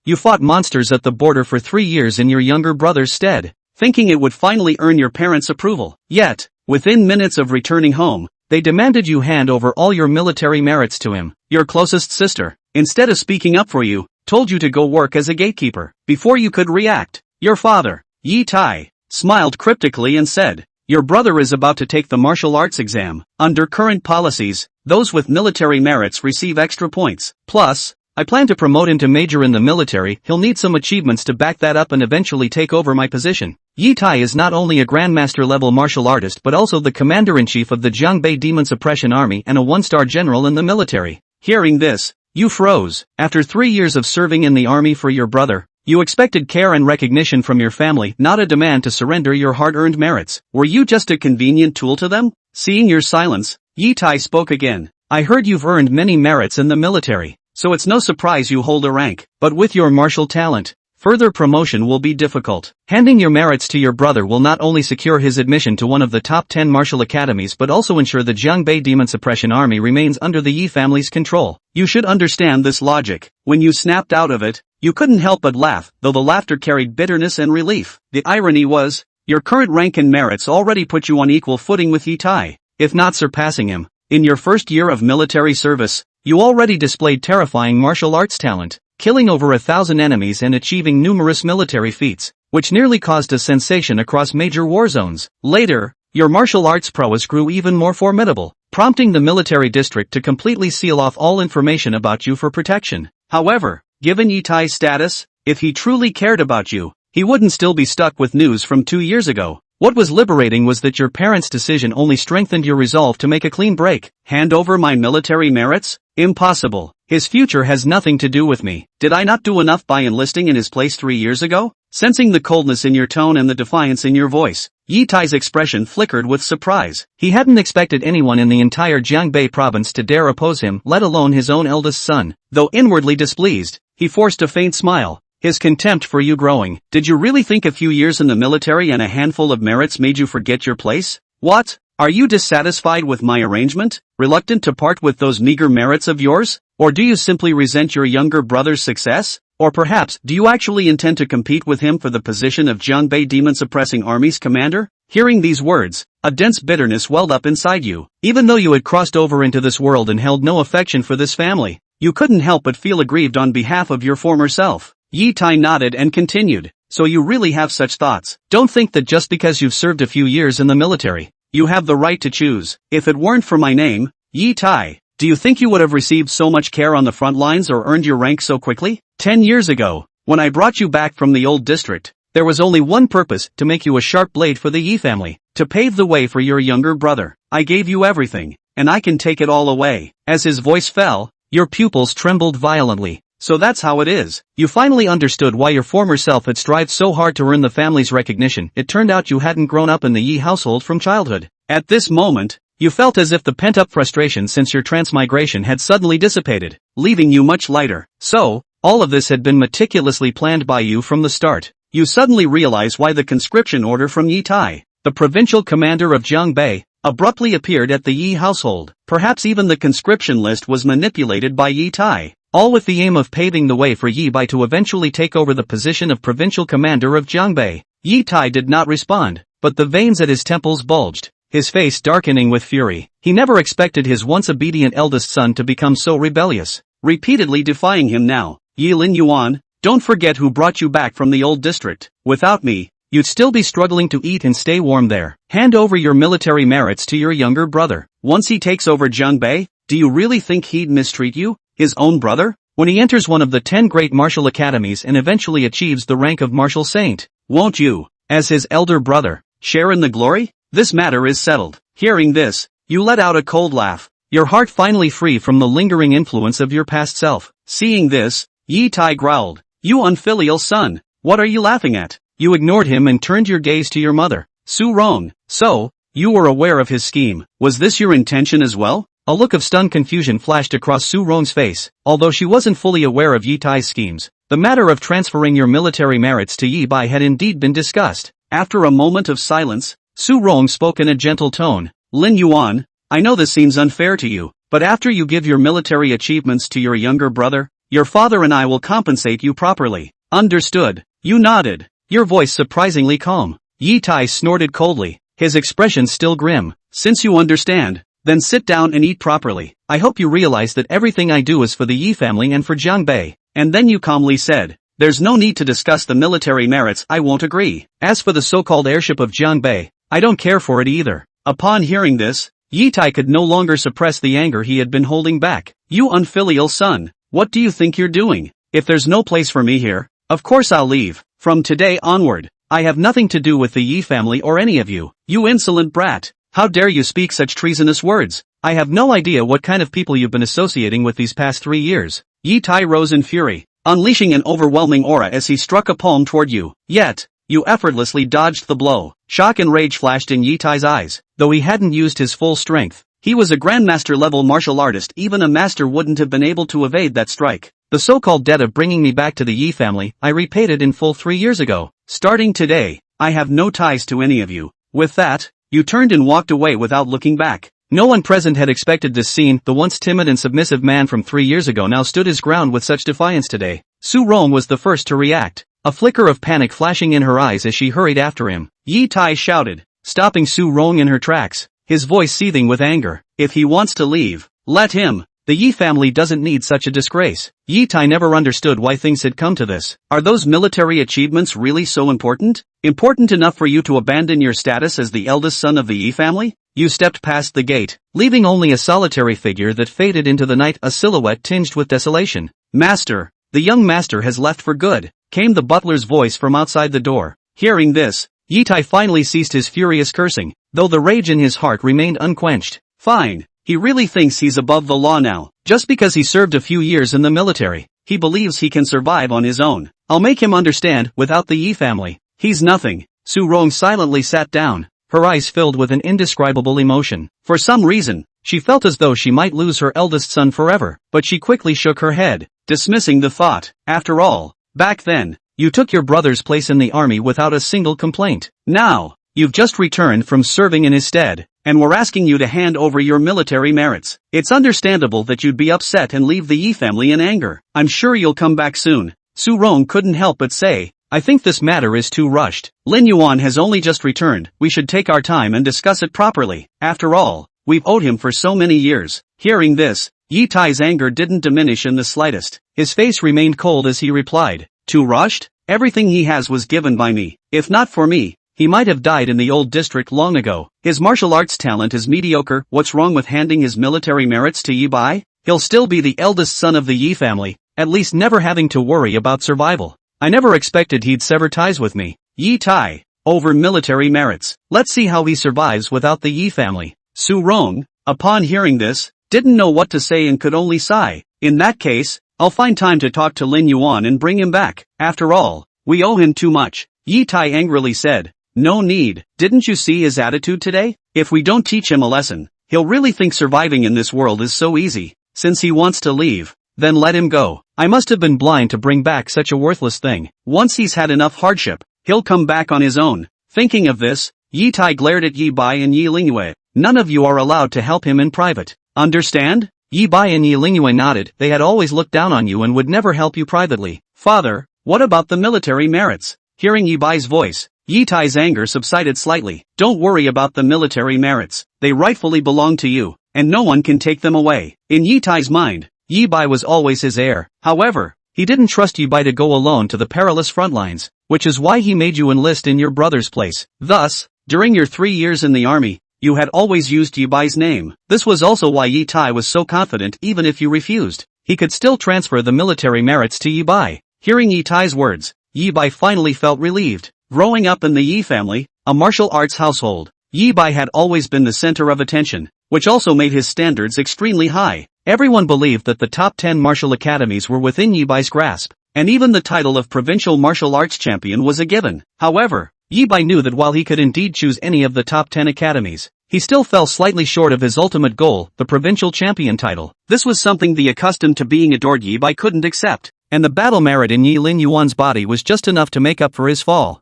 You fought monsters at the border for 3 years in your younger brother's stead, thinking it would finally earn your parents' approval. Yet, within minutes of returning home, they demanded you hand over all your military merits to him. Your closest sister, instead of speaking up for you, told you to go work as a gatekeeper. Before you could react, your father, Yi Tai, smiled cryptically and said, "Your brother is about to take the martial arts exam. Under current policies, those with military merits receive extra points. Plus, I plan to promote him to major in the military. He'll need some achievements to back that up and eventually take over my position." Yi Tai is not only a grandmaster-level martial artist but also the commander-in-chief of the Jiangbei Demon Suppression Army and a one-star general in the military. Hearing this, you froze. After 3 years of serving in the army for your brother, you expected care and recognition from your family, not a demand to surrender your hard-earned merits. Were you just a convenient tool to them? Seeing your silence, Yi Tai spoke again. "I heard you've earned many merits in the military, so it's no surprise you hold a rank. But with your martial talent, further promotion will be difficult. Handing your merits to your brother will not only secure his admission to one of the top 10 martial academies but also ensure the Jiangbei Demon Suppression Army remains under the Yi family's control. You should understand this logic." When you snapped out of it, you couldn't help but laugh, though the laughter carried bitterness and relief. The irony was, your current rank and merits already put you on equal footing with Yi Tai, if not surpassing him. In your first year of military service, you already displayed terrifying martial arts talent, killing over 1,000 enemies and achieving numerous military feats, which nearly caused a sensation across major war zones. Later, your martial arts prowess grew even more formidable, prompting the military district to completely seal off all information about you for protection. However, given Yi Tai's status, if he truly cared about you, he wouldn't still be stuck with news from 2 years ago. What was liberating was that your parents' decision only strengthened your resolve to make a clean break. "Hand over my military merits? Impossible. His future has nothing to do with me. Did I not do enough by enlisting in his place 3 years ago?" Sensing the coldness in your tone and the defiance in your voice, Yi Tai's expression flickered with surprise. He hadn't expected anyone in the entire Jiangbei province to dare oppose him, let alone his own eldest son. Though inwardly displeased, he forced a faint smile, his contempt for you growing. "Did you really think a few years in the military and a handful of merits made you forget your place? What? Are you dissatisfied with my arrangement, reluctant to part with those meager merits of yours? Or do you simply resent your younger brother's success? Or perhaps, do you actually intend to compete with him for the position of Jiangbei Demon Suppressing Army's commander?" Hearing these words, a dense bitterness welled up inside you. Even though you had crossed over into this world and held no affection for this family, you couldn't help but feel aggrieved on behalf of your former self. Yi Tai nodded and continued, "So you really have such thoughts. Don't think that just because you've served a few years in the military, you have the right to choose. If it weren't for my name, Yi Tai, do you think you would have received so much care on the front lines or earned your rank so quickly? 10 years ago, when I brought you back from the old district, there was only one purpose, to make you a sharp blade for the Yi family, to pave the way for your younger brother. I gave you everything, and I can take it all away." As his voice fell, your pupils trembled violently. "So that's how it is. You finally understood why your former self had strived so hard to earn the family's recognition. It turned out you hadn't grown up in the Yi household from childhood." At this moment, you felt as if the pent-up frustration since your transmigration had suddenly dissipated, leaving you much lighter. So, all of this had been meticulously planned by you from the start. You suddenly realize why the conscription order from Yi Tai, the provincial commander of Jiangbei, abruptly appeared at the Yi household. Perhaps even the conscription list was manipulated by Yi Tai, all with the aim of paving the way for Yi Bai to eventually take over the position of provincial commander of Jiangbei. Yi Tai did not respond, but the veins at his temples bulged, his face darkening with fury. He never expected his once obedient eldest son to become so rebellious, repeatedly defying him now. "Yi Lin Yuan, don't forget who brought you back from the old district. Without me, you'd still be struggling to eat and stay warm there. Hand over your military merits to your younger brother. Once he takes over Jiangbei, do you really think he'd mistreat you, his own brother, when he enters one of the 10 great martial academies and eventually achieves the rank of martial saint? Won't you, as his elder brother, share in the glory? This matter is settled." Hearing this, you let out a cold laugh, your heart finally free from the lingering influence of your past self. Seeing this, Yi Tai growled, "You unfilial son, what are you laughing at?" You ignored him and turned your gaze to your mother, Su Rong. "So, you were aware of his scheme. Was this your intention as well?" A look of stunned confusion flashed across Su Rong's face. Although she wasn't fully aware of Yi Tai's schemes, the matter of transferring your military merits to Yi Bai had indeed been discussed. After a moment of silence, Su Rong spoke in a gentle tone, "Lin Yuan, I know this seems unfair to you, but after you give your military achievements to your younger brother, Your father and I will compensate you properly. Understood. You nodded, your voice surprisingly calm. Yi Tai snorted coldly, his expression still grim. Since you understand, then sit down and eat properly. I hope you realize that everything I do is for the Yi family and for Jiang Bei. And then you calmly said, there's no need to discuss the military merits. I won't agree. As for the so-called heirship of Jiang Bei, I don't care for it either. Upon hearing this, Yi Tai could no longer suppress the anger he had been holding back. You unfilial son, what do you think you're doing? If there's no place for me here, of course I'll leave. From today onward, I have nothing to do with the Yi family or any of you. You insolent brat, how dare you speak such treasonous words? I have no idea what kind of people you've been associating with these past 3 years. Yi Tai rose in fury, unleashing an overwhelming aura as he struck a palm toward you. Yet, you effortlessly dodged the blow. Shock and rage flashed in Yi Tai's eyes. Though he hadn't used his full strength, he was a grandmaster-level martial artist. Even a master wouldn't have been able to evade that strike. The so-called debt of bringing me back to the Yi family, I repaid it in full 3 years ago. Starting today, I have no ties to any of you. With that, you turned and walked away without looking back. No one present had expected this scene. The once timid and submissive man from 3 years ago now stood his ground with such defiance today. Su Rong was the first to react, a flicker of panic flashing in her eyes as she hurried after him. Yi Tai shouted, stopping Su Rong in her tracks, his voice seething with anger. If he wants to leave, let him. The Yi family doesn't need such a disgrace. Yi Tai never understood why things had come to this. Are those military achievements really so important? Important enough for you to abandon your status as the eldest son of the Yi family? You stepped past the gate, leaving only a solitary figure that faded into the night, a silhouette tinged with desolation. Master, the young master has left for good, came the butler's voice from outside the door. Hearing this, Yi Tai finally ceased his furious cursing, though the rage in his heart remained unquenched. Fine. He really thinks he's above the law now. Just because he served a few years in the military, he believes he can survive on his own. I'll make him understand, without the Yi family, he's nothing. Su Rong silently sat down, her eyes filled with an indescribable emotion. For some reason, she felt as though she might lose her eldest son forever, but she quickly shook her head, dismissing the thought. After all, back then, you took your brother's place in the army without a single complaint. Now, you've just returned from serving in his stead, and we're asking you to hand over your military merits. It's understandable that you'd be upset and leave the Yi family in anger. I'm sure you'll come back soon. Su Rong couldn't help but say, I think this matter is too rushed. Lin Yuan has only just returned. We should take our time and discuss it properly. After all, we've owed him for so many years. Hearing this, Yi Tai's anger didn't diminish in the slightest. His face remained cold as he replied, too rushed? Everything he has was given by me. If not for me, he might have died in the old district long ago. His martial arts talent is mediocre. What's wrong with handing his military merits to Yi Bai? He'll still be the eldest son of the Yi family, at least never having to worry about survival. I never expected he'd sever ties with me. Yi Tai, over military merits. Let's see how he survives without the Yi family. Su Rong, upon hearing this, didn't know what to say and could only sigh. In that case, I'll find time to talk to Lin Yuan and bring him back. After all, we owe him too much. Yi Tai angrily said. No need. Didn't you see his attitude today? If we don't teach him a lesson, he'll really think surviving in this world is so easy. Since he wants to leave, then let him go. I must have been blind to bring back such a worthless thing. Once he's had enough hardship, he'll come back on his own. Thinking of this, Yi Tai glared at Yi Bai and Yi Lingyue. None of you are allowed to help him in private. Understand? Yi Bai and Yi Lingyue nodded. They had always looked down on you and would never help you privately. Father, what about the military merits? Hearing Yi Bai's voice, Yi Tai's anger subsided slightly. Don't worry about the military merits. They rightfully belong to you, and no one can take them away. In Yi Tai's mind, Yi Bai was always his heir. However, he didn't trust Yi Bai to go alone to the perilous front lines, which is why he made you enlist in your brother's place. Thus, during your 3 years in the army, you had always used Yi Bai's name. This was also why Yi Tai was so confident even if you refused, he could still transfer the military merits to Yi Bai. Hearing Yi Tai's words, Yi Bai finally felt relieved. Growing up in the Yi family, a martial arts household, Yi Bai had always been the center of attention, which also made his standards extremely high. Everyone believed that the top 10 martial academies were within Yi Bai's grasp, and even the title of provincial martial arts champion was a given. However, Yi Bai knew that while he could indeed choose any of the top 10 academies, he still fell slightly short of his ultimate goal, the provincial champion title. This was something the accustomed to being adored Yi Bai couldn't accept, and the battle merit in Yi Lin Yuan's body was just enough to make up for his fall.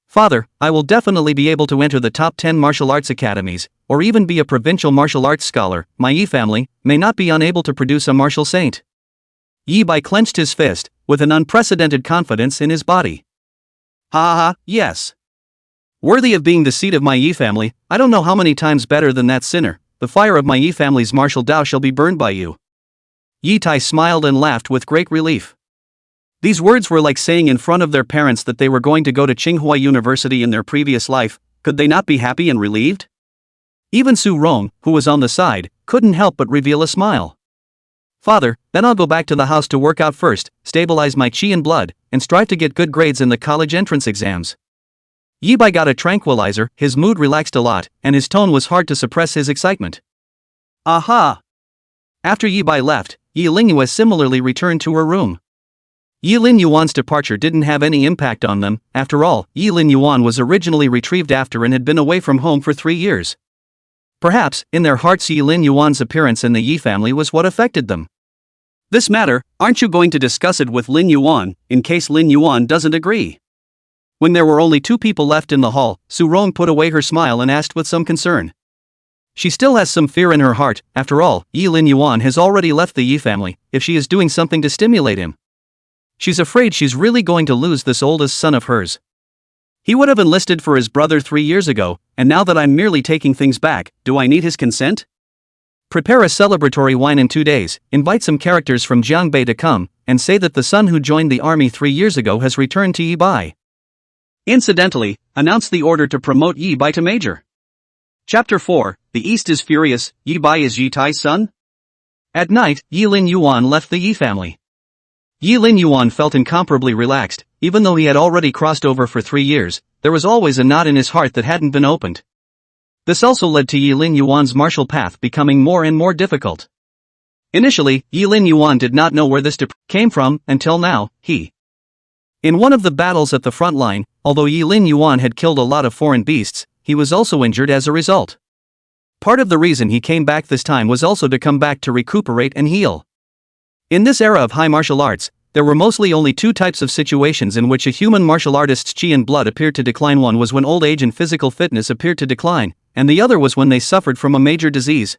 Father, I will definitely be able to enter the top 10 martial arts academies, or even be a provincial martial arts scholar. My Yi family may not be unable to produce a martial saint. Yi Bai clenched his fist, with an unprecedented confidence in his body. Ha ha, yes. Worthy of being the seat of my Yi family, I don't know how many times better than that sinner. The fire of my Yi family's martial Dao shall be burned by you. Yi Tai smiled and laughed with great relief. These words were like saying in front of their parents that they were going to go to Tsinghua University in their previous life. Could they not be happy and relieved? Even Su Rong, who was on the side, couldn't help but reveal a smile. Father, then I'll go back to the house to work out first, stabilize my chi and blood, and strive to get good grades in the college entrance exams. Yi Bai got a tranquilizer, his mood relaxed a lot, and his tone was hard to suppress his excitement. Aha! After Yi Bai left, Yi Lingyue similarly returned to her room. Yi Lin Yuan's departure didn't have any impact on them. After all, Yi Lin Yuan was originally retrieved after and had been away from home for 3 years. Perhaps, in their hearts, Yi Lin Yuan's appearance in the Yi family was what affected them. This matter, aren't you going to discuss it with Lin Yuan, in case Lin Yuan doesn't agree? When there were only 2 people left in the hall, Su Rong put away her smile and asked with some concern. She still has some fear in her heart. After all, Yi Lin Yuan has already left the Yi family. If she is doing something to stimulate him, she's afraid she's really going to lose this oldest son of hers. He would have enlisted for his brother 3 years ago, and now that I'm merely taking things back, do I need his consent? Prepare a celebratory wine in 2 days, invite some characters from Jiangbei to come, and say that the son who joined the army 3 years ago has returned to Yi Bai. Incidentally, announce the order to promote Yi Bai to major. Chapter 4, The East is Furious, Yi Bai is Yi Tai's son? At night, Yi Lin Yuan left the Yi family. Yi Lin Yuan felt incomparably relaxed. Even though he had already crossed over for 3 years, there was always a knot in his heart that hadn't been opened. This also led to Yi Lin Yuan's martial path becoming more and more difficult. Initially, Yi Lin Yuan did not know where this came from, until now, in one of the battles at the front line, although Yi Lin Yuan had killed a lot of foreign beasts, he was also injured as a result. Part of the reason he came back this time was also to come back to recuperate and heal. In this era of high martial arts, there were mostly only 2 types of situations in which a human martial artist's chi and blood appeared to decline. One was when old age and physical fitness appeared to decline, and the other was when they suffered from a major disease.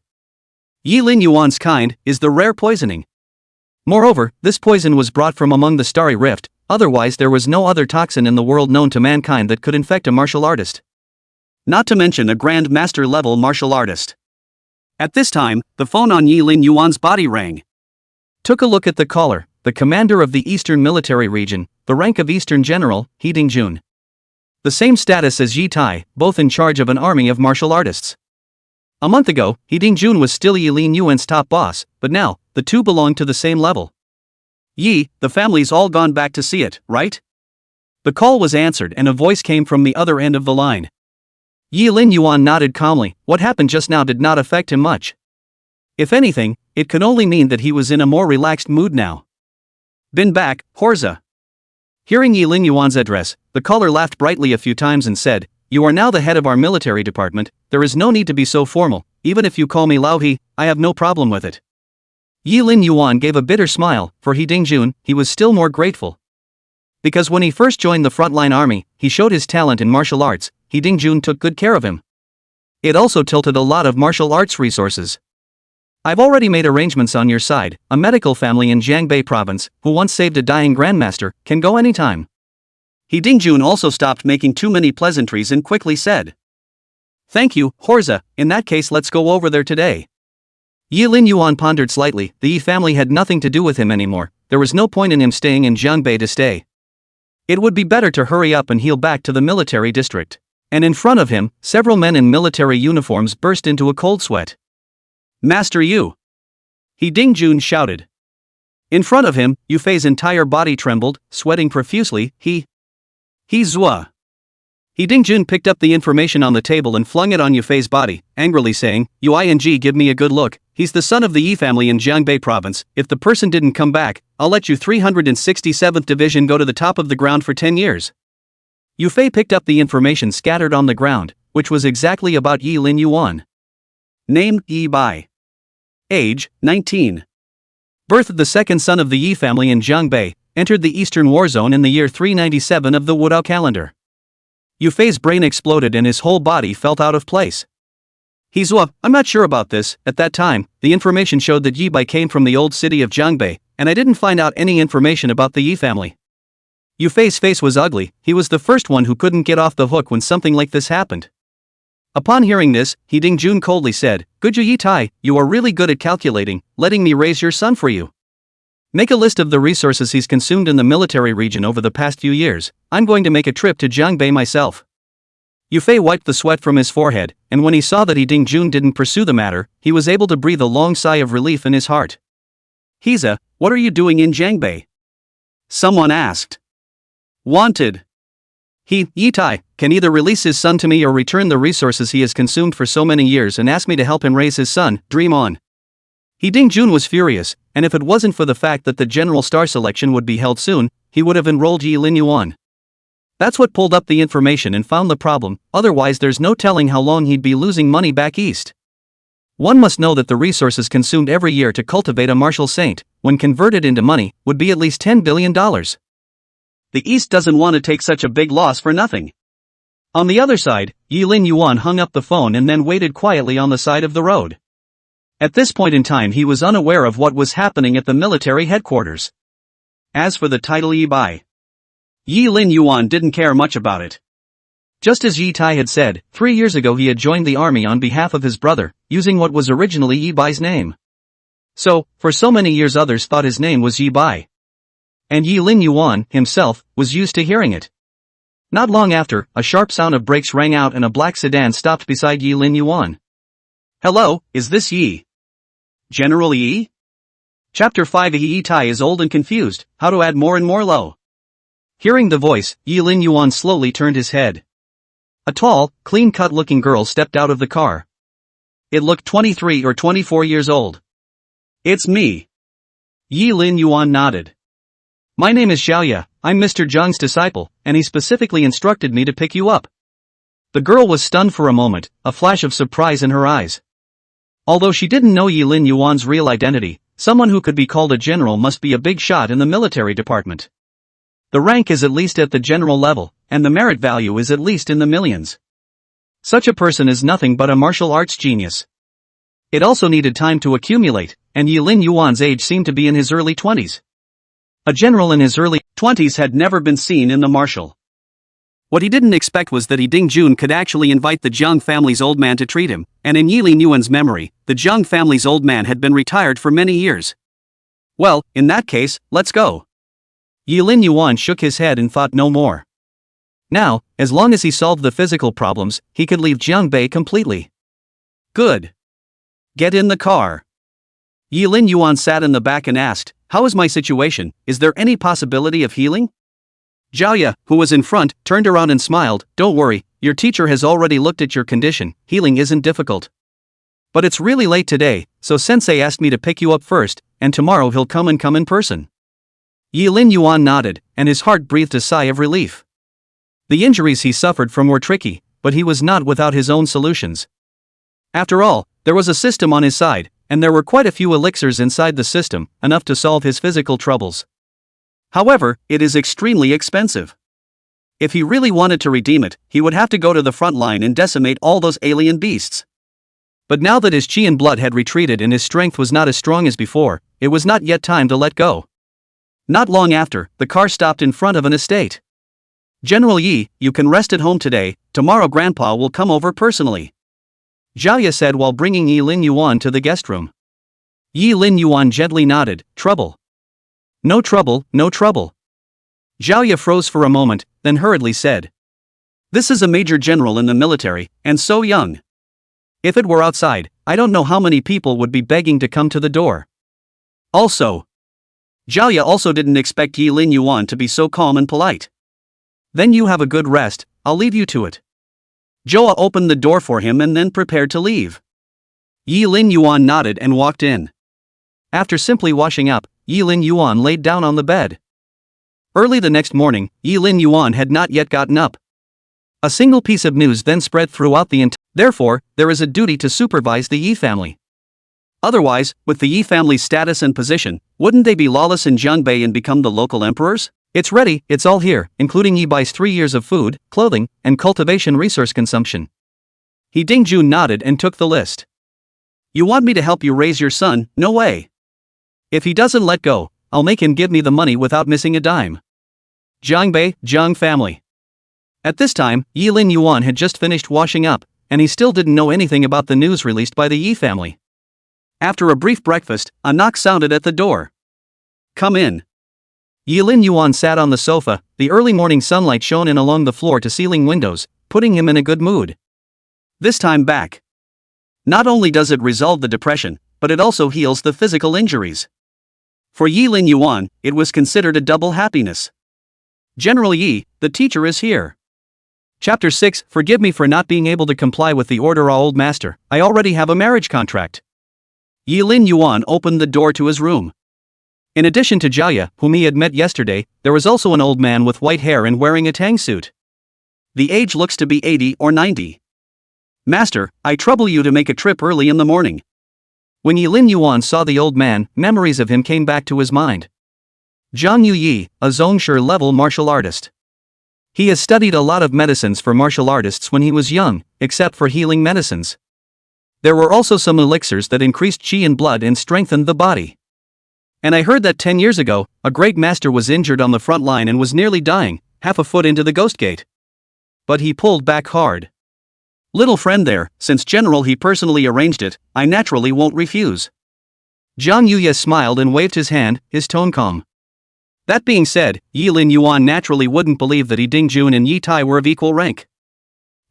Yi Lin Yuan's kind is the rare poisoning. Moreover, this poison was brought from among the Starry Rift, otherwise there was no other toxin in the world known to mankind that could infect a martial artist. Not to mention a Grand Master level martial artist. At this time, the phone on Yi Lin Yuan's body rang. Took a look at the caller. The commander of the Eastern Military Region, the rank of Eastern General, He Dingjun. The same status as Yi Tai, both in charge of an army of martial artists. A month ago, He Dingjun was still Yi Lin Yuan's top boss, but now, the two belonged to the same level. Yi, the family's all gone back to see it, right? The call was answered and a voice came from the other end of the line. Yi Lin Yuan nodded calmly. What happened just now did not affect him much. If anything, it could only mean that he was in a more relaxed mood now. Been back, Horza. Hearing Yi Lin Yuan's address, the caller laughed brightly a few times and said, You are now the head of our military department. There is no need to be so formal. Even if you call me Lao He, I have no problem with it. Yi Lin Yuan gave a bitter smile. For He Dingjun, he was still more grateful. Because when he first joined the frontline army, he showed his talent in martial arts. He Dingjun took good care of him. It also tilted a lot of martial arts resources. I've already made arrangements on your side. A medical family in Jiangbei province, who once saved a dying grandmaster, can go anytime. He Dingjun also stopped making too many pleasantries and quickly said, Thank you, Horza. In that case, let's go over there today. Yi Lin Yuan pondered slightly. The Yi family had nothing to do with him anymore. There was no point in him staying in Jiangbei to stay. It would be better to hurry up and heal back to the military district. And in front of him, several men in military uniforms burst into a cold sweat. Master Yu! He Dingjun shouted. In front of him, Yufei's entire body trembled, sweating profusely. He Zua. He Dingjun picked up the information on the table and flung it on Yufei's body, angrily saying, Yuing, give me a good look. He's the son of the Yi family in Jiangbei province. If the person didn't come back, I'll let you 367th Division go to the top of the ground for 10 years. Yufei picked up the information scattered on the ground, which was exactly about Yi Lin Yuan. Name, Yi Bai. Age, 19. Birth, the second son of the Yi family in Jiangbei, entered the Eastern War Zone in the year 397 of the Wudao calendar. Yufei's brain exploded and his whole body felt out of place. I'm not sure about this. At that time, the information showed that Yi Bai came from the old city of Jiangbei, and I didn't find out any information about the Yi family. Yufei's face was ugly. He was the first one who couldn't get off the hook when something like this happened. Upon hearing this, He Dingjun coldly said, "Good Yi Tai, you are really good at calculating, letting me raise your son for you. Make a list of the resources he's consumed in the military region over the past few years. I'm going to make a trip to Jiangbei myself." Yufei wiped the sweat from his forehead, and when he saw that He Dingjun didn't pursue the matter, he was able to breathe a long sigh of relief in his heart. "Hiza, what are you doing in Jiangbei?" someone asked. "Wanted. Yi Tai can either release his son to me or return the resources he has consumed for so many years and ask me to help him raise his son. Dream on." He Dingjun was furious, and if it wasn't for the fact that the general star selection would be held soon, he would have enrolled Yi Lin Yuan. That's what pulled up the information and found the problem, otherwise there's no telling how long he'd be losing money back east. One must know that the resources consumed every year to cultivate a martial saint, when converted into money, would be at least $10 billion. The East doesn't want to take such a big loss for nothing. On the other side, Yi Lin Yuan hung up the phone and then waited quietly on the side of the road. At this point in time he was unaware of what was happening at the military headquarters. As for the title Yi Bai, Yi Lin Yuan didn't care much about it. Just as Yi Tai had said, 3 years ago he had joined the army on behalf of his brother, using what was originally Yi Bai's name. So, for so many years others thought his name was Yi Bai. And Yi Lin Yuan, himself, was used to hearing it. Not long after, a sharp sound of brakes rang out and a black sedan stopped beside Yi Lin Yuan. "Hello, is this Yi? General Yi?" Chapter 5. Yi Tai is old and confused, how to add more and more low. Hearing the voice, Yi Lin Yuan slowly turned his head. A tall, clean-cut looking girl stepped out of the car. It looked 23 or 24 years old. "It's me." Yi Lin Yuan nodded. "My name is Xiaoya, I'm Mr. Zhang's disciple, and he specifically instructed me to pick you up." The girl was stunned for a moment, a flash of surprise in her eyes. Although she didn't know Yi Lin Yuan's real identity, someone who could be called a general must be a big shot in the military department. The rank is at least at the general level, and the merit value is at least in the millions. Such a person is nothing but a martial arts genius. It also needed time to accumulate, and Yi Lin Yuan's age seemed to be in his early 20s. A general in his early 20s had never been seen in the martial. What he didn't expect was that He Dingjun could actually invite the Zhang family's old man to treat him, and in Yi Lin Yuan's memory, the Zhang family's old man had been retired for many years. Well, in that case, let's go. Yi Lin Yuan shook his head and thought no more. Now, as long as he solved the physical problems, he could leave Jiangbei completely. Good. Get in the car. Yi Lin Yuan sat in the back and asked, "How is my situation? Is there any possibility of healing?" Xiaoya, who was in front, turned around and smiled. "Don't worry, your teacher has already looked at your condition, healing isn't difficult. But it's really late today, so sensei asked me to pick you up first, and tomorrow he'll come in person." Yi Lin Yuan nodded, and his heart breathed a sigh of relief. The injuries he suffered from were tricky, but he was not without his own solutions. After all, there was a system on his side, and there were quite a few elixirs inside the system, enough to solve his physical troubles. However, it is extremely expensive. If he really wanted to redeem it, he would have to go to the front line and decimate all those alien beasts. But now that his chi and blood had retreated and his strength was not as strong as before, it was not yet time to let go. Not long after, the car stopped in front of an estate. "General Yi, you can rest at home today, tomorrow Grandpa will come over personally," Xiaoya said while bringing Yi Lin Yuan to the guest room. Yi Lin Yuan gently nodded. "Trouble?" "No trouble, no trouble." Xiaoya froze for a moment, then hurriedly said, "This is a major general in the military, and so young. If it were outside, I don't know how many people would be begging to come to the door. Also." Xiaoya also didn't expect Yi Lin Yuan to be so calm and polite. "Then you have a good rest, I'll leave you to it." Joa opened the door for him and then prepared to leave. Yi Lin Yuan nodded and walked in. After simply washing up, Yi Lin Yuan laid down on the bed. Early the next morning, Yi Lin Yuan had not yet gotten up. A single piece of news then spread throughout the entire. Therefore, there is a duty to supervise the Yi family. Otherwise, with the Yi family's status and position, wouldn't they be lawless in Jiangbei and become the local emperors? "It's ready, it's all here, including Yi Bai's 3 years of food, clothing, and cultivation resource consumption." He Dingjun nodded and took the list. "You want me to help you raise your son? No way. If he doesn't let go, I'll make him give me the money without missing a dime. Jiangbei, Jiang family. At this time, Yi Lin Yuan had just finished washing up, and he still didn't know anything about the news released by the Yi family. After a brief breakfast, a knock sounded at the door. Come in. Yi Lin Yuan sat on the sofa, the early morning sunlight shone in along the floor-to-ceiling windows, putting him in a good mood. This time back. Not only does it resolve the depression, but it also heals the physical injuries. For Yi Lin Yuan, it was considered a double happiness. General Yi, the teacher is here. Chapter 6, Forgive me for not being able to comply with the order, old master, I already have a marriage contract. Yi Lin Yuan opened the door to his room. In addition to Jia, whom he had met yesterday, there was also an old man with white hair and wearing a tang suit. The age looks to be 80 or 90. Master, I trouble you to make a trip early in the morning. When Yi Lin Yuan saw the old man, memories of him came back to his mind. Zhang Yuyi, a Zhongshu level martial artist. He has studied a lot of medicines for martial artists when he was young, except for healing medicines. There were also some elixirs that increased qi in blood and strengthened the body. And I heard that 10 years ago, a great master was injured on the front line and was nearly dying, half a foot into the ghost gate. But he pulled back hard. Little friend there, since General he personally arranged it, I naturally won't refuse. Zhang Yuye smiled and waved his hand, his tone calm. That being said, Yi Lin Yuan naturally wouldn't believe that Yi Dingjun and Yi Tai were of equal rank.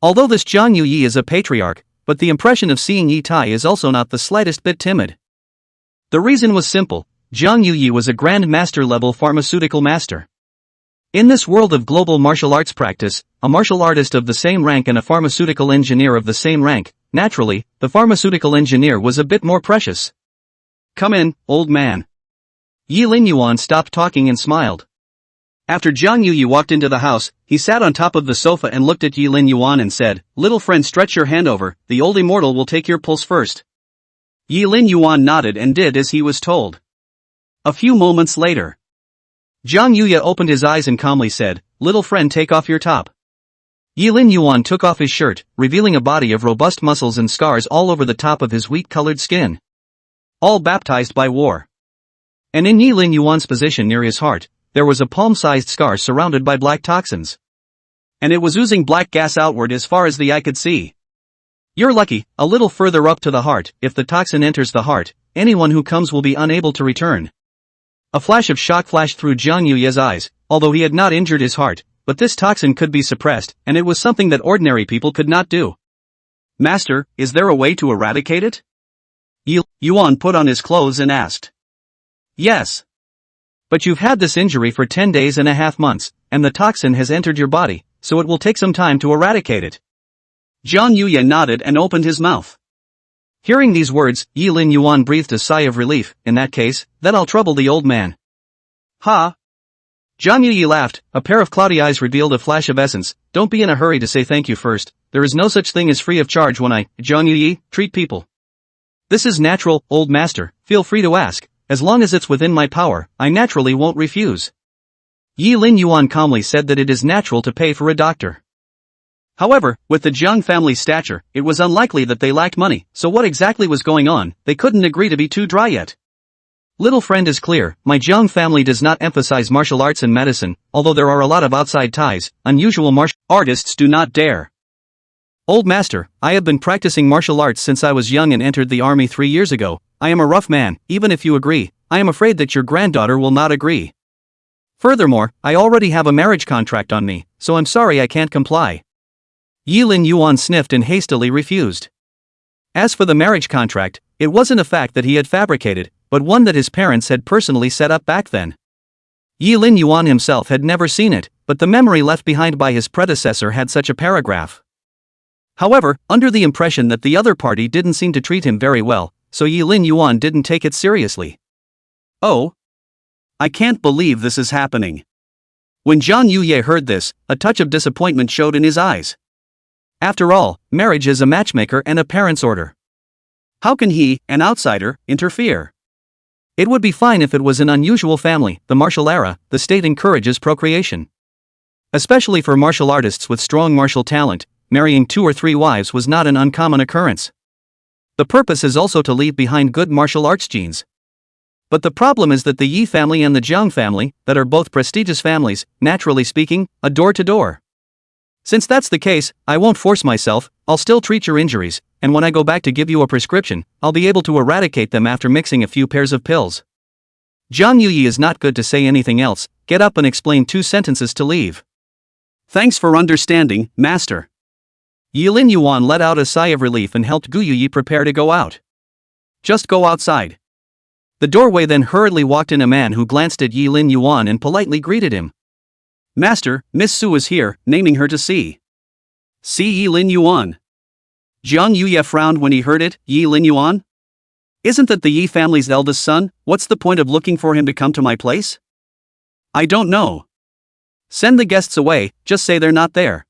Although this Zhang Yuyi is a patriarch, but the impression of seeing Yi Tai is also not the slightest bit timid. The reason was simple, Zhang Yuyi was a Grand Master level pharmaceutical master. In this world of global martial arts practice, a martial artist of the same rank and a pharmaceutical engineer of the same rank, naturally, the pharmaceutical engineer was a bit more precious. Come in, old man. Yi Lin Yuan stopped talking and smiled. After Zhang Yuyi walked into the house, he sat on top of the sofa and looked at Yi Lin Yuan and said, Little friend, stretch your hand over, the old immortal will take your pulse first. Yi Lin Yuan nodded and did as he was told. A few moments later, Zhang Yuye opened his eyes and calmly said, Little friend, take off your top. Yi Lin Yuan took off his shirt, revealing a body of robust muscles and scars all over the top of his wheat-colored skin. All baptized by war. And in Yi Lin Yuan's position near his heart, there was a palm-sized scar surrounded by black toxins. And it was oozing black gas outward as far as the eye could see. You're lucky, a little further up to the heart, if the toxin enters the heart, anyone who comes will be unable to return. A flash of shock flashed through Zhang Yuye's eyes, although he had not injured his heart, but this toxin could be suppressed, and it was something that ordinary people could not do. Master, is there a way to eradicate it? Yi Yuan put on his clothes and asked. Yes. But you've had this injury for 10 days and a half months, and the toxin has entered your body, so it will take some time to eradicate it. Zhang Yuye nodded and opened his mouth. Hearing these words, Yi Lin Yuan breathed a sigh of relief. In that case, then I'll trouble the old man. Ha! Zhang Yuyi laughed, a pair of cloudy eyes revealed a flash of essence. Don't be in a hurry to say thank you first, there is no such thing as free of charge when I, Zhang Yuyi, treat people. This is natural, old master, feel free to ask, as long as it's within my power, I naturally won't refuse. Yi Lin Yuan calmly said that it is natural to pay for a doctor. However, with the Jiang family's stature, it was unlikely that they lacked money, so what exactly was going on, they couldn't agree to be too dry yet. Little friend is clear, my Jiang family does not emphasize martial arts and medicine, although there are a lot of outside ties, unusual martial artists do not dare. Old master, I have been practicing martial arts since I was young and entered the army 3 years ago, I am a rough man, even if you agree, I am afraid that your granddaughter will not agree. Furthermore, I already have a marriage contract on me, so I'm sorry I can't comply. Yi Lin Yuan sniffed and hastily refused. As for the marriage contract, it wasn't a fact that he had fabricated, but one that his parents had personally set up back then. Yi Lin Yuan himself had never seen it, but the memory left behind by his predecessor had such a paragraph. However, under the impression that the other party didn't seem to treat him very well, so Yi Lin Yuan didn't take it seriously. Oh? I can't believe this is happening. When Zhang Yuye heard this, a touch of disappointment showed in his eyes. After all, marriage is a matchmaker and a parent's order. How can he, an outsider, interfere? It would be fine if it was an unusual family, the martial era, the state encourages procreation. Especially for martial artists with strong martial talent, marrying 2 or 3 wives was not an uncommon occurrence. The purpose is also to leave behind good martial arts genes. But the problem is that the Yi family and the Jiang family, that are both prestigious families, naturally speaking, a door to door. Since that's the case, I won't force myself, I'll still treat your injuries, and when I go back to give you a prescription, I'll be able to eradicate them after mixing a few pairs of pills. Jiang Yuyi is not good to say anything else, get up and explain 2 sentences to leave. Thanks for understanding, master. Yilin Yuan let out a sigh of relief and helped Gu Yuyi prepare to go out. Just go outside. The doorway then hurriedly walked in a man who glanced at Yilin Yuan and politely greeted him. Master, Miss Su is here, naming her to see. See Yilin Yuan. Jiang Yuye frowned when he heard it. Yilin Yuan? Isn't that the Yi family's eldest son? What's the point of looking for him to come to my place? I don't know. Send the guests away, just say they're not there.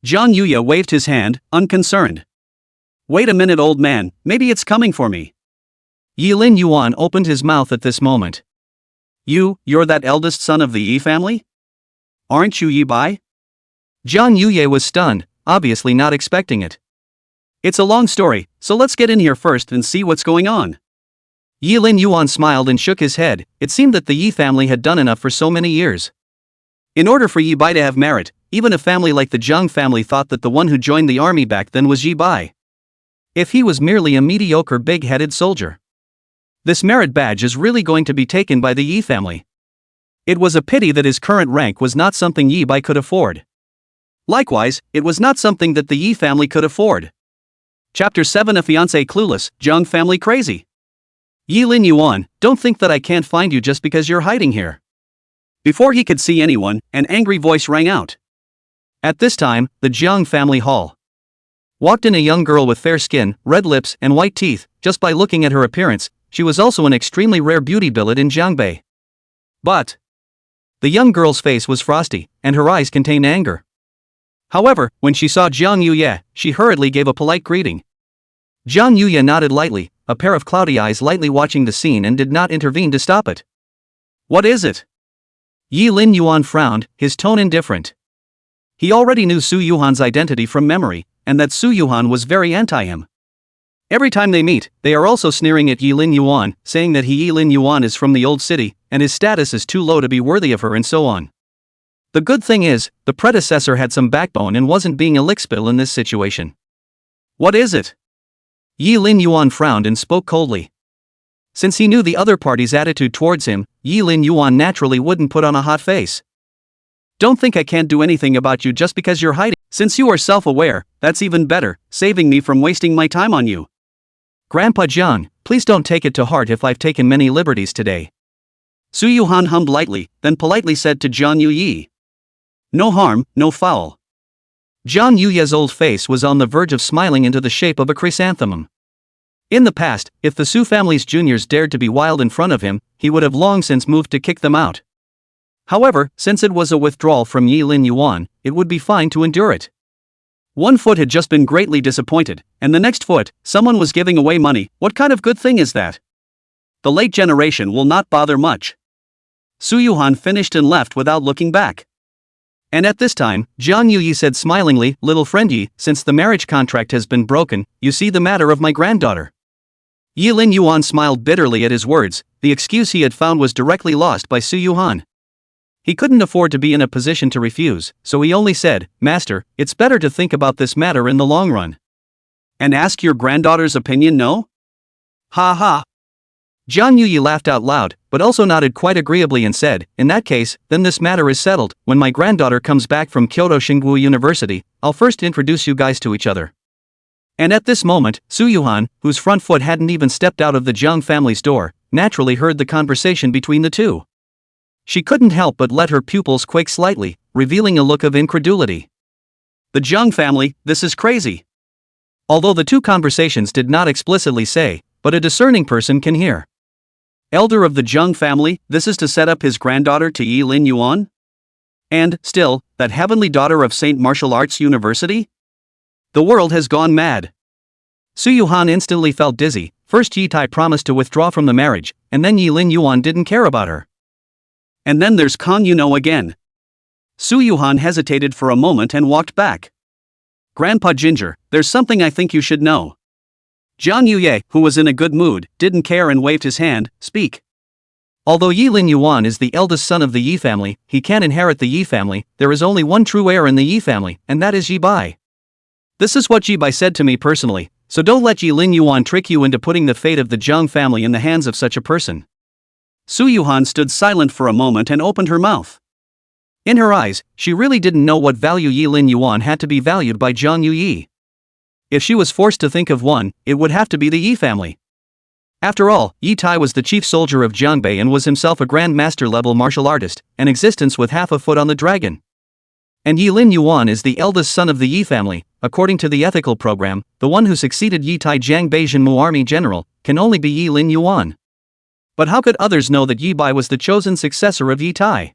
Jiang Yuye waved his hand, unconcerned. Wait a minute, old man, maybe it's coming for me. Yilin Yuan opened his mouth at this moment. You're that eldest son of the Yi family? Aren't you Yi Bai? Jiang Yuye was stunned, obviously not expecting it. It's a long story, so let's get in here first and see what's going on. Yilin Yuan smiled and shook his head. It seemed that the Yi family had done enough for so many years. In order for Yi Bai to have merit, even a family like the Jiang family thought that the one who joined the army back then was Yi Bai. If he was merely a mediocre big-headed soldier. This merit badge is really going to be taken by the Yi family. It was a pity that his current rank was not something Yi Bai could afford. Likewise, it was not something that the Yi family could afford. Chapter 7. A fiancé clueless, Jiang family crazy. Yilin Yuan, don't think that I can't find you just because you're hiding here. Before he could see anyone, an angry voice rang out. At this time, the Jiang family hall walked in a young girl with fair skin, red lips, and white teeth. Just by looking at her appearance, she was also an extremely rare beauty billet in Jiangbei. But the young girl's face was frosty, and her eyes contained anger. However, when she saw Jiang Yuye, she hurriedly gave a polite greeting. Jiang Yuye nodded lightly, a pair of cloudy eyes lightly watching the scene, and did not intervene to stop it. What is it? Yilin Yuan frowned, his tone indifferent. He already knew Su Yuhan's identity from memory, and that Su Yuhan was very anti-him. Every time they meet, they are also sneering at Yilin Yuan, saying that Yilin Yuan is from the old city, and his status is too low to be worthy of her, and so on. The good thing is, the predecessor had some backbone and wasn't being a lickspill in this situation. What is it? Yilin Yuan frowned and spoke coldly. Since he knew the other party's attitude towards him, Yilin Yuan naturally wouldn't put on a hot face. Don't think I can't do anything about you just because you're hiding. Since you are self-aware, that's even better, saving me from wasting my time on you. Grandpa Jiang, please don't take it to heart if I've taken many liberties today. Su Yuhan hummed lightly, then politely said to Jiang Yuyi. No harm, no foul. Jiang Yuye's old face was on the verge of smiling into the shape of a chrysanthemum. In the past, if the Su family's juniors dared to be wild in front of him, he would have long since moved to kick them out. However, since it was a withdrawal from Yilin Yuan, it would be fine to endure it. One foot had just been greatly disappointed, and the next foot, someone was giving away money. What kind of good thing is that? The late generation will not bother much. Su Yuhan finished and left without looking back. And at this time, Jiang Yuyi said smilingly, Little friend Yi, since the marriage contract has been broken, you see the matter of my granddaughter. Yilin Yuan smiled bitterly at his words. The excuse he had found was directly lost by Su Yuhan. He couldn't afford to be in a position to refuse, so he only said, Master, it's better to think about this matter in the long run. And ask your granddaughter's opinion, no? Ha ha. Jiang Yuyi laughed out loud, but also nodded quite agreeably and said, In that case, then this matter is settled. When my granddaughter comes back from Kyoto Xingwu University, I'll first introduce you guys to each other. And at this moment, Su Yuhan, whose front foot hadn't even stepped out of the Jiang family's door, naturally heard the conversation between the two. She couldn't help but let her pupils quake slightly, revealing a look of incredulity. The Jiang family, this is crazy. Although the two conversations did not explicitly say, but a discerning person can hear. Elder of the Jiang family, this is to set up his granddaughter to Yilin Yuan? And, still, that heavenly daughter of St. Martial Arts University? The world has gone mad. Su Yuhan instantly felt dizzy. First Yi Tai promised to withdraw from the marriage, and then Yilin Yuan didn't care about her. And then there's Kang Yuno again. Su Yuhan hesitated for a moment and walked back. Grandpa Ginger, there's something I think you should know. Jiang Yuye, who was in a good mood, didn't care and waved his hand. Speak. Although Yi Lin Yuan is the eldest son of the Yi family, he can inherit the Yi family. There is only one true heir in the Yi family, and that is Yi Bai. This is what Yi Bai said to me personally, so don't let Yi Lin Yuan trick you into putting the fate of the Zhang family in the hands of such a person. Su Yuhan stood silent for a moment and opened her mouth. In her eyes, she really didn't know what value Yi Lin Yuan had to be valued by Zhang Yuyi. If she was forced to think of one, it would have to be the Yi family. After all, Yi Tai was the chief soldier of Jiangbei and was himself a Grand Master-level martial artist, an existence with half a foot on the dragon. And Yi Lin Yuan is the eldest son of the Yi family. According to the ethical program, the one who succeeded Yi Tai Jiangbei Zhenmu Army General can only be Yi Lin Yuan. But how could others know that Yi Bai was the chosen successor of Yi Tai?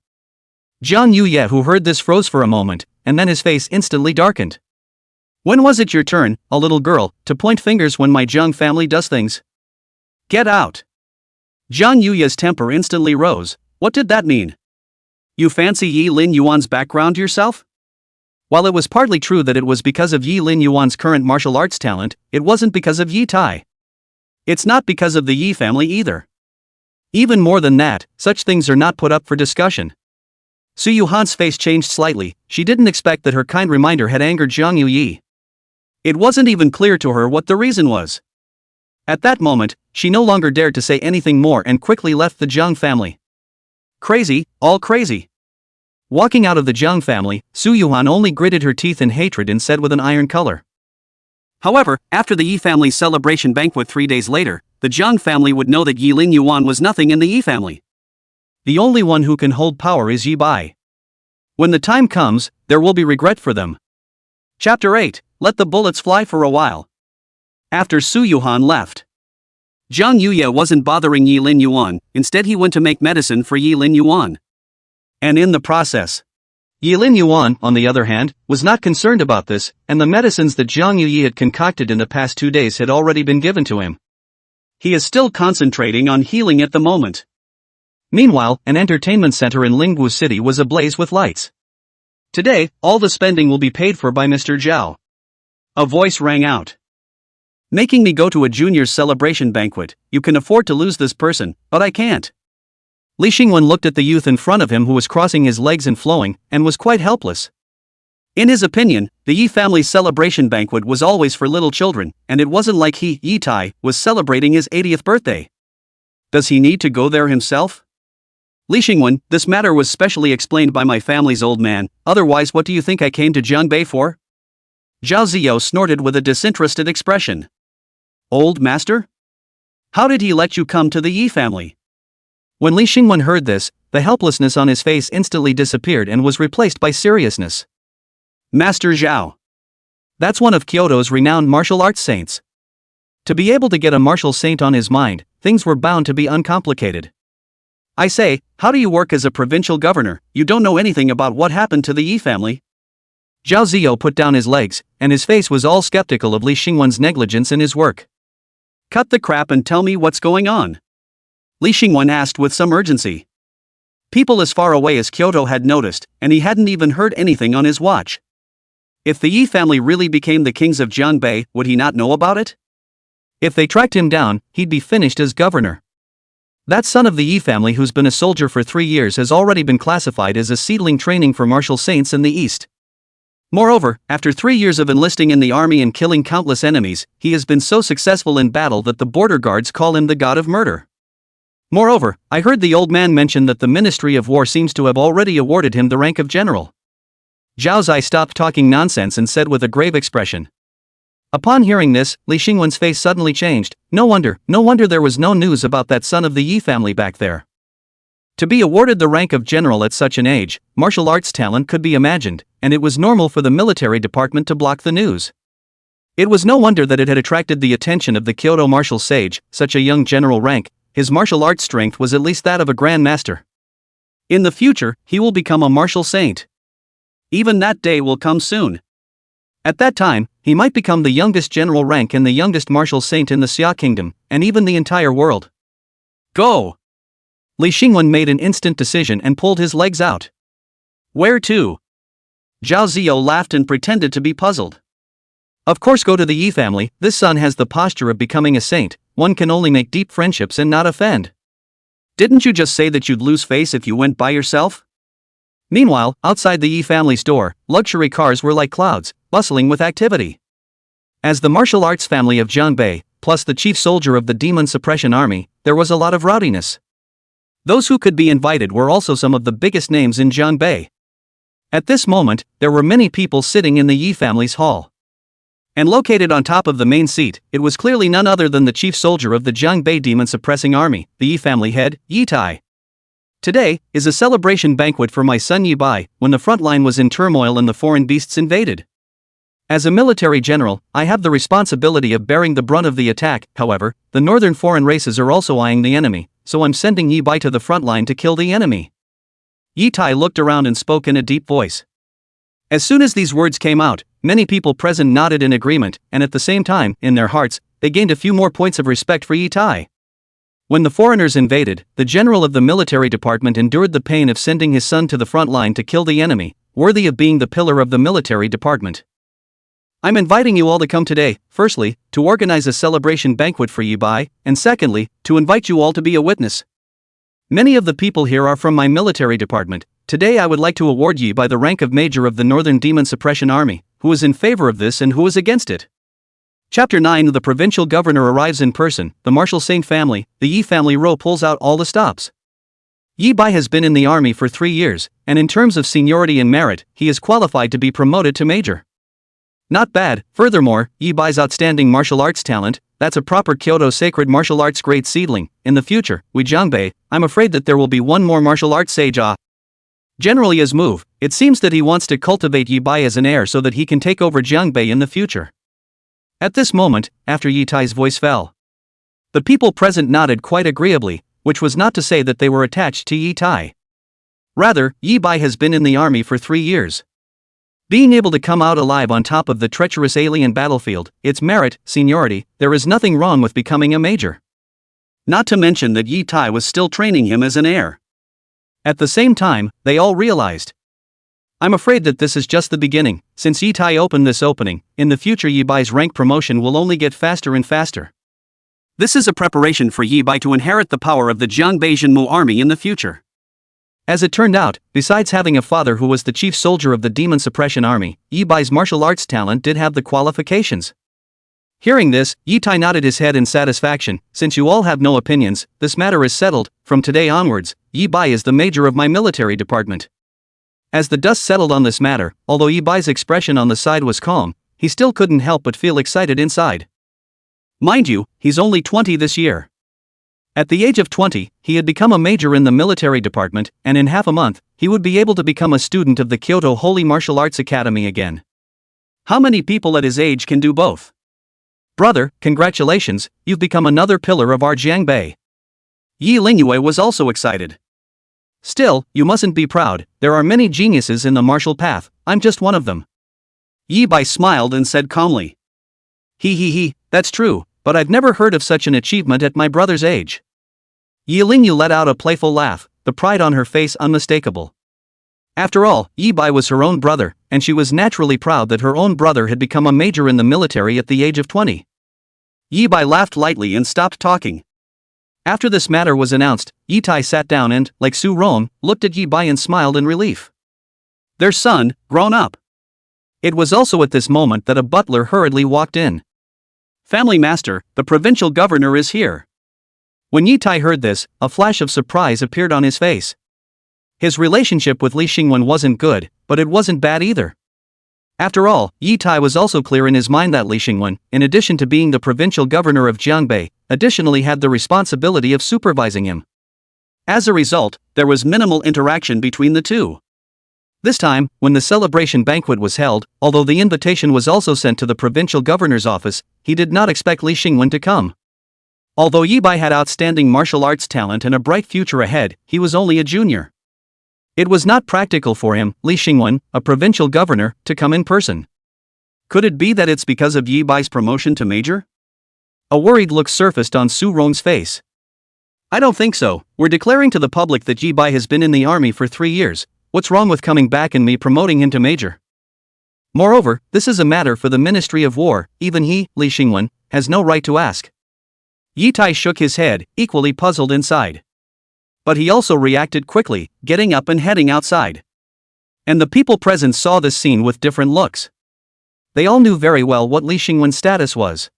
Jiang Yuye, who heard this, froze for a moment, and then his face instantly darkened. When was it your turn, a little girl, to point fingers when my Zhang family does things? Get out! Jiang Yuye's temper instantly rose. What did that mean? You fancy Yi Lin Yuan's background yourself? While it was partly true that it was because of Yi Lin Yuan's current martial arts talent, it wasn't because of Yi Tai. It's not because of the Yi family either. Even more than that, such things are not put up for discussion. Su Yuhan's face changed slightly. She didn't expect that her kind reminder had angered Zhang Yuyi. It wasn't even clear to her what the reason was. At that moment, she no longer dared to say anything more and quickly left the Zhang family. Crazy, all crazy. Walking out of the Zhang family, Su Yuhan only gritted her teeth in hatred and said with an iron color. However, after the Yi family's celebration banquet 3 days later, the Zhang family would know that Yi Lin Yuan was nothing in the Yi family. The only one who can hold power is Yi Bai. When the time comes, there will be regret for them. Chapter 8, Let the Bullets Fly for a While. After Su Yuhan left, Jiang Yuye wasn't bothering Yi Lin Yuan. Instead he went to make medicine for Yi Lin Yuan. And in the process, Yi Lin Yuan, on the other hand, was not concerned about this, and the medicines that Jiang Yuyi had concocted in the past 2 days had already been given to him. He is still concentrating on healing at the moment. Meanwhile, an entertainment center in Lingwu City was ablaze with lights. Today, all the spending will be paid for by Mr. Zhao. A voice rang out. Making me go to a junior's celebration banquet. You can afford to lose this person, but I can't. Li Xingwen looked at the youth in front of him who was crossing his legs and flowing, and was quite helpless. In his opinion, the Yi family's celebration banquet was always for little children, and it wasn't like he, Yi Tai, was celebrating his 80th birthday. Does he need to go there himself? Li Xingwen, this matter was specially explained by my family's old man, otherwise what do you think I came to Jiangbei for? Zhao Ziyo snorted with a disinterested expression. Old master? How did he let you come to the Yi family? When Li Xingwen heard this, the helplessness on his face instantly disappeared and was replaced by seriousness. Master Zhao. That's one of Kyoto's renowned martial arts saints. To be able to get a martial saint on his mind, things were bound to be uncomplicated. I say, how do you work as a provincial governor? You don't know anything about what happened to the Yi family? Zhao Ziyo put down his legs, and his face was all skeptical of Li Xingwen's negligence in his work. Cut the crap and tell me what's going on. Li Xingwen asked with some urgency. People as far away as Kyoto had noticed, and he hadn't even heard anything on his watch. If the Yi family really became the kings of Jiangbei, would he not know about it? If they tracked him down, he'd be finished as governor. That son of the Yi family who's been a soldier for 3 years has already been classified as a seedling training for martial saints in the East. Moreover, after 3 years of enlisting in the army and killing countless enemies, he has been so successful in battle that the border guards call him the god of murder. Moreover, I heard the old man mention that the Ministry of War seems to have already awarded him the rank of general. Zhao Zai stopped talking nonsense and said with a grave expression. Upon hearing this, Li Xingwen's face suddenly changed. No wonder there was no news about that son of the Yi family back there. To be awarded the rank of general at such an age, martial arts talent could be imagined, and it was normal for the military department to block the news. It was no wonder that it had attracted the attention of the Kyoto martial sage. Such a young general rank, his martial arts strength was at least that of a grand master. In the future, he will become a martial saint. Even that day will come soon. At that time, he might become the youngest general rank and the youngest martial saint in the Xia Kingdom, and even the entire world. Go! Li Xingwen made an instant decision and pulled his legs out. Where to? Zhao Ziyo laughed and pretended to be puzzled. Of course, go to the Yi family. This son has the posture of becoming a saint. One can only make deep friendships and not offend. Didn't you just say that you'd lose face if you went by yourself? Meanwhile, outside the Yi family store, luxury cars were like clouds, bustling with activity. As the martial arts family of Jiangbei, plus the chief soldier of the demon suppression army, there was a lot of rowdiness. Those who could be invited were also some of the biggest names in Jiangbei. At this moment, there were many people sitting in the Yi family's hall. And located on top of the main seat, it was clearly none other than the chief soldier of the Jiangbei demon suppressing army, the Yi family head, Yi Tai. Today is a celebration banquet for my son Yi Bai, when the front line was in turmoil and the foreign beasts invaded. As a military general, I have the responsibility of bearing the brunt of the attack. However, the northern foreign races are also eyeing the enemy, so I'm sending Yi Bai to the front line to kill the enemy. Yi Tai looked around and spoke in a deep voice. As soon as these words came out, many people present nodded in agreement, and at the same time, in their hearts, they gained a few more points of respect for Yi Tai. When the foreigners invaded, the general of the military department endured the pain of sending his son to the front line to kill the enemy, worthy of being the pillar of the military department. I'm inviting you all to come today, firstly, to organize a celebration banquet for Yi Bai, and secondly, to invite you all to be a witness. Many of the people here are from my military department. Today I would like to award Yi Bai the rank of Major of the Northern Demon Suppression Army, who is in favor of this and who is against it. Chapter 9. The provincial governor arrives in person. The Marshal Saint family, the Yi family row pulls out all the stops. Yi Bai has been in the army for 3 years, and in terms of seniority and merit, he is qualified to be promoted to major. Not bad. Furthermore, Yi Bai's outstanding martial arts talent, that's a proper Kyoto sacred martial arts grade seedling. In the future, we Jiangbei, I'm afraid that there will be one more martial arts sage. Generally his move, it seems that he wants to cultivate Yi Bai as an heir so that he can take over Jiangbei in the future. At this moment, after Yi Tai's voice fell, the people present nodded quite agreeably, which was not to say that they were attached to Yi Tai. Rather, Yi Bai has been in the army for 3 years. Being able to come out alive on top of the treacherous alien battlefield, its merit, seniority, there is nothing wrong with becoming a major. Not to mention that Yi Tai was still training him as an heir. At the same time, they all realized. I'm afraid that this is just the beginning. Since Yi Tai opened this opening, in the future Yi Bai's rank promotion will only get faster and faster. This is a preparation for Yi Bai to inherit the power of the Jiangbei Zhenmu army in the future. As it turned out, besides having a father who was the chief soldier of the demon suppression army, Yi Bai's martial arts talent did have the qualifications. Hearing this, Yi Tai nodded his head in satisfaction. Since you all have no opinions, this matter is settled. From today onwards, Yi Bai is the major of my military department. As the dust settled on this matter, although Yi Bai's expression on the side was calm, he still couldn't help but feel excited inside. Mind you, he's only 20 this year. At the age of 20, he had become a major in the military department, and in half a month, he would be able to become a student of the Kyoto Holy Martial Arts Academy again. How many people at his age can do both? Brother, congratulations, you've become another pillar of our Jiangbei. Yi Lingyue was also excited. Still, you mustn't be proud, there are many geniuses in the martial path, I'm just one of them. Yi Bai smiled and said calmly. He, that's true, but I've never heard of such an achievement at my brother's age. Yi Lingyu let out a playful laugh, the pride on her face unmistakable. After all, Yi Bai was her own brother, and she was naturally proud that her own brother had become a major in the military at the age of 20. Yi Bai laughed lightly and stopped talking. After this matter was announced, Yi Tai sat down and, like Su Ron, looked at Yi Bai and smiled in relief. Their son, grown up. It was also at this moment that a butler hurriedly walked in. Family master, the provincial governor is here. When Yi Tai heard this, a flash of surprise appeared on his face. His relationship with Li Xingwen wasn't good, but it wasn't bad either. After all, Yi Tai was also clear in his mind that Li Xingwen, in addition to being the provincial governor of Jiangbei, additionally had the responsibility of supervising him. As a result, there was minimal interaction between the two. This time, when the celebration banquet was held, although the invitation was also sent to the provincial governor's office, he did not expect Li Xingwen to come. Although Yi Bai had outstanding martial arts talent and a bright future ahead, he was only a junior. It was not practical for him, Li Xingwen, a provincial governor, to come in person. Could it be that it's because of Yi Bai's promotion to major? A worried look surfaced on Su Rong's face. I don't think so, we're declaring to the public that Yi Bai has been in the army for 3 years, what's wrong with coming back and me promoting him to major? Moreover, this is a matter for the Ministry of War, even he, Li Xingwen, has no right to ask. Yi Tai shook his head, equally puzzled inside. But he also reacted quickly, getting up and heading outside. And the people present saw this scene with different looks. They all knew very well what Li Xingwen's status was.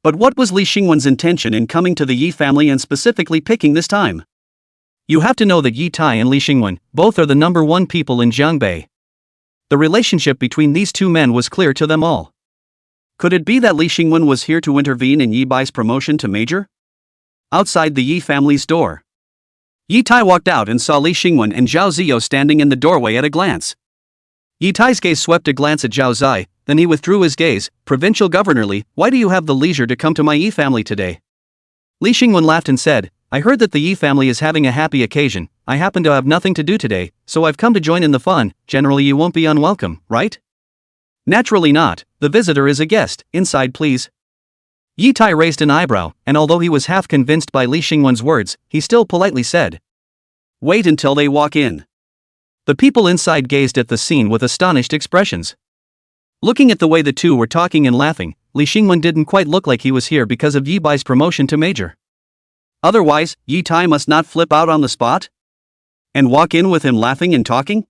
But what was Li Xingwen's intention in coming to the Yi family and specifically picking this time? You have to know that Yi Tai and Li Xingwen, both are the number one people in Jiangbei. The relationship between these two men was clear to them all. Could it be that Li Xingwen was here to intervene in Yi Bai's promotion to major? Outside the Yi family's door, Yi Tai walked out and saw Li Xingwen and Zhao Ziyo standing in the doorway at a glance. Yi Tai's gaze swept a glance at Zhao Zai, then he withdrew his gaze. Provincial Governor Li, why do you have the leisure to come to my Yi family today? Li Xingwen laughed and said, I heard that the Yi family is having a happy occasion. I happen to have nothing to do today, so I've come to join in the fun. Generally you won't be unwelcome, right? Naturally not, the visitor is a guest. Inside please. Yi Tai raised an eyebrow, and although he was half convinced by Li Xingwen's words, he still politely said, wait until they walk in. The people inside gazed at the scene with astonished expressions. Looking at the way the two were talking and laughing, Li Xingwen didn't quite look like he was here because of Yi Bai's promotion to major. Otherwise, Yi Tai must not flip out on the spot? And walk in with him laughing and talking?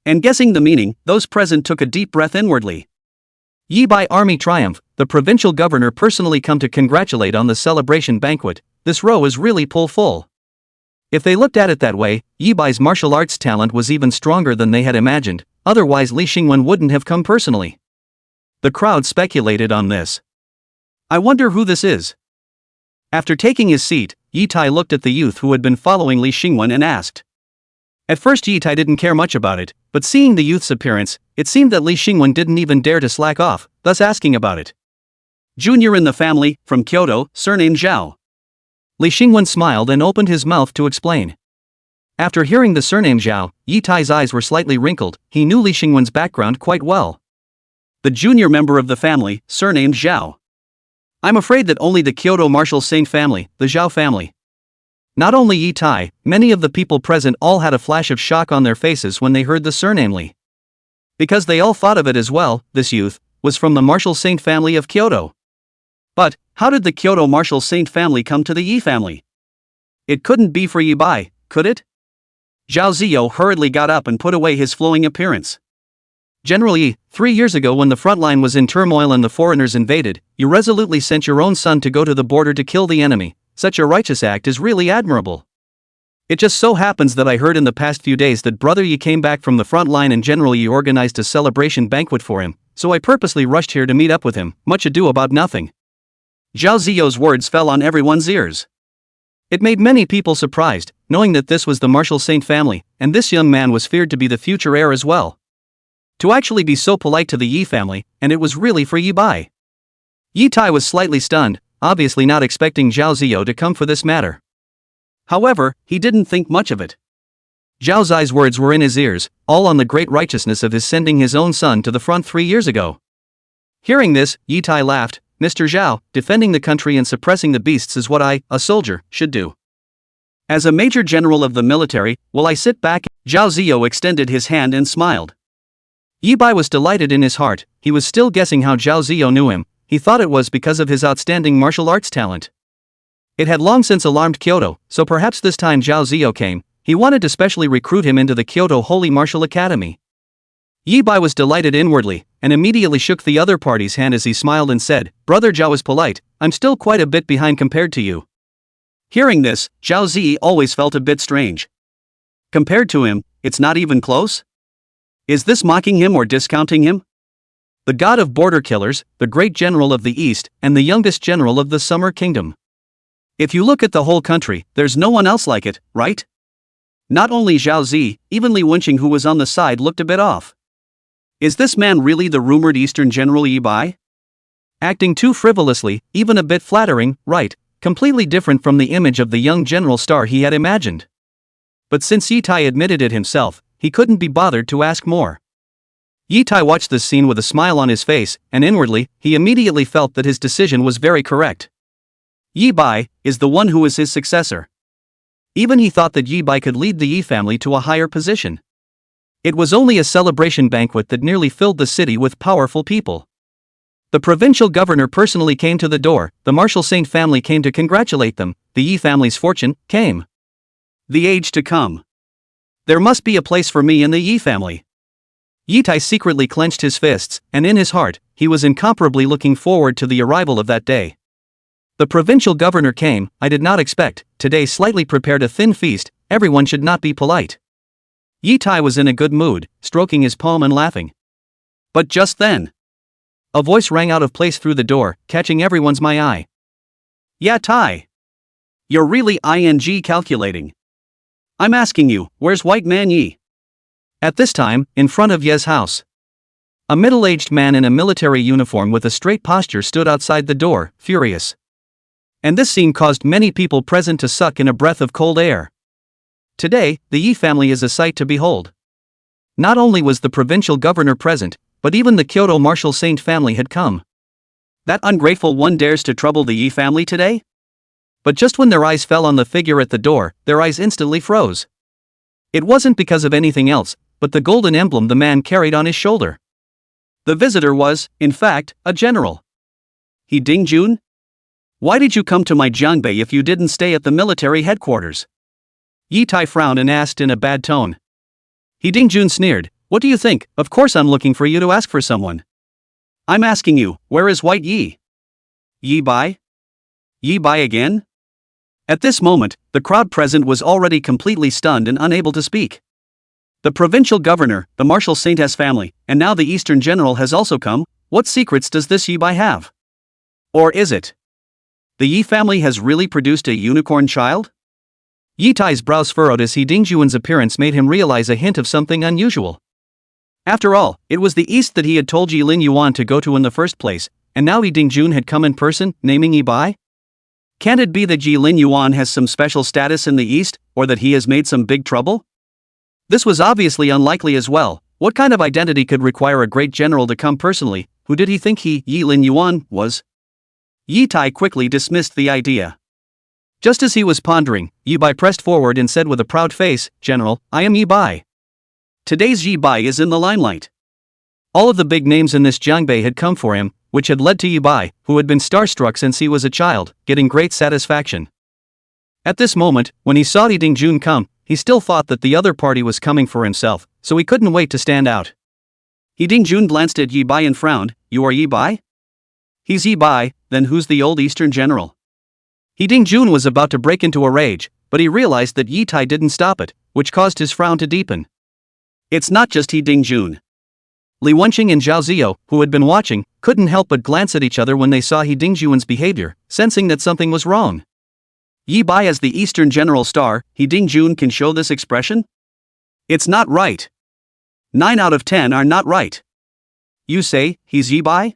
And guessing the meaning, those present took a deep breath inwardly. Yi Bai Army Triumph, the provincial governor personally come to congratulate on the celebration banquet. This row is really full. If they looked at it that way, Yi Bai's martial arts talent was even stronger than they had imagined, otherwise Li Xingwen wouldn't have come personally. The crowd speculated on this. I wonder who this is. After taking his seat, Yi Tai looked at the youth who had been following Li Xingwen and asked. At first Yi Tai didn't care much about it, but seeing the youth's appearance, it seemed that Li Xingwen didn't even dare to slack off, thus asking about it. Junior in the family, from Kyoto, surnamed Zhao. Li Xingwen smiled and opened his mouth to explain. After hearing the surname Zhao, Yi Tai's eyes were slightly wrinkled. He knew Li Xingwen's background quite well. The junior member of the family, surnamed Zhao. I'm afraid that only the Kyoto martial Saint family, the Zhao family. Not only Yi Tai, many of the people present all had a flash of shock on their faces when they heard the surname Li. Because they all thought of it as well, this youth was from the martial Saint family of Kyoto. But how did the Kyoto martial Saint family come to the Yi family? It couldn't be for Yi Bai, could it? Zhao Ziyo hurriedly got up and put away his flowing appearance. General Yi, 3 years ago when the front line was in turmoil and the foreigners invaded, you resolutely sent your own son to go to the border to kill the enemy. Such a righteous act is really admirable. It just so happens that I heard in the past few days that Brother Yi came back from the front line and General Yi organized a celebration banquet for him, so I purposely rushed here to meet up with him. Much ado about nothing. Zhao Ziyo's words fell on everyone's ears. It made many people surprised, knowing that this was the martial Saint family, and this young man was feared to be the future heir as well. To actually be so polite to the Yi family, and it was really for Yi Bai. Yi Tai was slightly stunned, obviously not expecting Zhao Ziyo to come for this matter. However, he didn't think much of it. Zhao Zai's words were in his ears, all on the great righteousness of his sending his own son to the front 3 years ago. Hearing this, Yi Tai laughed. Mr. Zhao, defending the country and suppressing the beasts is what I, a soldier, should do. As a major general of the military, will I sit back? Zhao Ziyo extended his hand and smiled. Yi Bai was delighted in his heart. He was still guessing how Zhao Ziyo knew him. He thought it was because of his outstanding martial arts talent. It had long since alarmed Kyoto, so perhaps this time Zhao Ziyo came. He wanted to specially recruit him into the Kyoto Holy Martial Academy. Yi Bai was delighted inwardly, and immediately shook the other party's hand as he smiled and said, Brother Zhao is polite, I'm still quite a bit behind compared to you. Hearing this, Zhao Zi always felt a bit strange. Compared to him, it's not even close? Is this mocking him or discounting him? The god of border killers, the great general of the East, and the youngest general of the Summer Kingdom. If you look at the whole country, there's no one else like it, right? Not only Zhao Zi, even Li Wenqing who was on the side looked a bit off. Is this man really the rumored Eastern General Yi Bai? Acting too frivolously, even a bit flattering, right, completely different from the image of the young general star he had imagined. But since Yi Tai admitted it himself, he couldn't be bothered to ask more. Yi Tai watched this scene with a smile on his face, and inwardly, he immediately felt that his decision was very correct. Yi Bai is the one who is his successor. Even he thought that Yi Bai could lead the Yi family to a higher position. It was only a celebration banquet that nearly filled the city with powerful people. The provincial governor personally came to the door, the martial Saint family came to congratulate them, the Yi family's fortune came. The age to come. There must be a place for me in the Yi family. Yi Tai secretly clenched his fists, and in his heart, he was incomparably looking forward to the arrival of that day. The provincial governor came. I did not expect. Today slightly prepared a thin feast. Everyone should not be polite. Yi Tai was in a good mood, stroking his palm and laughing. But just then, a voice rang out of place through the door, catching everyone's eye. "Yeah, Tai. You're really calculating. I'm asking you, where's White Man Yi?" At this time, in front of Ye's house, a middle-aged man in a military uniform with a straight posture stood outside the door, furious. And this scene caused many people present to suck in a breath of cold air. Today, the Yi family is a sight to behold. Not only was the provincial governor present, but even the Kyoto Marshal Saint family had come. That ungrateful one dares to trouble the Yi family today? But just when their eyes fell on the figure at the door, their eyes instantly froze. It wasn't because of anything else, but the golden emblem the man carried on his shoulder. The visitor was, in fact, a general. He Dingjun? Why did you come to my Jiangbei if you didn't stay at the military headquarters? Yi Tai frowned and asked in a bad tone. He Dingjun sneered, "What do you think? Of course I'm looking for you to ask for someone. I'm asking you, where is White Yi? Yi Bai? Yi Bai again?" At this moment, the crowd present was already completely stunned and unable to speak. The provincial governor, the Marshal Saint's family, and now the Eastern General has also come. What secrets does this Yi Bai have? Or is it the Yi family has really produced a unicorn child? Yi Tai's brows furrowed as He Dingjuan's appearance made him realize a hint of something unusual. After all, it was the East that he had told Yi Lin Yuan to go to in the first place, and now He Dingjun had come in person, naming Yi Bai? Can't it be that Yi Lin Yuan has some special status in the East, or that he has made some big trouble? This was obviously unlikely as well. What kind of identity could require a great general to come personally? Who did he think Yi Lin Yuan was? Yi Tai quickly dismissed the idea. Just as he was pondering, Yi Bai pressed forward and said with a proud face, "General, I am Yi Bai. Today's Yi Bai is in the limelight." All of the big names in this Jiangbei had come for him, which had led to Yi Bai, who had been starstruck since he was a child, getting great satisfaction. At this moment, when he saw Yi Dingjun come, he still thought that the other party was coming for himself, so he couldn't wait to stand out. Yi Dingjun glanced at Yi Bai and frowned. "You are Yi Bai?" "He's Yi Bai, then who's the old Eastern general?" Yi Dingjun was about to break into a rage, but he realized that Yi Tai didn't stop it, which caused his frown to deepen. It's not just Yi Dingjun. Li Wenqing and Zhao Ziyo, who had been watching, couldn't help but glance at each other when they saw Yi Dingjuan's behavior, sensing that something was wrong. Yi Bai as the Eastern General star, Yi Dingjun can show this expression? It's not right. 9 out of 10 are not right. You say, he's Yi Bai?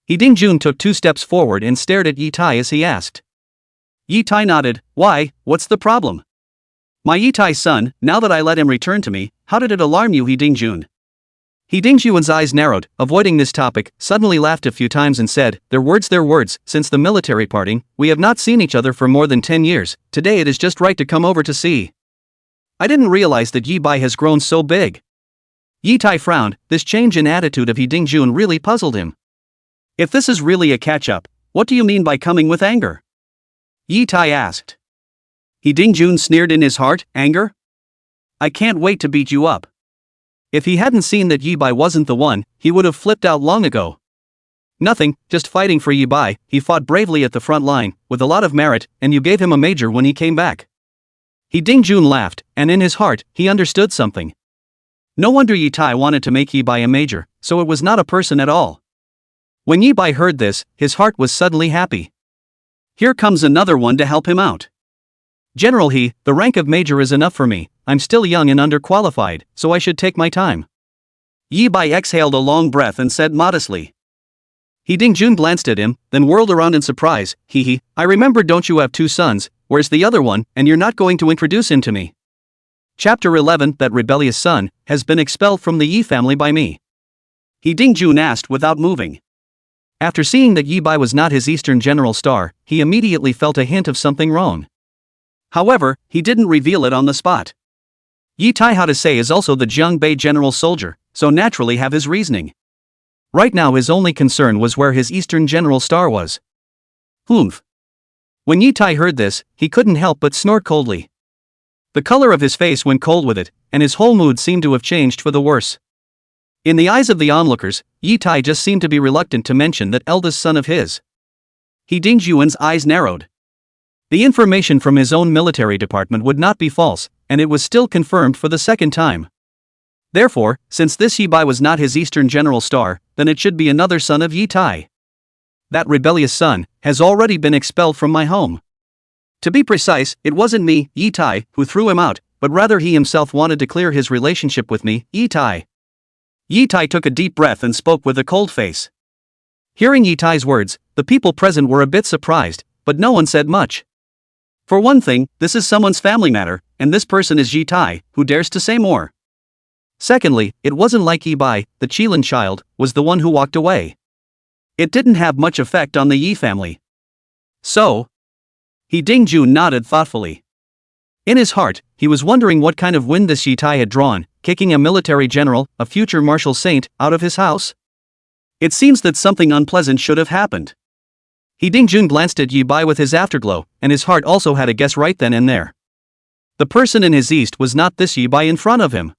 Yi Dingjun took 2 steps forward and stared at Yi Tai as he asked. Yi Tai nodded. "Why, what's the problem?" "My Yi Tai son, now that I let him return to me, how did it alarm you, Yi Dingjun?" Yi Dingjuan's eyes narrowed, avoiding this topic, suddenly laughed a few times and said, their words, since the military parting, we have not seen each other for more than 10 years, today it is just right to come over to see. I didn't realize that Yi Bai has grown so big." Yi Tai frowned. This change in attitude of Yi Dingjun really puzzled him. "If this is really a catch-up, what do you mean by coming with anger?" Yi Tai asked. Yi Dingjun sneered in his heart, "Anger? I can't wait to beat you up." If he hadn't seen that Yi Bai wasn't the one, he would have flipped out long ago. Nothing, just fighting for Yi Bai. He fought bravely at the front line, with a lot of merit, and you gave him a major when he came back. Yi Dingjun laughed, and in his heart, he understood something. No wonder Yi Tai wanted to make Yi Bai a major, so it was not a person at all. When Yi Bai heard this, his heart was suddenly happy. Here comes another one to help him out. "General He, the rank of major is enough for me. I'm still young and underqualified, so I should take my time." Yi Bai exhaled a long breath and said modestly. Yi Dingjun glanced at him, then whirled around in surprise. He, I remember, don't you have 2 sons, where's the other one, and you're not going to introduce him to me?" Chapter 11. That rebellious son has been expelled from the Yi family by me. Yi Dingjun asked without moving. After seeing that Yi Bai was not his Eastern General star, he immediately felt a hint of something wrong. However, he didn't reveal it on the spot. Yi Tai, how to say, is also the Jiangbei general soldier, so naturally have his reasoning. Right now his only concern was where his Eastern General star was. Humph. When Yi Tai heard this, he couldn't help but snort coldly. The color of his face went cold with it, and his whole mood seemed to have changed for the worse. In the eyes of the onlookers, Yi Tai just seemed to be reluctant to mention that eldest son of his. He Dingyuan's eyes narrowed. The information from his own military department would not be false, and it was still confirmed for the second time. Therefore, since this Yi Bai was not his Eastern General star, then it should be another son of Yi Tai. That rebellious son has already been expelled from my home. To be precise, it wasn't me, Yi Tai, who threw him out, but rather he himself wanted to clear his relationship with me, Yi Tai. Yi Tai took a deep breath and spoke with a cold face. Hearing Yi Tai's words, the people present were a bit surprised, but no one said much. For one thing, this is someone's family matter, and this person is Yi Tai, who dares to say more. Secondly, it wasn't like Yi Bai, the Qilin child, was the one who walked away. It didn't have much effect on the Yi family. So, He Dingjun nodded thoughtfully. In his heart, he was wondering what kind of wind this Yi Tai had drawn, kicking a military general, a future martial saint, out of his house. It seems that something unpleasant should have happened. He Dingjun glanced at Yi Bai with his afterglow, and his heart also had a guess right then and there. The person in his east was not this Yi Bai in front of him.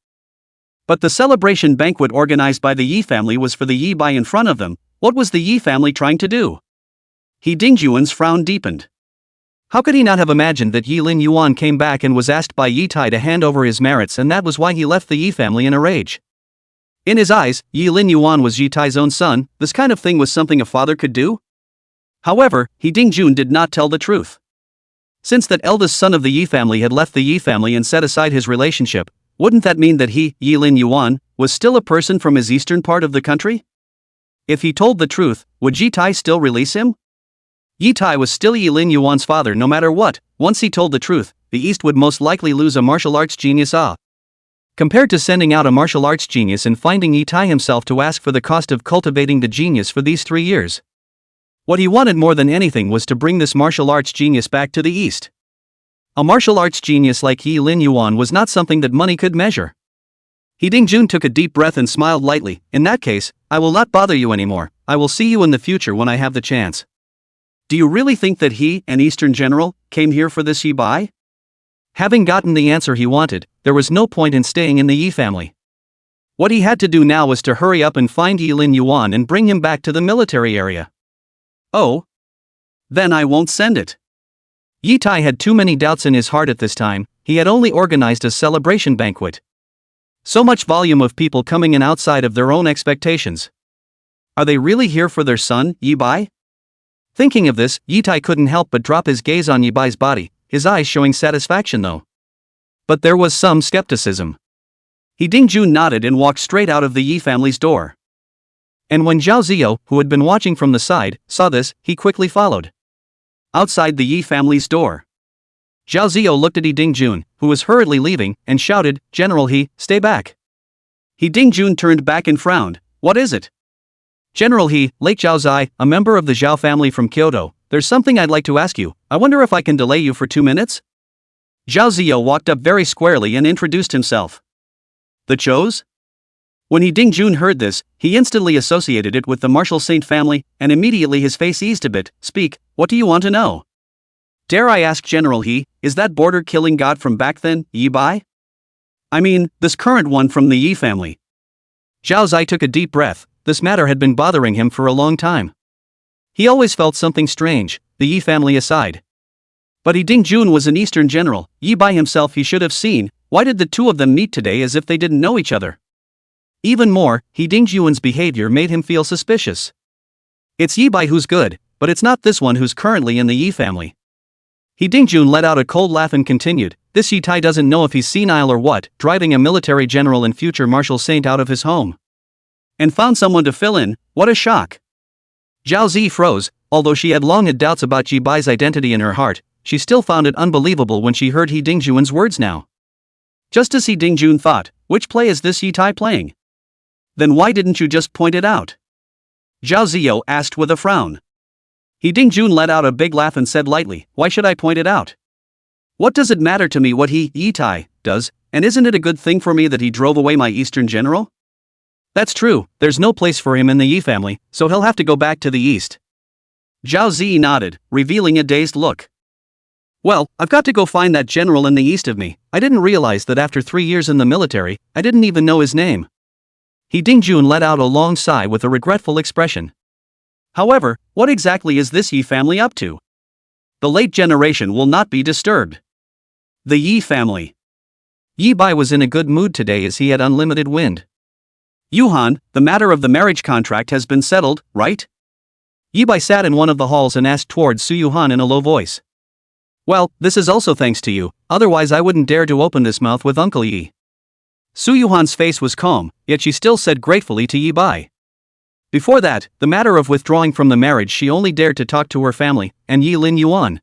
But the celebration banquet organized by the Yi family was for the Yi Bai in front of them. What was the Yi family trying to do? He Dingjuan's frown deepened. How could he not have imagined that Yi Lin Yuan came back and was asked by Yi Tai to hand over his merits, and that was why he left the Yi family in a rage? In his eyes, Yi Lin Yuan was Yi Tai's own son. This kind of thing was something a father could do? However, He Dingjun did not tell the truth. Since that eldest son of the Yi family had left the Yi family and set aside his relationship, wouldn't that mean that he, Yi Lin Yuan, was still a person from his eastern part of the country? If he told the truth, would Yi Tai still release him? Yi Tai was still Yi Lin Yuan's father no matter what. Once he told the truth, the East would most likely lose a martial arts genius. Compared to sending out a martial arts genius and finding Yi Tai himself to ask for the cost of cultivating the genius for these 3 years. What he wanted more than anything was to bring this martial arts genius back to the East. A martial arts genius like Yi Lin Yuan was not something that money could measure. He Dingjun took a deep breath and smiled lightly. In that case, I will not bother you anymore. I will see you in the future when I have the chance. Do you really think that he, an Eastern general, came here for this Yi Bai? Having gotten the answer he wanted, there was no point in staying in the Yi family. What he had to do now was to hurry up and find Yi Lin Yuan and bring him back to the military area. Oh? Then I won't send it. Yi Tai had too many doubts in his heart at this time. He had only organized a celebration banquet. So much volume of people coming in outside of their own expectations. Are they really here for their son, Yi Bai? Thinking of this, Yi Tai couldn't help but drop his gaze on Yi Bai's body, his eyes showing satisfaction though. But there was some skepticism. He Dingjun nodded and walked straight out of the Yi family's door. And when Zhao Ziyo, who had been watching from the side, saw this, he quickly followed. Outside the Yi family's door, Zhao Ziyo looked at He Dingjun, who was hurriedly leaving, and shouted, "General He, stay back." He Dingjun turned back and frowned. What is it? General He, Lake Zhao Zai, a member of the Zhao family from Kyoto, there's something I'd like to ask you. I wonder if I can delay you for 2 minutes? Zhao Ziyo walked up very squarely and introduced himself. The Chos? When He Dingjun heard this, he instantly associated it with the martial saint family, and immediately his face eased a bit. Speak, what do you want to know? Dare I ask, General He, is that border-killing god from back then, Yi Bai? I mean, this current one from the Yi family. Zhao Zai took a deep breath. This matter had been bothering him for a long time. He always felt something strange, the Yi family aside. But He Dingjun was an Eastern general, Yi Bai himself he should have seen. Why did the two of them meet today as if they didn't know each other? Even more, He Dingjun's behavior made him feel suspicious. It's Yi Bai who's good, but it's not this one who's currently in the Yi family. He Dingjun let out a cold laugh and continued, this Yi Tai doesn't know if he's senile or what, driving a military general and future martial saint out of his home. And found someone to fill in. What a shock. Zhao Zi froze. Although she had long had doubts about Yi Bai's identity in her heart, she still found it unbelievable when she heard He Dingjun's words now. Just as He Dingjun thought, which play is this Yi Tai playing? Then why didn't you just point it out? Zhao Ziyo asked with a frown. He Dingjun let out a big laugh and said lightly, why should I point it out? What does it matter to me what Yi Tai does, and isn't it a good thing for me that he drove away my Eastern general? That's true, there's no place for him in the Yi family, so he'll have to go back to the East. Zhao Zi nodded, revealing a dazed look. Well, I've got to go find that general in the east of me. I didn't realize that after 3 years in the military, I didn't even know his name. He Dingjun let out a long sigh with a regretful expression. However, what exactly is this Yi family up to? The late generation will not be disturbed. The Yi family. Yi Bai was in a good mood today as he had unlimited wind. Yuhan, the matter of the marriage contract has been settled, right? Yi Bai sat in one of the halls and asked towards Su Yuhan in a low voice. Well, this is also thanks to you, otherwise I wouldn't dare to open this mouth with Uncle Yi. Su Yuhan's face was calm, yet she still said gratefully to Yi Bai. Before that, the matter of withdrawing from the marriage she only dared to talk to her family, and Yi Lin Yuan.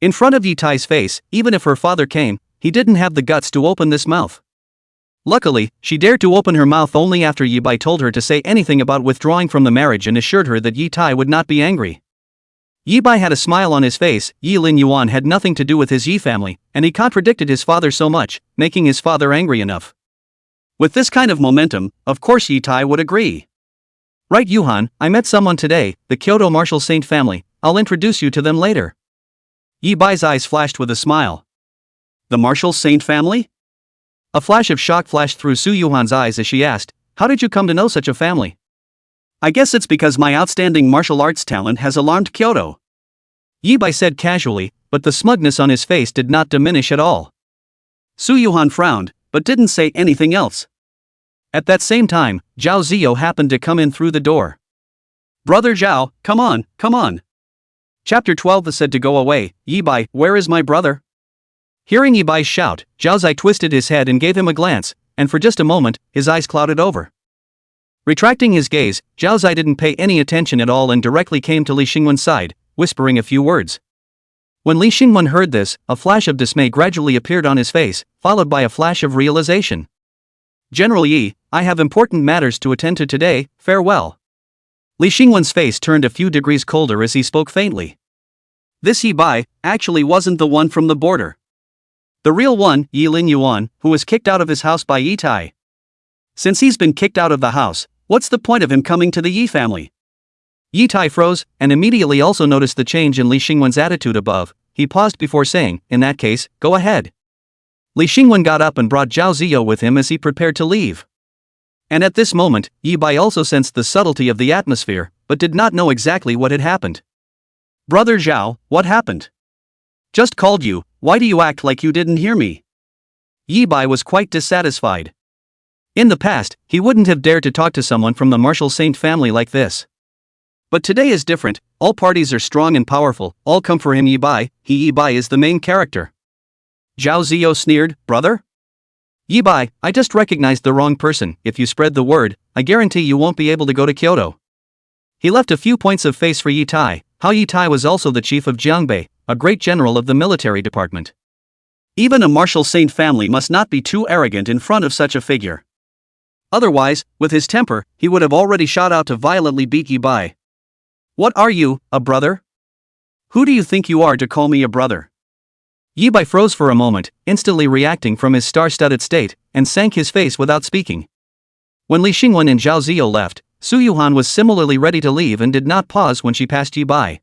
In front of Yi Tai's face, even if her father came, he didn't have the guts to open this mouth. Luckily, she dared to open her mouth only after Yi Bai told her to say anything about withdrawing from the marriage and assured her that Yi Tai would not be angry. Yi Bai had a smile on his face. Yi Lin Yuan had nothing to do with his Yi family, and he contradicted his father so much, making his father angry enough. With this kind of momentum, of course Yi Tai would agree. Right, Yuhan, I met someone today, the Kyoto Marshal Saint family. I'll introduce you to them later. Yi Bai's eyes flashed with a smile. The Marshal Saint family? A flash of shock flashed through Su Yuhan's eyes as she asked, how did you come to know such a family? I guess it's because my outstanding martial arts talent has alarmed Kyoto. Yi Bai said casually, but the smugness on his face did not diminish at all. Su Yuhan frowned, but didn't say anything else. At that same time, Zhao Ziyo happened to come in through the door. Brother Zhao, come on, come on. Chapter 12 said to go away. Yi Bai, where is my brother? Hearing Yi Bai's shout, Zhao Zai twisted his head and gave him a glance, and for just a moment, his eyes clouded over. Retracting his gaze, Zhao Zai didn't pay any attention at all and directly came to Li Xingwen's side, whispering a few words. When Li Xingwen heard this, a flash of dismay gradually appeared on his face, followed by a flash of realization. General Yi, I have important matters to attend to today, farewell. Li Xingwen's face turned a few degrees colder as he spoke faintly. This Yi Bai actually wasn't the one from the border. The real one, Yi Lin Yuan, who was kicked out of his house by Yi Tai. Since he's been kicked out of the house, what's the point of him coming to the Yi family? Yi Tai froze, and immediately also noticed the change in Li Xingwen's attitude above. He paused before saying, in that case, go ahead. Li Xingwen got up and brought Zhao Ziyo with him as he prepared to leave. And at this moment, Yi Bai also sensed the subtlety of the atmosphere, but did not know exactly what had happened. Brother Zhao, what happened? Just called you, why do you act like you didn't hear me? Yi Bai was quite dissatisfied. In the past, he wouldn't have dared to talk to someone from the Marshal Saint family like this. But today is different, all parties are strong and powerful, all come for him. Yi Bai is the main character. Zhao Ziyo sneered, brother? Yi Bai, I just recognized the wrong person. If you spread the word, I guarantee you won't be able to go to Kyoto. He left a few points of face for Yi Tai. How Yi Tai was also the chief of Jiangbei, a great general of the military department. Even a Marshal Saint family must not be too arrogant in front of such a figure. Otherwise, with his temper, he would have already shot out to violently beat Yi Bai. What are you, a brother? Who do you think you are to call me a brother? Yi Bai froze for a moment, instantly reacting from his star-studded state, and sank his face without speaking. When Li Xingwen and Zhao Ziyo left, Su Yuhan was similarly ready to leave and did not pause when she passed Yi Bai.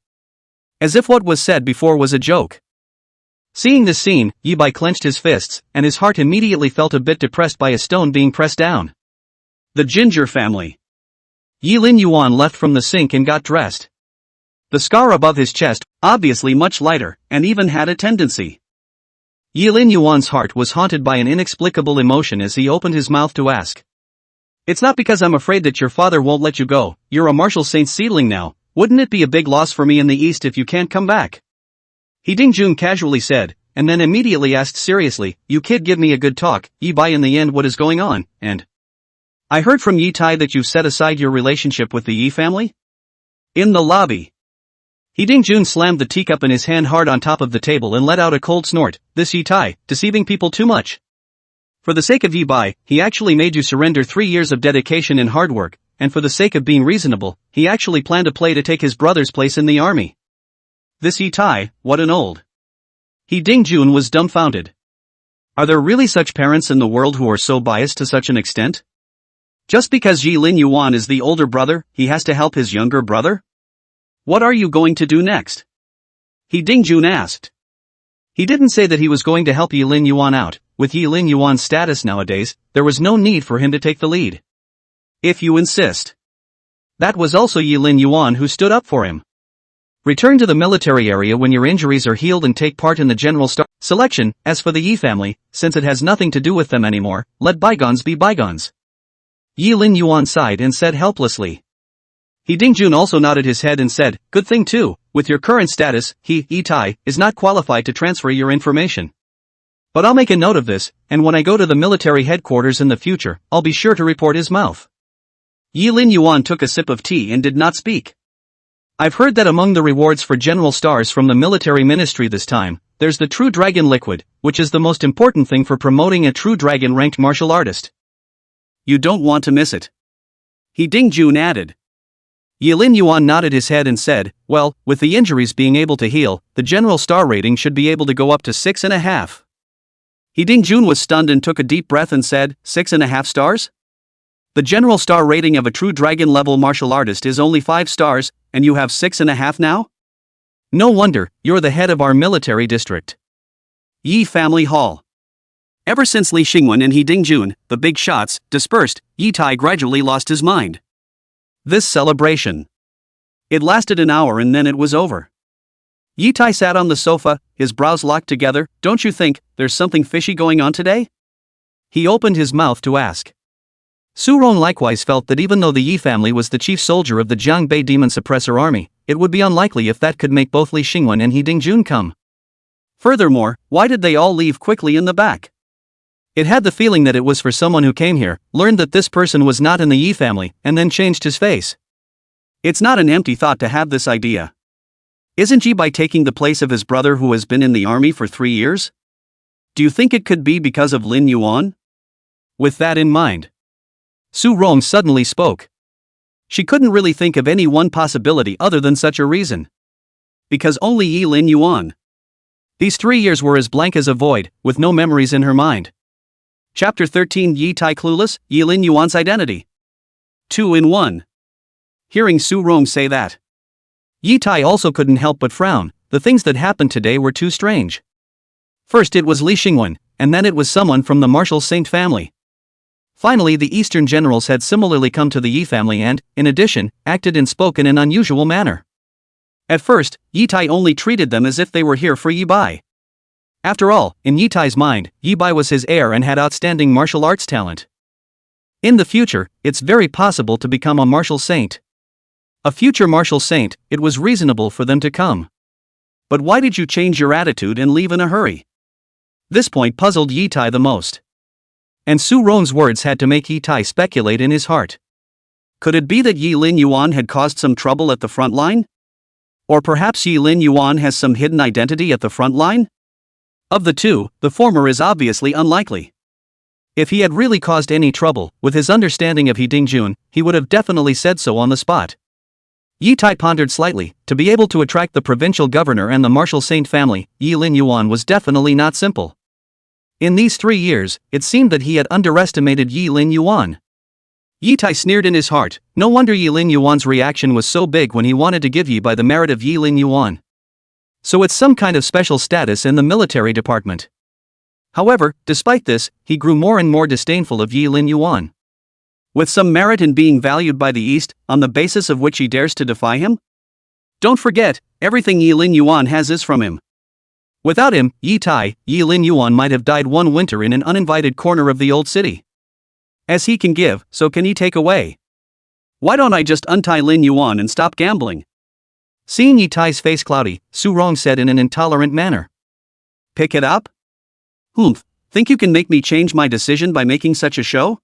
As if what was said before was a joke. Seeing this scene, Yi Bai clenched his fists, and his heart immediately felt a bit depressed by a stone being pressed down. The Ginger family. Yi Lin Yuan left from the sink and got dressed. The scar above his chest, obviously much lighter, and even had a tendency. Yi Lin Yuan's heart was haunted by an inexplicable emotion as he opened his mouth to ask. It's not because I'm afraid that your father won't let you go, you're a Marshal Saint seedling now, wouldn't it be a big loss for me in the East if you can't come back? He Dingjun casually said, and then immediately asked seriously, you kid give me a good talk, Yi Bai in the end what is going on, and... I heard from Yi Tai that you've set aside your relationship with the Yi family? In the lobby. He Dingjun slammed the teacup in his hand hard on top of the table and let out a cold snort. This Yi Tai, deceiving people too much. For the sake of Yi Bai, he actually made you surrender 3 years of dedication and hard work, and for the sake of being reasonable, he actually planned a play to take his brother's place in the army. This Yi Tai, what an old. He Dingjun was dumbfounded. Are there really such parents in the world who are so biased to such an extent? Just because Yi Lin Yuan is the older brother, he has to help his younger brother? What are you going to do next? He Dingjun asked. He didn't say that he was going to help Yi Lin Yuan out. With Yi Lin Yuan's status nowadays, there was no need for him to take the lead. If you insist. That was also Yi Lin Yuan who stood up for him. Return to the military area when your injuries are healed and take part in the general selection. As for the Yi family, since it has nothing to do with them anymore, let bygones be bygones. Yi Lin Yuan sighed and said helplessly. He Dingjun also nodded his head and said, good thing too, with your current status, Yi Tai is not qualified to transfer your information. But I'll make a note of this, and when I go to the military headquarters in the future, I'll be sure to report his mouth. Yi Lin Yuan took a sip of tea and did not speak. I've heard that among the rewards for general stars from the military ministry this time, there's the True Dragon Liquid, which is the most important thing for promoting a True Dragon ranked martial artist. You don't want to miss it. He Dingjun added. Yi Lin Yuan nodded his head and said, well, with the injuries being able to heal, the general star rating should be able to go up to 6.5. He Dingjun was stunned and took a deep breath and said, 6.5 stars? The general star rating of a true dragon level martial artist is only 5 stars, and you have 6.5 now? No wonder, you're the head of our military district. Yi Family Hall. Ever since Li Xingwen and He Dingjun, the big shots, dispersed, Yi Tai gradually lost his mind. This celebration. It lasted an hour and then it was over. Yi Tai sat on the sofa, his brows locked together. Don't you think there's something fishy going on today? He opened his mouth to ask. Su Rong likewise felt that even though the Yi family was the chief soldier of the Jiangbei Demon Suppressor Army, it would be unlikely if that could make both Li Xingwen and He Dingjun come. Furthermore, why did they all leave quickly in the back? It had the feeling that it was for someone who came here, learned that this person was not in the Yi family, and then changed his face. It's not an empty thought to have this idea. Isn't Yi Bai taking the place of his brother who has been in the army for 3 years? Do you think it could be because of Lin Yuan? With that in mind, Su Rong suddenly spoke. She couldn't really think of any one possibility other than such a reason. Because only Yi Lin Yuan. These 3 years were as blank as a void, with no memories in her mind. Chapter 13 Yi Tai clueless, Yi Lin Yuan's identity. 2 in 1. Hearing Su Rong say that, Yi Tai also couldn't help but frown. The things that happened today were too strange. First it was Li Xingwen, and then it was someone from the martial saint family. Finally the Eastern generals had similarly come to the Yi family and, in addition, acted and spoke in an unusual manner. At first, Yi Tai only treated them as if they were here for Yi Bai. After all, in Yi Tai's mind, Yi Bai was his heir and had outstanding martial arts talent. In the future, it's very possible to become a martial saint. A future martial saint, it was reasonable for them to come. But why did you change your attitude and leave in a hurry? This point puzzled Yi Tai the most. And Su Rong's words had to make Yi Tai speculate in his heart. Could it be that Yi Lin Yuan had caused some trouble at the front line? Or perhaps Yi Lin Yuan has some hidden identity at the front line? Of the two, the former is obviously unlikely. If he had really caused any trouble, with his understanding of He Dingjun, he would have definitely said so on the spot. Yi Tai pondered slightly. To be able to attract the provincial governor and the martial saint family, Yi Lin Yuan was definitely not simple. In these 3 years, it seemed that he had underestimated Yi Lin Yuan. Yi Tai sneered in his heart. No wonder Yi Lin Yuan's reaction was so big when he wanted to give Yi Bai the merit of Yi Lin Yuan. So it's some kind of special status in the military department. However, despite this, he grew more and more disdainful of Yi Lin Yuan. With some merit in being valued by the East, on the basis of which he dares to defy him? Don't forget, everything Yi Lin Yuan has is from him. Without him, Yi Lin Yuan might have died one winter in an uninvited corner of the old city. As he can give, so can he take away. Why don't I just untie Lin Yuan and stop gambling? Seeing Yi Tai's face cloudy, Su Rong said in an intolerant manner. Pick it up? Think you can make me change my decision by making such a show?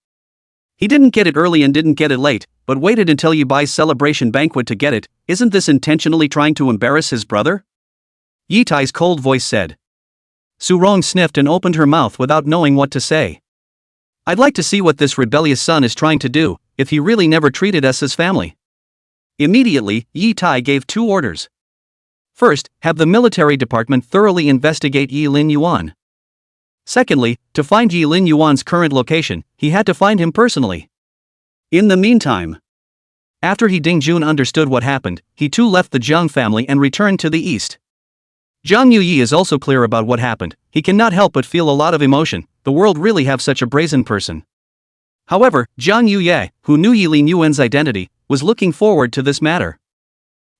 He didn't get it early and didn't get it late, but waited until Yi Bai's celebration banquet to get it. Isn't this intentionally trying to embarrass his brother? Yi Tai's cold voice said. Su Rong sniffed and opened her mouth without knowing what to say. I'd like to see what this rebellious son is trying to do, if he really never treated us as family. Immediately, Yi Tai gave 2 orders. First, have the military department thoroughly investigate Yi Lin Yuan. Secondly, to find Yi Lin Yuan's current location, he had to find him personally. In the meantime, after He Dingjun understood what happened, he too left the Jiang family and returned to the east. Zhang Yuyi is also clear about what happened. He cannot help but feel a lot of emotion. The world really have such a brazen person. However, Zhang Yuye, who knew Yilin Yuan's identity, was looking forward to this matter.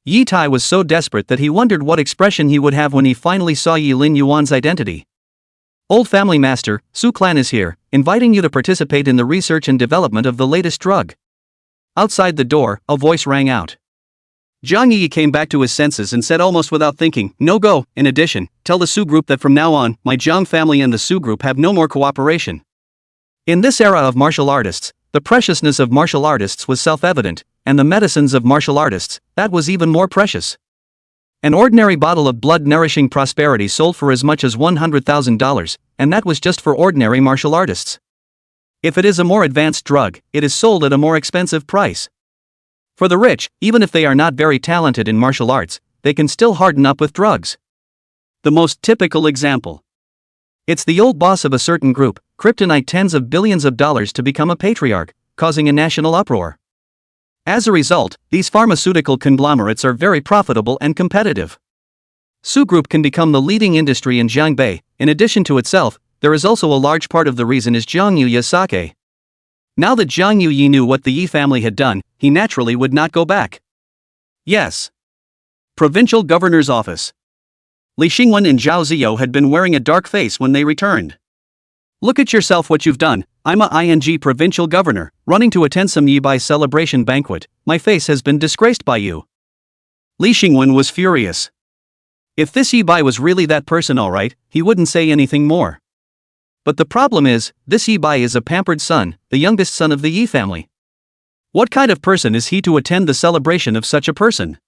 Yi Tai was so desperate that he wondered what expression he would have when he finally saw Yilin Yuan's identity. Old family master, Su Clan is here, inviting you to participate in the research and development of the latest drug. Outside the door, a voice rang out. Zhang Yi came back to his senses and said almost without thinking, "No go." In addition, tell the Su group that from now on, my Zhang family and the Su group have no more cooperation. In this era of martial artists, the preciousness of martial artists was self-evident, and the medicines of martial artists, that was even more precious. An ordinary bottle of blood-nourishing prosperity sold for as much as $100,000, and that was just for ordinary martial artists. If it is a more advanced drug, it is sold at a more expensive price. For the rich, even if they are not very talented in martial arts, they can still harden up with drugs. The most typical example. It's the old boss of a certain group, kryptonite tens of billions of dollars to become a patriarch, causing a national uproar. As a result, these pharmaceutical conglomerates are very profitable and competitive. Su Group can become the leading industry in Jiangbei. In addition to itself, there is also a large part of the reason is Zhang Yuyi's sake. Now that Zhang Yuyi knew what the Yi family had done, he naturally would not go back. Yes. Provincial Governor's Office. Li Xingwen and Zhao Ziyo had been wearing a dark face when they returned. Look at yourself what you've done. I'm a ING provincial governor, running to attend some Yibai celebration banquet. My face has been disgraced by you. Li Xingwen was furious. If this Yibai was really that person alright, he wouldn't say anything more. But the problem is, this Yibai is a pampered son, the youngest son of the Yi family. What kind of person is he to attend the celebration of such a person?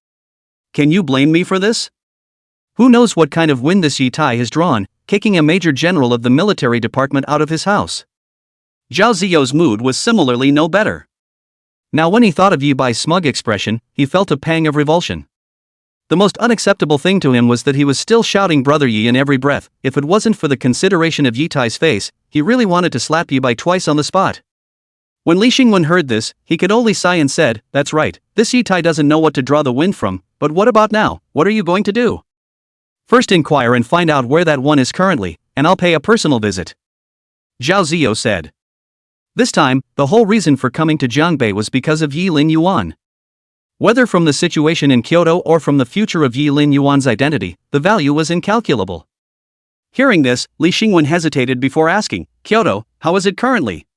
Can you blame me for this? Who knows what kind of wind this Yi Tai has drawn, kicking a major general of the military department out of his house. Zhao Ziyo's mood was similarly no better. Now when he thought of Yi Bai's smug expression, he felt a pang of revulsion. The most unacceptable thing to him was that he was still shouting Brother Yi in every breath. If it wasn't for the consideration of Yi Tai's face, he really wanted to slap Yi Bai twice on the spot. When Li Xingwen heard this, he could only sigh and said, "That's right, this Yi Tai doesn't know what to draw the wind from, but what about now? What are you going to do?" "First inquire and find out where that one is currently, and I'll pay a personal visit," Zhao Ziyo said. This time, the whole reason for coming to Jiangbei was because of Yilin Yuan. Whether from the situation in Kyoto or from the future of Yilin Yuan's identity, the value was incalculable. Hearing this, Li Xingwen hesitated before asking, "Kyoto, how is it currently?"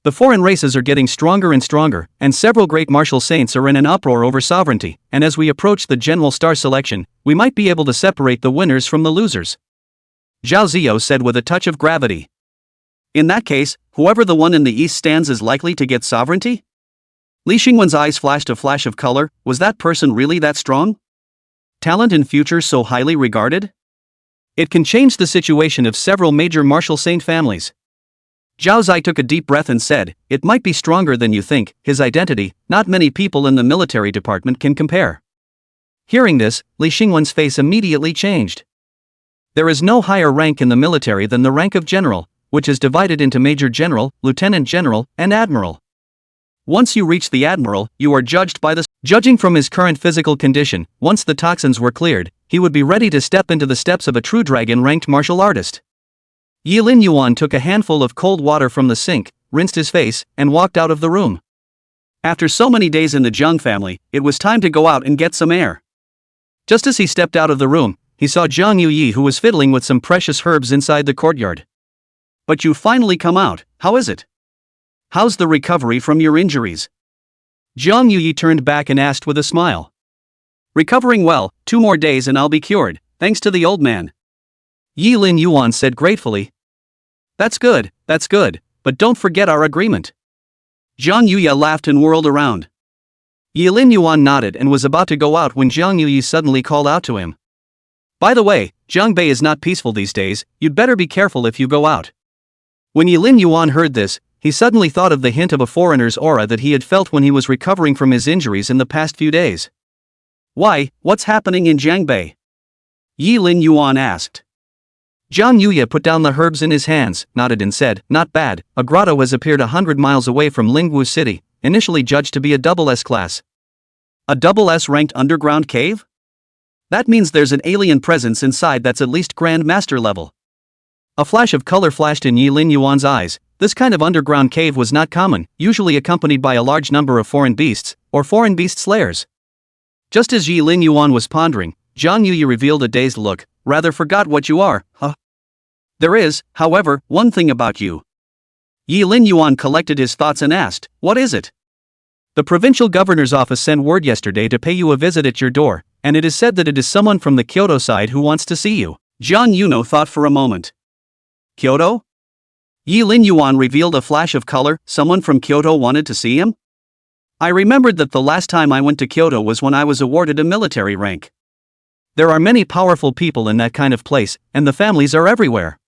The foreign races are getting stronger and stronger, and several great martial saints are in an uproar over sovereignty, and as we approach the general star selection, we might be able to separate the winners from the losers, Zhao Ziyo said with a touch of gravity. In that case, whoever the one in the east stands is likely to get sovereignty? Li Xingwen's eyes flashed a flash of color. Was that person really that strong? Talent and future so highly regarded? It can change the situation of several major martial saint families. Zhao Zai took a deep breath and said, "It might be stronger than you think. His identity, not many people in the military department can compare." Hearing this, Li Xingwen's face immediately changed. There is no higher rank in the military than the rank of general, which is divided into major general, lieutenant general, and admiral. Once you reach the admiral, you are judged by the... Judging from his current physical condition, once the toxins were cleared, he would be ready to step into the steps of a true dragon-ranked martial artist. Yilin Yuan took a handful of cold water from the sink, rinsed his face, and walked out of the room. After so many days in the Zhang family, it was time to go out and get some air. Just as he stepped out of the room, he saw Zhang Yuyi who was fiddling with some precious herbs inside the courtyard. "But you finally come out, how is it? How's the recovery from your injuries?" Zhang Yuyi turned back and asked with a smile. "Recovering well, 2 more days and I'll be cured, thanks to the old man," Yilin Yuan said gratefully. That's good, but don't forget our agreement." Zhang Yuyi laughed and whirled around. Yilin Yuan nodded and was about to go out when Zhang Yuyi suddenly called out to him. "By the way, Jiangbei is not peaceful these days, you'd better be careful if you go out." When Yilin Yuan heard this, he suddenly thought of the hint of a foreigner's aura that he had felt when he was recovering from his injuries in the past few days. "Why, what's happening in Jiangbei?" Yilin Yuan asked. Zhang Yuyi put down the herbs in his hands, nodded and said, "Not bad, a grotto has appeared 100 miles away from Lingwu City, initially judged to be a double S class." A double S ranked underground cave? That means there's an alien presence inside that's at least Grand Master level. A flash of color flashed in Yi Lin Yuan's eyes. This kind of underground cave was not common, usually accompanied by a large number of foreign beasts, or foreign beast slayers. Just as Yi Lin Yuan was pondering, Zhang Yuyi revealed a dazed look. Rather forgot what you are, huh? There is, however, one thing about you. Yi Lin Yuan collected his thoughts and asked, what is it? The provincial governor's office sent word yesterday to pay you a visit at your door, and it is said that it is someone from the Kyoto side who wants to see you. Zhang Yuno thought for a moment. Kyoto? Yi Lin Yuan revealed a flash of color. Someone from Kyoto wanted to see him? I remembered that the last time I went to Kyoto was when I was awarded a military rank. There are many powerful people in that kind of place, and the families are everywhere.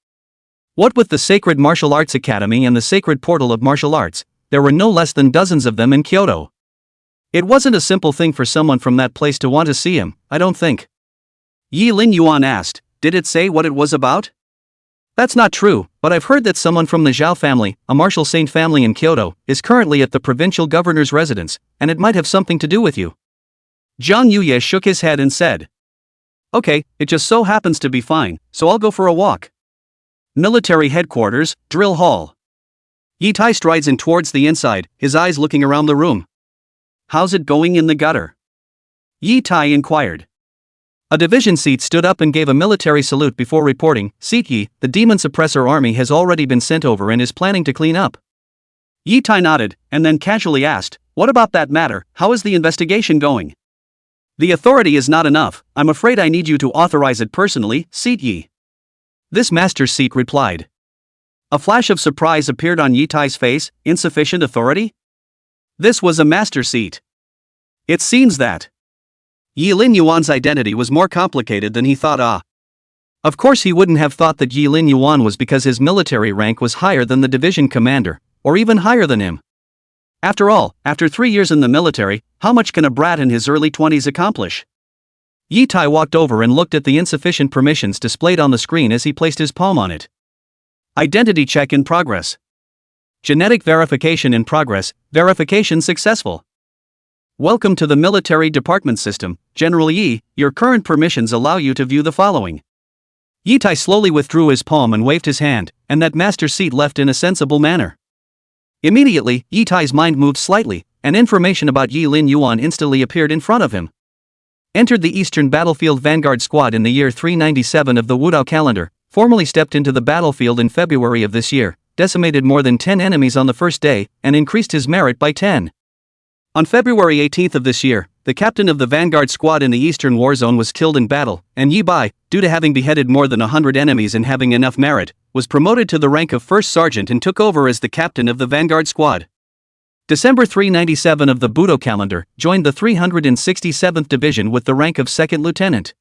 What with the Sacred Martial Arts Academy and the Sacred Portal of Martial Arts, there were no less than dozens of them in Kyoto. It wasn't a simple thing for someone from that place to want to see him, I don't think. Yi Lin Yuan asked, did it say what it was about? That's not true, but I've heard that someone from the Zhao family, a martial saint family in Kyoto, is currently at the provincial governor's residence, and it might have something to do with you. Zhang Yuye shook his head and said, okay, it just so happens to be fine, so I'll go for a walk. Military headquarters, drill hall. Yi Tai strides in towards the inside, his eyes looking around the room. How's it going in the gutter? Yi Tai inquired. A division seat stood up and gave a military salute before reporting, Seat Yi, the demon suppressor army has already been sent over and is planning to clean up. Yi Tai nodded, and then casually asked, what about that matter, how is the investigation going? The authority is not enough, I'm afraid I need you to authorize it personally, Seat Yi. This master's seat replied. A flash of surprise appeared on Yi Tai's face. Insufficient authority? This was a master seat. It seems that Yi Lin Yuan's identity was more complicated than he thought. Of course he wouldn't have thought that Yi Lin Yuan was because his military rank was higher than the division commander, or even higher than him. After all, after 3 years in the military, how much can a brat in his early 20s accomplish? Yi Tai walked over and looked at the insufficient permissions displayed on the screen as he placed his palm on it. Identity check in progress. Genetic verification in progress, verification successful. Welcome to the military department system, General Yi, your current permissions allow you to view the following. Yi Tai slowly withdrew his palm and waved his hand, and that master seat left in a sensible manner. Immediately, Yi Tai's mind moved slightly, and information about Yi Lin Yuan instantly appeared in front of him. Entered the Eastern Battlefield Vanguard Squad in the year 397 of the Wudao calendar, formally stepped into the battlefield in February of this year, decimated more than 10 enemies on the first day, and increased his merit by 10. On February 18th of this year, the captain of the Vanguard Squad in the Eastern War Zone was killed in battle, and Yi Bai, due to having beheaded more than 100 enemies and having enough merit, was promoted to the rank of First Sergeant and took over as the captain of the Vanguard Squad. December 397 of the Budo calendar, joined the 367th Division with the rank of Second Lieutenant.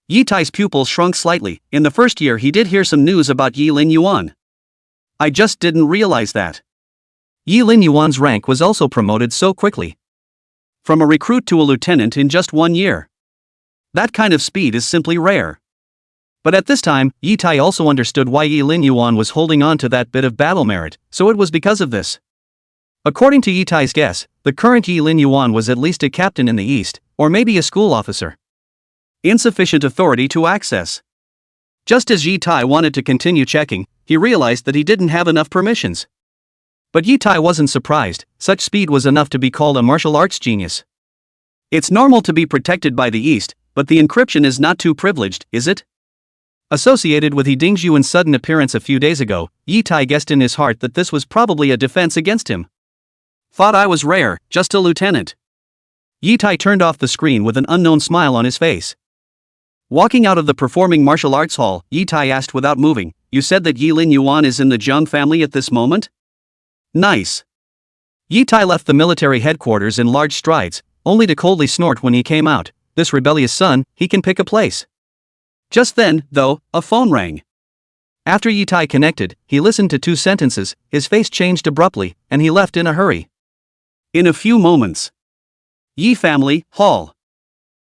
Yi Tai's pupils shrunk slightly. In the first year he did hear some news about Yi Lin Yuan. I just didn't realize that. Yi Lin Yuan's rank was also promoted so quickly. From a recruit to a lieutenant in just 1 year. That kind of speed is simply rare. But at this time, Yi Tai also understood why Yi Lin Yuan was holding on to that bit of battle merit, so it was because of this. According to Yi Tai's guess, the current Yi Lin Yuan was at least a captain in the East, or maybe a school officer. Insufficient authority to access. Just as Yi Tai wanted to continue checking, he realized that he didn't have enough permissions. But Yi Tai wasn't surprised, such speed was enough to be called a martial arts genius. It's normal to be protected by the East, but the encryption is not too privileged, is it? Associated with He Dingzhuan's sudden appearance a few days ago, Yi Tai guessed in his heart that this was probably a defense against him. Thought I was rare, just a lieutenant. Yi Tai turned off the screen with an unknown smile on his face. Walking out of the performing martial arts hall, Yi Tai asked without moving, you said that Yi Lin Yuan is in the Zhang family at this moment? Nice. Yi Tai left the military headquarters in large strides, only to coldly snort when he came out. This rebellious son, he can pick a place. Just then, though, a phone rang. After Yi Tai connected, he listened to 2 sentences, his face changed abruptly, and he left in a hurry. In a few moments. Yi family, hall.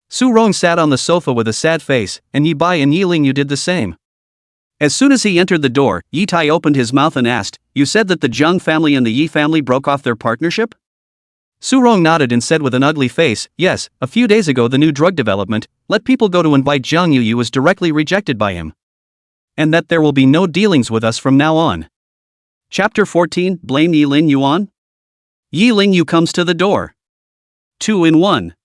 Su Rong sat on the sofa with a sad face, and Yi Bai and Yi Lingyu did the same. As soon as he entered the door, Yi Tai opened his mouth and asked, you said that the Zhang family and the Yi family broke off their partnership? Su Rong nodded and said with an ugly face, yes, a few days ago the new drug development, let people go to invite Jiang Yu was directly rejected by him. And that there will be no dealings with us from now on. Chapter 14, Blame Yi Lin Yuan? Yi Ling Yu comes to the door. 2 in 1.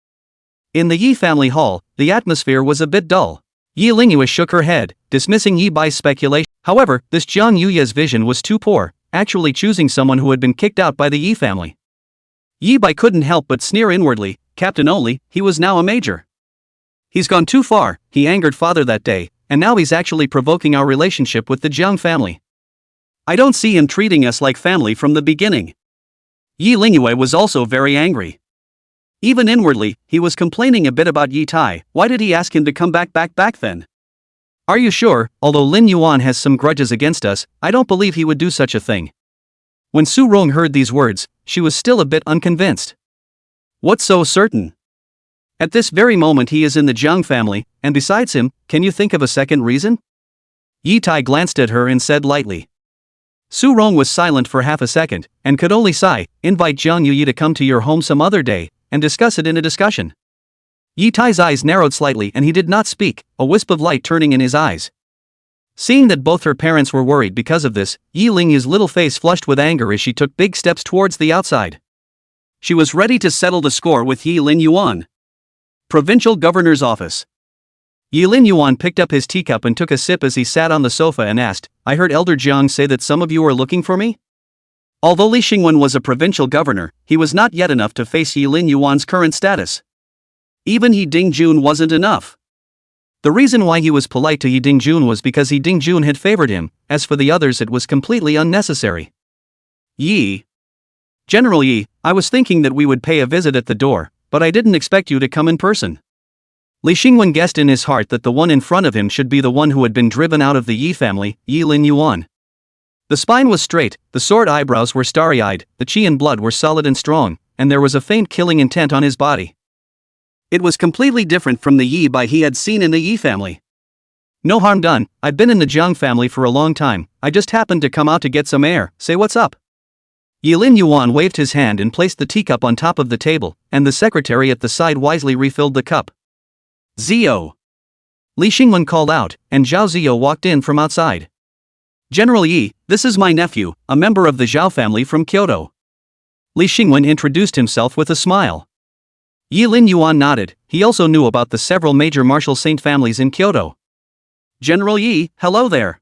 In the Yi family hall, the atmosphere was a bit dull. Yi Lingyue shook her head, dismissing Yi Bai's speculation. However, this Jiang Yuya's vision was too poor, actually choosing someone who had been kicked out by the Yi family. Yi Bai couldn't help but sneer inwardly, Captain only, he was now a major. He's gone too far, he angered father that day, and now he's actually provoking our relationship with the Jiang family. I don't see him treating us like family from the beginning. Yi Lingyue was also very angry. Even inwardly, he was complaining a bit about Yi Tai. Why did he ask him to come back then? Are you sure? Although Lin Yuan has some grudges against us, I don't believe he would do such a thing. When Su Rong heard these words, she was still a bit unconvinced. What's so certain? At this very moment he is in the Jiang family, and besides him, can you think of a second reason? Yi Tai glanced at her and said lightly. Su Rong was silent for half a second, and could only sigh, invite Jiang Yu to come to your home some other day, and discuss it in a discussion. Yi Tai's eyes narrowed slightly and he did not speak, a wisp of light turning in his eyes. Seeing that both her parents were worried because of this, Yi Lingyu's little face flushed with anger as she took big steps towards the outside. She was ready to settle the score with Yi Lin Yuan. Provincial Governor's Office. Yi Lin Yuan picked up his teacup and took a sip as he sat on the sofa and asked, I heard Elder Jiang say that some of you are looking for me? Although Li Xingwen was a provincial governor, he was not yet enough to face Yi Lin Yuan's current status. Even He Dingjun wasn't enough. The reason why he was polite to Yi Dingjun was because Yi Dingjun had favored him, as for the others it was completely unnecessary. Yi. General Yi, I was thinking that we would pay a visit at the door, but I didn't expect you to come in person. Li Xingwen guessed in his heart that the one in front of him should be the one who had been driven out of the Yi family, Yi Lin Yuan. The spine was straight, the sword eyebrows were starry-eyed, the chi and blood were solid and strong, and there was a faint killing intent on his body. It was completely different from the Yi Bai he had seen in the Yi family. No harm done, I've been in the Jiang family for a long time, I just happened to come out to get some air, say what's up. Yi Lin Yuan waved his hand and placed the teacup on top of the table, and the secretary at the side wisely refilled the cup. Zio. Li Xingwen called out, and Zhao Zio walked in from outside. General Yi, this is my nephew, a member of the Zhao family from Kyoto. Li Xingwen introduced himself with a smile. Yi Lin Yuan nodded, he also knew about the several major martial saint families in Kyoto. General Yi, hello there.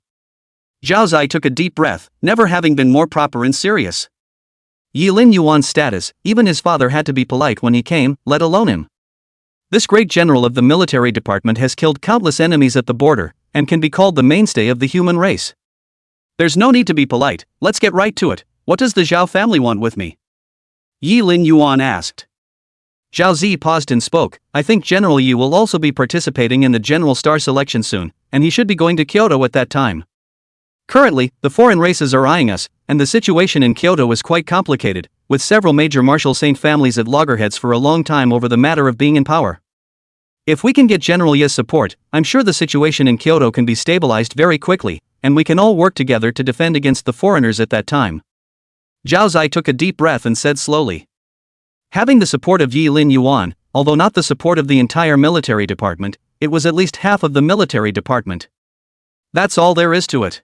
Zhao Zai took a deep breath, never having been more proper and serious. Yi Lin Yuan's status, even his father had to be polite when he came, let alone him. This great general of the military department has killed countless enemies at the border, and can be called the mainstay of the human race. There's no need to be polite, let's get right to it, what does the Zhao family want with me? Yi Lin Yuan asked. Zhao Zi paused and spoke, I think General Yi will also be participating in the General Star selection soon, and he should be going to Kyoto at that time. Currently, the foreign races are eyeing us, and the situation in Kyoto is quite complicated, with several major martial saint families at loggerheads for a long time over the matter of being in power. If we can get General Yi's support, I'm sure the situation in Kyoto can be stabilized very quickly, and we can all work together to defend against the foreigners at that time. Zhao Zai took a deep breath and said slowly. Having the support of Yi Lin Yuan, although not the support of the entire military department, it was at least half of the military department. That's all there is to it.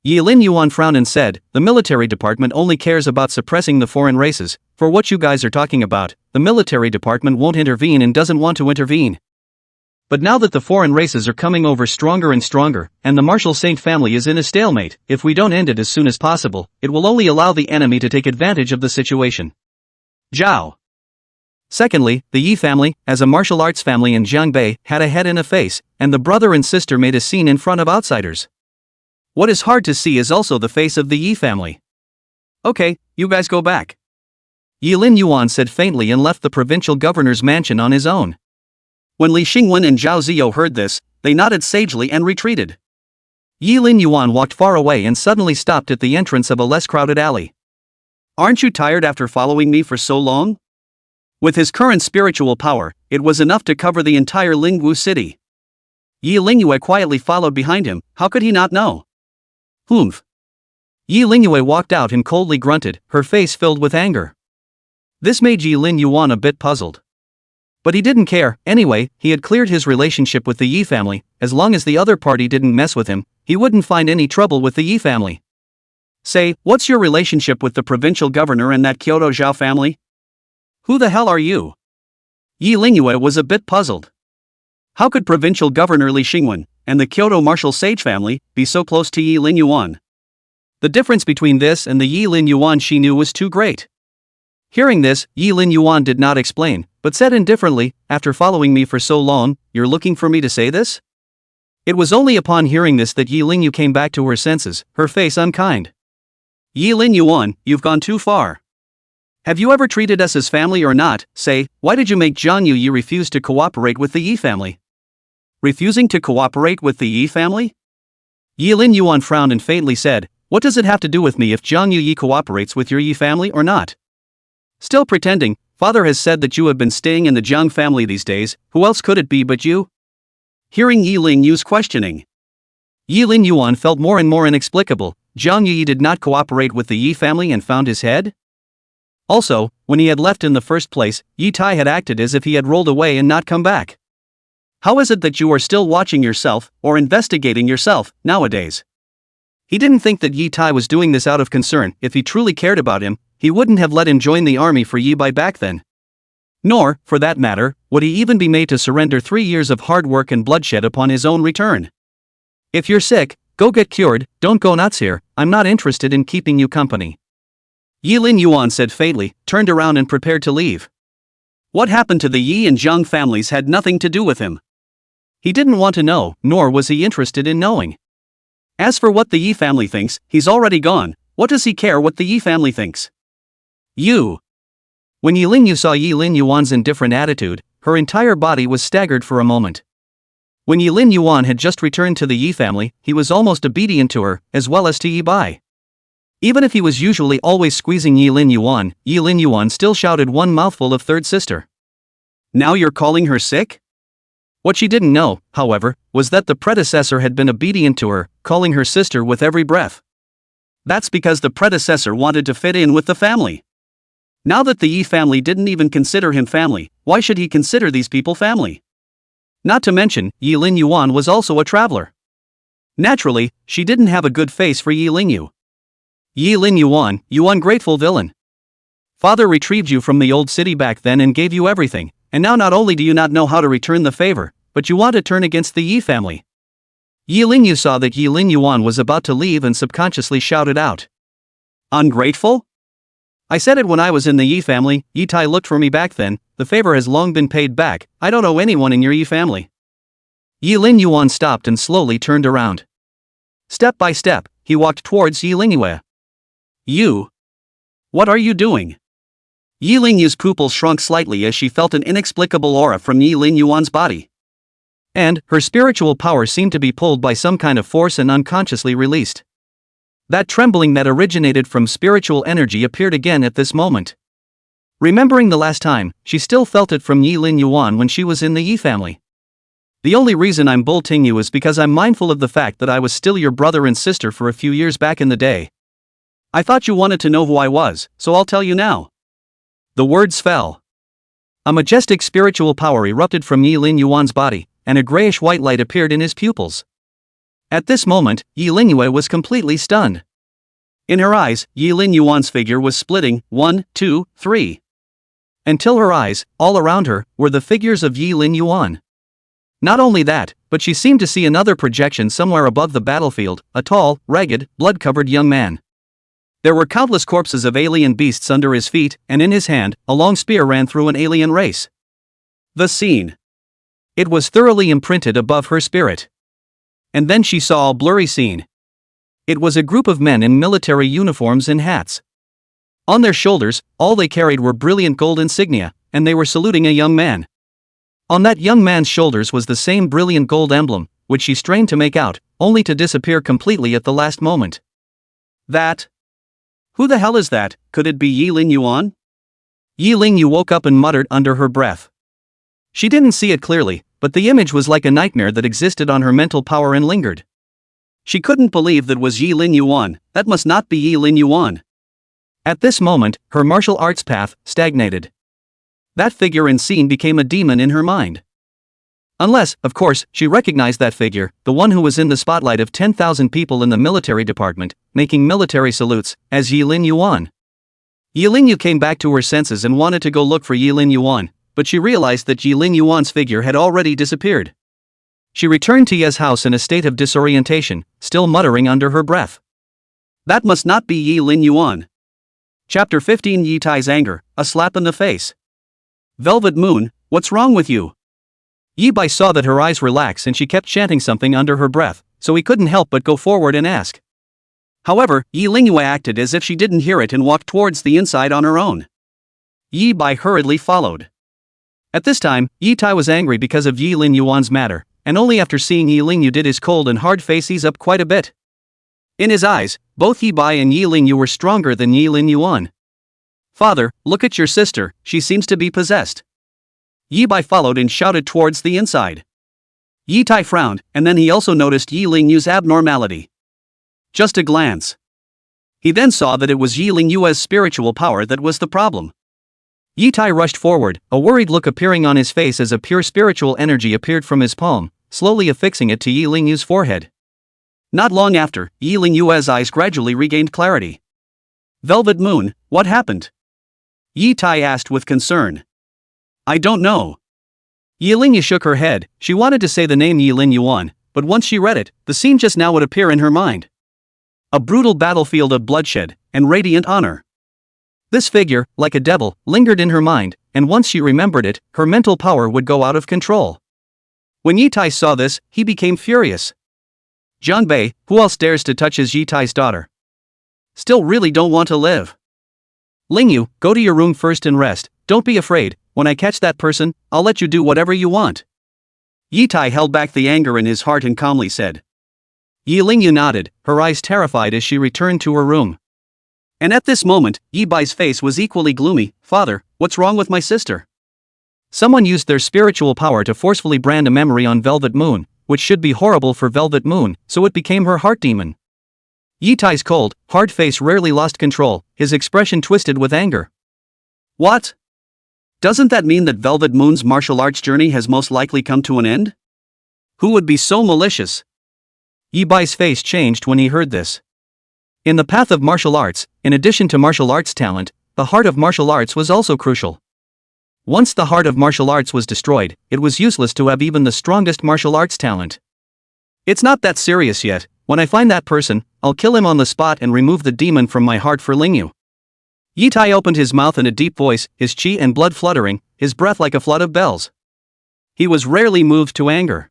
Yi Lin Yuan frowned and said, the military department only cares about suppressing the foreign races, for what you guys are talking about, the military department won't intervene and doesn't want to intervene. But now that the foreign races are coming over stronger and stronger, and the martial saint family is in a stalemate, if we don't end it as soon as possible, it will only allow the enemy to take advantage of the situation. Zhao. Secondly, the Yi family, as a martial arts family in Jiangbei, had a head and a face, and the brother and sister made a scene in front of outsiders. What is hard to see is also the face of the Yi family. Okay, you guys go back. Yi Lin Yuan said faintly and left the provincial governor's mansion on his own. When Li Xingwen and Zhao Zio heard this, they nodded sagely and retreated. Yi Lin Yuan walked far away and suddenly stopped at the entrance of a less crowded alley. Aren't you tired after following me for so long? With his current spiritual power, it was enough to cover the entire Lingwu city. Yi Lingyue quietly followed behind him, how could he not know? Humph. Yi Lingyue walked out and coldly grunted, her face filled with anger. This made Yi Lin Yuan a bit puzzled. But he didn't care. Anyway, he had cleared his relationship with the Yi family. As long as the other party didn't mess with him, he wouldn't find any trouble with the Yi family. Say, what's your relationship with the provincial governor and that Kyoto Zhao family? Who the hell are you? Yi Lingyue was a bit puzzled. How could provincial governor Li Xingwen and the Kyoto martial sage family be so close to Yi Lin Yuan? The difference between this and the Yi Lin Yuan she knew was too great. Hearing this, Yi Lin Yuan did not explain, but said indifferently, after following me for so long, you're looking for me to say this? It was only upon hearing this that Yi Lingyu came back to her senses, her face unkind. Yi Lin Yuan, you've gone too far. Have you ever treated us as family or not? Say, why did you make Zhang Yu Yi refuse to cooperate with the Yi family? Refusing to cooperate with the Yi family? Yi Lin Yuan frowned and faintly said, what does it have to do with me if Zhang Yu Yi cooperates with your Yi family or not? Still pretending, father has said that you have been staying in the Zhang family these days, who else could it be but you? Hearing Yi Ling Yu's questioning, Yi Lin Yuan felt more and more inexplicable. Zhang Yi did not cooperate with the Yi family and found his head? Also, when he had left in the first place, Yi Tai had acted as if he had rolled away and not come back. How is it that you are still watching yourself, or investigating yourself, nowadays? He didn't think that Yi Tai was doing this out of concern. If he truly cared about him, he wouldn't have let him join the army for Yi Bai back then. Nor, for that matter, would he even be made to surrender 3 years of hard work and bloodshed upon his own return. If you're sick, go get cured, don't go nuts here, I'm not interested in keeping you company. Yi Lin Yuan said faintly, turned around and prepared to leave. What happened to the Yi and Zhang families had nothing to do with him. He didn't want to know, nor was he interested in knowing. As for what the Yi family thinks, he's already gone. What does he care what the Yi family thinks? You. When Yi Lingyu saw Yi Lin Yuan's indifferent attitude, her entire body was staggered for a moment. When Yi Lin Yuan had just returned to the Yi family, he was almost obedient to her, as well as to Yi Bai. Even if he was usually always squeezing Yi Lin Yuan still shouted one mouthful of third sister. Now you're calling her sick? What she didn't know, however, was that the predecessor had been obedient to her, calling her sister with every breath. That's because the predecessor wanted to fit in with the family. Now that the Yi family didn't even consider him family, why should he consider these people family? Not to mention, Yi Lin Yuan was also a traveler. Naturally, she didn't have a good face for Yi Lingyu. Yi Lin Yuan, you ungrateful villain. Father retrieved you from the old city back then and gave you everything, and now not only do you not know how to return the favor, but you want to turn against the Yi family. Yi Lingyu saw that Yi Lin Yuan was about to leave and subconsciously shouted out. Ungrateful? I said it when I was in the Yi family. Yi Tai looked for me back then, the favor has long been paid back, I don't owe anyone in your Yi family. Yi Lin Yuan stopped and slowly turned around. Step by step, he walked towards Yi Lingyue. You? What are you doing? Yi Lingyu's pupils shrunk slightly as she felt an inexplicable aura from Yi Lin Yuan's body. And, her spiritual power seemed to be pulled by some kind of force and unconsciously released. That trembling that originated from spiritual energy appeared again at this moment. Remembering the last time, she still felt it from Yi Lin Yuan when she was in the Yi family. The only reason I'm bolting you is because I'm mindful of the fact that I was still your brother and sister for a few years back in the day. I thought you wanted to know who I was, so I'll tell you now. The words fell. A majestic spiritual power erupted from Yi Lin Yuan's body, and a grayish-white light appeared in his pupils. At this moment, Yi Lingyue was completely stunned. In her eyes, Yi Lin Yuan's figure was splitting, 1, 2, 3. Until her eyes, all around her, were the figures of Yi Lin Yuan. Not only that, but she seemed to see another projection somewhere above the battlefield, a tall, ragged, blood-covered young man. There were countless corpses of alien beasts under his feet, and in his hand, a long spear ran through an alien race. The scene. It was thoroughly imprinted above her spirit. And then she saw a blurry scene. It was a group of men in military uniforms and hats. On their shoulders, all they carried were brilliant gold insignia, and they were saluting a young man. On that young man's shoulders was the same brilliant gold emblem, which she strained to make out, only to disappear completely at the last moment. That? Who the hell is that? Could it be Yi Lin Yuan? Yi Lingyu woke up and muttered under her breath. She didn't see it clearly, but the image was like a nightmare that existed on her mental power and lingered. She couldn't believe that was Yi Lin Yuan. That must not be Yi Lin Yuan. At this moment, her martial arts path stagnated. That figure in scene became a demon in her mind. Unless, of course, she recognized that figure, the one who was in the spotlight of 10,000 people in the military department, making military salutes, as Yilin Yuan. Yilin Yu came back to her senses and wanted to go look for Yilin Yuan, but she realized that Yilin Yuan's figure had already disappeared. She returned to Ye's house in a state of disorientation, still muttering under her breath. That must not be Yilin Yuan. Chapter 15 Yi Tai's anger, a slap in the face. Velvet Moon, what's wrong with you? Yi Bai saw that her eyes relaxed and she kept chanting something under her breath, so he couldn't help but go forward and ask. However, Yi Lingyue acted as if she didn't hear it and walked towards the inside on her own. Yi Bai hurriedly followed. At this time, Yi Tai was angry because of Yilin Yuan's matter, and only after seeing Yi Lingyu did his cold and hard face ease up quite a bit. In his eyes, both Yi Bai and Yi Lingyu were stronger than Yilin Yuan. Father, look at your sister, she seems to be possessed. Yi Bai followed and shouted towards the inside. Yi Tai frowned, and then he also noticed Yi Lingyu's abnormality. Just a glance. He then saw that it was Yi Lingyu's spiritual power that was the problem. Yi Tai rushed forward, a worried look appearing on his face as a pure spiritual energy appeared from his palm, slowly affixing it to Yi Lingyu's forehead. Not long after, Yi Lingyu's eyes gradually regained clarity. Velvet Moon, what happened? Yi Tai asked with concern. I don't know. Yi Lingyu shook her head. She wanted to say the name Yilin Yuan, but once she read it, the scene just now would appear in her mind. A brutal battlefield of bloodshed, and radiant honor. This figure, like a devil, lingered in her mind, and once she remembered it, her mental power would go out of control. When Yi Tai saw this, he became furious. Jiang Bei, who else dares to touch his Yi Tai's daughter? Still really don't want to live. Lingyu, go to your room first and rest, don't be afraid, when I catch that person, I'll let you do whatever you want. Yi Tai held back the anger in his heart and calmly said. Yi Lingyu nodded, her eyes terrified as she returned to her room. And at this moment, Yi Bai's face was equally gloomy. Father, what's wrong with my sister? Someone used their spiritual power to forcefully brand a memory on Velvet Moon, which should be horrible for Velvet Moon, so it became her heart demon. Yi Tai's cold, hard face rarely lost control, his expression twisted with anger. What? Doesn't that mean that Velvet Moon's martial arts journey has most likely come to an end? Who would be so malicious? Yi Bai's face changed when he heard this. In the path of martial arts, in addition to martial arts talent, the heart of martial arts was also crucial. Once the heart of martial arts was destroyed, it was useless to have even the strongest martial arts talent. It's not that serious yet. When I find that person, I'll kill him on the spot and remove the demon from my heart for Lingyu. Yi Tai opened his mouth in a deep voice, his chi and blood fluttering, his breath like a flood of bells. He was rarely moved to anger.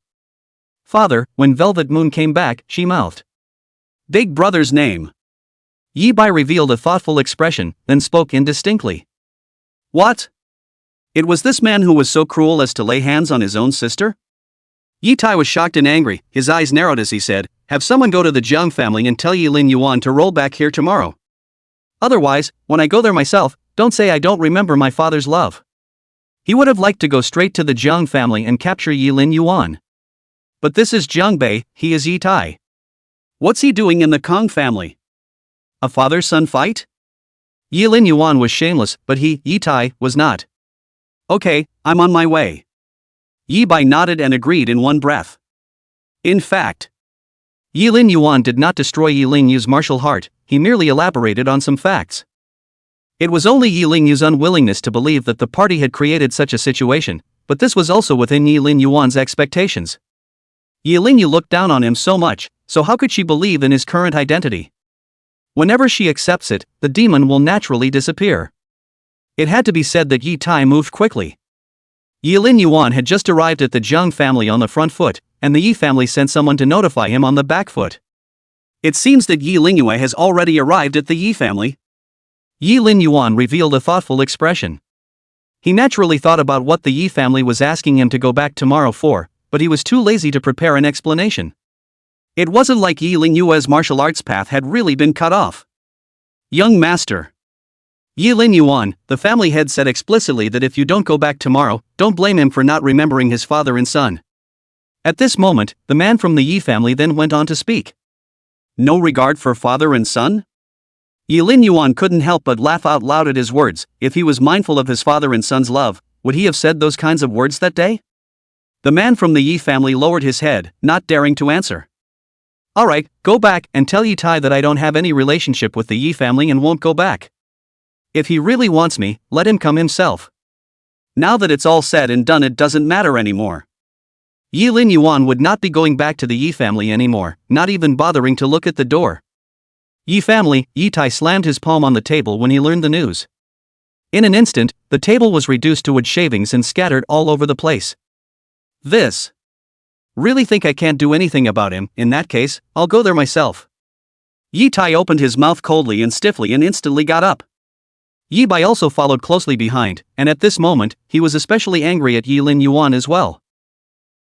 Father, when Velvet Moon came back, she mouthed. Big brother's name. Yi Bai revealed a thoughtful expression, then spoke indistinctly. What? It was this man who was so cruel as to lay hands on his own sister? Yi Tai was shocked and angry, his eyes narrowed as he said, have someone go to the Jiang family and tell Yilin Yuan to roll back here tomorrow. Otherwise, when I go there myself, don't say I don't remember my father's love. He would have liked to go straight to the Jiang family and capture Yilin Yuan. But this is Jiang Bei, he is Yi Tai. What's he doing in the Kong family? A father-son fight? Yilin Yuan was shameless, but he, Yi Tai, was not. Okay, I'm on my way. Yi Bai nodded and agreed in one breath. In fact, Yilin Yuan did not destroy Yi Lingyu's martial heart, he merely elaborated on some facts. It was only Yi Lingyu's unwillingness to believe that the party had created such a situation, but this was also within Yilin Yuan's expectations. Yi Lingyu looked down on him so much, so how could she believe in his current identity? Whenever she accepts it, the demon will naturally disappear. It had to be said that Yi Tai moved quickly. Yilin Yuan had just arrived at the Jiang family on the front foot, and the Yi family sent someone to notify him on the back foot. It seems that Yi Lingyue has already arrived at the Yi family. Yilin Yuan revealed a thoughtful expression. He naturally thought about what the Yi family was asking him to go back tomorrow for, but he was too lazy to prepare an explanation. It wasn't like Yi Lingyue's martial arts path had really been cut off. Young master. Yilin Yuan, the family head said explicitly that if you don't go back tomorrow, don't blame him for not remembering his father and son. At this moment, the man from the Yi family then went on to speak. No regard for father and son? Yi Lin Yuan couldn't help but laugh out loud at his words. If he was mindful of his father and son's love, would he have said those kinds of words that day? The man from the Yi family lowered his head, not daring to answer. Alright, go back and tell Yi Tai that I don't have any relationship with the Yi family and won't go back. If he really wants me, let him come himself. Now that it's all said and done, it doesn't matter anymore. Yi Lin Yuan would not be going back to the Yi family anymore, not even bothering to look at the door. Yi family, Yi Tai slammed his palm on the table when he learned the news. In an instant, the table was reduced to wood shavings and scattered all over the place. This. Really think I can't do anything about him? In that case, I'll go there myself. Yi Tai opened his mouth coldly and stiffly and instantly got up. Yi Bai also followed closely behind, and at this moment, he was especially angry at Yi Lin Yuan as well.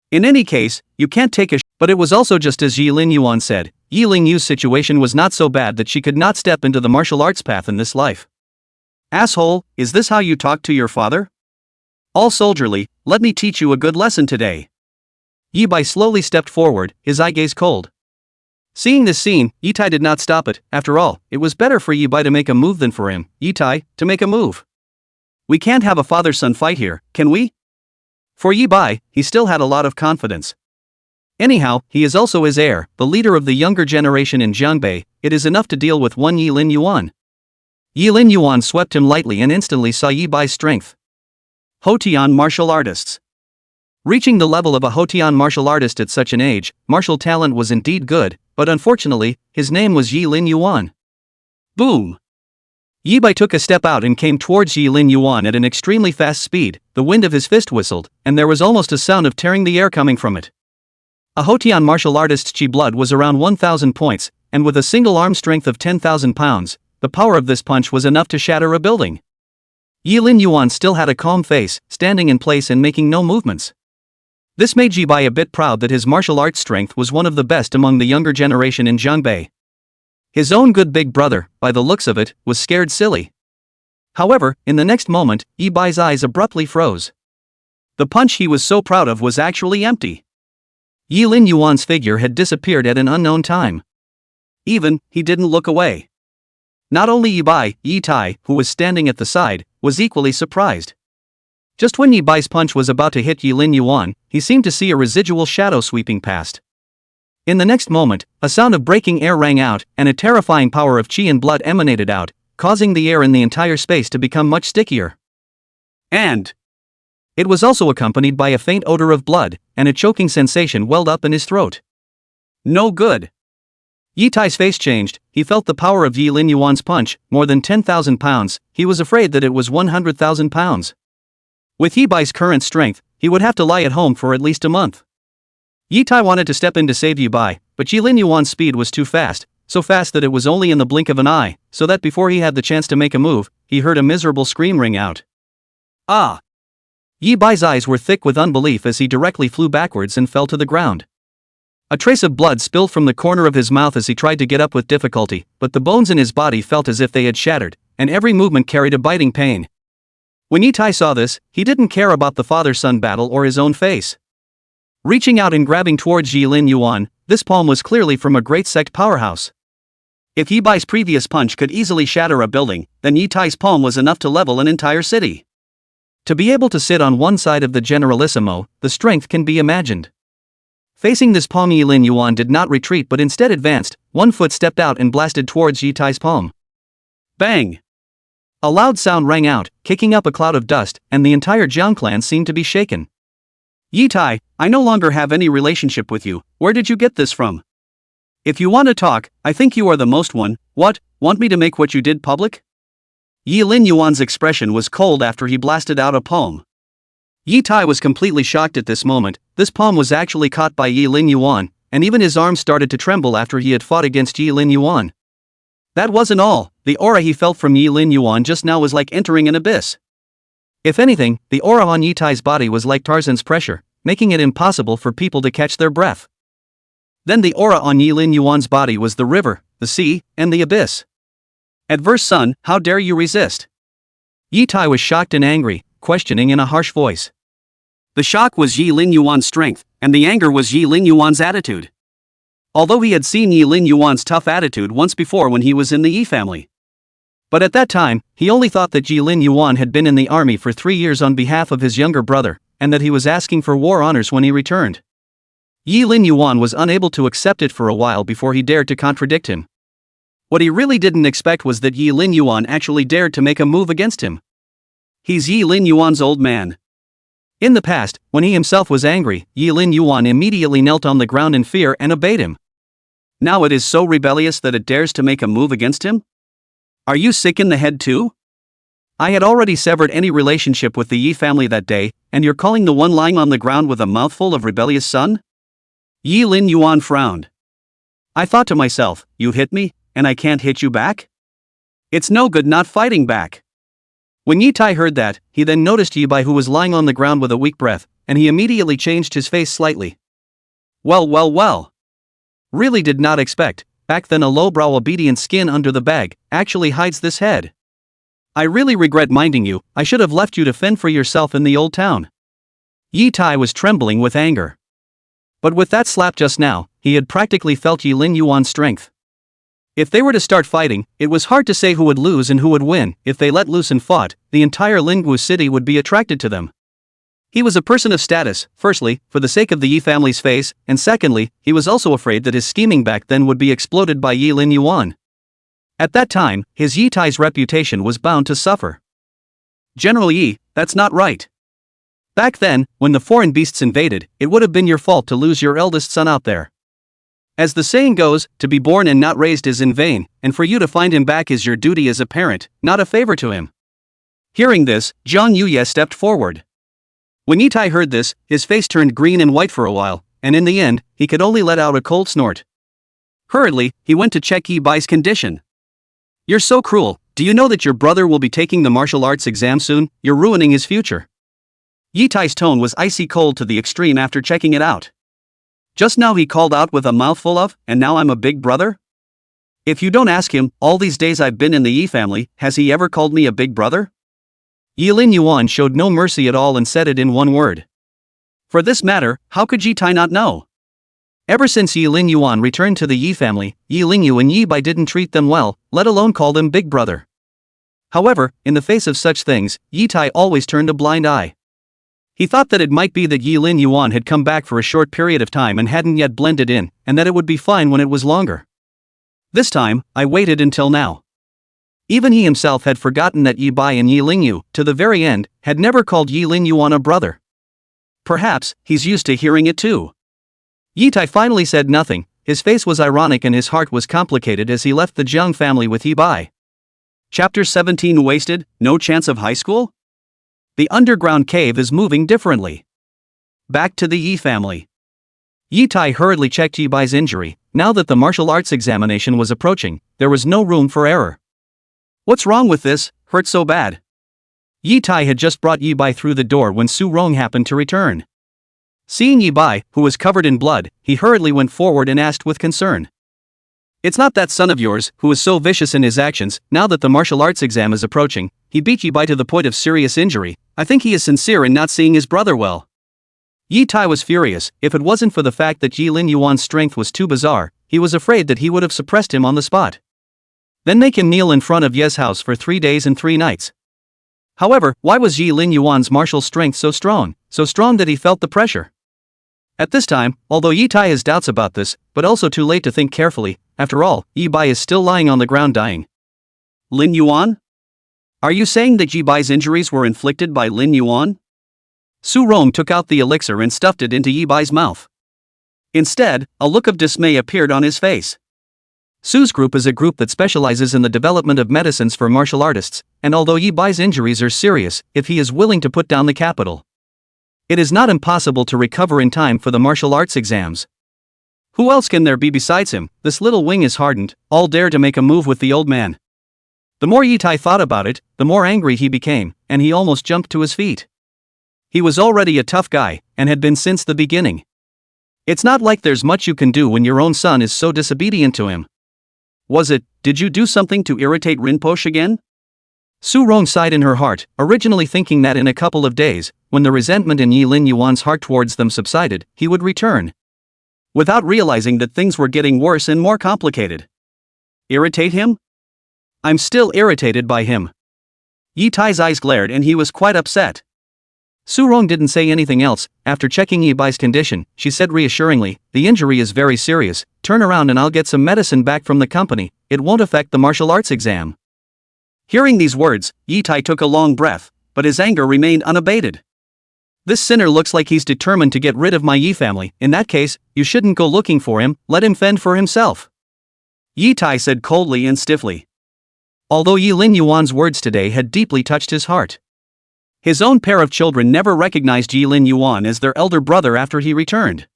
In any case, you can't take a but it was also just as Yi Lin Yuan said, Yi Ling Yu's situation was not so bad that she could not step into the martial arts path in this life. Asshole, is this how you talk to your father? All soldierly, let me teach you a good lesson today. Yi Bai slowly stepped forward, his eye gaze cold. Seeing this scene, Yi Tai did not stop it. After all, it was better for Yi Bai to make a move than for him, Yi Tai, to make a move. We can't have a father-son fight here, can we? For Yi Bai, he still had a lot of confidence. Anyhow, he is also his heir, the leader of the younger generation in Jiangbei. It is enough to deal with one Yi Lin Yuan. Yi Lin Yuan swept him lightly and instantly saw Yi Bai's strength. Hotian martial artists. Reaching the level of a Hotian martial artist at such an age, martial talent was indeed good, but unfortunately, his name was Yi Lin Yuan. Boom! Yi Bai took a step out and came towards Yi Lin Yuan at an extremely fast speed. The wind of his fist whistled, and there was almost a sound of tearing the air coming from it. A Hotian martial artist's chi blood was around 1,000 points, and with a single arm strength of 10,000 pounds, the power of this punch was enough to shatter a building. Yi Lin Yuan still had a calm face, standing in place and making no movements. This made Yi Bai a bit proud that his martial arts strength was one of the best among the younger generation in Jiangbei. His own good big brother, by the looks of it, was scared silly. However, in the next moment, Yi Bai's eyes abruptly froze. The punch he was so proud of was actually empty. Yi Lin Yuan's figure had disappeared at an unknown time. Even, he didn't look away. Not only Yi Bai, Yi Tai, who was standing at the side, was equally surprised. Just when Yi Bai's punch was about to hit Yi Lin Yuan, he seemed to see a residual shadow sweeping past. In the next moment, a sound of breaking air rang out, and a terrifying power of chi and blood emanated out, causing the air in the entire space to become much stickier. And it was also accompanied by a faint odor of blood, and a choking sensation welled up in his throat. No good. Yi Tai's face changed. He felt the power of Yi Lin Yuan's punch, more than 10,000 pounds. He was afraid that it was 100,000 pounds. With Yi Bai's current strength, he would have to lie at home for at least a month. Yi Tai wanted to step in to save Yi Bai, but Yi Lin Yuan's speed was too fast, so fast that it was only in the blink of an eye, so that before he had the chance to make a move, he heard a miserable scream ring out. Ah! Yi Bai's eyes were thick with unbelief as he directly flew backwards and fell to the ground. A trace of blood spilled from the corner of his mouth as he tried to get up with difficulty, but the bones in his body felt as if they had shattered, and every movement carried a biting pain. When Yi Tai saw this, he didn't care about the father-son battle or his own face. Reaching out and grabbing towards Yi Lin Yuan, this palm was clearly from a great sect powerhouse. If Yi Bai's previous punch could easily shatter a building, then Yi Tai's palm was enough to level an entire city. To be able to sit on one side of the Generalissimo, the strength can be imagined. Facing this palm, Yi Lin Yuan did not retreat but instead advanced. One foot stepped out and blasted towards Yi Tai's palm. Bang! A loud sound rang out, kicking up a cloud of dust, and the entire Jiang clan seemed to be shaken. Yi Tai, I no longer have any relationship with you. Where did you get this from? If you want to talk, I think you are the most one. What, want me to make what you did public? Yi Lin Yuan's expression was cold after he blasted out a palm. Yi Tai was completely shocked at this moment. This palm was actually caught by Yi Lin Yuan, and even his arms started to tremble after he had fought against Yi Lin Yuan. That wasn't all. The aura he felt from Yi Lin Yuan just now was like entering an abyss. If anything, the aura on Yi Tai's body was like Tarzan's pressure, making it impossible for people to catch their breath. Then the aura on Yi Lin Yuan's body was the river, the sea, and the abyss. Adverse son, how dare you resist? Yi Tai was shocked and angry, questioning in a harsh voice. The shock was Yi Lin Yuan's strength, and the anger was Yi Lin Yuan's attitude. Although he had seen Yi Lin Yuan's tough attitude once before when he was in the Yi family, But at that time, he only thought that Yi Lin Yuan had been in the army for 3 years on behalf of his younger brother, and that he was asking for war honors when he returned. Yi Lin Yuan was unable to accept it for a while before he dared to contradict him. What he really didn't expect was that Yi Lin Yuan actually dared to make a move against him. He's Yi Lin Yuan's old man. In the past, when he himself was angry, Yi Lin Yuan immediately knelt on the ground in fear and obeyed him. Now it is so rebellious that it dares to make a move against him? Are you sick in the head too? I had already severed any relationship with the Yi family that day, and you're calling the one lying on the ground with a mouthful of rebellious son? Yi Lin Yuan frowned. I thought to myself, you hit me, and I can't hit you back? It's no good not fighting back. When Yi Tai heard that, he then noticed Yi Bai, who was lying on the ground with a weak breath, and he immediately changed his face slightly. Well. Really did not expect, back then a lowbrow obedient skin under the bag, actually hides this head. I really regret minding you, I should have left you to fend for yourself in the old town. Yi Tai was trembling with anger. But with that slap just now, he had practically felt Yi Lin Yuan's strength. If they were to start fighting, it was hard to say who would lose and who would win. If they let loose and fought, the entire Lingwu city would be attracted to them. He was a person of status, firstly, for the sake of the Yi family's face, and secondly, he was also afraid that his scheming back then would be exploded by Yi Lin Yuan. At that time, his Yi Tai's reputation was bound to suffer. General Yi, that's not right. Back then, when the foreign beasts invaded, it would have been your fault to lose your eldest son out there. As the saying goes, to be born and not raised is in vain, and for you to find him back is your duty as a parent, not a favor to him. Hearing this, Zhang Yuye stepped forward. When Yi Tai heard this, his face turned green and white for a while, and in the end, he could only let out a cold snort. Hurriedly, he went to check Yi Bai's condition. You're so cruel, do you know that your brother will be taking the martial arts exam soon? You're ruining his future. Yi Tai's tone was icy cold to the extreme after checking it out. Just now he called out with a mouthful of, and now I'm a big brother? If you don't ask him, all these days I've been in the Yi family, has he ever called me a big brother? Yi Lin Yuan showed no mercy at all and said it in one word. For this matter, how could Yi Tai not know? Ever since Yi Lin Yuan returned to the Yi family, Yi Lingyu and Yi Bai didn't treat them well, let alone call them big brother. However, in the face of such things, Yi Tai always turned a blind eye. He thought that it might be that Yi Lin Yuan had come back for a short period of time and hadn't yet blended in, and that it would be fine when it was longer. This time, I waited until now. Even he himself had forgotten that Yi Bai and Yi Lingyu, to the very end, had never called Yi Lin Yuan a brother. Perhaps, he's used to hearing it too. Yi Tai finally said nothing, his face was ironic and his heart was complicated as he left the Jiang family with Yi Bai. Chapter 17 Wasted, no chance of high school? The underground cave is moving differently. Back to the Yi family. Yi Tai hurriedly checked Yi Bai's injury. Now that the martial arts examination was approaching, there was no room for error. What's wrong with this? Hurt so bad? Yi Tai had just brought Yi Bai through the door when Su Rong happened to return. Seeing Yi Bai, who was covered in blood, he hurriedly went forward and asked with concern. It's not that son of yours, who is so vicious in his actions. Now that the martial arts exam is approaching, he beat Yi Bai to the point of serious injury. I think he is sincere in not seeing his brother well. Yi Tai was furious. If it wasn't for the fact that Yi Lin Yuan's strength was too bizarre, he was afraid that he would have suppressed him on the spot. Then make him kneel in front of Ye's house for 3 days and 3 nights. However, why was Yi Lin Yuan's martial strength so strong that he felt the pressure? At this time, although Yi Tai has doubts about this, but also too late to think carefully, after all, Yi Bai is still lying on the ground dying. Lin Yuan? Are you saying that Yi Bai's injuries were inflicted by Lin Yuan? Su Rong took out the elixir and stuffed it into Yi Bai's mouth. Instead, a look of dismay appeared on his face. Su's group is a group that specializes in the development of medicines for martial artists, and although Yi Bai's injuries are serious, if he is willing to put down the capital, it is not impossible to recover in time for the martial arts exams. Who else can there be besides him? This little wing is hardened, all dare to make a move with the old man. The more Yi Tai thought about it, the more angry he became, and he almost jumped to his feet. He was already a tough guy, and had been since the beginning. It's not like there's much you can do when your own son is so disobedient to him. Did you do something to irritate Rinpoche again? Su Rong sighed in her heart, originally thinking that in a couple of days, when the resentment in Yi Lin Yuan's heart towards them subsided, he would return. Without realizing that things were getting worse and more complicated. Irritate him? I'm still irritated by him. Yi Tai's eyes glared and he was quite upset. Su Rong didn't say anything else. After checking Yi Bai's condition, she said reassuringly, the injury is very serious, turn around and I'll get some medicine back from the company, it won't affect the martial arts exam. Hearing these words, Yi Tai took a long breath, but his anger remained unabated. This sinner looks like he's determined to get rid of my Yi family. In that case, you shouldn't go looking for him, let him fend for himself. Yi Tai said coldly and stiffly. Although Yi Lin Yuan's words today had deeply touched his heart. His own pair of children never recognized Yi Lin Yuan as their elder brother after he returned.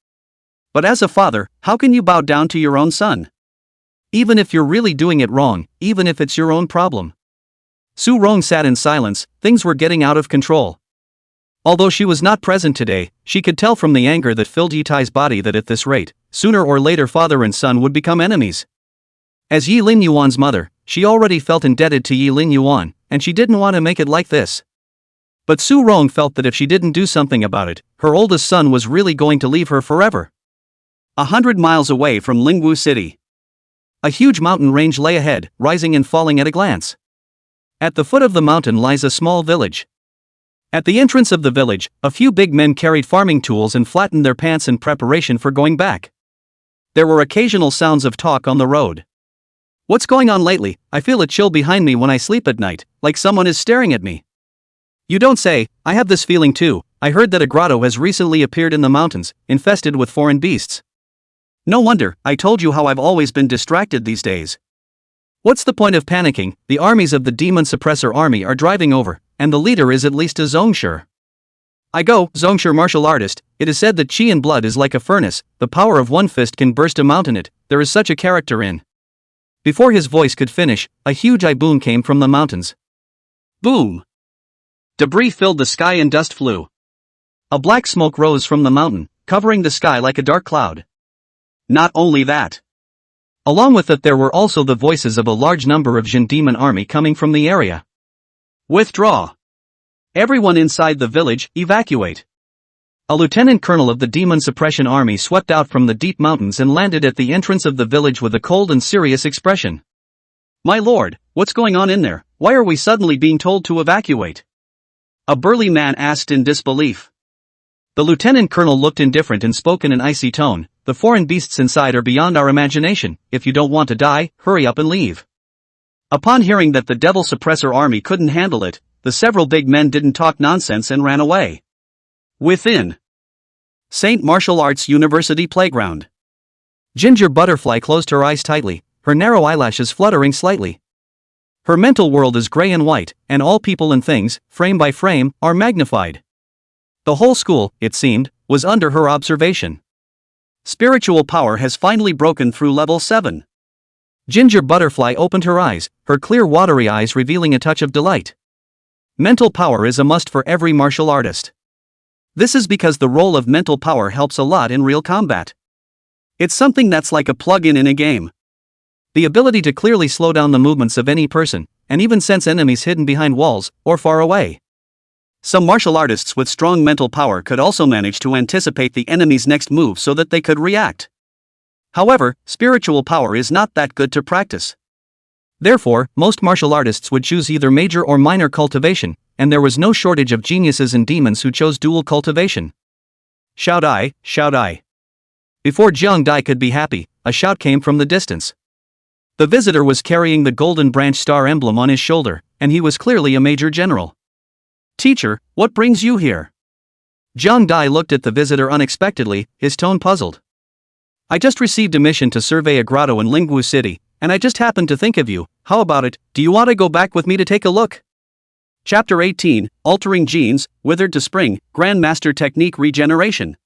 But as a father, how can you bow down to your own son? Even if you're really doing it wrong, even if it's your own problem. Su Rong sat in silence, things were getting out of control. Although she was not present today, she could tell from the anger that filled Yi Tai's body that at this rate, sooner or later father and son would become enemies. As Yi Lin Yuan's mother, she already felt indebted to Yi Lin Yuan, and she didn't want to make it like this. But Su Rong felt that if she didn't do something about it, her oldest son was really going to leave her forever. 100 miles away from Lingwu City. A huge mountain range lay ahead, rising and falling at a glance. At the foot of the mountain lies a small village. At the entrance of the village, a few big men carried farming tools and flattened their pants in preparation for going back. There were occasional sounds of talk on the road. What's going on lately? I feel a chill behind me when I sleep at night, like someone is staring at me. You don't say, I have this feeling too. I heard that a grotto has recently appeared in the mountains, infested with foreign beasts. No wonder, I told you how I've always been distracted these days. What's the point of panicking? The armies of the Demon Suppressor Army are driving over, and the leader is at least a Zongshi. Zongshi martial artist, it is said that chi and blood is like a furnace, the power of one fist can burst a mountain. There is such a character in. Before his voice could finish, a huge boom came from the mountains. Boom! Debris filled the sky and dust flew. A black smoke rose from the mountain, covering the sky like a dark cloud. Not only that. Along with it there were also the voices of a large number of Jin demon army coming from the area. Withdraw! Everyone inside the village, evacuate! A lieutenant colonel of the Demon Suppression Army swept out from the deep mountains and landed at the entrance of the village with a cold and serious expression. My lord, what's going on in there? Why are we suddenly being told to evacuate? A burly man asked in disbelief. The lieutenant colonel looked indifferent and spoke in an icy tone, the foreign beasts inside are beyond our imagination, if you don't want to die, hurry up and leave. Upon hearing that the Devil Suppressor Army couldn't handle it, the several big men didn't talk nonsense and ran away. Within Saint Martial Arts University Playground. Ginger Butterfly closed her eyes tightly, her narrow eyelashes fluttering slightly. Her mental world is gray and white, and all people and things, frame by frame, are magnified. The whole school, it seemed, was under her observation. Spiritual power has finally broken through level 7. Ginger Butterfly opened her eyes, her clear watery eyes revealing a touch of delight. Mental power is a must for every martial artist. This is because the role of mental power helps a lot in real combat. It's something that's like a plug-in in a game. The ability to clearly slow down the movements of any person, and even sense enemies hidden behind walls, or far away. Some martial artists with strong mental power could also manage to anticipate the enemy's next move so that they could react. However, spiritual power is not that good to practice. Therefore, most martial artists would choose either major or minor cultivation, and there was no shortage of geniuses and demons who chose dual cultivation. Shout I, shout I. Before Jiang Dai could be happy, a shout came from the distance. The visitor was carrying the golden branch star emblem on his shoulder, and he was clearly a major general. Teacher, what brings you here? Jiang Dai looked at the visitor unexpectedly, his tone puzzled. I just received a mission to survey a grotto in Lingwu City, and I just happened to think of you. How about it, do you want to go back with me to take a look? Chapter 18, Altering Genes, Withered to Spring, Grandmaster Technique Regeneration.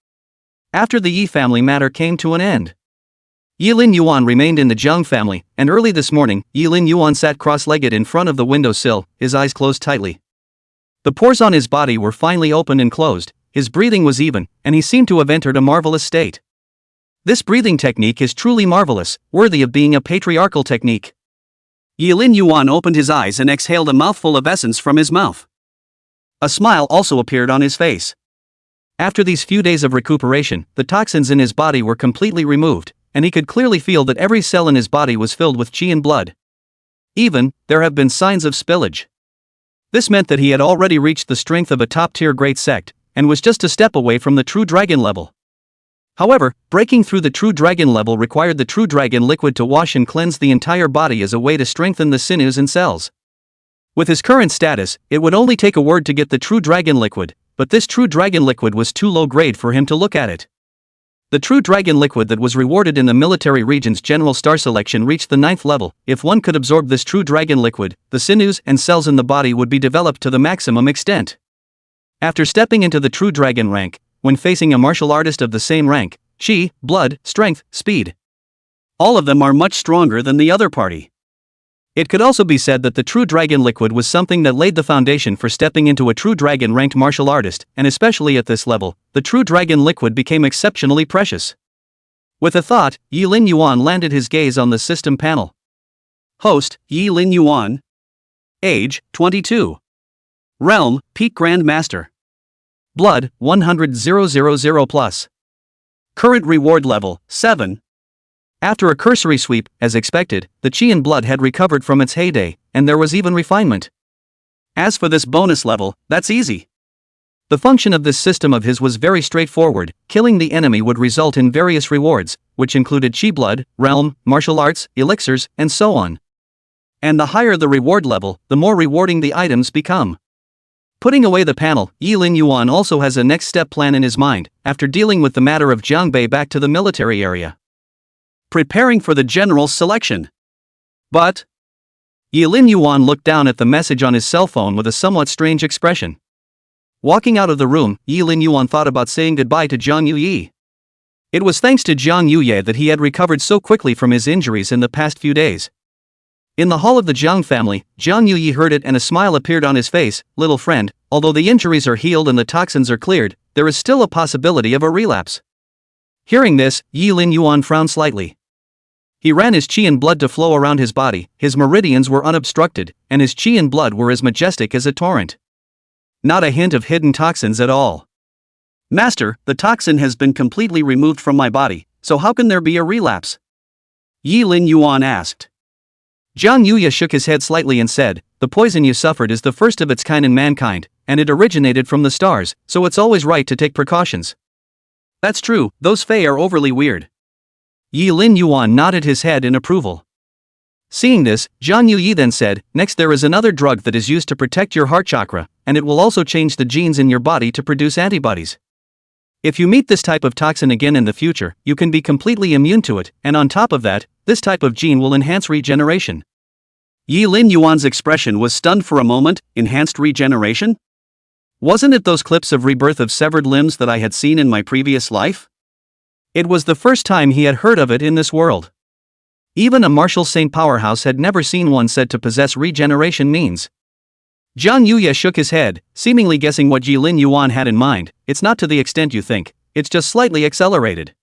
After the Yi family matter came to an end, Yi Lin Yuan remained in the Zhang family, and early this morning, Yi Lin Yuan sat cross-legged in front of the windowsill, his eyes closed tightly. The pores on his body were finally opened and closed, his breathing was even, and he seemed to have entered a marvelous state. This breathing technique is truly marvelous, worthy of being a patriarchal technique. Yi Lin Yuan opened his eyes and exhaled a mouthful of essence from his mouth. A smile also appeared on his face. After these few days of recuperation, the toxins in his body were completely removed, and he could clearly feel that every cell in his body was filled with qi and blood. Even, there have been signs of spillage. This meant that he had already reached the strength of a top-tier great sect, and was just a step away from the true dragon level. However, breaking through the true dragon level required the true dragon liquid to wash and cleanse the entire body as a way to strengthen the sinews and cells. With his current status, it would only take a word to get the true dragon liquid, but this true dragon liquid was too low grade for him to look at it. The true dragon liquid that was rewarded in the military region's general star selection reached the 9th level. If one could absorb this true dragon liquid, the sinews and cells in the body would be developed to the maximum extent. After stepping into the true dragon rank, when facing a martial artist of the same rank, chi, blood, strength, speed, all of them are much stronger than the other party. It could also be said that the true dragon liquid was something that laid the foundation for stepping into a true dragon ranked martial artist, and especially at this level, the true dragon liquid became exceptionally precious. With a thought, Yi Lin Yuan landed his gaze on the system panel. Host, Yi Lin Yuan. Age, 22. Realm, Peak Grand Master. Blood, 100,000 plus. Current reward level, 7. After a cursory sweep, as expected, the chi and blood had recovered from its heyday, and there was even refinement. As for this bonus level, that's easy. The function of this system of his was very straightforward. Killing the enemy would result in various rewards, which included chi blood, realm, martial arts, elixirs, and so on. And the higher the reward level, the more rewarding the items become. Putting away the panel, Yi Lin Yuan also has a next step plan in his mind, after dealing with the matter of Jiangbei back to the military area. Preparing for the general's selection. But Yi Lin Yuan looked down at the message on his cell phone with a somewhat strange expression. Walking out of the room, Yi Lin Yuan thought about saying goodbye to Jiang Yuyi. It was thanks to Jiang Yuye that he had recovered so quickly from his injuries in the past few days. In the hall of the Jiang family, Jiang Yuyi heard it and a smile appeared on his face. Little friend, although the injuries are healed and the toxins are cleared, there is still a possibility of a relapse. Hearing this, Yi Lin Yuan frowned slightly. He ran his chi and blood to flow around his body, his meridians were unobstructed, and his chi and blood were as majestic as a torrent. Not a hint of hidden toxins at all. Master, the toxin has been completely removed from my body, so how can there be a relapse? Yi Lin Yuan asked. Jiang Yuya shook his head slightly and said, the poison you suffered is the first of its kind in mankind, and it originated from the stars, so it's always right to take precautions. That's true, those Fae are overly weird. Yi Lin Yuan nodded his head in approval. Seeing this, Jiang Yuyi then said, next there is another drug that is used to protect your heart chakra, and it will also change the genes in your body to produce antibodies. If you meet this type of toxin again in the future, you can be completely immune to it, and on top of that, this type of gene will enhance regeneration. Yi Lin Yuan's expression was stunned for a moment. Enhanced regeneration? Wasn't it those clips of rebirth of severed limbs that I had seen in my previous life? It was the first time he had heard of it in this world. Even a martial saint powerhouse had never seen one said to possess regeneration means. Jiang Yuye shook his head, seemingly guessing what Yi Lin Yuan had in mind. It's not to the extent you think, it's just slightly accelerated.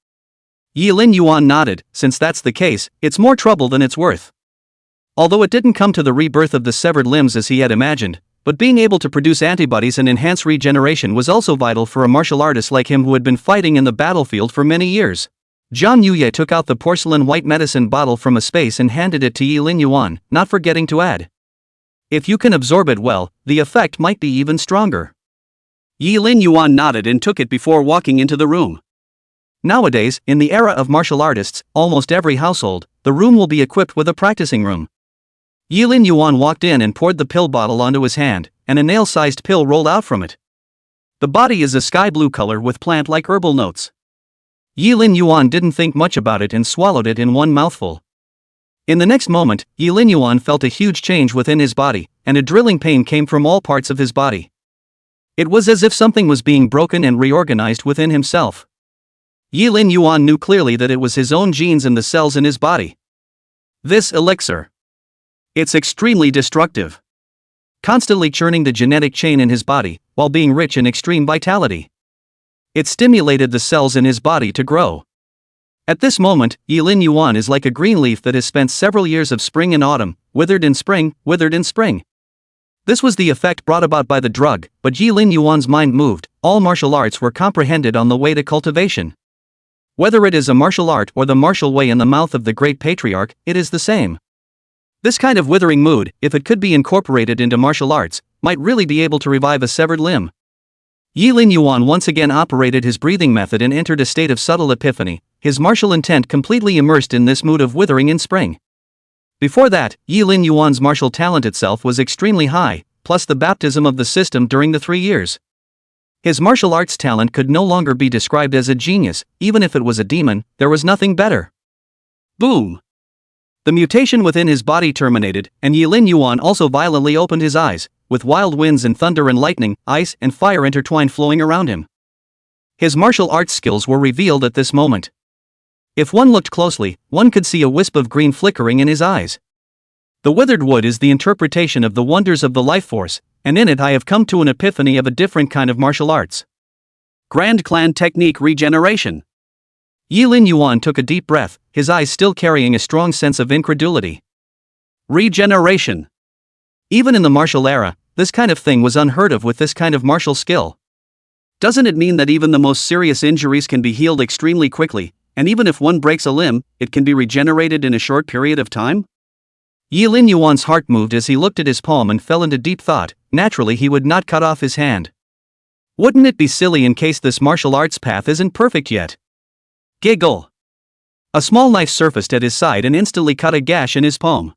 Yi Lin Yuan nodded. Since that's the case, it's more trouble than it's worth. Although it didn't come to the rebirth of the severed limbs as he had imagined, but being able to produce antibodies and enhance regeneration was also vital for a martial artist like him who had been fighting in the battlefield for many years. Jiang Yuye took out the porcelain white medicine bottle from a space and handed it to Yi Lin Yuan, not forgetting to add, if you can absorb it well, the effect might be even stronger. Yi Lin Yuan nodded and took it before walking into the room. Nowadays, in the era of martial artists, almost every household, the room will be equipped with a practicing room. Yi Lin Yuan walked in and poured the pill bottle onto his hand, and a nail-sized pill rolled out from it. The body is a sky blue color with plant-like herbal notes. Yi Lin Yuan didn't think much about it and swallowed it in one mouthful. In the next moment, Yi Lin Yuan felt a huge change within his body, and a drilling pain came from all parts of his body. It was as if something was being broken and reorganized within himself. Yi Lin Yuan knew clearly that it was his own genes in the cells in his body. This elixir. It's extremely destructive. Constantly churning the genetic chain in his body, while being rich in extreme vitality. It stimulated the cells in his body to grow. At this moment, Yi Lin Yuan is like a green leaf that has spent several years of spring and autumn, withered in spring, withered in spring. This was the effect brought about by the drug, but Yi Lin Yuan's mind moved. All martial arts were comprehended on the way to cultivation. Whether it is a martial art or the martial way in the mouth of the great patriarch, it is the same. This kind of withering mood, if it could be incorporated into martial arts, might really be able to revive a severed limb. Yi Lin Yuan once again operated his breathing method and entered a state of subtle epiphany, his martial intent completely immersed in this mood of withering in spring. Before that, Yi Lin Yuan's martial talent itself was extremely high, plus the baptism of the system during the 3 years. His martial arts talent could no longer be described as a genius, even if it was a demon, there was nothing better. Boom! The mutation within his body terminated, and Yi Lin Yuan also violently opened his eyes, with wild winds and thunder and lightning, ice and fire intertwined flowing around him. His martial arts skills were revealed at this moment. If one looked closely, one could see a wisp of green flickering in his eyes. The withered wood is the interpretation of the wonders of the life force, and in it I have come to an epiphany of a different kind of martial arts. Grand Clan Technique Regeneration. Yi Lin Yuan took a deep breath, his eyes still carrying a strong sense of incredulity. Regeneration. Even in the martial era, this kind of thing was unheard of with this kind of martial skill. Doesn't it mean that even the most serious injuries can be healed extremely quickly, and even if one breaks a limb, it can be regenerated in a short period of time? Yi Lin Yuan's heart moved as he looked at his palm and fell into deep thought. Naturally he would not cut off his hand. Wouldn't it be silly in case this martial arts path isn't perfect yet? Giggle. A small knife surfaced at his side and instantly cut a gash in his palm.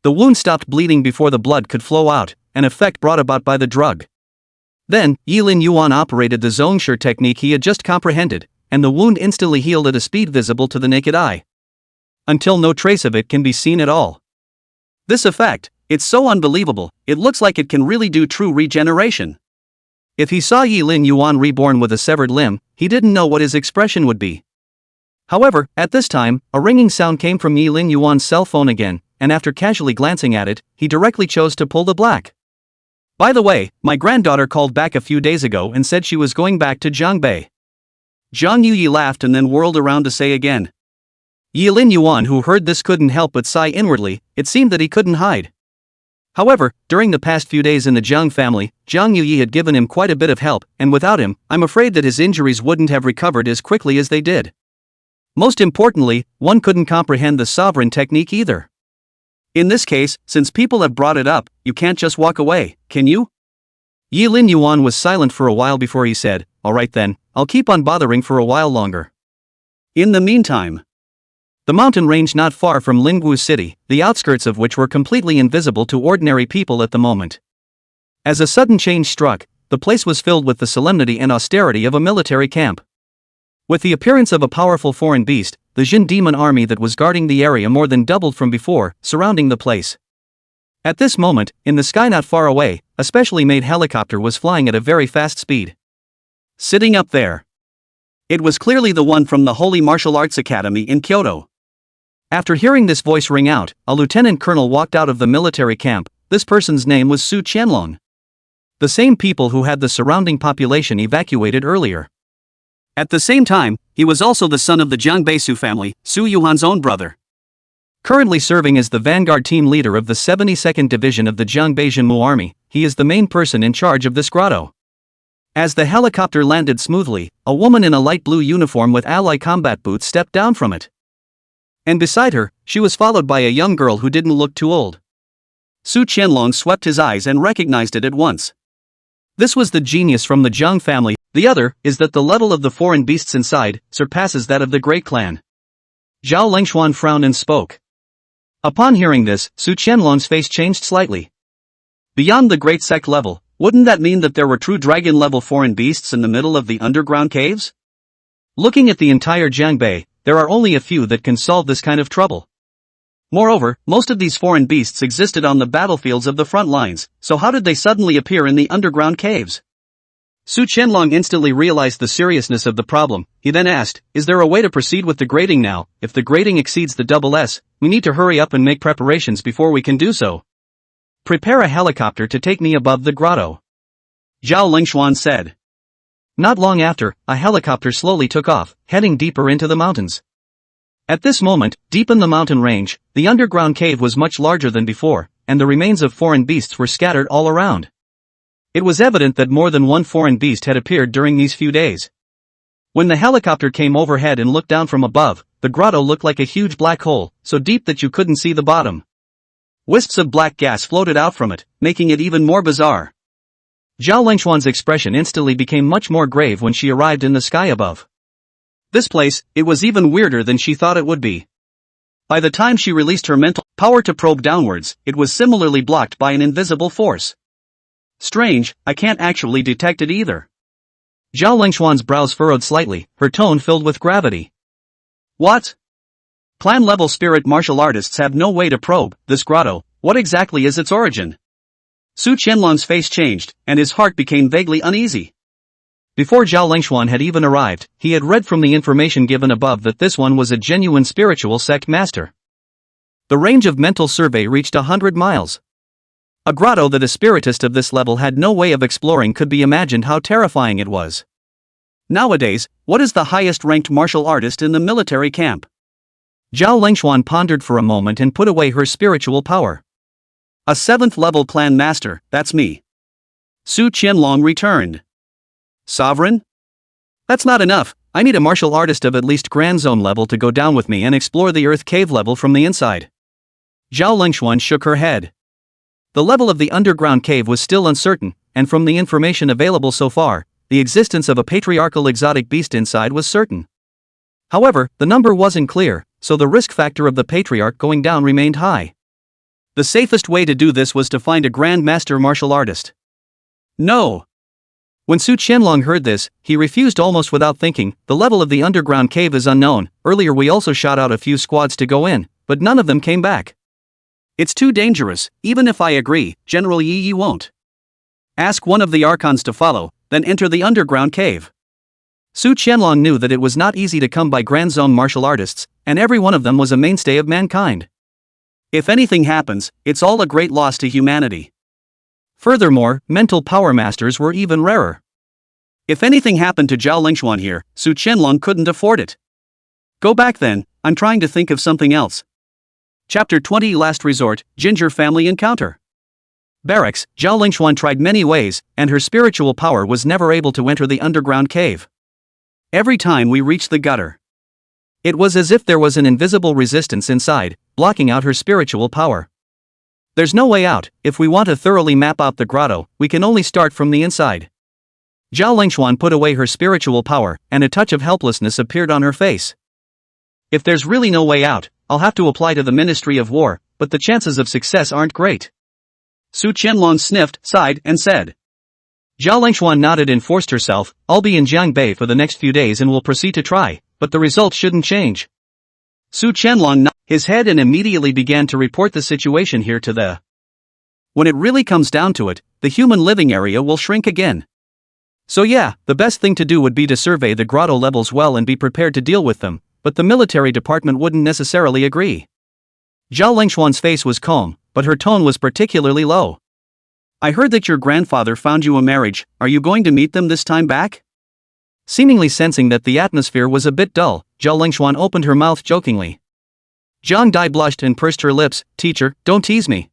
The wound stopped bleeding before the blood could flow out, an effect brought about by the drug. Then, Yi Lin Yuan operated the Zhongshi technique he had just comprehended, and the wound instantly healed at a speed visible to the naked eye. Until no trace of it can be seen at all. This effect, it's so unbelievable, it looks like it can really do true regeneration. If he saw Yi Lin Yuan reborn with a severed limb, he didn't know what his expression would be. However, at this time, a ringing sound came from Yi Lin Yuan's cell phone again, and after casually glancing at it, he directly chose to pull the black. By the way, my granddaughter called back a few days ago and said she was going back to Jiangbei. Zhang Yuyi laughed and then whirled around to say again. Yi Lin Yuan, who heard this, couldn't help but sigh inwardly. It seemed that he couldn't hide. However, during the past few days in the Zhang family, Zhang Yuyi had given him quite a bit of help, and without him, I'm afraid that his injuries wouldn't have recovered as quickly as they did. Most importantly, one couldn't comprehend the sovereign technique either. In this case, since people have brought it up, you can't just walk away, can you? Yi Lin Yuan was silent for a while before he said, alright then, I'll keep on bothering for a while longer. In the meantime, the mountain range not far from Lingwu City, the outskirts of which were completely invisible to ordinary people at the moment. As a sudden change struck, the place was filled with the solemnity and austerity of a military camp. With the appearance of a powerful foreign beast, the Jin demon army that was guarding the area more than doubled from before, surrounding the place. At this moment, in the sky not far away, a specially made helicopter was flying at a very fast speed. Sitting up there. It was clearly the one from the Holy Martial Arts Academy in Kyoto. After hearing this voice ring out, a lieutenant colonel walked out of the military camp. This person's name was Su Qianlong. The same people who had the surrounding population evacuated earlier. At the same time, he was also the son of the Jiangbei Su family, Su Yuhan's own brother. Currently serving as the vanguard team leader of the 72nd Division of the Jiangbei Jinmu Army, he is the main person in charge of this grotto. As the helicopter landed smoothly, a woman in a light blue uniform with alloy combat boots stepped down from it. And beside her, she was followed by a young girl who didn't look too old. Su Qianlong swept his eyes and recognized it at once. This was the genius from the Zhang family. The other is that the level of the foreign beasts inside surpasses that of the Great Clan. Zhao Lengxuan frowned and spoke. Upon hearing this, Su Qianlong's face changed slightly. Beyond the Great Sect level, wouldn't that mean that there were true dragon-level foreign beasts in the middle of the underground caves? Looking at the entire Jiangbei, there are only a few that can solve this kind of trouble. Moreover, most of these foreign beasts existed on the battlefields of the front lines, so how did they suddenly appear in the underground caves? Su Qianlong instantly realized the seriousness of the problem. He then asked, is there a way to proceed with the grading now? If the grading exceeds the SS, we need to hurry up and make preparations before we can do so. Prepare a helicopter to take me above the grotto. Zhao Lengxuan said. Not long after, a helicopter slowly took off, heading deeper into the mountains. At this moment, deep in the mountain range, the underground cave was much larger than before, and the remains of foreign beasts were scattered all around. It was evident that more than one foreign beast had appeared during these few days. When the helicopter came overhead and looked down from above, the grotto looked like a huge black hole, so deep that you couldn't see the bottom. Wisps of black gas floated out from it, making it even more bizarre. Zhao Lingxuan's expression instantly became much more grave when she arrived in the sky above. This place, it was even weirder than she thought it would be. By the time she released her mental power to probe downwards, it was similarly blocked by an invisible force. Strange, I can't actually detect it either. Zhao Lingxuan's brows furrowed slightly, her tone filled with gravity. What? Clan-level spirit martial artists have no way to probe this grotto. What exactly is its origin? Su Qianlong's face changed, and his heart became vaguely uneasy. Before Zhao Lingxuan had even arrived, he had read from the information given above that this one was a genuine spiritual sect master. The range of mental survey reached 100 miles. A grotto that a spiritist of this level had no way of exploring could be imagined how terrifying it was. Nowadays, what is the highest-ranked martial artist in the military camp? Zhao Lingxuan pondered for a moment and put away her spiritual power. A 7th-level clan master, that's me. Su Qianlong returned. Sovereign? That's not enough, I need a martial artist of at least Grand Zone level to go down with me and explore the Earth Cave level from the inside. Zhao Lingxuan shook her head. The level of the underground cave was still uncertain, and from the information available so far, the existence of a patriarchal exotic beast inside was certain. However, the number wasn't clear, so the risk factor of the patriarch going down remained high. The safest way to do this was to find a Grand Master martial artist. No. When Su Qianlong heard this, he refused almost without thinking. The level of the underground cave is unknown. Earlier we also shot out a few squads to go in, but none of them came back. It's too dangerous. Even if I agree, General Yi won't. Ask one of the archons to follow, then enter the underground cave. Su Qianlong knew that it was not easy to come by Grand Zone martial artists, and every one of them was a mainstay of mankind. If anything happens, it's all a great loss to humanity. Furthermore, mental power masters were even rarer. If anything happened to Zhao Lingxuan here, Su Qianlong couldn't afford it. Go back then, I'm trying to think of something else. Chapter 20 Last Resort, Ginger Family Encounter. Barracks, Zhao Lingxuan tried many ways, and her spiritual power was never able to enter the underground cave. Every time we reached the gutter, it was as if there was an invisible resistance inside, blocking out her spiritual power. There's no way out. If we want to thoroughly map out the grotto, we can only start from the inside. Zhao Lingxuan put away her spiritual power, and a touch of helplessness appeared on her face. If there's really no way out, I'll have to apply to the Ministry of War, but the chances of success aren't great. Su Qianlong sniffed, sighed, and said. Zhao Lingxuan nodded and forced herself. I'll be in Jiangbei for the next few days and will proceed to try, but the results shouldn't change. Su Qianlong nodded his head and immediately began to report the situation here to the. When it really comes down to it, the human living area will shrink again. So yeah, the best thing to do would be to survey the grotto levels well and be prepared to deal with them, but the military department wouldn't necessarily agree. Zhao Lingxuan's face was calm, but her tone was particularly low. I heard that your grandfather found you a marriage. Are you going to meet them this time back? Seemingly sensing that the atmosphere was a bit dull, Zhao Lingxuan opened her mouth jokingly. Zhang Dai blushed and pursed her lips. Teacher, don't tease me.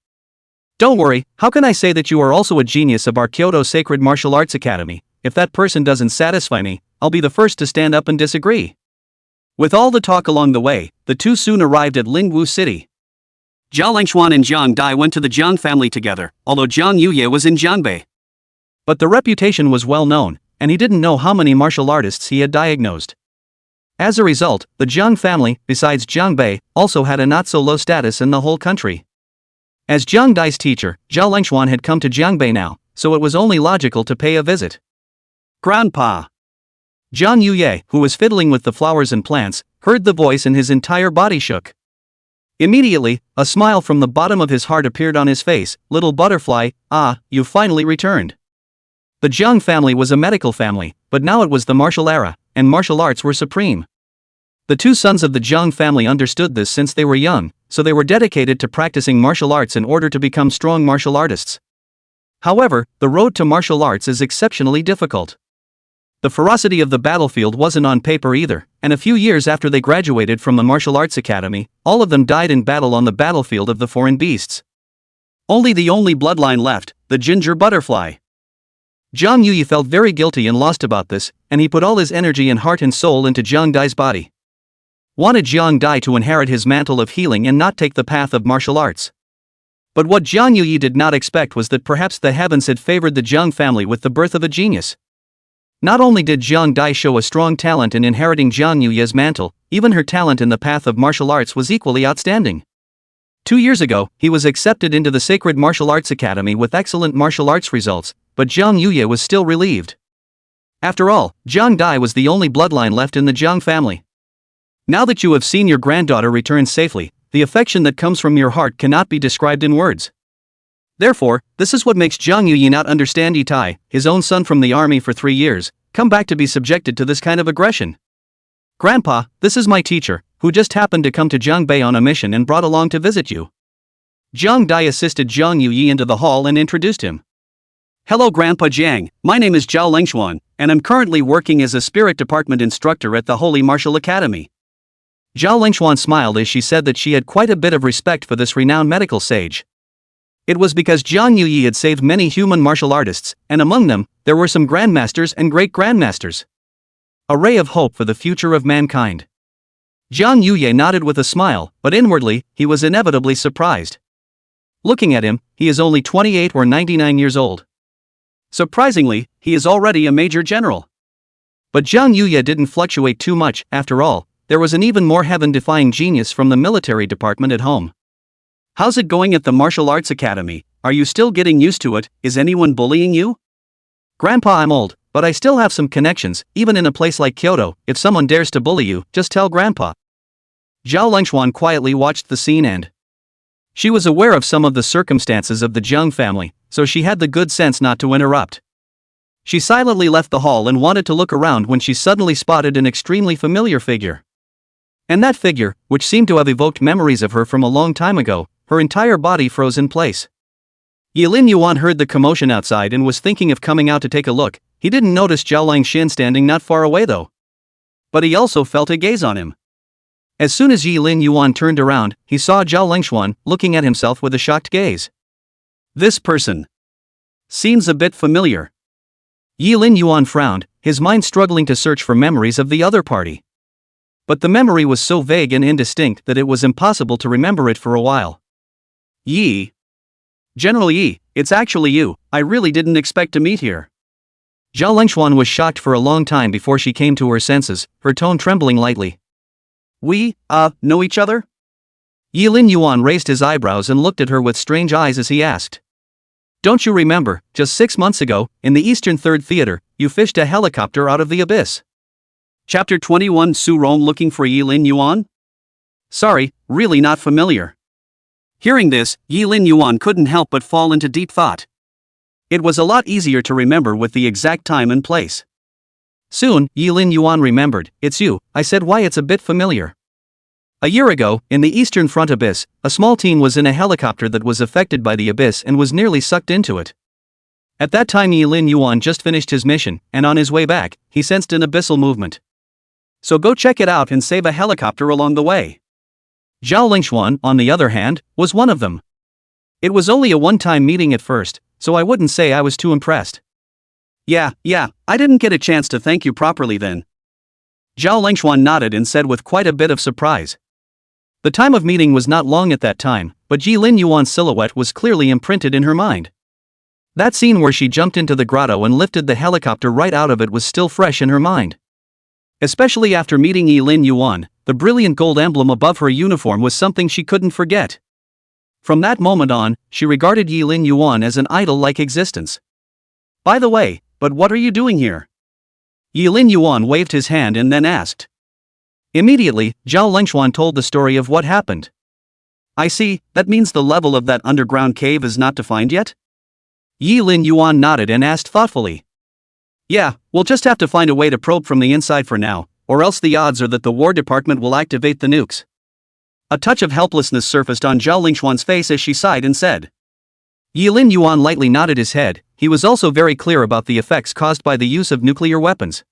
Don't worry, how can I say that you are also a genius of our Kyoto Sacred Martial Arts Academy? If that person doesn't satisfy me, I'll be the first to stand up and disagree. With all the talk along the way, the two soon arrived at Lingwu City. Zhao Lingxuan and Zhang Dai went to the Zhang family together, although Zhang Yuye was in Jiangbei. But the reputation was well known, and he didn't know how many martial artists he had diagnosed. As a result, the Zhang family, besides Jiangbei, also had a not-so-low status in the whole country. As Zhang Dai's teacher, Zhao Lingxuan had come to Jiangbei now, so it was only logical to pay a visit. Grandpa. Zhang Yuye, who was fiddling with the flowers and plants, heard the voice and his entire body shook. Immediately, a smile from the bottom of his heart appeared on his face. Little butterfly, you finally returned. The Zhang family was a medical family, but now it was the martial era, and martial arts were supreme. The two sons of the Zhang family understood this since they were young, so they were dedicated to practicing martial arts in order to become strong martial artists. However, the road to martial arts is exceptionally difficult. The ferocity of the battlefield wasn't on paper either, and a few years after they graduated from the Martial Arts Academy, all of them died in battle on the battlefield of the foreign beasts. Only the only bloodline left, the ginger butterfly. Zhang Yuyi felt very guilty and lost about this, and he put all his energy and heart and soul into Zhang Dai's body. Wanted Zhang Dai to inherit his mantle of healing and not take the path of martial arts. But what Jiang Yuyi did not expect was that perhaps the heavens had favored the Jiang family with the birth of a genius. Not only did Jiang Dai show a strong talent in inheriting Jiang Yuye's mantle, even her talent in the path of martial arts was equally outstanding. 2 years ago, he was accepted into the Sacred Martial Arts Academy with excellent martial arts results, but Jiang Yuye was still relieved. After all, Jiang Dai was the only bloodline left in the Jiang family. Now that you have seen your granddaughter return safely, the affection that comes from your heart cannot be described in words. Therefore, this is what makes Jiang Yuyi not understand Itai, his own son from the army for 3 years, come back to be subjected to this kind of aggression. Grandpa, this is my teacher, who just happened to come to Jiangbei on a mission and brought along to visit you. Jiang Dai assisted Jiang Yuyi into the hall and introduced him. Hello Grandpa Jiang, my name is Zhao Lengshuan, and I'm currently working as a spirit department instructor at the Holy Martial Academy. Zhao Lengshuan smiled as she said that she had quite a bit of respect for this renowned medical sage. It was because Jiang Yuyi had saved many human martial artists, and among them, there were some grandmasters and great-grandmasters. A ray of hope for the future of mankind. Jiang Yuye nodded with a smile, but inwardly, he was inevitably surprised. Looking at him, he is only 28 or 99 years old. Surprisingly, he is already a major general. But Jiang Yuye didn't fluctuate too much, after all, there was an even more heaven-defying genius from the military department at home. How's it going at the Martial Arts Academy? Are you still getting used to it? Is anyone bullying you? Grandpa, I'm old, but I still have some connections, even in a place like Kyoto. If someone dares to bully you, just tell Grandpa. Zhao Lengshuan quietly watched the scene and she was aware of some of the circumstances of the Jiang family, so she had the good sense not to interrupt. She silently left the hall and wanted to look around when she suddenly spotted an extremely familiar figure. And that figure, which seemed to have evoked memories of her from a long time ago, her entire body froze in place. Yilin Yuan heard the commotion outside and was thinking of coming out to take a look. He didn't notice Zhao Langxin standing not far away though. But he also felt a gaze on him. As soon as Yilin Yuan turned around, he saw Zhao Lengshuan looking at himself with a shocked gaze. This person seems a bit familiar. Yilin Yuan frowned, his mind struggling to search for memories of the other party. But the memory was so vague and indistinct that it was impossible to remember it for a while. Yi. General Yi, it's actually you, I really didn't expect to meet here. Zhao Lengshuan was shocked for a long time before she came to her senses, her tone trembling lightly. We, know each other? Yilin Yuan raised his eyebrows and looked at her with strange eyes as he asked. Don't you remember, just 6 months ago, in the Eastern Third Theater, you fished a helicopter out of the abyss? Chapter 21 Su Rong looking for Yilin Yuan? Sorry, really not familiar. Hearing this, Yilin Yuan couldn't help but fall into deep thought. It was a lot easier to remember with the exact time and place. Soon, Yilin Yuan remembered, it's you, I said why it's a bit familiar. A year ago, in the Eastern Front Abyss, a small team was in a helicopter that was affected by the abyss and was nearly sucked into it. At that time Yilin Yuan just finished his mission, and on his way back, he sensed an abyssal movement. So go check it out and save a helicopter along the way. Zhao Lengshuan, on the other hand, was one of them. It was only a one-time meeting at first, so I wouldn't say I was too impressed. Yeah, I didn't get a chance to thank you properly then. Zhao Lengshuan nodded and said with quite a bit of surprise. The time of meeting was not long at that time, but Yilin Yuan's silhouette was clearly imprinted in her mind. That scene where she jumped into the grotto and lifted the helicopter right out of it was still fresh in her mind. Especially after meeting Yilin Yuan, the brilliant gold emblem above her uniform was something she couldn't forget. From that moment on, she regarded Yilin Yuan as an idol-like existence. By the way, but what are you doing here? Yilin Yuan waved his hand and then asked. Immediately, Zhao Lengshuan told the story of what happened. I see, that means the level of that underground cave is not defined yet? Yilin Yuan nodded and asked thoughtfully. Yeah, we'll just have to find a way to probe from the inside for now, or else the odds are that the War Department will activate the nukes. A touch of helplessness surfaced on Zhao Lengshuan's face as she sighed and said. Yilin Yuan lightly nodded his head. He was also very clear about the effects caused by the use of nuclear weapons.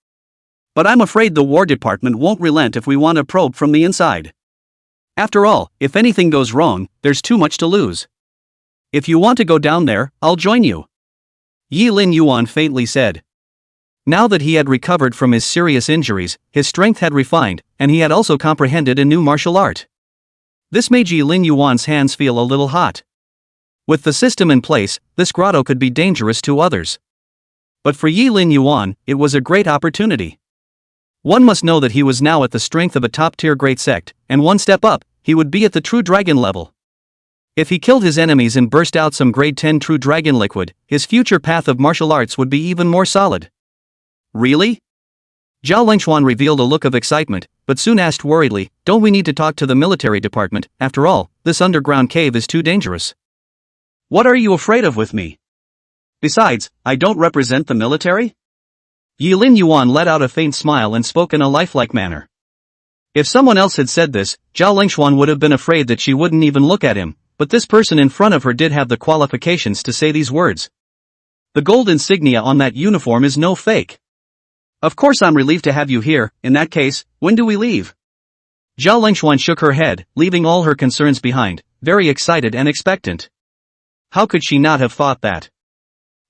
But I'm afraid the War Department won't relent if we want to probe from the inside. After all, if anything goes wrong, there's too much to lose. If you want to go down there, I'll join you. Yilin Yuan faintly said. Now that he had recovered from his serious injuries, his strength had refined, and he had also comprehended a new martial art. This made Yilin Yuan's hands feel a little hot. With the system in place, this grotto could be dangerous to others. But for Yi Lin Yuan, it was a great opportunity. One must know that he was now at the strength of a top-tier great sect, and one step up, he would be at the true dragon level. If he killed his enemies and burst out some grade 10 true dragon liquid, his future path of martial arts would be even more solid. Really? Zhao Lingxuan revealed a look of excitement, but soon asked worriedly, don't we need to talk to the military department? After all, this underground cave is too dangerous. What are you afraid of with me? Besides, I don't represent the military? Yi Lin Yuan let out a faint smile and spoke in a lifelike manner. If someone else had said this, Zhao Lingxuan would have been afraid that she wouldn't even look at him, but this person in front of her did have the qualifications to say these words. The gold insignia on that uniform is no fake. Of course I'm relieved to have you here. In that case, when do we leave? Zhao Lingxuan shook her head, leaving all her concerns behind, very excited and expectant. How could she not have thought that?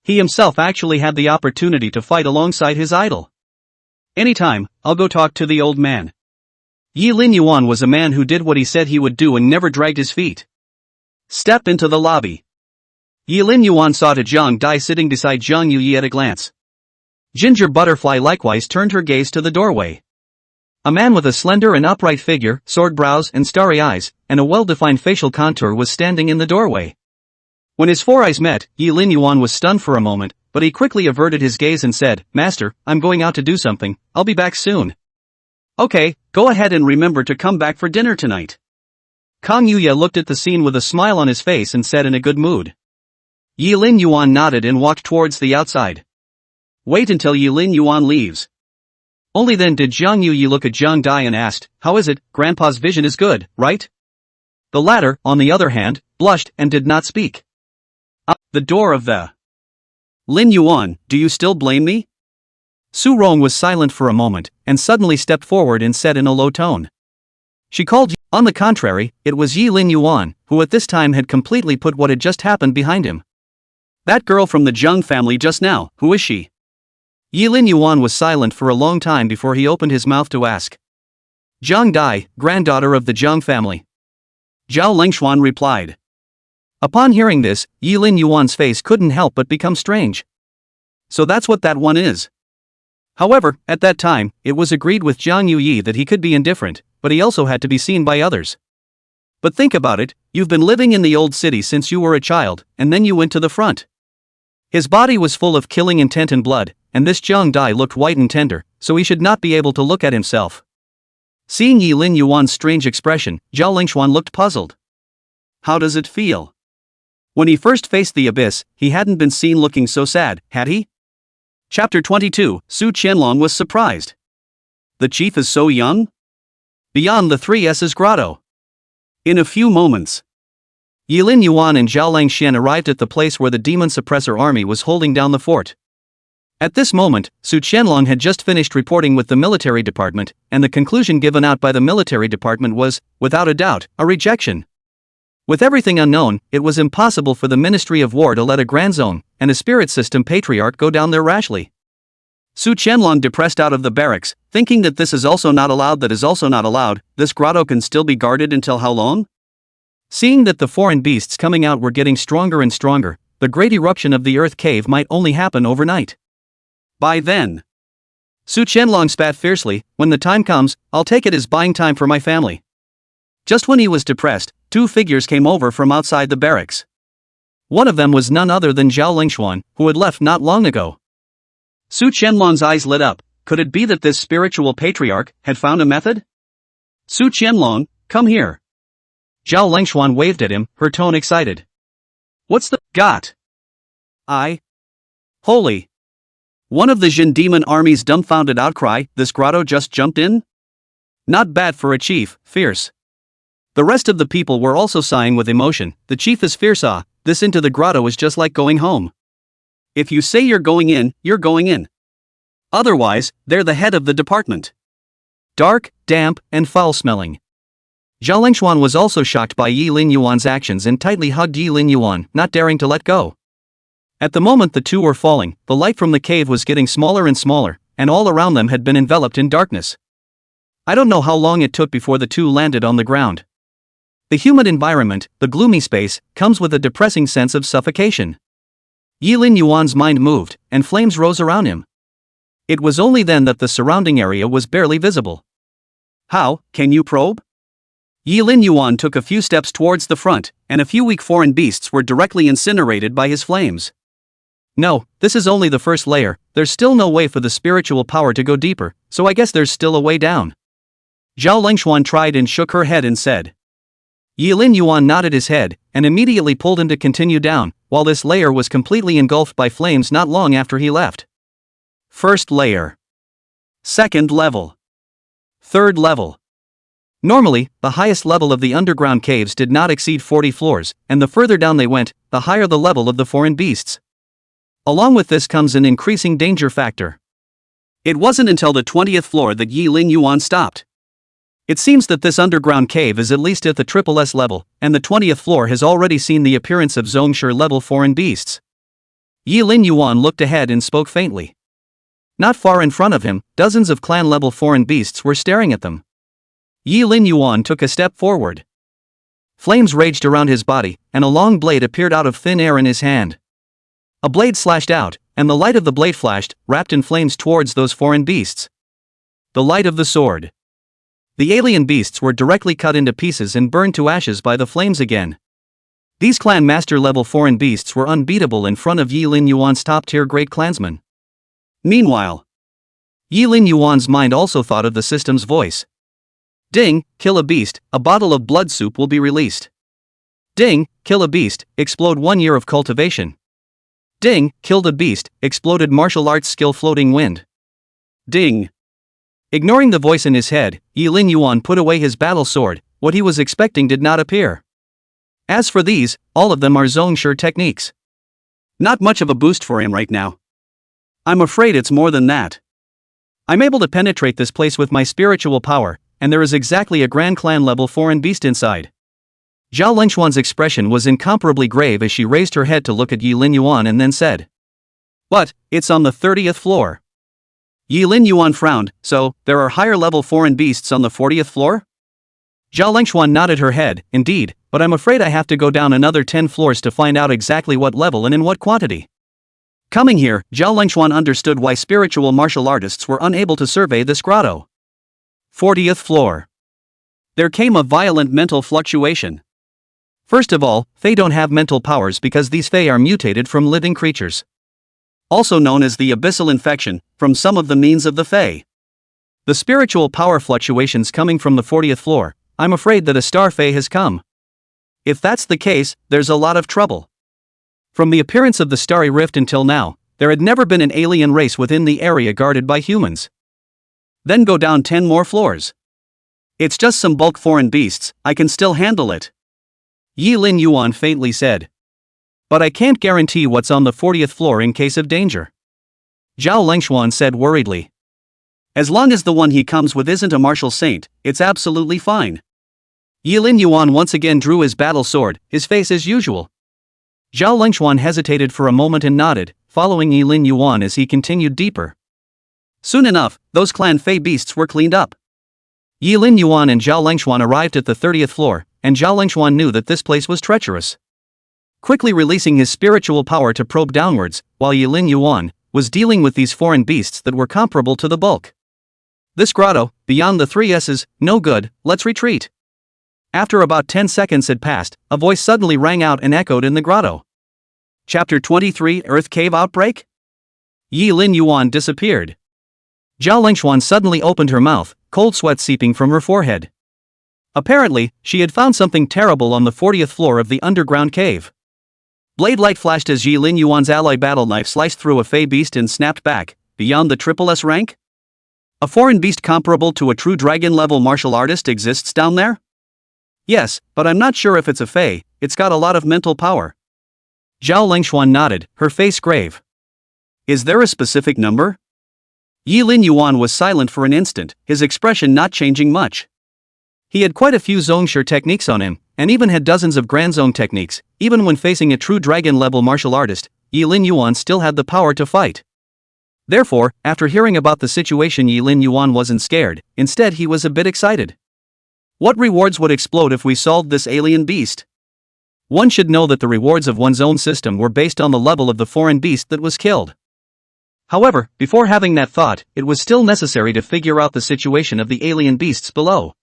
He himself actually had the opportunity to fight alongside his idol. Anytime, I'll go talk to the old man. Yi Lin Yuan was a man who did what he said he would do and never dragged his feet. Step into the lobby. Yi Lin Yuan saw Zhang Dai sitting beside Zhang Yuyi at a glance. Ginger Butterfly likewise turned her gaze to the doorway. A man with a slender and upright figure, sword brows and starry eyes, and a well-defined facial contour was standing in the doorway. When his four eyes met, Yi Lin Yuan was stunned for a moment, but he quickly averted his gaze and said, Master, I'm going out to do something, I'll be back soon. Okay, go ahead and remember to come back for dinner tonight. Kang Yuya looked at the scene with a smile on his face and said in a good mood. Yi Lin Yuan nodded and walked towards the outside. Wait until Yi Lin Yuan leaves. Only then did Zhang Yuyi look at Zhang Dai and asked, how is it, Grandpa's vision is good, right? The latter, on the other hand, blushed and did not speak. The door of the Lin Yuan, do you still blame me? Su Rong was silent for a moment, and suddenly stepped forward and said in a low tone. She called Yi. On the contrary, it was Yi Lin Yuan, who at this time had completely put what had just happened behind him. That girl from the Zheng family just now, who is she? Yi Lin Yuan was silent for a long time before he opened his mouth to ask. Zhang Dai, granddaughter of the Zheng family. Zhao Lingxuan replied. Upon hearing this, Yi Lin Yuan's face couldn't help but become strange. So that's what that one is. However, at that time, it was agreed with Zhang Yuyi that he could be indifferent, but he also had to be seen by others. But think about it, you've been living in the old city since you were a child, and then you went to the front. His body was full of killing intent and blood, and this Zhang Dai looked white and tender, so he should not be able to look at himself. Seeing Yi Lin Yuan's strange expression, Zhao Lingxuan looked puzzled. How does it feel? When he first faced the abyss, he hadn't been seen looking so sad, had he? Chapter 22, Su Qianlong was surprised. The chief is so young? Beyond the 3S's grotto. In a few moments, Yi Lin Yuan and Zhao Langxian arrived at the place where the demon suppressor army was holding down the fort. At this moment, Su Qianlong had just finished reporting with the military department, and the conclusion given out by the military department was, without a doubt, a rejection. With everything unknown, it was impossible for the Ministry of War to let a Grand Zone and a Spirit System Patriarch go down there rashly. Su Qianlong depressed out of the barracks, thinking that this is also not allowed, this grotto can still be guarded until how long? Seeing that the foreign beasts coming out were getting stronger and stronger, the great eruption of the earth cave might only happen overnight. By then, Su Qianlong spat fiercely, when the time comes, I'll take it as buying time for my family. Just when he was depressed, two figures came over from outside the barracks. One of them was none other than Zhao Lingxuan, who had left not long ago. Su Qianlong's eyes lit up. Could it be that this spiritual patriarch had found a method? Su Qianlong, come here. Zhao Lingxuan waved at him, her tone excited. What's the got? Holy. One of the Jin demon army's dumbfounded outcry, this grotto just jumped in? Not bad for a chief, fierce. The rest of the people were also sighing with emotion. The chief is fierce. This into the grotto is just like going home. If you say you're going in, you're going in. Otherwise, they're the head of the department. Dark, damp, and foul-smelling. Zhao Lingxuan was also shocked by Yi Lin Yuan's actions and tightly hugged Yi Lin Yuan, not daring to let go. At the moment the two were falling, the light from the cave was getting smaller and smaller, and all around them had been enveloped in darkness. I don't know how long it took before the two landed on the ground. The humid environment, the gloomy space, comes with a depressing sense of suffocation. Yilin Yuan's mind moved, and flames rose around him. It was only then that the surrounding area was barely visible. How, can you probe? Yilin Yuan took a few steps towards the front, and a few weak foreign beasts were directly incinerated by his flames. No, this is only the first layer, there's still no way for the spiritual power to go deeper, so I guess there's still a way down. Zhao Lengxuan tried and shook her head and said. Yilin Yuan nodded his head, and immediately pulled him to continue down, while this layer was completely engulfed by flames not long after he left. First layer. Second level. Third level. Normally, the highest level of the underground caves did not exceed 40 floors, and the further down they went, the higher the level of the foreign beasts. Along with this comes an increasing danger factor. It wasn't until the 20th floor that Yilin Yuan stopped. It seems that this underground cave is at least at the SSS level, and the 20th floor has already seen the appearance of Zhongshu level foreign beasts. Yilin Yuan looked ahead and spoke faintly. Not far in front of him, dozens of clan level foreign beasts were staring at them. Yilin Yuan took a step forward. Flames raged around his body, and a long blade appeared out of thin air in his hand. A blade slashed out, and the light of the blade flashed, wrapped in flames towards those foreign beasts. The light of the sword. The alien beasts were directly cut into pieces and burned to ashes by the flames again. These clan master level foreign beasts were unbeatable in front of Yilin Yuan's top tier great clansmen. Meanwhile, Yilin Yuan's mind also thought of the system's voice. Ding, kill a beast, a bottle of blood soup will be released. Ding, kill a beast, explode 1 year of cultivation. Ding, killed a beast, exploded martial arts skill floating wind. Ding. Ignoring the voice in his head, Yilin Yuan put away his battle sword. What he was expecting did not appear. As for these, all of them are Zhongshu techniques. Not much of a boost for him right now. I'm afraid it's more than that. I'm able to penetrate this place with my spiritual power, and there is exactly a Grand Clan level foreign beast inside. Zhao Lengxuan's expression was incomparably grave as she raised her head to look at Yilin Yuan and then said. But, it's on the 30th floor. Yilin Yuan frowned. So, there are higher level foreign beasts on the 40th floor? Zhao Lengxuan nodded her head. Indeed, but I'm afraid I have to go down another 10 floors to find out exactly what level and in what quantity. Coming here, Zhao Lengxuan understood why spiritual martial artists were unable to survey this grotto. 40th floor. There came a violent mental fluctuation. First of all, Fae don't have mental powers because these Fae are mutated from living creatures. Also known as the abyssal infection, from some of the means of the Fae. The spiritual power fluctuations coming from the 40th floor, I'm afraid that a star Fae has come. If that's the case, there's a lot of trouble. From the appearance of the starry rift until now, there had never been an alien race within the area guarded by humans. Then go down 10 more floors. It's just some bulk foreign beasts, I can still handle it. Yilin Yuan faintly said. But I can't guarantee what's on the 40th floor in case of danger. Zhao Lengxuan said worriedly. As long as the one he comes with isn't a martial saint, it's absolutely fine. Yilin Yuan once again drew his battle sword, his face as usual. Zhao Lengxuan hesitated for a moment and nodded, following Yilin Yuan as he continued deeper. Soon enough, those clan Fey beasts were cleaned up. Yilin Yuan and Zhao Lengxuan arrived at the 30th floor, and Zhao Lengxuan knew that this place was treacherous. Quickly releasing his spiritual power to probe downwards, while Yilin Yuan was dealing with these foreign beasts that were comparable to the bulk. This grotto, beyond the 3 S's, no good, let's retreat. After about 10 seconds had passed, a voice suddenly rang out and echoed in the grotto. Chapter 23 Earth Cave Outbreak? Yilin Yuan disappeared. Zhao Lengxuan suddenly opened her mouth, cold sweat seeping from her forehead. Apparently, she had found something terrible on the 40th floor of the underground cave. Blade light flashed as Yilin Yuan's ally battle knife sliced through a Fey beast and snapped back. Beyond the SSS rank? A foreign beast comparable to a true dragon-level martial artist exists down there? Yes, but I'm not sure if it's a Fey, it's got a lot of mental power. Zhao Lengxuan nodded, her face grave. Is there a specific number? Yilin Yuan was silent for an instant, his expression not changing much. He had quite a few Zhongshu techniques on him, and even had dozens of Grand Zone techniques. Even when facing a true dragon-level martial artist, Yilin Yuan still had the power to fight. Therefore, after hearing about the situation, Yilin Yuan wasn't scared, instead he was a bit excited. What rewards would explode if we solved this alien beast? One should know that the rewards of one's own system were based on the level of the foreign beast that was killed. However, before having that thought, it was still necessary to figure out the situation of the alien beasts below.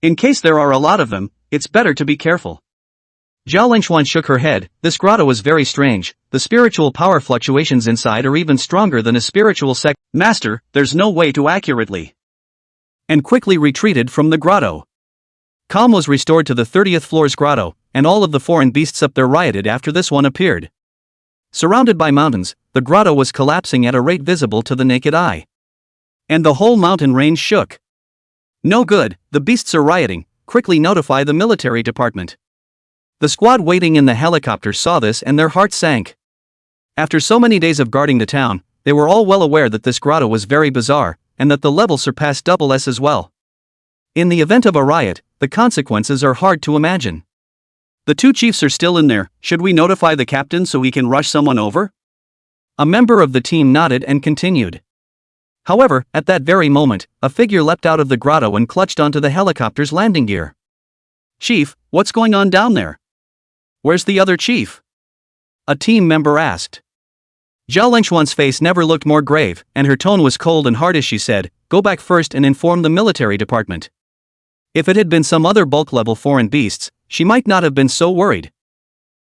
In case there are a lot of them, it's better to be careful. Zhao Lingxuan shook her head. This grotto is very strange. The spiritual power fluctuations inside are even stronger than a spiritual sect. Master, there's no way to accurately. And quickly retreated from the grotto. Calm was restored to the 30th floor's grotto, and all of the foreign beasts up there rioted after this one appeared. Surrounded by mountains, the grotto was collapsing at a rate visible to the naked eye. And the whole mountain range shook. No good, the beasts are rioting. Quickly notify the military department. The squad waiting in the helicopter saw this and their hearts sank. After so many days of guarding the town, they were all well aware that this grotto was very bizarre, and that the level surpassed double S as well. In the event of a riot, the consequences are hard to imagine. The two chiefs are still in there. Should we notify the captain so he can rush someone over? A member of the team nodded and continued. However, at that very moment, a figure leapt out of the grotto and clutched onto the helicopter's landing gear. Chief, what's going on down there? Where's the other chief? A team member asked. Zhao Lingxuan's face never looked more grave, and her tone was cold and hard as she said, "Go back first and inform the military department." If it had been some other bulk-level foreign beasts, she might not have been so worried.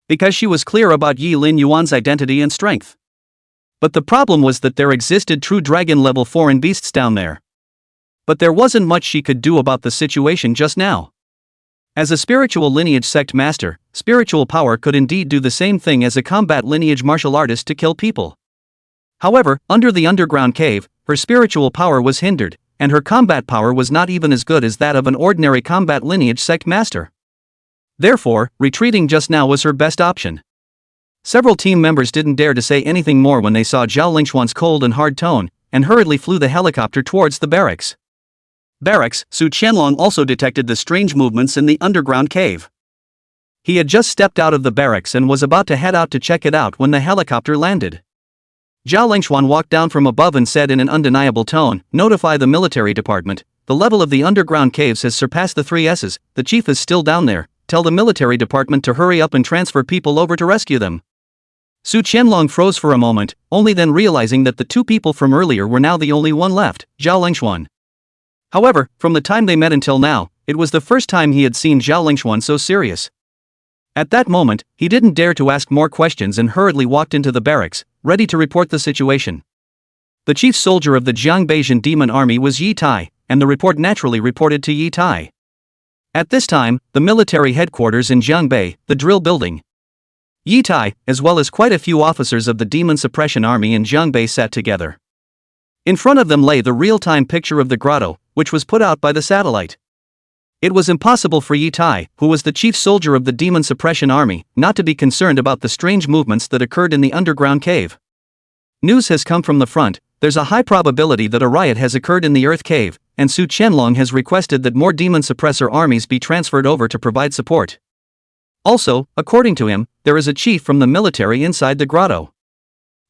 Because she was clear about Yi Lin Yuan's identity and strength. But the problem was that there existed true dragon-level foreign beasts down there. But there wasn't much she could do about the situation just now. As a spiritual lineage sect master, spiritual power could indeed do the same thing as a combat lineage martial artist to kill people. However, under the underground cave, her spiritual power was hindered, and her combat power was not even as good as that of an ordinary combat lineage sect master. Therefore, retreating just now was her best option. Several team members didn't dare to say anything more when they saw Zhao Lingxuan's cold and hard tone, and hurriedly flew the helicopter towards the barracks. Barracks, Su Qianlong also detected the strange movements in the underground cave. He had just stepped out of the barracks and was about to head out to check it out when the helicopter landed. Zhao Lingxuan walked down from above and said in an undeniable tone, "Notify the military department. The level of the underground caves has surpassed the 3 S's, the chief is still down there. Tell the military department to hurry up and transfer people over to rescue them." Su Qianlong froze for a moment, only then realizing that the 2 people from earlier were now the only one left, Zhao Lingxuan. However, from the time they met until now, it was the first time he had seen Zhao Lingxuan so serious. At that moment, he didn't dare to ask more questions and hurriedly walked into the barracks, ready to report the situation. The chief soldier of the Jiangbeijin demon army was Yi Tai, and the report naturally reported to Yi Tai. At this time, the military headquarters in Jiangbei, the drill building. Yi Tai, as well as quite a few officers of the demon suppression army in Jiangbei sat together. In front of them lay the real-time picture of the grotto, which was put out by the satellite. It was impossible for Yi Tai, who was the chief soldier of the demon suppression army, not to be concerned about the strange movements that occurred in the underground cave. News has come from the front. There's a high probability that a riot has occurred in the Earth Cave, and Su Qianlong has requested that more demon suppressor armies be transferred over to provide support. Also, according to him, there is a chief from the military inside the grotto.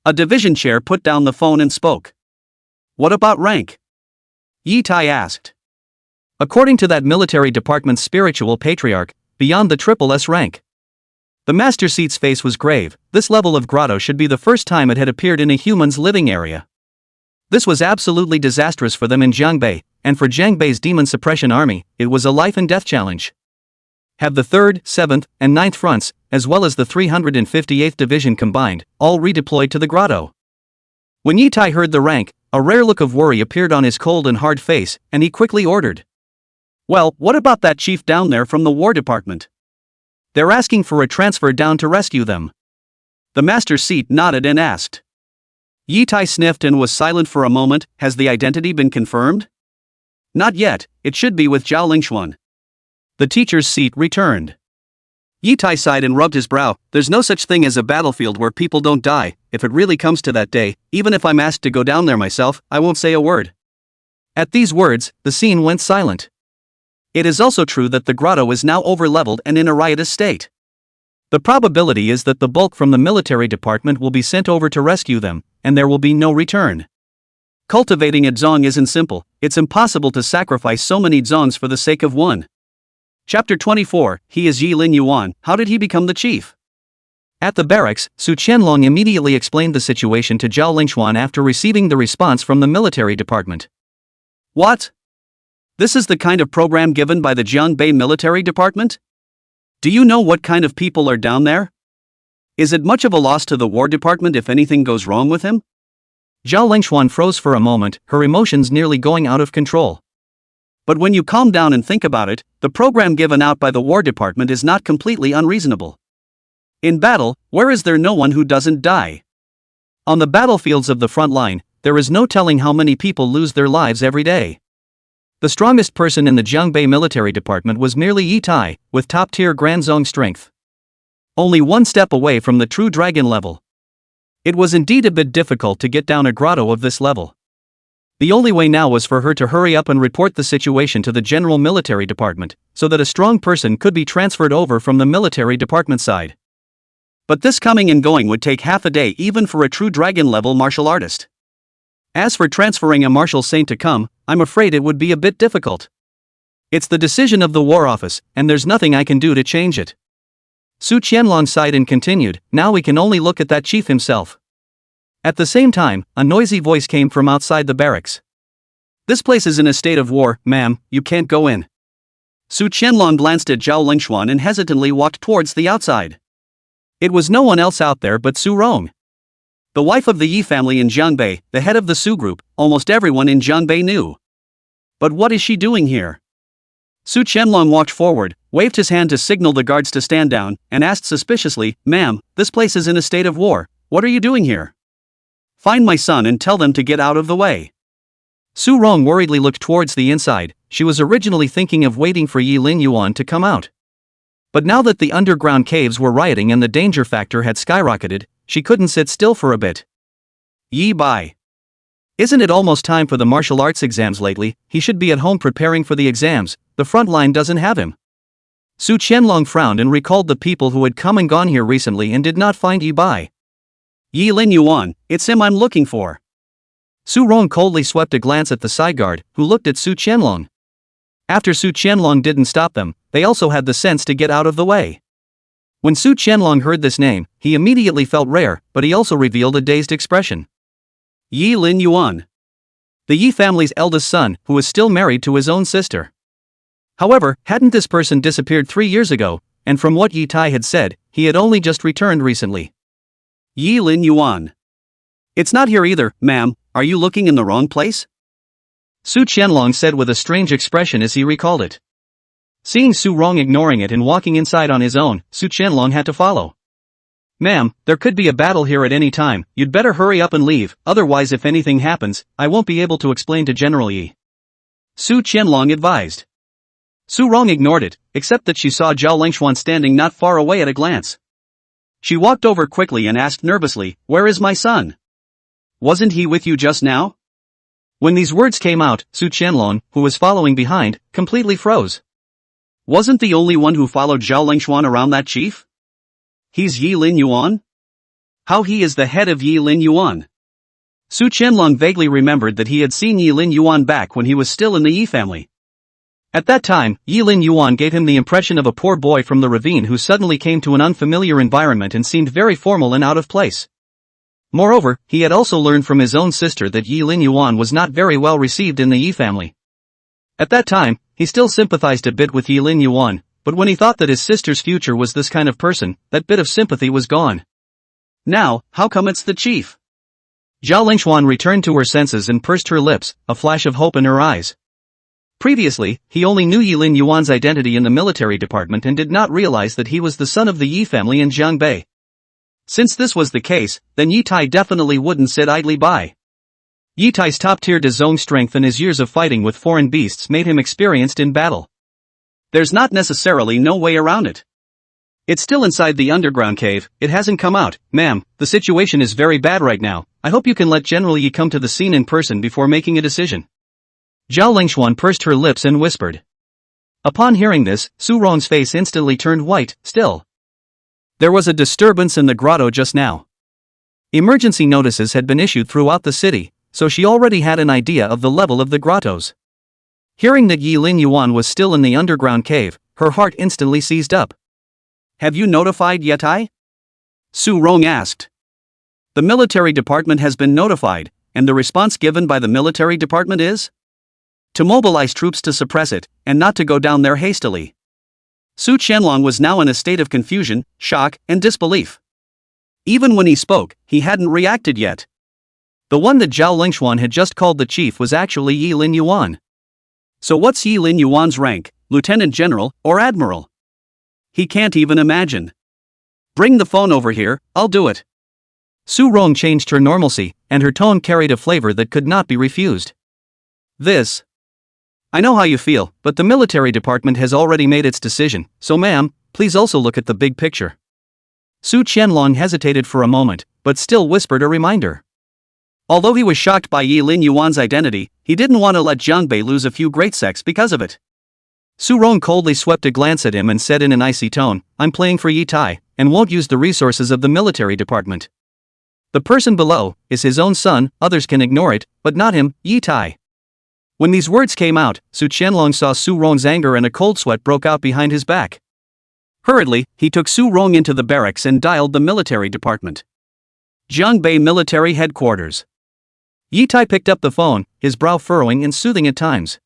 A division chair put down the phone and spoke. "What about rank?" Yi Tai asked. According to that military department's spiritual patriarch, beyond the triple S rank. The master seat's face was grave. This level of grotto should be the first time it had appeared in a human's living area. This was absolutely disastrous for them in Jiangbei, and for Jiangbei's demon suppression army, it was a life and death challenge. Have the 3rd, 7th, and 9th fronts, as well as the 358th Division combined, all redeployed to the grotto. When Yi Tai heard the rank, a rare look of worry appeared on his cold and hard face, and he quickly ordered. "Well, what about that chief down there from the War Department? They're asking for a transfer down to rescue them." The master seat nodded and asked. Yi Tai sniffed and was silent for a moment. "Has the identity been confirmed?" "Not yet, it should be with Zhao Lingxuan." The teacher's seat returned. Yi Tai sighed and rubbed his brow. "There's no such thing as a battlefield where people don't die. If it really comes to that day, even if I'm asked to go down there myself, I won't say a word." At these words, the scene went silent. It is also true that the grotto is now over-leveled and in a riotous state. The probability is that the bulk from the military department will be sent over to rescue them, and there will be no return. Cultivating a zong isn't simple. It's impossible to sacrifice so many zongs for the sake of one. Chapter 24, He is Yi Lin Yuan, how did he become the chief? At the barracks, Su Qianlong immediately explained the situation to Zhao Lingxuan after receiving the response from the military department. What? This is the kind of program given by the Jiangbei military department? Do you know what kind of people are down there? Is it much of a loss to the war department if anything goes wrong with him? Zhao Lingxuan froze for a moment, her emotions nearly going out of control. But when you calm down and think about it, the program given out by the War Department is not completely unreasonable. In battle, where is there no one who doesn't die? On the battlefields of the front line, there is no telling how many people lose their lives every day. The strongest person in the Jiangbei military department was merely Yi Tai, with top-tier Granzong strength. Only one step away from the true dragon level. It was indeed a bit difficult to get down a grotto of this level. The only way now was for her to hurry up and report the situation to the general military department, so that a strong person could be transferred over from the military department side. But this coming and going would take half a day even for a true dragon-level martial artist. As for transferring a martial saint to come, I'm afraid it would be a bit difficult. It's the decision of the War Office, and there's nothing I can do to change it. Su Qianlong sighed and continued, now we can only look at that chief himself. At the same time, a noisy voice came from outside the barracks. This place is in a state of war, ma'am, you can't go in. Su Qianlong glanced at Zhao Lingxuan and hesitantly walked towards the outside. It was no one else out there but Su Rong. The wife of the Yi family in Jiangbei, the head of the Su group, almost everyone in Jiangbei knew. But what is she doing here? Su Qianlong walked forward, waved his hand to signal the guards to stand down, and asked suspiciously, ma'am, this place is in a state of war, what are you doing here? Find my son and tell them to get out of the way. Su Rong worriedly looked towards the inside. She was originally thinking of waiting for Yi Lin Yuan to come out. But now that the underground caves were rioting and the danger factor had skyrocketed, she couldn't sit still for a bit. Yi Bai. Isn't it almost time for the martial arts exams lately? He should be at home preparing for the exams, the front line doesn't have him. Su Qianlong frowned and recalled the people who had come and gone here recently and did not find Yi Bai. Yi Lin Yuan, it's him I'm looking for. Su Rong coldly swept a glance at the side guard, who looked at Su Qianlong. After Su Qianlong didn't stop them, they also had the sense to get out of the way. When Su Qianlong heard this name, he immediately felt rare, but he also revealed a dazed expression. Yi Lin Yuan. The Yi family's eldest son, who was still married to his own sister. However, hadn't this person disappeared 3 years ago, and from what Yi Tai had said, he had only just returned recently. Yi Lin Yuan. It's not here either, ma'am, are you looking in the wrong place? Su Qianlong said with a strange expression as he recalled it. Seeing Su Rong ignoring it and walking inside on his own, Su Qianlong had to follow. Ma'am, there could be a battle here at any time, you'd better hurry up and leave, otherwise if anything happens, I won't be able to explain to General Yi. Su Qianlong advised. Su Rong ignored it, except that she saw Zhao Lingxuan standing not far away at a glance. She walked over quickly and asked nervously, where is my son? Wasn't he with you just now? When these words came out, Su Qianlong, who was following behind, completely froze. Wasn't the only one who followed Zhao Lingxuan around that chief? He's Yi Lin Yuan? How he is the head of Yi Lin Yuan? Su Qianlong vaguely remembered that he had seen Yi Lin Yuan back when he was still in the Yi family. At that time, Yi Lin Yuan gave him the impression of a poor boy from the ravine who suddenly came to an unfamiliar environment and seemed very formal and out of place. Moreover, he had also learned from his own sister that Yi Lin Yuan was not very well received in the Yi family. At that time, he still sympathized a bit with Yi Lin Yuan, but when he thought that his sister's future was this kind of person, that bit of sympathy was gone. Now, how come it's the chief? Zhao Lingxuan returned to her senses and pursed her lips, a flash of hope in her eyes. Previously, he only knew Yi Lin Yuan's identity in the military department and did not realize that he was the son of the Yi family in Jiangbei. Since this was the case, then Yi Tai definitely wouldn't sit idly by. Yi Tai's top-tier Dezong strength and his years of fighting with foreign beasts made him experienced in battle. There's not necessarily no way around it. It's still inside the underground cave, it hasn't come out, ma'am, the situation is very bad right now, I hope you can let General Yi come to the scene in person before making a decision. Zhao Lingxuan pursed her lips and whispered. Upon hearing this, Su Rong's face instantly turned white, still. There was a disturbance in the grotto just now. Emergency notices had been issued throughout the city, so she already had an idea of the level of the grottos. Hearing that Yi Lin Yuan was still in the underground cave, her heart instantly seized up. Have you notified Yetai? Su Rong asked. The military department has been notified, and the response given by the military department is? To mobilize troops to suppress it, and not to go down there hastily. Su Qianlong was now in a state of confusion, shock, and disbelief. Even when he spoke, he hadn't reacted yet. The one that Zhao Lingxuan had just called the chief was actually Yi Lin Yuan. So what's Yi Lin Yuan's rank, lieutenant general, or admiral? He can't even imagine. Bring the phone over here, I'll do it. Su Rong changed her normalcy, and her tone carried a flavor that could not be refused. I know how you feel, but the military department has already made its decision, so ma'am, please also look at the big picture. Su Qianlong hesitated for a moment, but still whispered a reminder. Although he was shocked by Yi Lin Yuan's identity, he didn't want to let Jiang Bei lose a few great secs because of it. Su Rong coldly swept a glance at him and said in an icy tone, I'm playing for Yi Tai, and won't use the resources of the military department. The person below is his own son, others can ignore it, but not him, Yi Tai. When these words came out, Su Qianlong saw Su Rong's anger and a cold sweat broke out behind his back. Hurriedly, he took Su Rong into the barracks and dialed the military department. Jiang Bei Military Headquarters. Yi Tai picked up the phone, his brow furrowing and soothing at times.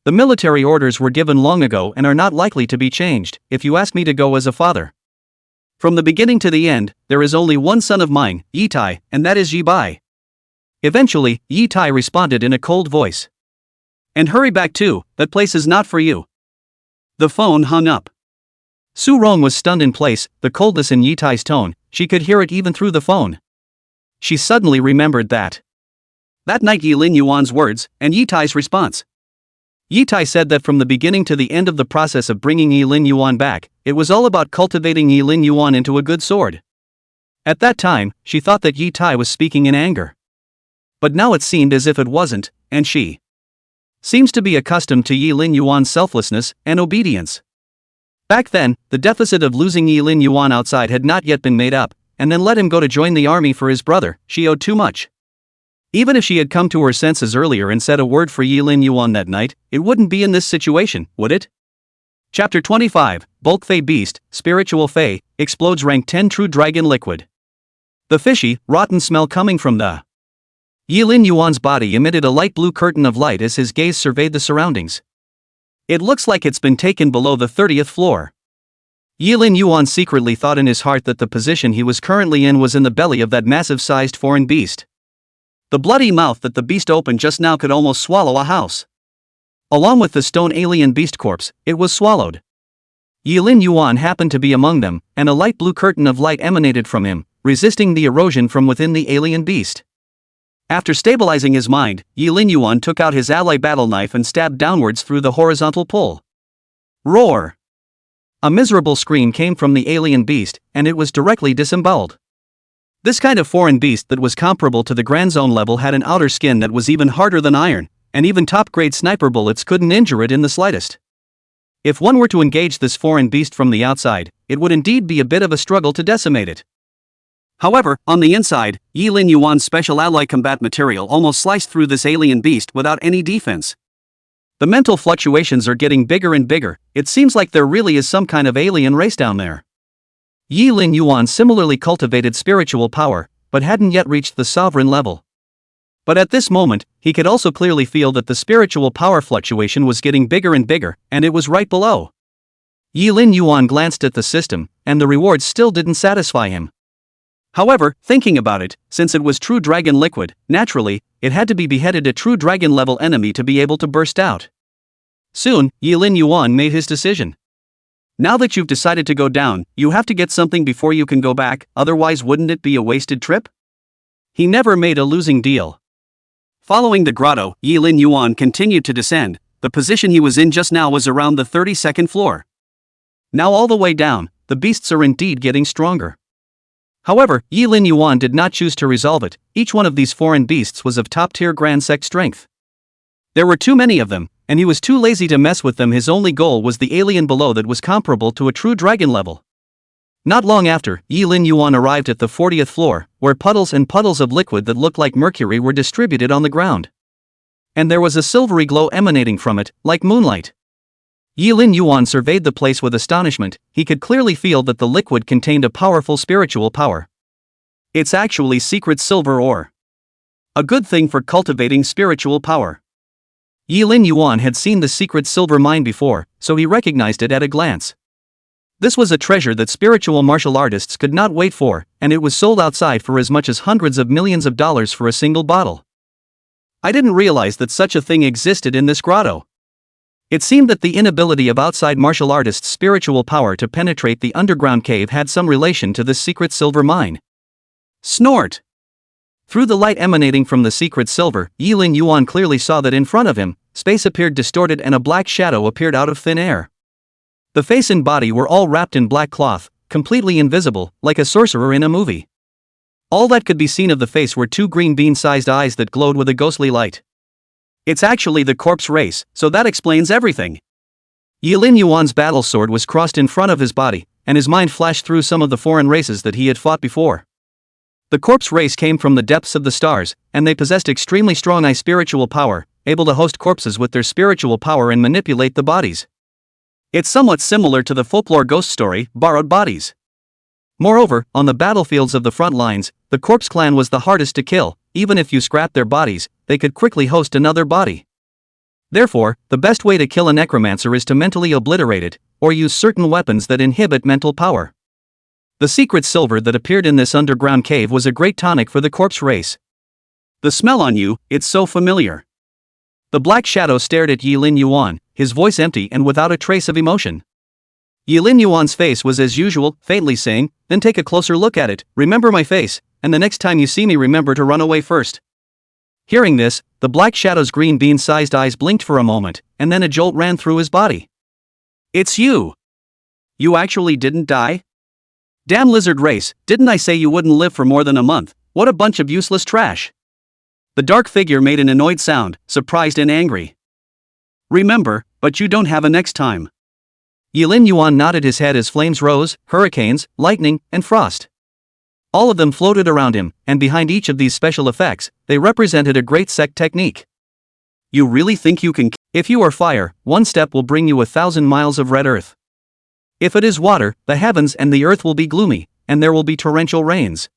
The military orders were given long ago and are not likely to be changed, if you ask me to go as a father. From the beginning to the end, there is only one son of mine, Yi Tai, and that is Yi Bai. Eventually, Yi Tai responded in a cold voice. And hurry back too, that place is not for you. The phone hung up. Su Rong was stunned in place, the coldness in Yi Tai's tone, she could hear it even through the phone. She suddenly remembered that night Yi Lin Yuan's words, and Yi Tai's response. Yi Tai said that from the beginning to the end of the process of bringing Yi Lin Yuan back, it was all about cultivating Yi Lin Yuan into a good sword. At that time, she thought that Yi Tai was speaking in anger. But now it seemed as if it wasn't, and she seems to be accustomed to Yi Lin Yuan's selflessness and obedience. Back then, the deficit of losing Yi Lin Yuan outside had not yet been made up, and then let him go to join the army for his brother, she owed too much. Even if she had come to her senses earlier and said a word for Yi Lin Yuan that night, it wouldn't be in this situation, would it? Chapter 25, Bulk Fey Beast, Spiritual Fey, explodes rank 10 True Dragon Liquid. The fishy, rotten smell coming from the Yi Lin Yuan's body emitted a light blue curtain of light as his gaze surveyed the surroundings. It looks like it's been taken below the 30th floor. Yi Lin Yuan secretly thought in his heart that the position he was currently in was in the belly of that massive-sized foreign beast. The bloody mouth that the beast opened just now could almost swallow a house. Along with the stone alien beast corpse, it was swallowed. Yi Lin Yuan happened to be among them, and a light blue curtain of light emanated from him, resisting the erosion from within the alien beast. After stabilizing his mind, Yi Lin Yuan took out his ally battle knife and stabbed downwards through the horizontal pull. Roar! A miserable scream came from the alien beast, and it was directly disemboweled. This kind of foreign beast that was comparable to the Grand Zone level had an outer skin that was even harder than iron, and even top-grade sniper bullets couldn't injure it in the slightest. If one were to engage this foreign beast from the outside, it would indeed be a bit of a struggle to decimate it. However, on the inside, Yi Lin Yuan's special alloy combat material almost sliced through this alien beast without any defense. The mental fluctuations are getting bigger and bigger, it seems like there really is some kind of alien race down there. Yi Lin Yuan similarly cultivated spiritual power, but hadn't yet reached the sovereign level. But at this moment, he could also clearly feel that the spiritual power fluctuation was getting bigger and bigger, and it was right below. Yi Lin Yuan glanced at the system, and the rewards still didn't satisfy him. However, thinking about it, since it was True Dragon Liquid, naturally, it had to be beheaded a True Dragon level enemy to be able to burst out. Soon, Yi Lin Yuan made his decision. Now that you've decided to go down, you have to get something before you can go back, otherwise wouldn't it be a wasted trip? He never made a losing deal. Following the grotto, Yi Lin Yuan continued to descend. The position he was in just now was around the 32nd floor. Now all the way down, the beasts are indeed getting stronger. However, Yi Lin Yuan did not choose to resolve it. Each one of these foreign beasts was of top-tier Grand Sec strength. There were too many of them, and he was too lazy to mess with them. His only goal was the alien below that was comparable to a True Dragon level. Not long after, Yi Lin Yuan arrived at the 40th floor, where puddles and puddles of liquid that looked like mercury were distributed on the ground. And there was a silvery glow emanating from it, like moonlight. Yilin Yuan surveyed the place with astonishment. He could clearly feel that the liquid contained a powerful spiritual power. It's actually secret silver ore. A good thing for cultivating spiritual power. Yilin Yuan had seen the secret silver mine before, so he recognized it at a glance. This was a treasure that spiritual martial artists could not wait for, and it was sold outside for as much as hundreds of millions of dollars for a single bottle. I didn't realize that such a thing existed in this grotto. It seemed that the inability of outside martial artists' spiritual power to penetrate the underground cave had some relation to this secret silver mine. Snort! Through the light emanating from the secret silver, Yilin Yuan clearly saw that in front of him, space appeared distorted and a black shadow appeared out of thin air. The face and body were all wrapped in black cloth, completely invisible, like a sorcerer in a movie. All that could be seen of the face were two green bean-sized eyes that glowed with a ghostly light. It's actually the corpse race, so that explains everything. Yilin Yuan's battle sword was crossed in front of his body, and his mind flashed through some of the foreign races that he had fought before. The corpse race came from the depths of the stars, and they possessed extremely strong spiritual power, able to host corpses with their spiritual power and manipulate the bodies. It's somewhat similar to the folklore ghost story, Borrowed Bodies. Moreover, on the battlefields of the front lines, the corpse clan was the hardest to kill. Even if you scrapped their bodies, they could quickly host another body. Therefore, the best way to kill a necromancer is to mentally obliterate it, or use certain weapons that inhibit mental power. The secret silver that appeared in this underground cave was a great tonic for the corpse race. The smell on you, it's so familiar. The black shadow stared at Yilin Yuan, his voice empty and without a trace of emotion. Yilin Yuan's face was as usual, faintly saying, "Then take a closer look at it, remember my face, and the next time you see me remember to run away first." Hearing this, the black shadow's green bean-sized eyes blinked for a moment, and then a jolt ran through his body. "It's you! You actually didn't die? Damn lizard race, didn't I say you wouldn't live for more than a month? What a bunch of useless trash!" The dark figure made an annoyed sound, surprised and angry. "Remember, but you don't have a next time." Yilin Yuan nodded his head as flames rose, hurricanes, lightning, and frost. All of them floated around him, and behind each of these special effects, they represented a great sect technique. You really think you can? If you are fire, one step will bring you 1,000 miles of red earth. If it is water, the heavens and the earth will be gloomy, and there will be torrential rains.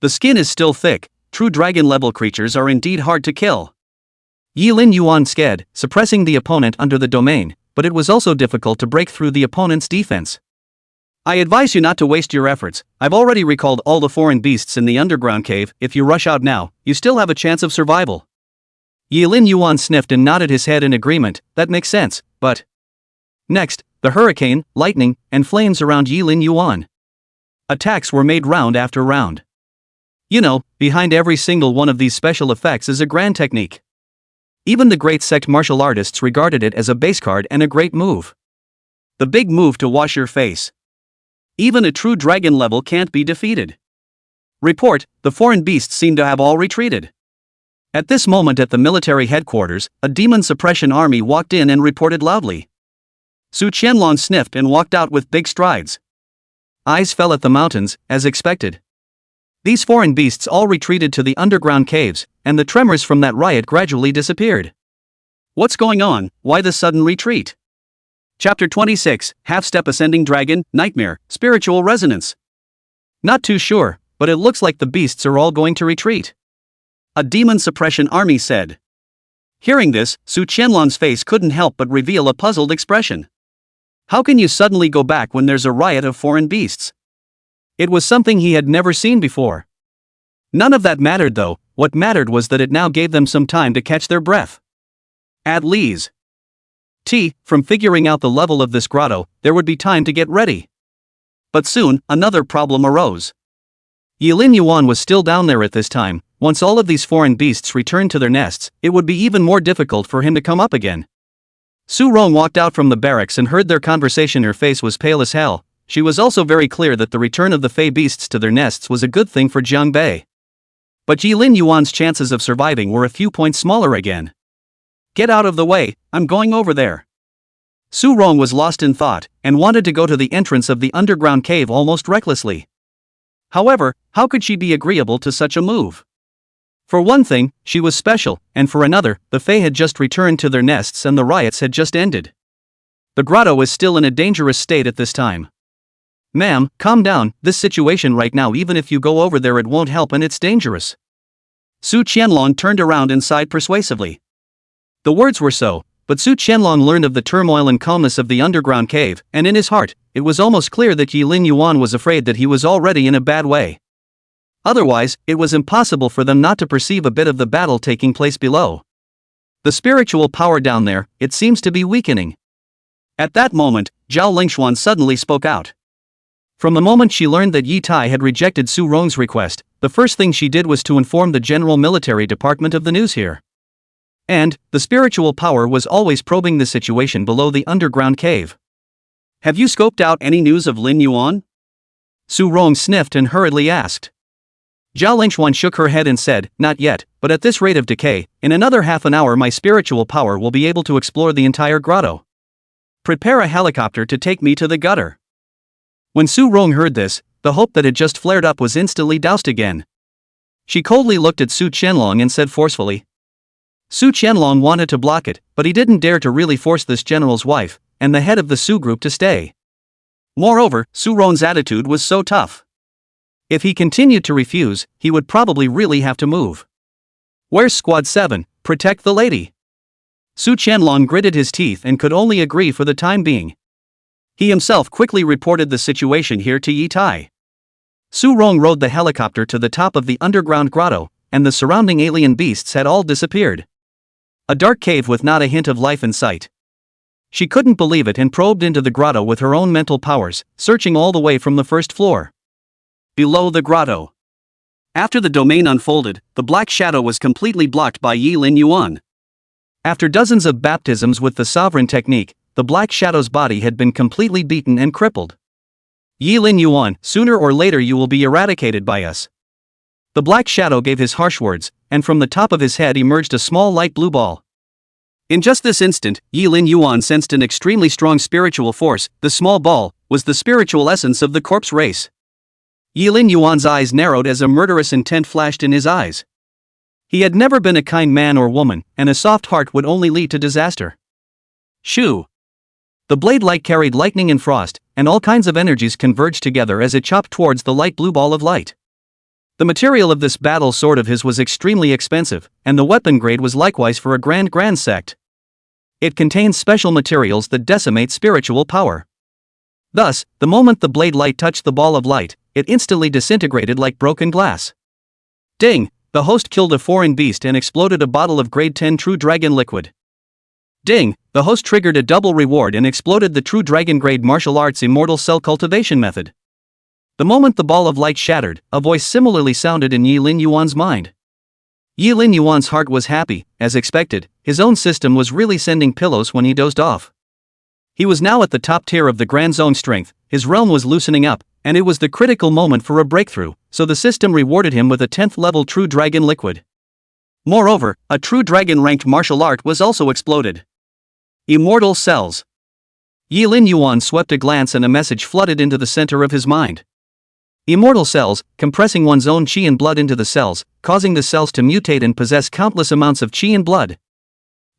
The skin is still thick, true dragon-level creatures are indeed hard to kill. Yilin Yuan sked, suppressing the opponent under the domain, but it was also difficult to break through the opponent's defense. I advise you not to waste your efforts. I've already recalled all the foreign beasts in the underground cave. If you rush out now, you still have a chance of survival. Yilin Yuan sniffed and nodded his head in agreement. That makes sense, but... Next, the hurricane, lightning, and flames around Yilin Yuan. Attacks were made round after round. You know, behind every single one of these special effects is a grand technique. Even the great sect martial artists regarded it as a base card and a great move. The big move to wash your face. Even a true dragon level can't be defeated. Report, the foreign beasts seem to have all retreated. At this moment at the military headquarters, a demon suppression army walked in and reported loudly. Su Qianlong sniffed and walked out with big strides. Eyes fell at the mountains, as expected. These foreign beasts all retreated to the underground caves, and the tremors from that riot gradually disappeared. What's going on? Why the sudden retreat? Chapter 26, Half-Step Ascending Dragon, Nightmare, Spiritual Resonance. Not too sure, but it looks like the beasts are all going to retreat. A demon suppression army said. Hearing this, Su Qianlong's face couldn't help but reveal a puzzled expression. How can you suddenly go back when there's a riot of foreign beasts? It was something he had never seen before. None of that mattered though, what mattered was that it now gave them some time to catch their breath. At least. From figuring out the level of this grotto, there would be time to get ready. But soon, another problem arose. Yilin Yuan was still down there at this time. Once all of these foreign beasts returned to their nests, it would be even more difficult for him to come up again. Su Rong walked out from the barracks and heard their conversation. Her face was pale as hell. She was also very clear that the return of the Fey beasts to their nests was a good thing for Jiang Bei. But Yilin Yuan's chances of surviving were a few points smaller again. Get out of the way, I'm going over there. Su Rong was lost in thought, and wanted to go to the entrance of the underground cave almost recklessly. However, how could she be agreeable to such a move? For one thing, she was special, and for another, the Fey had just returned to their nests and the riots had just ended. The grotto is still in a dangerous state at this time. Ma'am, calm down, this situation right now, even if you go over there it won't help and it's dangerous. Su Qianlong turned around and sighed persuasively. The words were so, but Su Qianlong learned of the turmoil and calmness of the underground cave, and in his heart, it was almost clear that Yilin Yuan was afraid that he was already in a bad way. Otherwise, it was impossible for them not to perceive a bit of the battle taking place below. The spiritual power down there, it seems to be weakening. At that moment, Zhao Lingxuan suddenly spoke out. From the moment she learned that Yi Tai had rejected Su Rong's request, the first thing she did was to inform the General Military Department of the news here. And, the spiritual power was always probing the situation below the underground cave. Have you scoped out any news of Lin Yuan? Su Rong sniffed and hurriedly asked. Zhao Lingxuan shook her head and said, not yet, but at this rate of decay, in another half an hour my spiritual power will be able to explore the entire grotto. Prepare a helicopter to take me to the gutter. When Su Rong heard this, the hope that had just flared up was instantly doused again. She coldly looked at Su Qianlong and said forcefully. Su Qianlong wanted to block it, but he didn't dare to really force this general's wife, and the head of the Su group to stay. Moreover, Su Rong's attitude was so tough. If he continued to refuse, he would probably really have to move. Where's Squad 7, protect the lady? Su Qianlong gritted his teeth and could only agree for the time being. He himself quickly reported the situation here to Yi Tai. Su Rong rode the helicopter to the top of the underground grotto, and the surrounding alien beasts had all disappeared. A dark cave with not a hint of life in sight. She couldn't believe it and probed into the grotto with her own mental powers, searching all the way from the first floor. Below the grotto. After the domain unfolded, the black shadow was completely blocked by Yilin Yuan. After dozens of baptisms with the sovereign technique, the black shadow's body had been completely beaten and crippled. Yilin Yuan, sooner or later you will be eradicated by us. The black shadow gave his harsh words, and from the top of his head emerged a small light blue ball. In just this instant, Yilin Yuan sensed an extremely strong spiritual force. The small ball was the spiritual essence of the corpse race. Yilin Yuan's eyes narrowed as a murderous intent flashed in his eyes. He had never been a kind man or woman, and a soft heart would only lead to disaster. Shoo! The blade light carried lightning and frost, and all kinds of energies converged together as it chopped towards the light blue ball of light. The material of this battle sword of his was extremely expensive, and the weapon grade was likewise for a grand sect. It contains special materials that decimate spiritual power. Thus, the moment the blade light touched the ball of light, it instantly disintegrated like broken glass. Ding! The host killed a foreign beast and exploded a bottle of grade 10 True Dragon liquid. Ding! The host triggered a double reward and exploded the True Dragon grade martial arts immortal cell cultivation method. The moment the ball of light shattered, a voice similarly sounded in Yilin Yuan's mind. Yilin Yuan's heart was happy, as expected. His own system was really sending pillows when he dozed off. He was now at the top tier of the Grand Zone strength, his realm was loosening up, and it was the critical moment for a breakthrough, so the system rewarded him with a 10th level True Dragon liquid. Moreover, a True Dragon ranked martial art was also exploded. Immortal cells. Yilin Yuan swept a glance and a message flooded into the center of his mind. Immortal cells, compressing one's own chi and blood into the cells, causing the cells to mutate and possess countless amounts of chi and blood.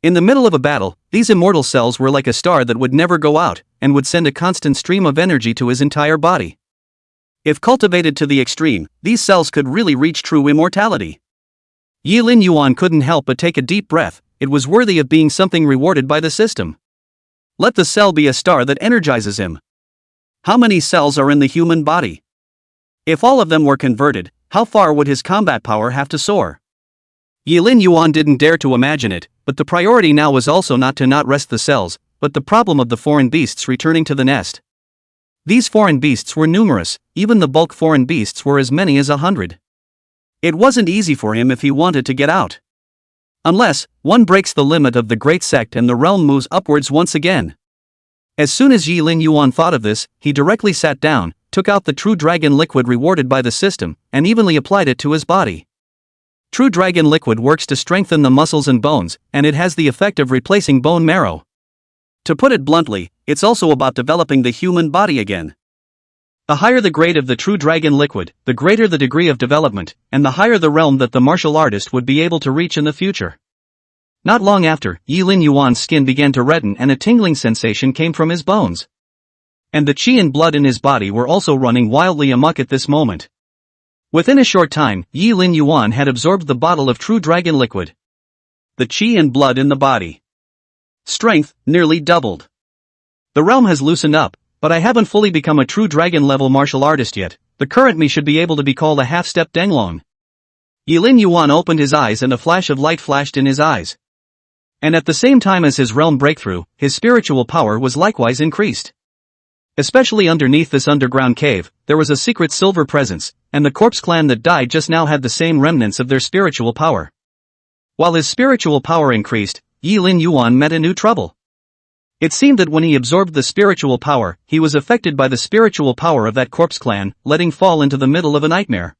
In the middle of a battle, these immortal cells were like a star that would never go out, and would send a constant stream of energy to his entire body. If cultivated to the extreme, these cells could really reach true immortality. Yilin Yuan couldn't help but take a deep breath. It was worthy of being something rewarded by the system. Let the cell be a star that energizes him. How many cells are in the human body? If all of them were converted, how far would his combat power have to soar? Yilin Yuan didn't dare to imagine it, but the priority now was also not to not rest the cells, but the problem of the foreign beasts returning to the nest. These foreign beasts were numerous, even the bulk foreign beasts were as many as 100. It wasn't easy for him if he wanted to get out. Unless, one breaks the limit of the great sect and the realm moves upwards once again. As soon as Yilin Yuan thought of this, he directly sat down, took out the True Dragon liquid rewarded by the system, and evenly applied it to his body. True Dragon liquid works to strengthen the muscles and bones, and it has the effect of replacing bone marrow. To put it bluntly, it's also about developing the human body again. The higher the grade of the True Dragon liquid, the greater the degree of development, and the higher the realm that the martial artist would be able to reach in the future. Not long after, Yi Lin Yuan's skin began to redden and a tingling sensation came from his bones. And the qi and blood in his body were also running wildly amok at this moment. Within a short time, Yi Lin Yuan had absorbed the bottle of true dragon liquid. The qi and blood in the body. Strength, nearly doubled. The realm has loosened up, but I haven't fully become a true dragon-level martial artist yet. The current me should be able to be called a half-step Denglong. Yi Lin Yuan opened his eyes and a flash of light flashed in his eyes. And at the same time as his realm breakthrough, his spiritual power was likewise increased. Especially underneath this underground cave, there was a secret silver presence, and the corpse clan that died just now had the same remnants of their spiritual power. While his spiritual power increased, Yi Lin Yuan met a new trouble. It seemed that when he absorbed the spiritual power, he was affected by the spiritual power of that corpse clan, letting fall into the middle of a nightmare.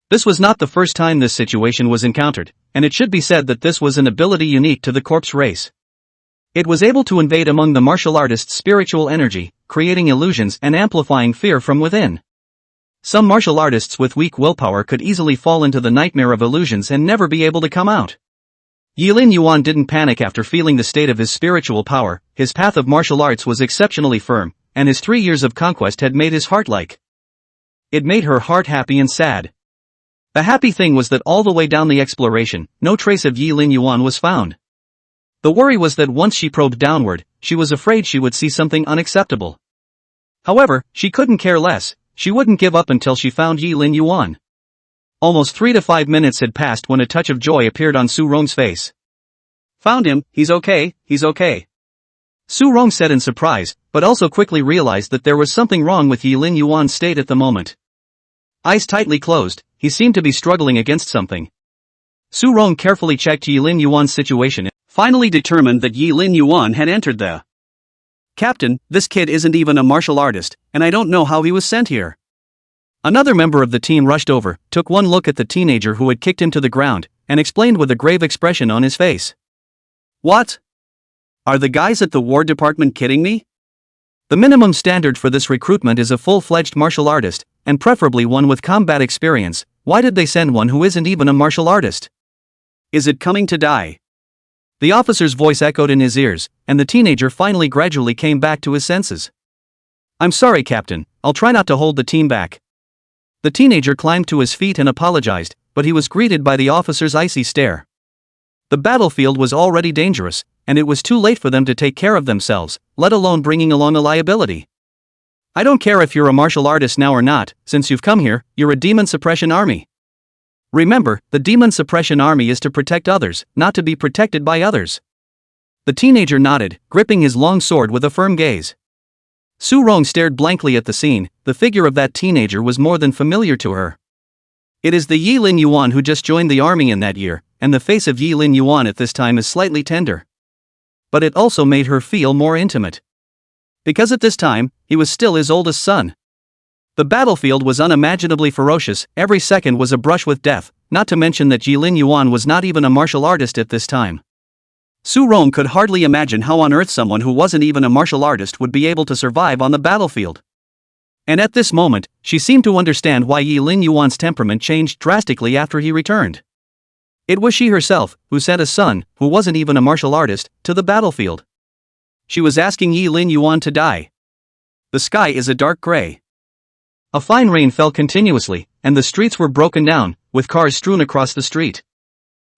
This was not the first time this situation was encountered, and it should be said that this was an ability unique to the corpse race. It was able to invade among the martial artist's spiritual energy, creating illusions and amplifying fear from within. Some martial artists with weak willpower could easily fall into the nightmare of illusions and never be able to come out. Yi Lin Yuan didn't panic after feeling the state of his spiritual power. His path of martial arts was exceptionally firm, and his 3 years of conquest had made his heart like. It made her heart happy and sad. The happy thing was that all the way down the exploration, no trace of Yi Lin Yuan was found. The worry was that once she probed downward, she was afraid she would see something unacceptable. However, she couldn't care less. She wouldn't give up until she found Yi Lin Yuan. Almost 3 to 5 minutes had passed when a touch of joy appeared on Su Rong's face. Found him, he's okay, he's okay. Su Rong said in surprise, but also quickly realized that there was something wrong with Yi Lin Yuan's state at the moment. Eyes tightly closed, he seemed to be struggling against something. Su Rong carefully checked Yi Lin Yuan's situation and finally determined that Yi Lin Yuan had entered the Captain, this kid isn't even a martial artist, and I don't know how he was sent here. Another member of the team rushed over, took one look at the teenager who had kicked him to the ground, and explained with a grave expression on his face. What? Are the guys at the War Department kidding me? The minimum standard for this recruitment is a full-fledged martial artist, and preferably one with combat experience. Why did they send one who isn't even a martial artist? Is it coming to die? The officer's voice echoed in his ears, and the teenager finally gradually came back to his senses. I'm sorry, Captain, I'll try not to hold the team back. The teenager climbed to his feet and apologized, but he was greeted by the officer's icy stare. The battlefield was already dangerous, and it was too late for them to take care of themselves, let alone bringing along a liability. I don't care if you're a martial artist now or not, since you've come here, you're a demon suppression army. Remember, the demon suppression army is to protect others, not to be protected by others. The teenager nodded, gripping his long sword with a firm gaze. Su Rong stared blankly at the scene. The figure of that teenager was more than familiar to her. It is the Yi Lin Yuan who just joined the army in that year, and the face of Yi Lin Yuan at this time is slightly tender. But it also made her feel more intimate. Because at this time, he was still his oldest son. The battlefield was unimaginably ferocious, every second was a brush with death, not to mention that Yi Lin Yuan was not even a martial artist at this time. Su Rong could hardly imagine how on earth someone who wasn't even a martial artist would be able to survive on the battlefield. And at this moment, she seemed to understand why Yi Lin Yuan's temperament changed drastically after he returned. It was she herself who sent a son, who wasn't even a martial artist, to the battlefield. She was asking Yi Lin Yuan to die. The sky is a dark gray. A fine rain fell continuously, and the streets were broken down, with cars strewn across the street.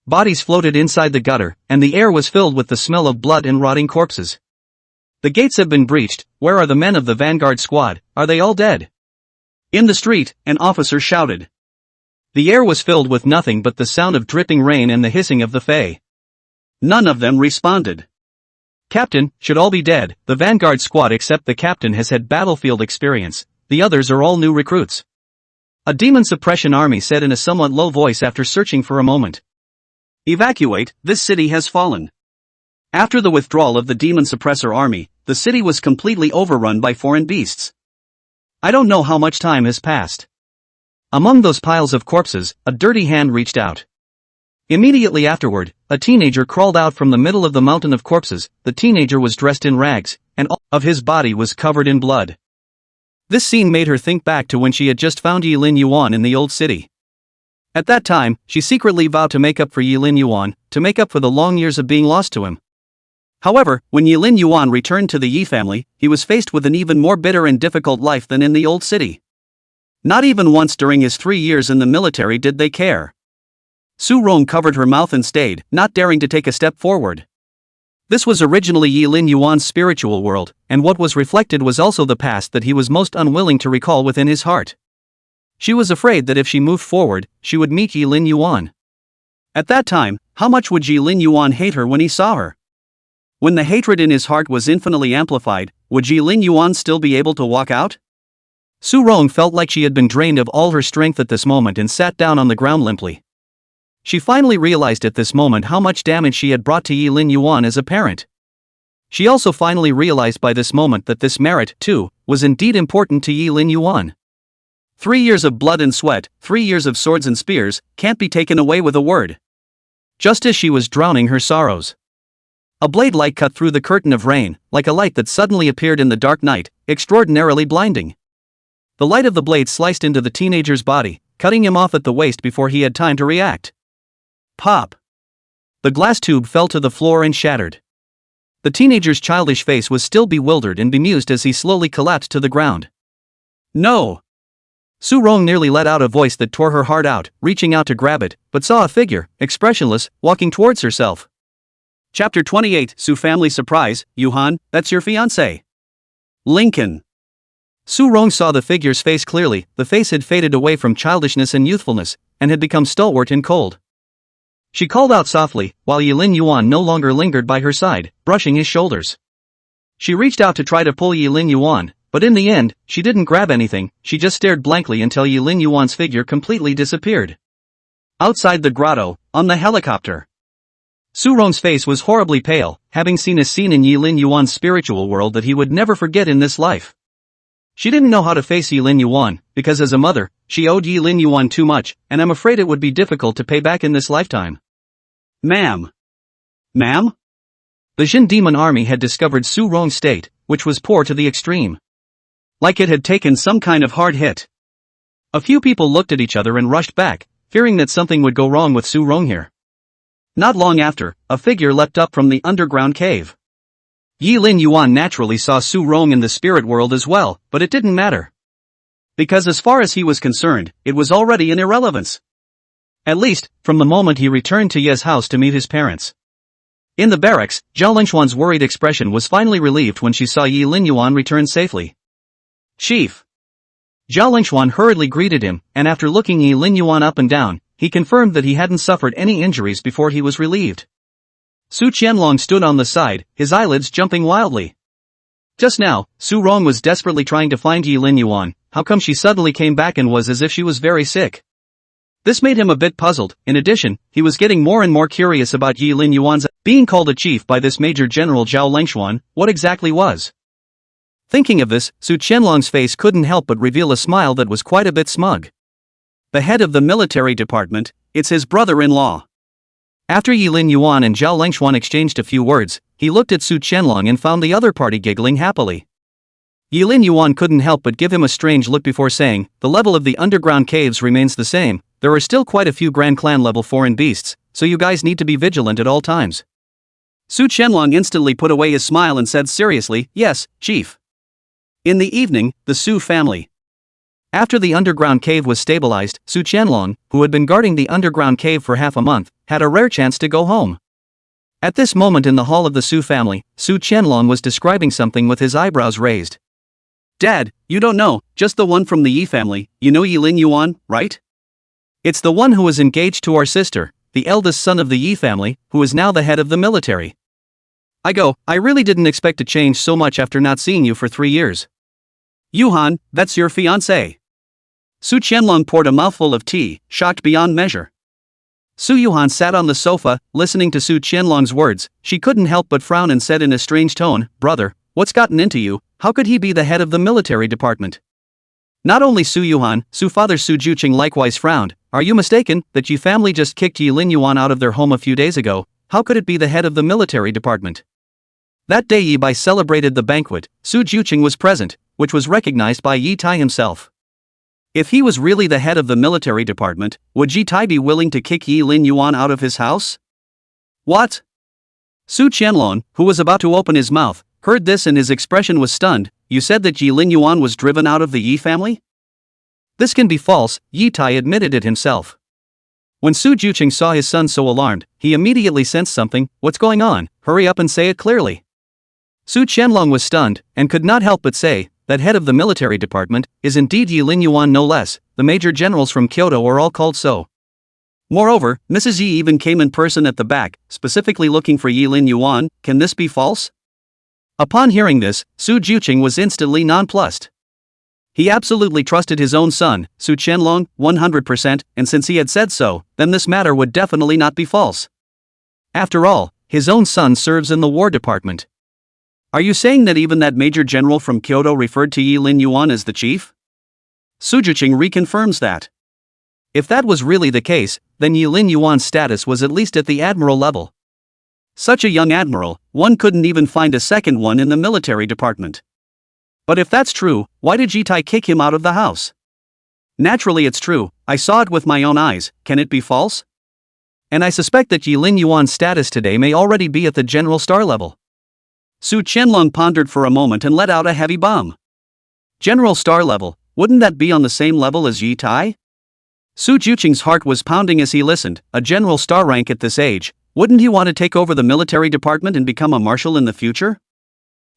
Bodies floated inside the gutter, and the air was filled with the smell of blood and rotting corpses. The gates have been breached. Where are the men of the vanguard squad? Are they all dead? In the street, an officer shouted. The air was filled with nothing but the sound of dripping rain and the hissing of the Fae. None of them responded. Captain, should all be dead. The vanguard squad except the captain has had battlefield experience. The others are all new recruits. A demon suppression army said in a somewhat low voice after searching for a moment. Evacuate, this city has fallen. After the withdrawal of the demon suppressor army, the city was completely overrun by foreign beasts. I don't know how much time has passed. Among those piles of corpses, a dirty hand reached out. Immediately afterward, a teenager crawled out from the middle of the mountain of corpses. The teenager was dressed in rags, and all of his body was covered in blood. This scene made her think back to when she had just found Yi Lin Yuan in the old city. At that time, she secretly vowed to make up for Yilin Yuan, to make up for the long years of being lost to him. However, when Yilin Yuan returned to the Yi family, he was faced with an even more bitter and difficult life than in the old city. Not even once during his 3 years in the military did they care. Su Rong covered her mouth and stayed, not daring to take a step forward. This was originally Yilin Yuan's spiritual world, and what was reflected was also the past that he was most unwilling to recall within his heart. She was afraid that if she moved forward, she would meet Yilin Yuan. At that time, how much would Yilin Yuan hate her when he saw her? When the hatred in his heart was infinitely amplified, would Yilin Yuan still be able to walk out? Su Rong felt like she had been drained of all her strength at this moment and sat down on the ground limply. She finally realized at this moment how much damage she had brought to Yilin Yuan as a parent. She also finally realized by this moment that this merit, too, was indeed important to Yilin Yuan. 3 years of blood and sweat, 3 years of swords and spears, can't be taken away with a word. Just as she was drowning her sorrows, a blade light cut through the curtain of rain, like a light that suddenly appeared in the dark night, extraordinarily blinding. The light of the blade sliced into the teenager's body, cutting him off at the waist before he had time to react. Pop! The glass tube fell to the floor and shattered. The teenager's childish face was still bewildered and bemused as he slowly collapsed to the ground. No! Su Rong nearly let out a voice that tore her heart out, reaching out to grab it, but saw a figure, expressionless, walking towards herself. Chapter 28 Su Family Surprise, Yuhan, that's your fiancé. Lincoln. Su Rong saw the figure's face clearly. The face had faded away from childishness and youthfulness, and had become stalwart and cold. She called out softly, while Yilin Yuan no longer lingered by her side, brushing his shoulders. She reached out to try to pull Yilin Yuan, but in the end, she didn't grab anything. She just stared blankly until Yilin Yuan's figure completely disappeared. Outside the grotto, on the helicopter, Su Rong's face was horribly pale, having seen a scene in Yilin Yuan's spiritual world that he would never forget in this life. She didn't know how to face Yilin Yuan, because as a mother, she owed Yilin Yuan too much, and I'm afraid it would be difficult to pay back in this lifetime. Ma'am. Ma'am? The Jin demon army had discovered Su Rong's state, which was poor to the extreme. Like it had taken some kind of hard hit. A few people looked at each other and rushed back, fearing that something would go wrong with Su Rong here. Not long after, a figure leapt up from the underground cave. Yilin Yuan naturally saw Su Rong in the spirit world as well, but it didn't matter. Because as far as he was concerned, it was already an irrelevance. At least, from the moment he returned to Ye's house to meet his parents. In the barracks, Zhao Lingshuan's worried expression was finally relieved when she saw Yilin Yuan return safely. Chief. Zhao Lingshuan hurriedly greeted him, and after looking Yilin Yuan up and down, he confirmed that he hadn't suffered any injuries before he was relieved. Su Qianlong stood on the side, his eyelids jumping wildly. Just now, Su Rong was desperately trying to find Yilin Yuan. How come she suddenly came back and was as if she was very sick? This made him a bit puzzled. In addition, he was getting more and more curious about Yilin Yuan's being called a chief by this Major General Zhao Lingshuan. What exactly was? Thinking of this, Su Qianlong's face couldn't help but reveal a smile that was quite a bit smug. The head of the military department, it's his brother-in-law. After Yilin Yuan and Zhao Lingshuan exchanged a few words, he looked at Su Qianlong and found the other party giggling happily. Yilin Yuan couldn't help but give him a strange look before saying, the level of the underground caves remains the same. There are still quite a few Grand Clan level foreign beasts, so you guys need to be vigilant at all times. Su Qianlong instantly put away his smile and said seriously, yes, chief. In the evening, the Su family. After the underground cave was stabilized, Su Qianlong, who had been guarding the underground cave for half a month, had a rare chance to go home. At this moment in the hall of the Su family, Su Qianlong was describing something with his eyebrows raised. Dad, you don't know, just the one from the Yi family. You know Yilin Yuan, right? It's the one who was engaged to our sister, the eldest son of the Yi family, who is now the head of the military. I really didn't expect to change so much after not seeing you for 3 years. Yuhan, that's your fiancé. Su Qianlong poured a mouthful of tea, shocked beyond measure. Su Yuhan sat on the sofa, listening to Su Qianlong's words. She couldn't help but frown and said in a strange tone, brother, what's gotten into you? How could he be the head of the military department? Not only Su Yuhan, Su father Su Juqing likewise frowned. Are you mistaken, that Yi family just kicked Yilin Yuan out of their home a few days ago? How could it be the head of the military department? That day Yi Bai celebrated the banquet. Su Juqing was present, which was recognized by Yi Tai himself. If he was really the head of the military department, would Ji Tai be willing to kick Yi Lin Yuan out of his house? What? Su Qianlong, who was about to open his mouth, heard this and his expression was stunned. You said that Yi Lin Yuan was driven out of the Yi family? This can be false, Yi Tai admitted it himself. When Su Juqing saw his son so alarmed, he immediately sensed something. What's going on? Hurry up and say it clearly. Su Qianlong was stunned, and could not help but say, that head of the military department is indeed Yi Lin Yuan no less. The major generals from Kyoto are all called so. Moreover, Mrs. Yi even came in person at the back, specifically looking for Yi Lin Yuan. Can this be false? Upon hearing this, Su Juqing was instantly nonplussed. He absolutely trusted his own son, Su Qianlong, 100%, and since he had said so, then this matter would definitely not be false. After all, his own son serves in the War Department. Are you saying that even that major general from Kyoto referred to Yi Lin Yuan as the chief? Su Juqing reconfirms that. If that was really the case, then Yi Lin Yuan's status was at least at the admiral level. Such a young admiral, one couldn't even find a second one in the military department. But if that's true, why did Ji Tai kick him out of the house? Naturally it's true, I saw it with my own eyes. Can it be false? And I suspect that Yi Lin Yuan's status today may already be at the general star level. Su Qianlong pondered for a moment and let out a heavy bomb. General star level, wouldn't that be on the same level as Yi Tai? Su Juqing's heart was pounding as he listened. A general star rank at this age, wouldn't he want to take over the military department and become a marshal in the future?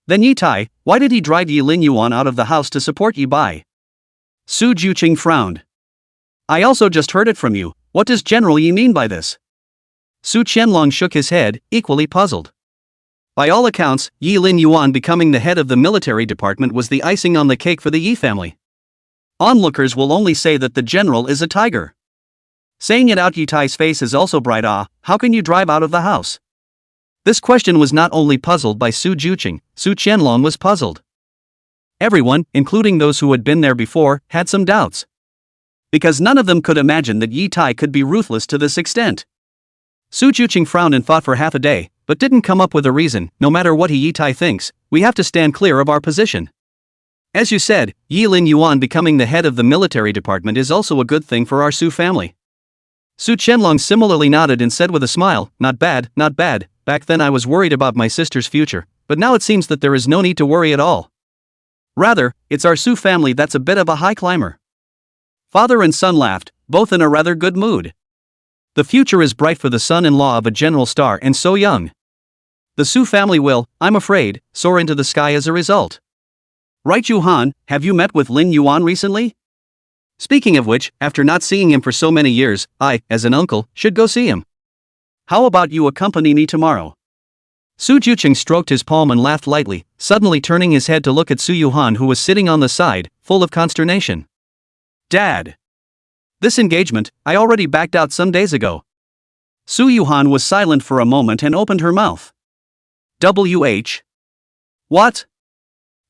Then Yi Tai, why did he drive Yi Lin Yuan out of the house to support Yi Bai? Su Juqing frowned. I also just heard it from you. What does General Yi mean by this? Su Qianlong shook his head, equally puzzled. By all accounts, Yi Lin Yuan becoming the head of the military department was the icing on the cake for the Yi family. Onlookers will only say that the general is a tiger. Saying it out, Yi Tai's face is also bright. How can you drive out of the house? This question was not only puzzled by Su Juqing, Su Qianlong was puzzled. Everyone, including those who had been there before, had some doubts. Because none of them could imagine that Yi Tai could be ruthless to this extent. Su Juqing frowned and thought for half a day, but didn't come up with a reason. No matter what Yi Tai thinks, we have to stand clear of our position. As you said, Yi Lin Yuan becoming the head of the military department is also a good thing for our Su family. Su Qianlong similarly nodded and said with a smile, not bad, not bad. Back then I was worried about my sister's future, but now it seems that there is no need to worry at all. Rather, it's our Su family that's a bit of a high climber. Father and son laughed, both in a rather good mood. The future is bright for the son-in-law of a general star and so young. The Su family will, I'm afraid, soar into the sky as a result. Right, Yuhan, have you met with Lin Yuan recently? Speaking of which, after not seeing him for so many years, I, as an uncle, should go see him. How about you accompany me tomorrow? Su Juqing stroked his palm and laughed lightly, suddenly turning his head to look at Su Yuhan, who was sitting on the side, full of consternation. Dad! This engagement, I already backed out some days ago. Su Yuhan was silent for a moment and opened her mouth. WH? What?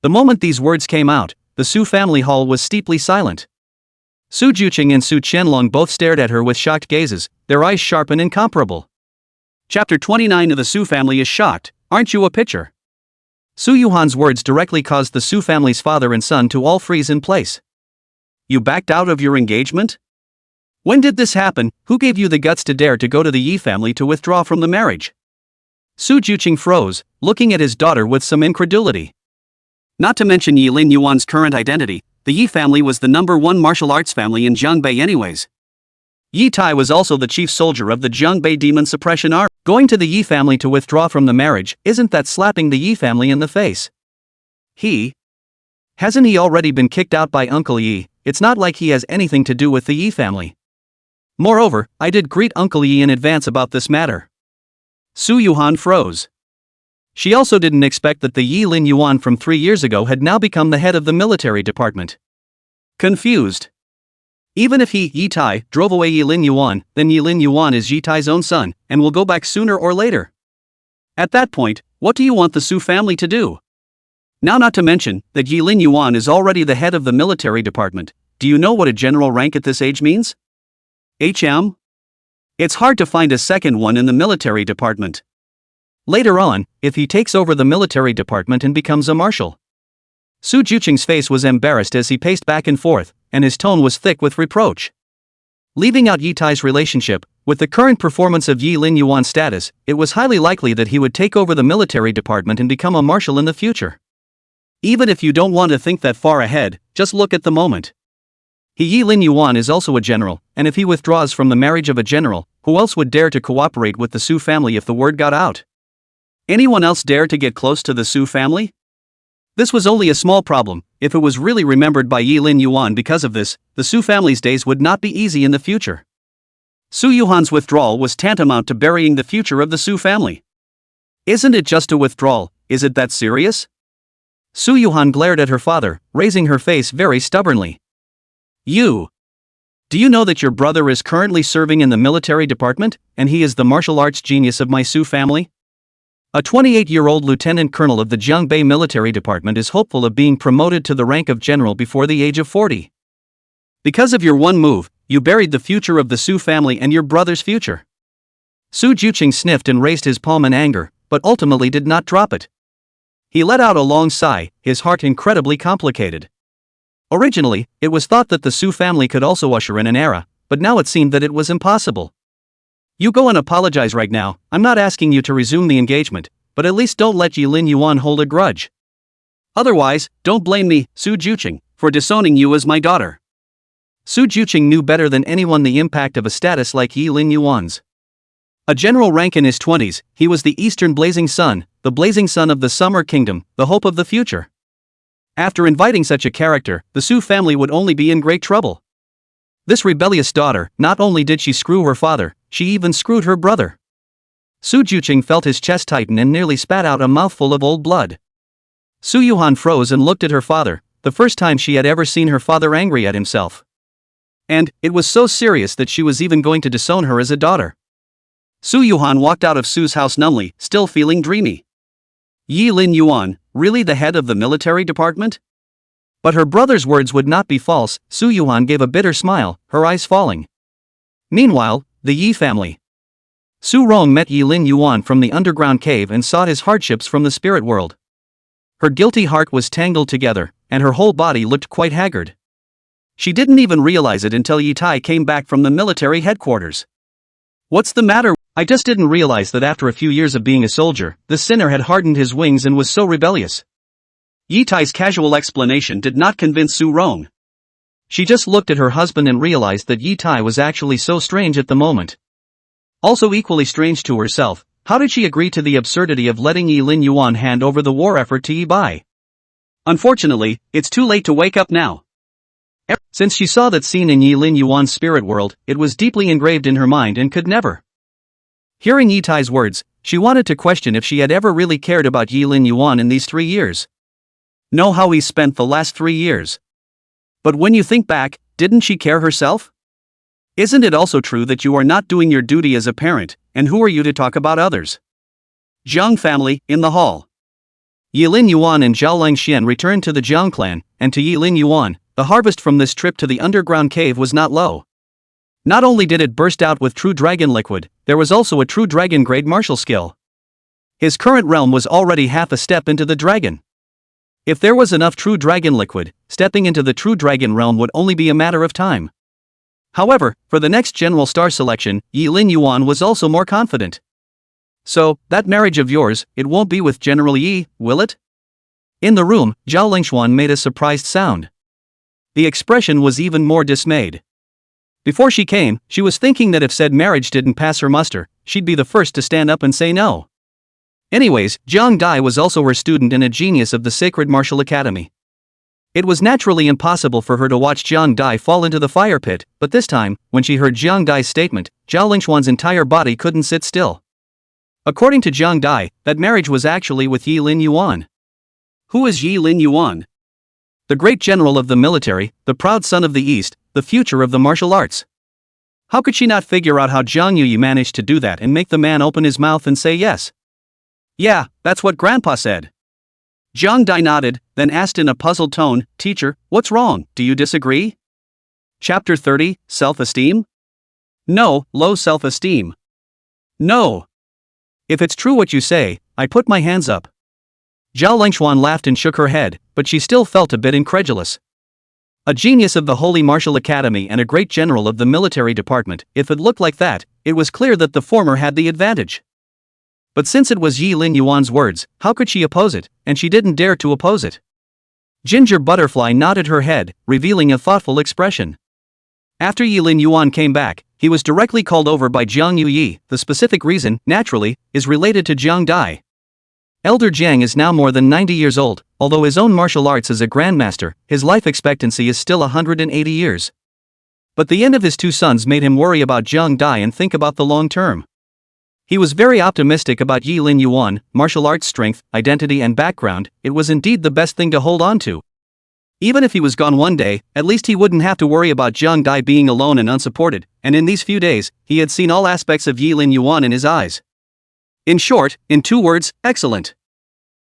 The moment these words came out, the Su family hall was steeply silent. Su Juqing and Su Qianlong both stared at her with shocked gazes, their eyes sharp and incomparable. Chapter 29 of the Su family is shocked. Aren't you a pitcher? Su Yuhan's words directly caused the Su family's father and son to all freeze in place. You backed out of your engagement? When did this happen? Who gave you the guts to dare to go to the Yi family to withdraw from the marriage? Su Juqing froze, looking at his daughter with some incredulity. Not to mention Yi Lin Yuan's current identity, the Yi family was the #1 martial arts family in Jiangbei anyways. Yi Tai was also the chief soldier of the Jiangbei Demon Suppression Army. Going to the Yi family to withdraw from the marriage, isn't that slapping the Yi family in the face? Hasn't he already been kicked out by Uncle Yi? It's not like he has anything to do with the Yi family. Moreover, I did greet Uncle Yi in advance about this matter. Su Yuhan froze. She also didn't expect that the Yi Lin Yuan from 3 years ago had now become the head of the military department. Confused. Even if Yi Tai, drove away Yi Lin Yuan, then Yi Lin Yuan is Yi Tai's own son, and will go back sooner or later. At that point, what do you want the Su family to do? Now, not to mention that Yi Lin Yuan is already the head of the military department. Do you know what a general rank at this age means? It's hard to find a second one in the military department. Later on, if he takes over the military department and becomes a marshal. Su Juqing's face was embarrassed as he paced back and forth. and his tone was thick with reproach. Leaving out Yi Tai's relationship, with the current performance of Yi Lin Yuan's status, it was highly likely that he would take over the military department and become a marshal in the future. Even if you don't want to think that far ahead, just look at the moment. Yi Lin Yuan is also a general, and if he withdraws from the marriage of a general, who else would dare to cooperate with the Su family if the word got out? Anyone else dare to get close to the Su family? This was only a small problem. If it was really remembered by Yi Lin Yuan because of this, the Su family's days would not be easy in the future. Su Yuhan's withdrawal was tantamount to burying the future of the Su family. Isn't it just a withdrawal? Is it that serious? Su Yuhan glared at her father, raising her face very stubbornly. Do you know that your brother is currently serving in the military department, and he is the martial arts genius of my Su family? A 28-year-old lieutenant colonel of the Jiangbei military department is hopeful of being promoted to the rank of general before the age of 40. Because of your one move, you buried the future of the Su family and your brother's future. Su Juqing sniffed and raised his palm in anger, but ultimately did not drop it. He let out a long sigh, his heart incredibly complicated. Originally, it was thought that the Su family could also usher in an era, but now it seemed that it was impossible. You go and apologize right now. I'm not asking you to resume the engagement, but at least don't let Yi Lin Yuan hold a grudge. Otherwise, don't blame me, Su Juqing, for disowning you as my daughter. Su Juqing knew better than anyone the impact of a status like Yi Lin Yuan's. A general rank in his 20s, he was the Eastern Blazing Sun, the blazing sun of the Summer Kingdom, the hope of the future. After inviting such a character, the Su family would only be in great trouble. This rebellious daughter, not only did she screw her father, she even screwed her brother. Su Juqing felt his chest tighten and nearly spat out a mouthful of old blood. Su Yuhan froze and looked at her father, the first time she had ever seen her father angry at himself. And it was so serious that she was even going to disown her as a daughter. Su Yuhan walked out of Su's house numbly, still feeling dreamy. Yi Lin Yuan, really the head of the military department? But her brother's words would not be false. Su Yuhan gave a bitter smile, her eyes falling. Meanwhile, the Yi family. Su Rong met Yi Lin Yuan from the underground cave and saw his hardships from the spirit world. Her guilty heart was tangled together, and her whole body looked quite haggard. She didn't even realize it until Yi Tai came back from the military headquarters. What's the matter? I just didn't realize that after a few years of being a soldier, the sinner had hardened his wings and was so rebellious. Yi Tai's casual explanation did not convince Su Rong. She just looked at her husband and realized that Yi Tai was actually so strange at the moment. Also equally strange to herself, how did she agree to the absurdity of letting Yi Lin Yuan hand over the war effort to Yi Bai? Unfortunately, it's too late to wake up now. Since she saw that scene in Yi Lin Yuan's spirit world, it was deeply engraved in her mind and could never. Hearing Yi Tai's words, she wanted to question if she had ever really cared about Yi Lin Yuan in these 3 years. Know how he spent the last 3 years. But when you think back, didn't she care herself? Isn't it also true that you are not doing your duty as a parent, and who are you to talk about others? Jiang family, in the hall. Yi Lin Yuan and Zhao Langxian returned to the Jiang clan, and to Yi Lin Yuan, the harvest from this trip to the underground cave was not low. Not only did it burst out with true dragon liquid, there was also a true dragon-grade martial skill. His current realm was already half a step into the dragon. If there was enough true dragon liquid, stepping into the true dragon realm would only be a matter of time. However, for the next general star selection, Yi Lin Yuan was also more confident. So, that marriage of yours, it won't be with General Yi, will it? In the room, Zhao Lingshuan made a surprised sound. The expression was even more dismayed. Before she came, she was thinking that if said marriage didn't pass her muster, she'd be the first to stand up and say no. Anyways, Jiang Dai was also her student and a genius of the Sacred Martial Academy. It was naturally impossible for her to watch Jiang Dai fall into the fire pit, but this time, when she heard Jiang Dai's statement, Zhao Lingshuan's entire body couldn't sit still. According to Jiang Dai, that marriage was actually with Yi Lin Yuan. Who is Yi Lin Yuan? The great general of the military, the proud son of the East, the future of the martial arts. How could she not figure out how Zhang Yuyi managed to do that and make the man open his mouth and say yes? Yeah, that's what Grandpa said. Jiang Dai nodded, then asked in a puzzled tone, Teacher, what's wrong, do you disagree? Chapter 30, Self-Esteem? No, low self-esteem. No. If it's true what you say, I put my hands up. Zhao Lingshuan laughed and shook her head, but she still felt a bit incredulous. A genius of the Holy Martial Academy and a great general of the military department. If it looked like that, it was clear that the former had the advantage. But since it was Yi Lin Yuan's words, how could she oppose it? And she didn't dare to oppose it. Ginger Butterfly nodded her head, revealing a thoughtful expression. After Yi Lin Yuan came back, he was directly called over by Jiang Yuyi. The specific reason, naturally, is related to Jiang Dai. Elder Jiang is now more than 90 years old. Although his own martial arts as a grandmaster, his life expectancy is still 180 years. But the end of his two sons made him worry about Jiang Dai and think about the long term. He was very optimistic about Yi Lin Yuan, martial arts strength, identity and background. It was indeed the best thing to hold on to. Even if he was gone one day, at least he wouldn't have to worry about Jiang Dai being alone and unsupported, and in these few days, he had seen all aspects of Yi Lin Yuan in his eyes. In short, in 2 words, excellent.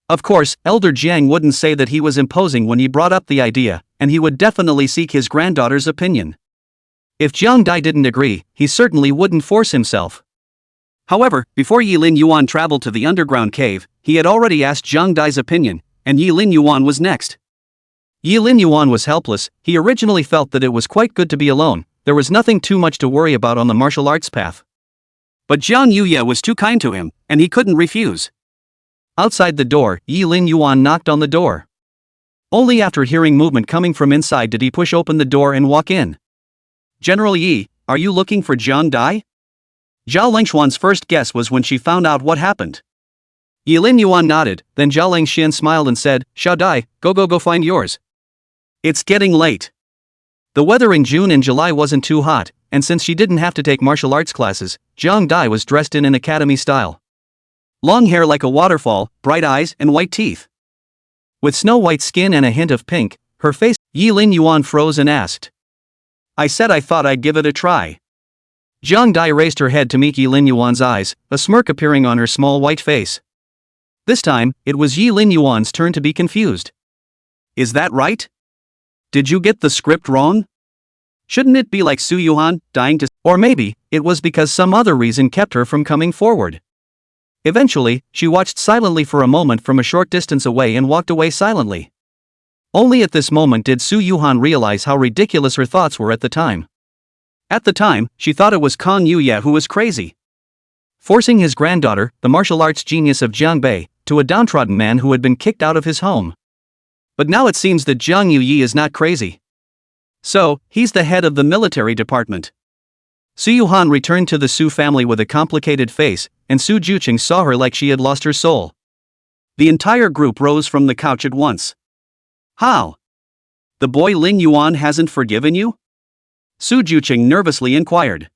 Of course, Elder Jiang wouldn't say that he was imposing when he brought up the idea, and he would definitely seek his granddaughter's opinion. If Jiang Dai didn't agree, he certainly wouldn't force himself. However, before Yi Lin Yuan traveled to the underground cave, he had already asked Jiang Dai's opinion, and Yi Lin Yuan was next. Yi Lin Yuan was helpless. He originally felt that it was quite good to be alone. There was nothing too much to worry about on the martial arts path. But Jiang Yuye was too kind to him, and he couldn't refuse. Outside the door, Yi Lin Yuan knocked on the door. Only after hearing movement coming from inside did he push open the door and walk in. General Yi, are you looking for Jiang Dai? Zhao Lingshuan's first guess was when she found out what happened. Yi Lin Yuan nodded, then Zhao Lingxian smiled and said, Xiao Dai, go find yours. It's getting late. The weather in June and July wasn't too hot, and since she didn't have to take martial arts classes, Jiang Dai was dressed in an academy style. Long hair like a waterfall, bright eyes and white teeth. With snow-white skin and a hint of pink, her face. Yi Lin Yuan froze and asked. I said I thought I'd give it a try. Jiang Dai raised her head to meet Yi Lin Yuan's eyes, a smirk appearing on her small white face. This time, it was Yi Lin Yuan's turn to be confused. Is that right? Did you get the script wrong? Shouldn't it be like Su Yuhan, dying to... Or maybe, it was because some other reason kept her from coming forward. Eventually, she watched silently for a moment from a short distance away and walked away silently. Only at this moment did Su Yuhan realize how ridiculous her thoughts were at the time. At the time, she thought it was Kang Yuye who was crazy. Forcing his granddaughter, the martial arts genius of Jiangbei, to a downtrodden man who had been kicked out of his home. But now it seems that Jiang Yuyi is not crazy. So, he's the head of the military department. Su Yuhan returned to the Su family with a complicated face, and Su Juqing saw her like she had lost her soul. The entire group rose from the couch at once. How? The boy Lin Yuan hasn't forgiven you? Su Juqing nervously inquired.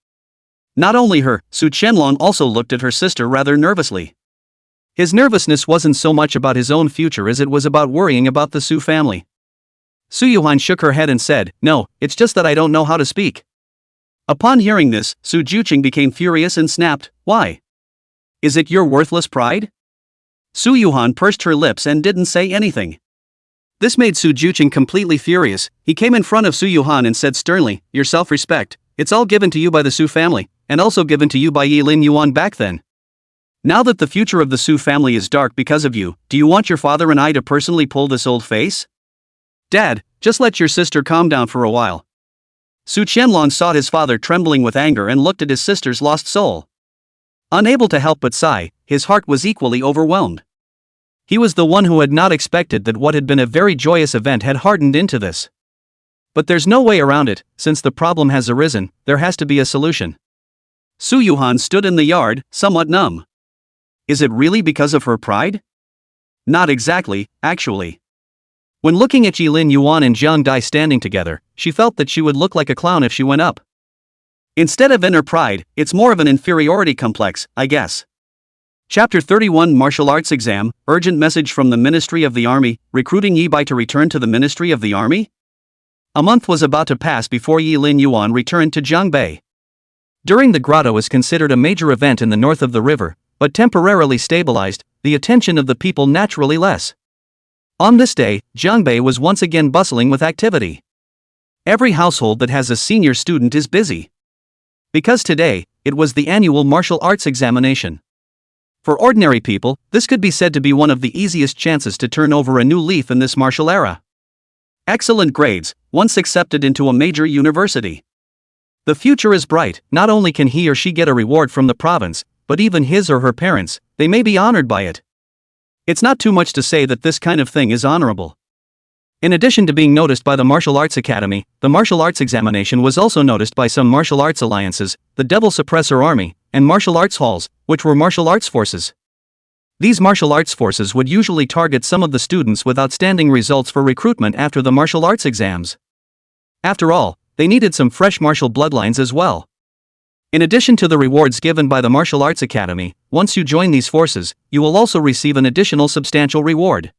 Not only her, Su Qianlong also looked at her sister rather nervously. His nervousness wasn't so much about his own future as it was about worrying about the Su family. Su Yuhan shook her head and said, No, it's just that I don't know how to speak. Upon hearing this, Su Juqing became furious and snapped, Why? Is it your worthless pride? Su Yuhan pursed her lips and didn't say anything. This made Su Juqing completely furious. He came in front of Su Yuhan and said sternly, Your self-respect, it's all given to you by the Su family, and also given to you by Yi Lin Yuan back then. Now that the future of the Su family is dark because of you, do you want your father and I to personally pull this old face? Dad, just let your sister calm down for a while. Su Qianlong saw his father trembling with anger and looked at his sister's lost soul. Unable to help but sigh, his heart was equally overwhelmed. He was the one who had not expected that what had been a very joyous event had hardened into this. But there's no way around it. Since the problem has arisen, there has to be a solution. Su Yuhan stood in the yard, somewhat numb. Is it really because of her pride? Not exactly, actually. When looking at Yi Lin Yuan and Jiang Dai standing together, she felt that she would look like a clown if she went up. Instead of inner pride, it's more of an inferiority complex, I guess. Chapter 31 Martial Arts Exam, Urgent Message from the Ministry of the Army, Recruiting Yi Bai to return to the Ministry of the Army? A month was about to pass before Yi Lin Yuan returned to Jiangbei. During the grotto is considered a major event in the north of the river, but temporarily stabilized, the attention of the people naturally less. On this day, Jiangbei was once again bustling with activity. Every household that has a senior student is busy. Because today, it was the annual martial arts examination. For ordinary people, this could be said to be one of the easiest chances to turn over a new leaf in this martial era. Excellent grades, once accepted into a major university. The future is bright. Not only can he or she get a reward from the province, but even his or her parents, they may be honored by it. It's not too much to say that this kind of thing is honorable. In addition to being noticed by the Martial Arts Academy, the martial arts examination was also noticed by some martial arts alliances, the Devil Suppressor Army, and martial arts halls, which were martial arts forces. These martial arts forces would usually target some of the students with outstanding results for recruitment after the martial arts exams. After all, they needed some fresh martial bloodlines as well. In addition to the rewards given by the Martial Arts Academy, once you join these forces, you will also receive an additional substantial reward.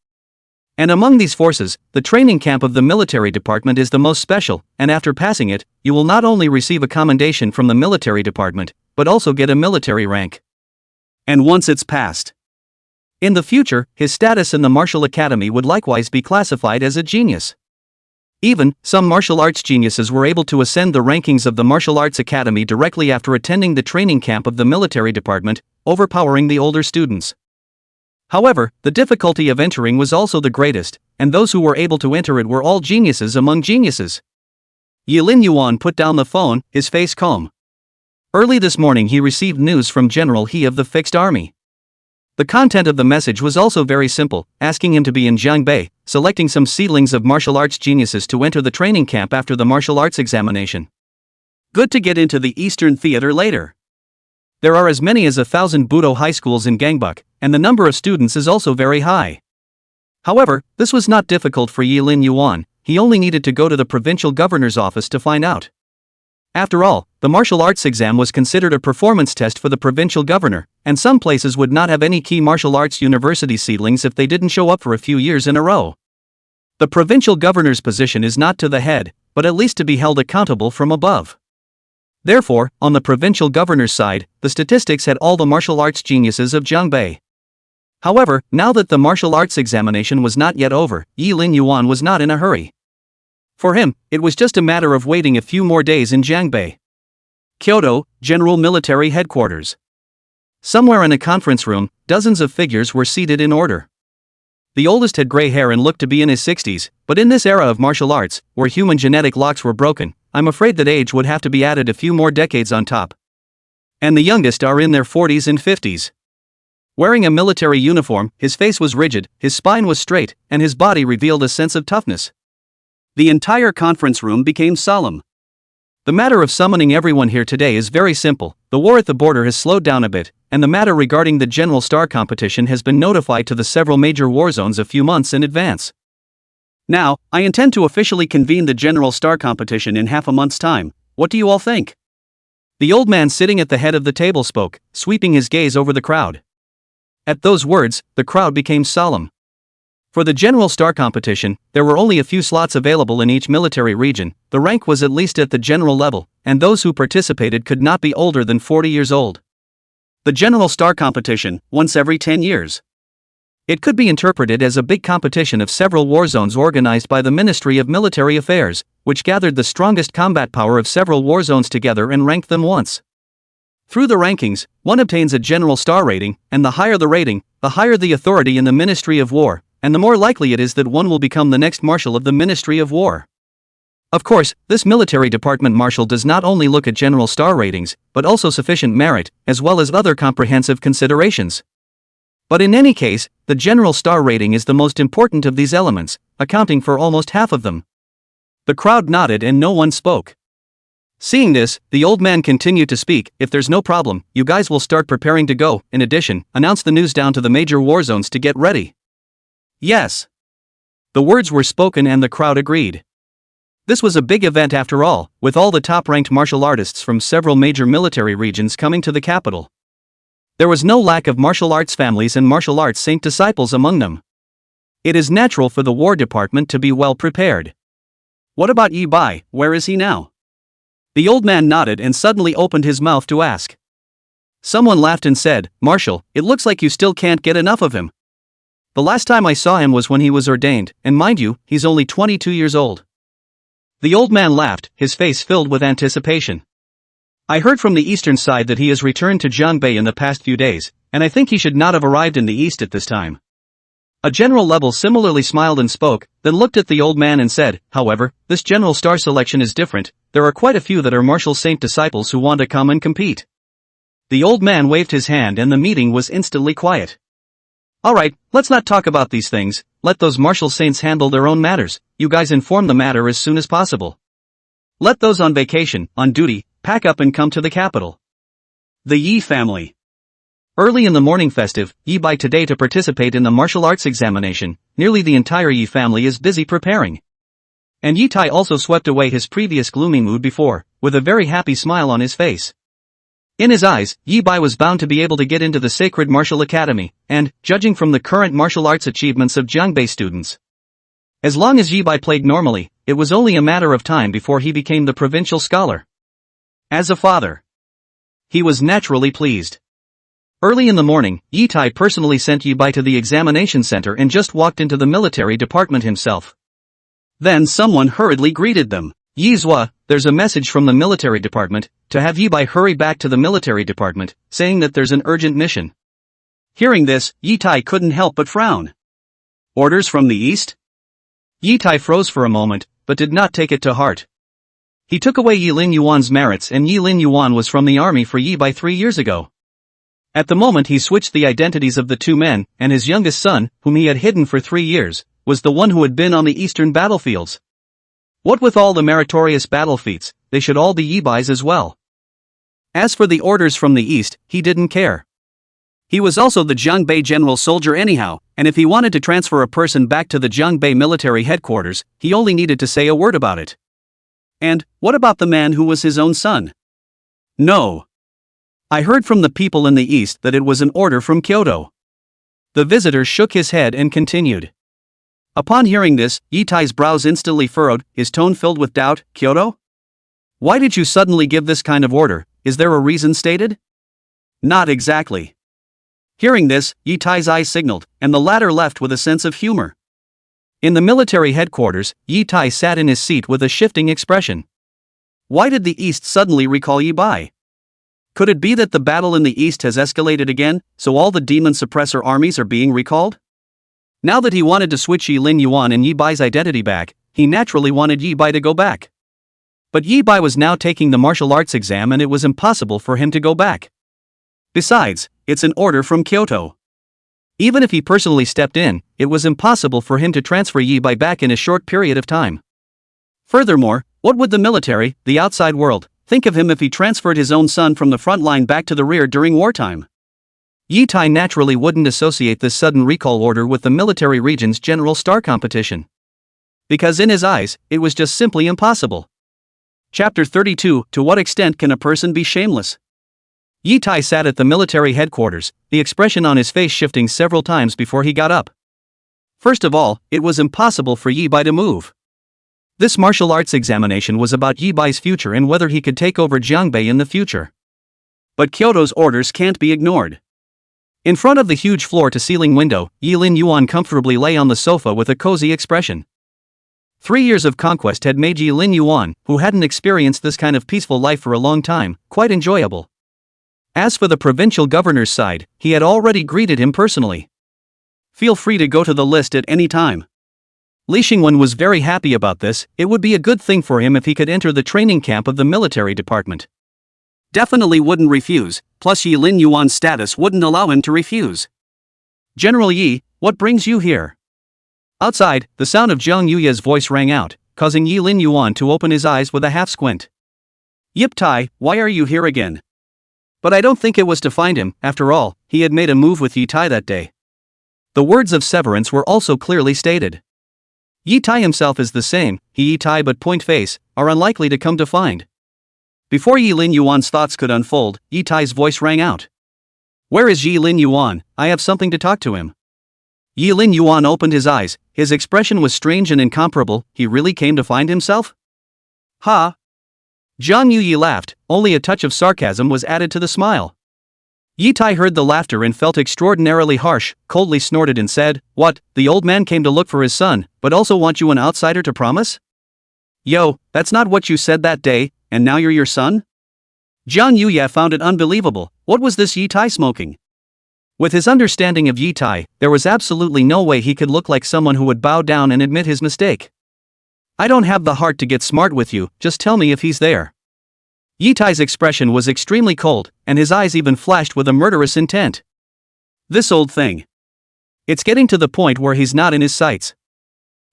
And among these forces, the training camp of the military department is the most special, and after passing it, you will not only receive a commendation from the military department, but also get a military rank. And once it's passed, in the future, his status in the Martial Academy would likewise be classified as a genius. Even, some martial arts geniuses were able to ascend the rankings of the Martial Arts Academy directly after attending the training camp of the military department, overpowering the older students. However, the difficulty of entering was also the greatest, and those who were able to enter it were all geniuses among geniuses. Yilin Yuan put down the phone, his face calm. Early this morning he received news from General He of the Fixed Army. The content of the message was also very simple, asking him to be in Jiangbei, selecting some seedlings of martial arts geniuses to enter the training camp after the martial arts examination. Good to get into the Eastern Theater later. There are as many as 1,000 Budo high schools in Gangbuk, and the number of students is also very high. However, this was not difficult for Yilin Yuan, he only needed to go to the provincial governor's office to find out. After all, the martial arts exam was considered a performance test for the provincial governor, and some places would not have any key martial arts university seedlings if they didn't show up for a few years in a row. The provincial governor's position is not to the head, but at least to be held accountable from above. Therefore, on the provincial governor's side, the statistics had all the martial arts geniuses of Jiangbei. However, now that the martial arts examination was not yet over, Yilin Yuan was not in a hurry. For him, it was just a matter of waiting a few more days in Jiangbei. Kyoto, General Military Headquarters. Somewhere in a conference room, dozens of figures were seated in order. The oldest had gray hair and looked to be in his 60s, but in this era of martial arts, where human genetic locks were broken, I'm afraid that age would have to be added a few more decades on top. And the youngest are in their 40s and 50s. Wearing a military uniform, his face was rigid, his spine was straight, and his body revealed a sense of toughness. The entire conference room became solemn. The matter of summoning everyone here today is very simple. The war at the border has slowed down a bit, and the matter regarding the General Star competition has been notified to the several major war zones a few months in advance. Now, I intend to officially convene the General Star competition in half a month's time. What do you all think? The old man sitting at the head of the table spoke, sweeping his gaze over the crowd. At those words, the crowd became solemn. For the General Star competition, there were only a few slots available in each military region, the rank was at least at the general level, and those who participated could not be older than 40 years old. The General Star competition, once every 10 years. It could be interpreted as a big competition of several war zones organized by the Ministry of Military Affairs, which gathered the strongest combat power of several war zones together and ranked them once. Through the rankings, one obtains a General Star rating, and the higher the rating, the higher the authority in the Ministry of War, and the more likely it is that one will become the next marshal of the Ministry of War. Of course, this military department marshal does not only look at General Star ratings, but also sufficient merit, as well as other comprehensive considerations. But in any case, the General Star rating is the most important of these elements, accounting for almost half of them. The crowd nodded and no one spoke. Seeing this, the old man continued to speak. If there's no problem, you guys will start preparing to go. In addition, announce the news down to the major war zones to get ready. Yes. The words were spoken and the crowd agreed. This was a big event after all, with all the top-ranked martial artists from several major military regions coming to the capital. There was no lack of martial arts families and martial arts saint disciples among them. It is natural for the War Department to be well prepared. What about Yi Bai, where is he now? The old man nodded and suddenly opened his mouth to ask. Someone laughed and said, Marshal, it looks like you still can't get enough of him. The last time I saw him was when he was ordained, and mind you, he's only 22 years old. The old man laughed, his face filled with anticipation. I heard from the eastern side that he has returned to Jiangbei in the past few days, and I think he should not have arrived in the east at this time. A general level similarly smiled and spoke, then looked at the old man and said, however, this general star selection is different, there are quite a few that are Martial Saint disciples who want to come and compete. The old man waved his hand and the meeting was instantly quiet. Alright, let's not talk about these things, let those Martial Saints handle their own matters, you guys inform the matter as soon as possible. Let those on vacation, on duty, pack up and come to the capital. The Yi family. Early in the morning festive, Yi by today to participate in the martial arts examination, nearly the entire Yi family is busy preparing. And Yi Tai also swept away his previous gloomy mood before, with a very happy smile on his face. In his eyes, Yi Bai was bound to be able to get into the Sacred Martial Academy, and, judging from the current martial arts achievements of Jiangbei students, as long as Yi Bai played normally, it was only a matter of time before he became the provincial scholar. As a father, he was naturally pleased. Early in the morning, Yi Tai personally sent Yi Bai to the examination center and just walked into the military department himself. Then someone hurriedly greeted them. Yi Zhua, there's a message from the military department, to have Yi Bai hurry back to the military department, saying that there's an urgent mission. Hearing this, Yi Tai couldn't help but frown. Orders from the east? Yi Tai froze for a moment, but did not take it to heart. He took away Yi Lin Yuan's merits and Yi Lin Yuan was from the army for Yi Bai 3 years ago. At the moment he switched the identities of the two men, and his youngest son, whom he had hidden for 3 years, was the one who had been on the eastern battlefields. What with all the meritorious battle feats, they should all be Yi Bai's as well. As for the orders from the east, he didn't care. He was also the Jiangbei general soldier anyhow, and if he wanted to transfer a person back to the Jiangbei military headquarters, he only needed to say a word about it. And, what about the man who was his own son? No. I heard from the people in the east that it was an order from Kyoto. The visitor shook his head and continued. Upon hearing this, Yi Tai's brows instantly furrowed, his tone filled with doubt. Kyoto? Why did you suddenly give this kind of order? Is there a reason stated? Not exactly. Hearing this, Yi Tai's eyes signaled, and the latter left with a sense of humor. In the military headquarters, Yi Tai sat in his seat with a shifting expression. Why did the east suddenly recall Yi Bai? Could it be that the battle in the east has escalated again, so all the demon suppressor armies are being recalled? Now that he wanted to switch Yi Lin Yuan and Yi Bai's identity back, he naturally wanted Yi Bai to go back. But Yi Bai was now taking the martial arts exam and it was impossible for him to go back. Besides, it's an order from Kyoto. Even if he personally stepped in, it was impossible for him to transfer Yi Bai back in a short period of time. Furthermore, what would the military, the outside world, think of him if he transferred his own son from the front line back to the rear during wartime? Yi Tai naturally wouldn't associate this sudden recall order with the military region's general star competition. Because in his eyes, it was just simply impossible. Chapter 32, To what extent can a person be shameless? Yi Tai sat at the military headquarters, the expression on his face shifting several times before he got up. First of all, it was impossible for Yi Bai to move. This martial arts examination was about Yi Bai's future and whether he could take over Jiangbei in the future. But Kyoto's orders can't be ignored. In front of the huge floor-to-ceiling window, Yi Lin Yuan comfortably lay on the sofa with a cozy expression. 3 years of conquest had made Yi Lin Yuan, who hadn't experienced this kind of peaceful life for a long time, quite enjoyable. As for the provincial governor's side, he had already greeted him personally. Feel free to go to the list at any time. Li Xingwen was very happy about this. It would be a good thing for him if he could enter the training camp of the military department. Definitely wouldn't refuse, plus Yi Lin Yuan's status wouldn't allow him to refuse. General Yi, what brings you here? Outside, the sound of Zhang Yuye's voice rang out, causing Yi Lin Yuan to open his eyes with a half squint. Yip Tai, why are you here again? But I don't think it was to find him. After all, he had made a move with Yi Tai that day. The words of severance were also clearly stated. Yi Tai himself is the same, Yi Tai but point face, are unlikely to come to find. Before Yi Lin Yuan's thoughts could unfold, Yi Tai's voice rang out. Where is Yi Lin Yuan? I have something to talk to him. Yi Lin Yuan opened his eyes, his expression was strange and incomparable. He really came to find himself? Ha! Zhang Yuyi laughed, only a touch of sarcasm was added to the smile. Yi Tai heard the laughter and felt extraordinarily harsh, coldly snorted and said, What, the old man came to look for his son, but also want you an outsider to promise? Yo, that's not what you said that day, and now you're your son? Zhang Yuya found it unbelievable. What was this Yi Tai smoking? With his understanding of Yi Tai, there was absolutely no way he could look like someone who would bow down and admit his mistake. I don't have the heart to get smart with you, just tell me if he's there. Yi Tai's expression was extremely cold, and his eyes even flashed with a murderous intent. This old thing. It's getting to the point where he's not in his sights.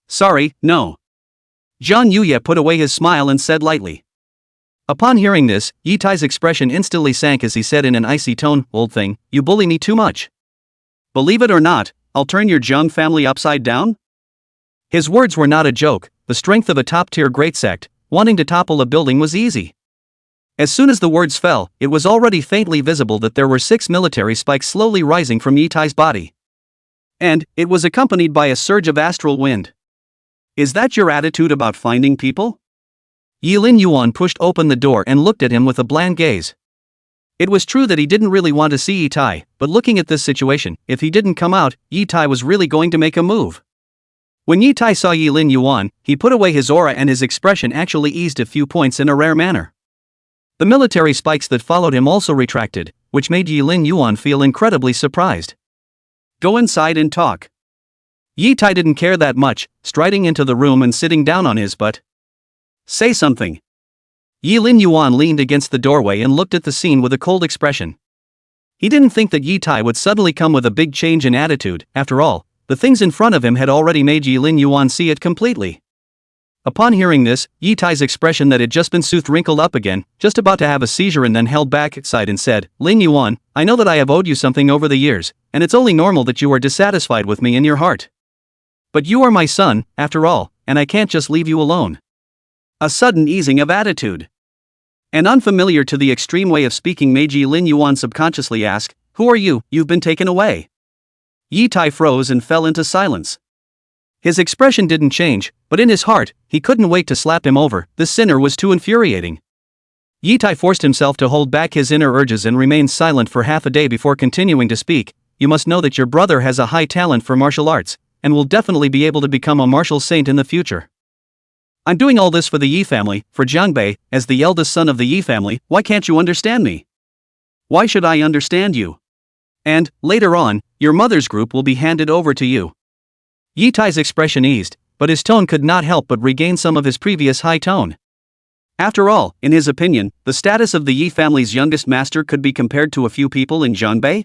Sorry, no. Zhang Yuye put away his smile and said lightly. Upon hearing this, Yi Tai's expression instantly sank as he said in an icy tone, "Old thing, you bully me too much. Believe it or not, I'll turn your Zhang family upside down?" His words were not a joke. The strength of a top-tier great sect, wanting to topple a building was easy. As soon as the words fell, it was already faintly visible that there were 6 military spikes slowly rising from Yi Tai's body. And it was accompanied by a surge of astral wind. Is that your attitude about finding people? Yilin Yuan pushed open the door and looked at him with a bland gaze. It was true that he didn't really want to see Yi Tai, but looking at this situation, if he didn't come out, Yi Tai was really going to make a move. When Yi Tai saw Yilin Yuan, he put away his aura and his expression actually eased a few points in a rare manner. The military spikes that followed him also retracted, which made Yilin Yuan feel incredibly surprised. Go inside and talk. Yi Tai didn't care that much, striding into the room and sitting down on his butt. Say something. Yilin Yuan leaned against the doorway and looked at the scene with a cold expression. He didn't think that Yi Tai would suddenly come with a big change in attitude. After all, the things in front of him had already made Yilin Yuan see it completely. Upon hearing this, Yi Tai's expression that had just been soothed wrinkled up again, just about to have a seizure, and then held back aside and said, "Lin Yuan, I know that I have owed you something over the years, and it's only normal that you are dissatisfied with me in your heart. But you are my son, after all, and I can't just leave you alone." A sudden easing of attitude. An unfamiliar to the extreme way of speaking made Yilin Yuan subconsciously ask, "Who are you? You've been taken away." Yi Tai froze and fell into silence. His expression didn't change, but in his heart, he couldn't wait to slap him over. This sinner was too infuriating. Yi Tai forced himself to hold back his inner urges and remained silent for half a day before continuing to speak. "You must know that your brother has a high talent for martial arts, and will definitely be able to become a martial saint in the future. I'm doing all this for the Yi family, for Jiangbei, as the eldest son of the Yi family. Why can't you understand me? Why should I understand you? And, later on, your mother's group will be handed over to you." Yi Tai's expression eased, but his tone could not help but regain some of his previous high tone. After all, in his opinion, the status of the Yi family's youngest master could be compared to a few people in Jiangbei.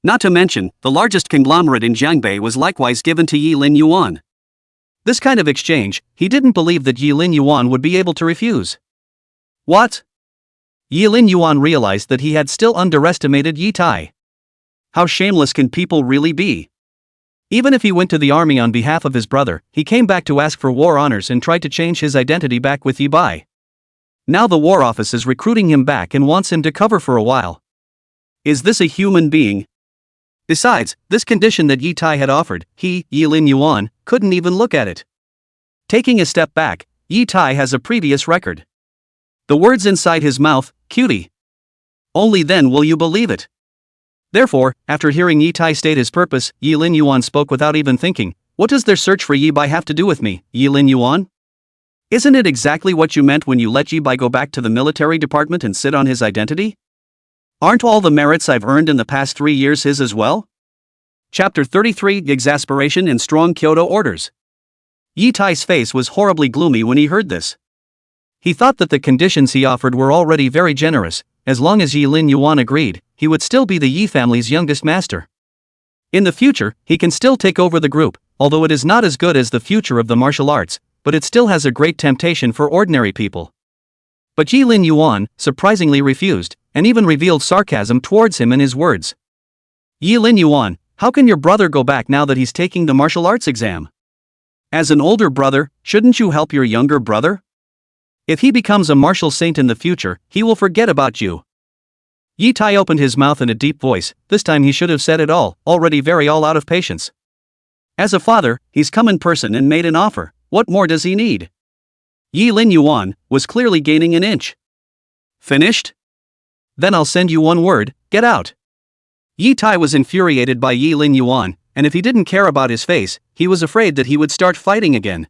Not to mention, the largest conglomerate in Jiangbei was likewise given to Yilin Yuan. This kind of exchange, he didn't believe that Yilin Yuan would be able to refuse. What? Yilin Yuan realized that he had still underestimated Yi Tai. How shameless can people really be? Even if he went to the army on behalf of his brother, he came back to ask for war honors and tried to change his identity back with Yi Bai. Now the war office is recruiting him back and wants him to cover for a while. Is this a human being? Besides, this condition that Yi Tai had offered, he, Yilin Yuan, couldn't even look at it. Taking a step back, Yi Tai has a previous record. The words inside his mouth, "cutie." Only then will you believe it. Therefore, after hearing Yi Tai state his purpose, Yilin Yuan spoke without even thinking. "What does their search for Yi Bai have to do with me, Yilin Yuan? Isn't it exactly what you meant when you let Yi Bai go back to the military department and sit on his identity? Aren't all the merits I've earned in the past 3 years his as well?" Chapter 33: Exasperation and Strong Kyoto Orders. Yi Tai's face was horribly gloomy when he heard this. He thought that the conditions he offered were already very generous. As long as Yilin Yuan agreed, he would still be the Yi family's youngest master. In the future, he can still take over the group, although it is not as good as the future of the martial arts, but it still has a great temptation for ordinary people. But Yilin Yuan surprisingly refused, and even revealed sarcasm towards him in his words. "Yilin Yuan, how can your brother go back now that he's taking the martial arts exam? As an older brother, shouldn't you help your younger brother? If he becomes a martial saint in the future, he will forget about you." Yi Tai opened his mouth in a deep voice. This time he should have said it all, already very all out of patience. As a father, he's come in person and made an offer. What more does he need? Yilin Yuan was clearly gaining an inch. "Finished? Then I'll send you one word, get out." Yi Tai was infuriated by Yilin Yuan, and if he didn't care about his face, he was afraid that he would start fighting again.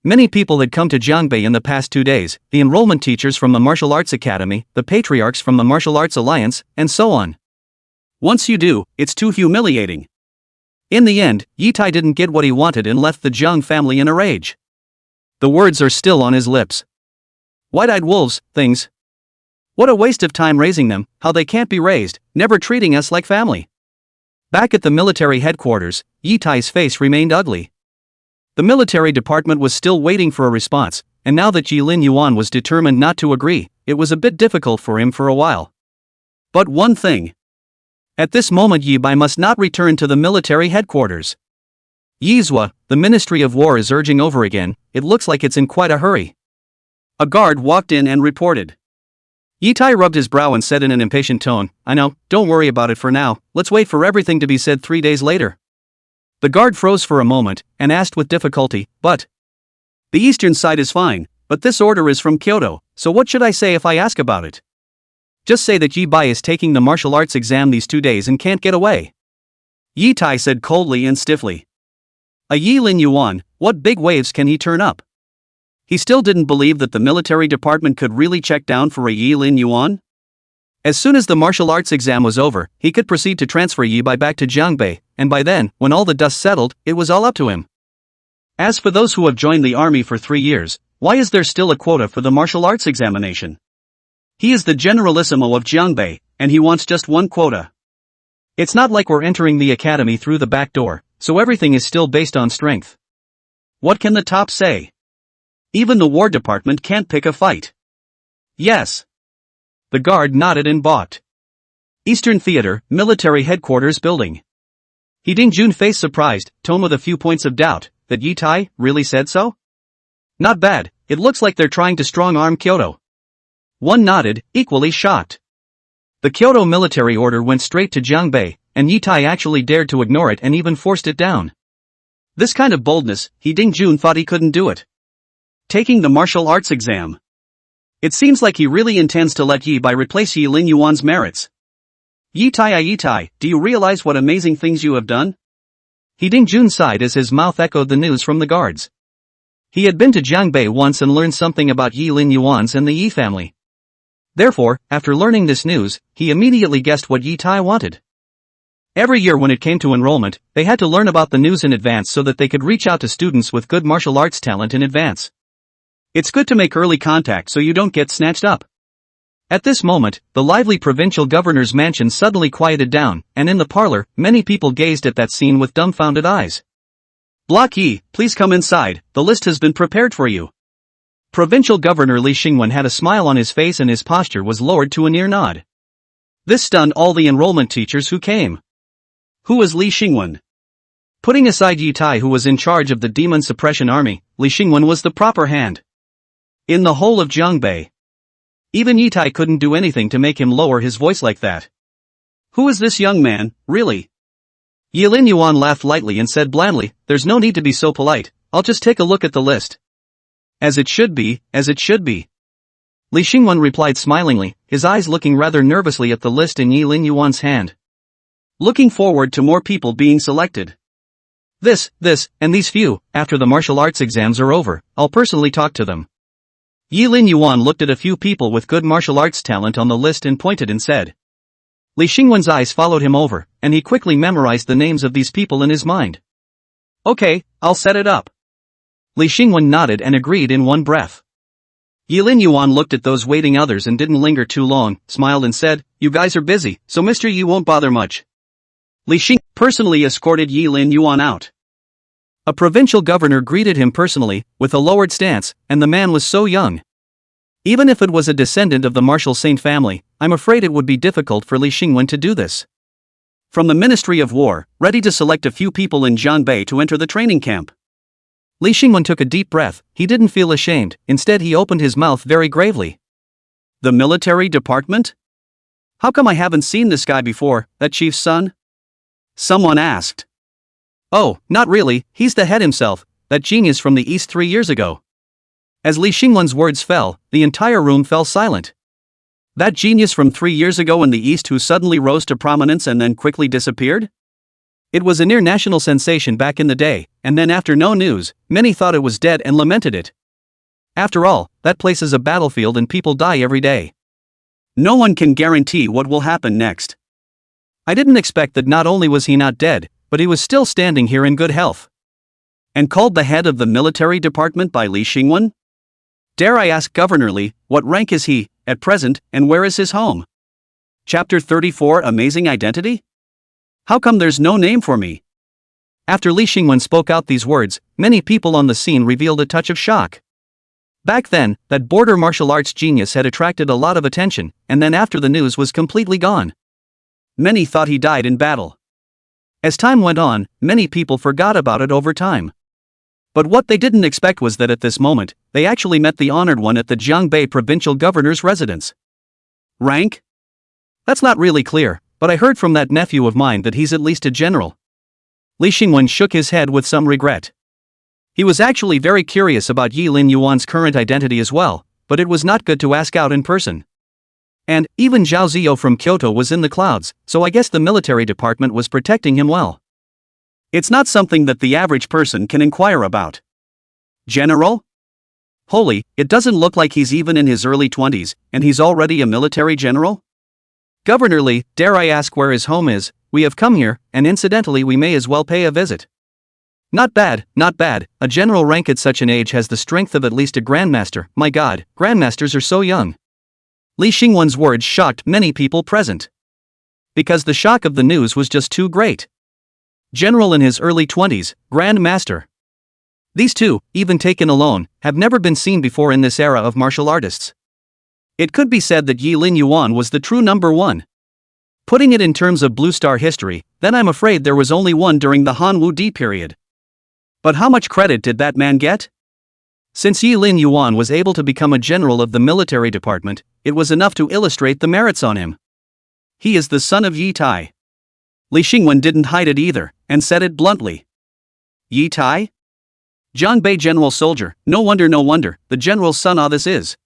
Many people had come to Jiangbei in the past 2 days, the enrollment teachers from the Martial Arts Academy, the patriarchs from the Martial Arts Alliance, and so on. Once you do, it's too humiliating. In the end, Yitai didn't get what he wanted and left the Zhang family in a rage. The words are still on his lips. White-eyed wolves, things. What a waste of time raising them, how they can't be raised, never treating us like family. Back at the military headquarters, Yitai's face remained ugly. The military department was still waiting for a response, and now that Jilin Yuan was determined not to agree, it was a bit difficult for him for a while. But one thing. At this moment Yi Bai must not return to the military headquarters. Yizhua, the Ministry of War is urging over again, it looks like it's in quite a hurry. A guard walked in and reported. Yitai rubbed his brow and said in an impatient tone, I know, don't worry about it for now, let's wait for everything to be said 3 days later. The guard froze for a moment, and asked with difficulty, but? The eastern side is fine, but this order is from Kyoto, so what should I say if I ask about it? Just say that Yi Bai is taking the martial arts exam these 2 days and can't get away. Yitai said coldly and stiffly. A Yilin Yuan, what big waves can he turn up? He still didn't believe that the military department could really check down for a Yilin Yuan. As soon as the martial arts exam was over, he could proceed to transfer Yi Bai back to Jiangbei, and by then, when all the dust settled, it was all up to him. As for those who have joined the army for 3 years, why is there still a quota for the martial arts examination? He is the generalissimo of Jiangbei, and he wants just one quota. It's not like we're entering the academy through the back door, so everything is still based on strength. What can the top say? Even the War Department can't pick a fight. Yes. The guard nodded and balked. Eastern Theater, Military Headquarters Building. He Dingjun faced surprised, tone with a few points of doubt, that Yitai really said so? Not bad, it looks like they're trying to strong-arm Kyoto. One nodded, equally shocked. The Kyoto military order went straight to Jiangbei, and Yitai actually dared to ignore it and even forced it down. This kind of boldness, He Dingjun thought he couldn't do it. Taking the martial arts exam. It seems like he really intends to let Yi Bai replace Yilin Yuan's merits. Yitai, do you realize what amazing things you have done? He Dingjun sighed as his mouth echoed the news from the guards. He had been to Jiangbei once and learned something about Yilin Yuan's and the Yi family. Therefore, after learning this news, he immediately guessed what Yitai wanted. Every year when it came to enrollment, they had to learn about the news in advance so that they could reach out to students with good martial arts talent in advance. It's good to make early contact so you don't get snatched up. At this moment, the lively provincial governor's mansion suddenly quieted down, and in the parlor, many people gazed at that scene with dumbfounded eyes. Block Yi, please come inside, the list has been prepared for you. Provincial Governor Li Xingwen had a smile on his face and his posture was lowered to a near nod. This stunned all the enrollment teachers who came. Who was Li Xingwen? Putting aside Yitai who was in charge of the demon suppression army, Li Xingwen was the proper hand. In the whole of Jiangbei. Even Yitai couldn't do anything to make him lower his voice like that. Who is this young man, really? Yilin Yuan laughed lightly and said blandly, there's no need to be so polite, I'll just take a look at the list. As it should be, as it should be. Li Xingwen replied smilingly, his eyes looking rather nervously at the list in Yilin Yuan's hand. Looking forward to more people being selected. This, and these few, after the martial arts exams are over, I'll personally talk to them. Yilin Yuan looked at a few people with good martial arts talent on the list and pointed and said. Li Xingwen's eyes followed him over, and he quickly memorized the names of these people in his mind. Okay, I'll set it up. Li Xingwen nodded and agreed in one breath. Yilin Yuan looked at those waiting others and didn't linger too long, smiled and said, you guys are busy, so Mr. Yi won't bother much. Li Xingwen personally escorted Yilin Yuan out. A provincial governor greeted him personally, with a lowered stance, and the man was so young. Even if it was a descendant of the Martial Saint family, I'm afraid it would be difficult for Li Xingwen to do this. From the Ministry of War, ready to select a few people in Jiangbei to enter the training camp. Li Xingwen took a deep breath, he didn't feel ashamed, instead he opened his mouth very gravely. The military department? How come I haven't seen this guy before, that chief's son? Someone asked. Oh, not really, he's the head himself, that genius from the East 3 years ago. As Li Xingwen's words fell, the entire room fell silent. That genius from 3 years ago in the East who suddenly rose to prominence and then quickly disappeared? It was a near-national sensation back in the day, and then after no news, many thought it was dead and lamented it. After all, that place is a battlefield and people die every day. No one can guarantee what will happen next. I didn't expect that not only was he not dead, but he was still standing here in good health. And called the head of the military department by Li Xingwen? Dare I ask governor, what rank is he, at present, and where is his home? Chapter 34 Amazing Identity? How come there's no name for me? After Li Xingwen spoke out these words, many people on the scene revealed a touch of shock. Back then, that border martial arts genius had attracted a lot of attention, and then after the news was completely gone. Many thought he died in battle. As time went on, many people forgot about it over time. But what they didn't expect was that at this moment, they actually met the honored one at the Jiangbei provincial governor's residence. Rank? That's not really clear, but I heard from that nephew of mine that he's at least a general. Li Xingwen shook his head with some regret. He was actually very curious about Yi Lin Yuan's current identity as well, but it was not good to ask out in person. And, even Zhao Ziyo from Kyoto was in the clouds, so I guess the military department was protecting him well. It's not something that the average person can inquire about. General? Holy, it doesn't look like he's even in his early 20s, and he's already a military general? Governor Li, dare I ask where his home is? We have come here, and incidentally we may as well pay a visit. Not bad, not bad. A general rank at such an age has the strength of at least a grandmaster. My god, grandmasters are so young. Li Xingwen's words shocked many people present. Because the shock of the news was just too great. General in his early 20s, Grand Master. These two, even taken alone, have never been seen before in this era of martial artists. It could be said that Yi Lin Yuan was the true number one. Putting it in terms of Blue Star history, then I'm afraid there was only one during the Han Wu Di period. But how much credit did that man get? Since Yi Lin Yuan was able to become a general of the military department, it was enough to illustrate the merits on him. He is the son of Yi Tai. Li Xingwen didn't hide it either, and said it bluntly. Yi Tai? Jiangbei general soldier, no wonder, the general's son this is.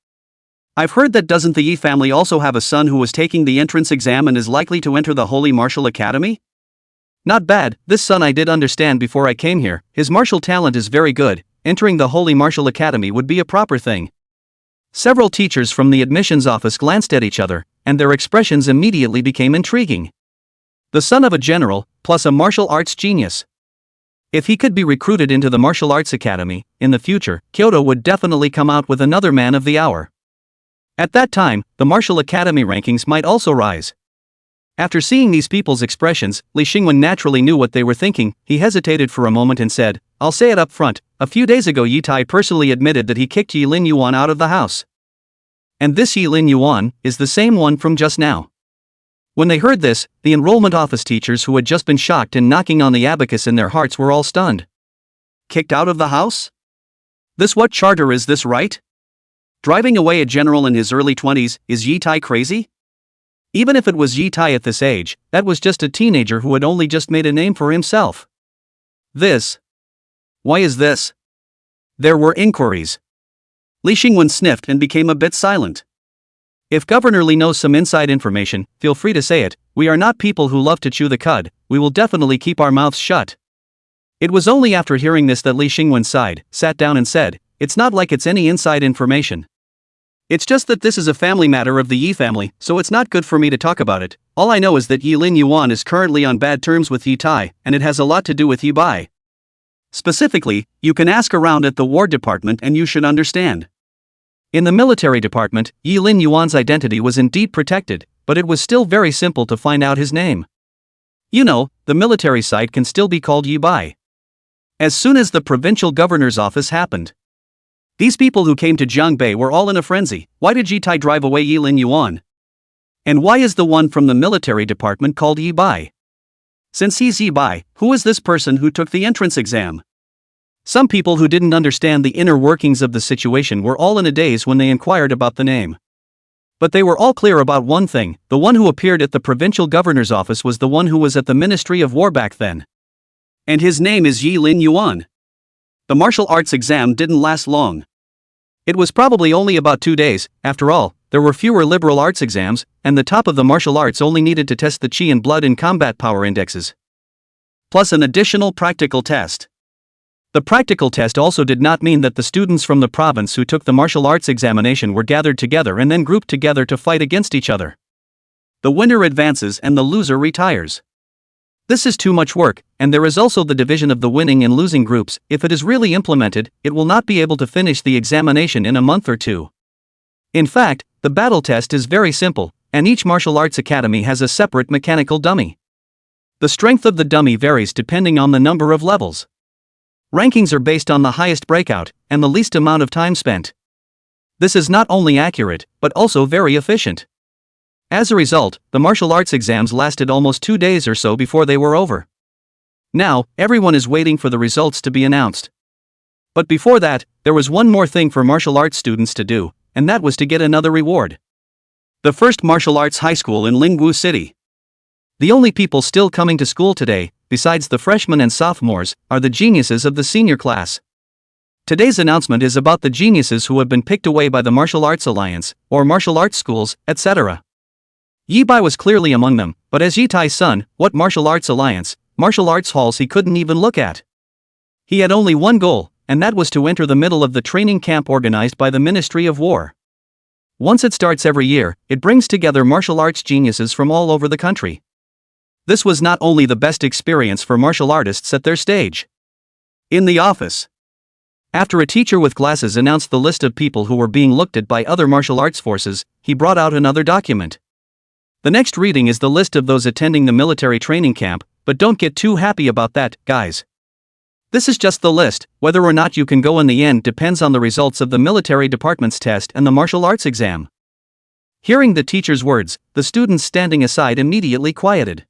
I've heard that doesn't the Yi family also have a son who was taking the entrance exam and is likely to enter the Holy Martial Academy? Not bad, this son I did understand before I came here, his martial talent is very good, entering the Holy Martial Academy would be a proper thing. Several teachers from the admissions office glanced at each other, and their expressions immediately became intriguing. The son of a general, plus a martial arts genius. If he could be recruited into the martial arts academy, in the future, Kyoto would definitely come out with another man of the hour. At that time, the martial academy rankings might also rise. After seeing these people's expressions, Li Xingwen naturally knew what they were thinking. He hesitated for a moment and said, I'll say it up front, a few days ago Yi Tai personally admitted that he kicked Yi Lin Yuan out of the house. And this Yi Lin Yuan is the same one from just now. When they heard this, the enrollment office teachers who had just been shocked and knocking on the abacus in their hearts were all stunned. Kicked out of the house? What charter is this, right? Driving away a general in his early 20s, is Yi Tai crazy? Even if it was Yi Tai at this age, that was just a teenager who had only just made a name for himself. Why is this? There were inquiries. Li Xingwen sniffed and became a bit silent. If Governor Li knows some inside information, feel free to say it. We are not people who love to chew the cud, we will definitely keep our mouths shut. It was only after hearing this that Li Xingwen sighed, sat down and said, it's not like it's any inside information. It's just that this is a family matter of the Yi family, so it's not good for me to talk about it. All I know is that Yi Lin Yuan is currently on bad terms with Yi Tai, and it has a lot to do with Yi Bai. Specifically, you can ask around at the War Department and you should understand. In the military department, Yi Lin Yuan's identity was indeed protected, but it was still very simple to find out his name. You know, the military site can still be called Yi Bai. As soon as the provincial governor's office happened, these people who came to Jiangbei were all in a frenzy. Why did Yi Tai drive away Yi Lin Yuan? And why is the one from the military department called Yi Bai? Since he's Yi Bai, who is this person who took the entrance exam? Some people who didn't understand the inner workings of the situation were all in a daze when they inquired about the name. But they were all clear about one thing, the one who appeared at the provincial governor's office was the one who was at the Ministry of War back then. And his name is Yi Lin Yuan. The martial arts exam didn't last long. It was probably only about 2 days. After all, there were fewer liberal arts exams, and the top of the martial arts only needed to test the chi and blood and combat power indexes. Plus an additional practical test. The practical test also did not mean that the students from the province who took the martial arts examination were gathered together and then grouped together to fight against each other. the winner advances and the loser retires. This is too much work, and there is also the division of the winning and losing groups. If it is really implemented, it will not be able to finish the examination in a month or two. In fact, the battle test is very simple, and each martial arts academy has a separate mechanical dummy. The strength of the dummy varies depending on the number of levels. Rankings are based on the highest breakout and the least amount of time spent. This is not only accurate, but also very efficient. As a result, the martial arts exams lasted almost 2 days or so before they were over. Now, everyone is waiting for the results to be announced. But before that, there was one more thing for martial arts students to do, and that was to get another reward. The first martial arts high school in Lingwu City. The only people still coming to school today, besides the freshmen and sophomores, are the geniuses of the senior class. Today's announcement is about the geniuses who have been picked away by the Martial Arts Alliance, or martial arts schools, etc. Yi Bai was clearly among them, but as Yi Tai's son, what martial arts alliance, martial arts halls he couldn't even look at. He had only one goal, and that was to enter the middle of the training camp organized by the Ministry of War. Once it starts every year, it brings together martial arts geniuses from all over the country. This was not only the best experience for martial artists at their stage. In the office. After a teacher with glasses announced the list of people who were being looked at by other martial arts forces, he brought out another document. The next reading is the list of those attending the military training camp, but don't get too happy about that, guys. This is just the list. Whether or not you can go in the end depends on the results of the military department's test and the martial arts exam. Hearing the teacher's words, the students standing aside immediately quieted.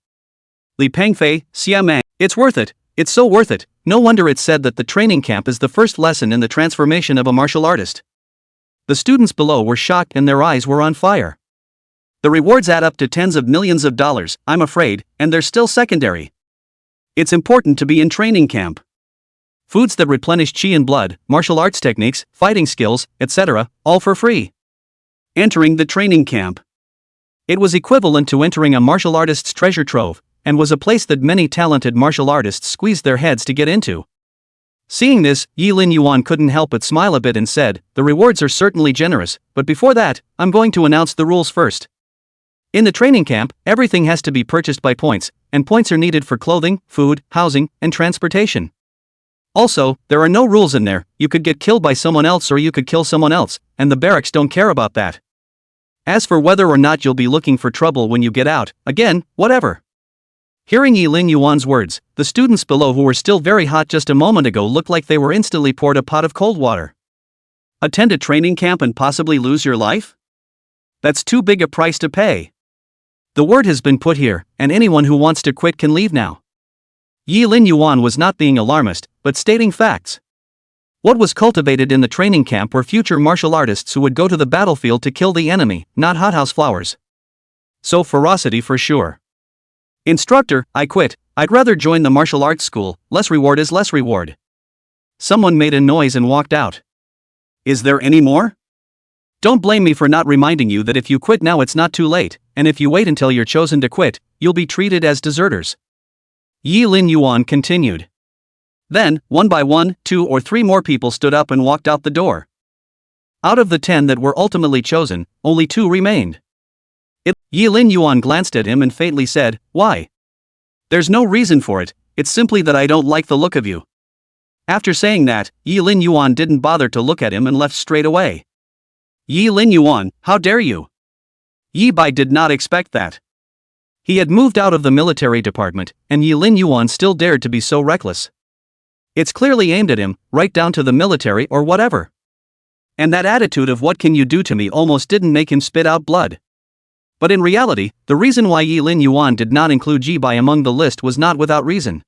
Li Pengfei, Xia it's worth it, it's so worth it. No wonder it's said that the training camp is the first lesson in the transformation of a martial artist. The students below were shocked and their eyes were on fire. The rewards add up to tens of millions of dollars, I'm afraid, and they're still secondary. It's important to be in training camp. Foods that replenish chi and blood, martial arts techniques, fighting skills, etc., all for free. Entering the training camp. It was equivalent to entering a martial artist's treasure trove, and was a place that many talented martial artists squeezed their heads to get into. Seeing this, Yi Lin Yuan couldn't help but smile a bit and said, "The rewards are certainly generous, but before that, I'm going to announce the rules first. In the training camp, everything has to be purchased by points, and points are needed for clothing, food, housing, and transportation. Also, there are no rules in there. You could get killed by someone else or you could kill someone else, and the barracks don't care about that. As for whether or not you'll be looking for trouble when you get out, again, whatever." Hearing Yi Lin Yuan's words, the students below who were still very hot just a moment ago looked like they were instantly poured a pot of cold water. Attend a training camp and possibly lose your life? That's too big a price to pay. The word has been put here, and anyone who wants to quit can leave now. Yi Lin Yuan was not being alarmist, but stating facts. What was cultivated in the training camp were future martial artists who would go to the battlefield to kill the enemy, not hothouse flowers. So ferocity for sure. Instructor, I quit. I'd rather join the martial arts school. Less reward is less reward. Someone made a noise and walked out. Is there any more? Don't blame me for not reminding you that if you quit now it's not too late, and if you wait until you're chosen to quit, you'll be treated as deserters. Yi Lin Yuan continued. Then, one by one, 2 or 3 more people stood up and walked out the door. Out of the 10 that were ultimately chosen, only 2 remained. Yi Lin Yuan glanced at him and faintly said, "Why?" "There's no reason for it, it's simply that I don't like the look of you." After saying that, Yi Lin Yuan didn't bother to look at him and left straight away. Yi Lin Yuan, how dare you? Yi Bai did not expect that. He had moved out of the military department, and Yi Lin Yuan still dared to be so reckless. It's clearly aimed at him, right down to the military or whatever. And that attitude of "what can you do to me" almost didn't make him spit out blood. But in reality, the reason why Yi Lin Yuan did not include Yi Bai among the list was not without reason.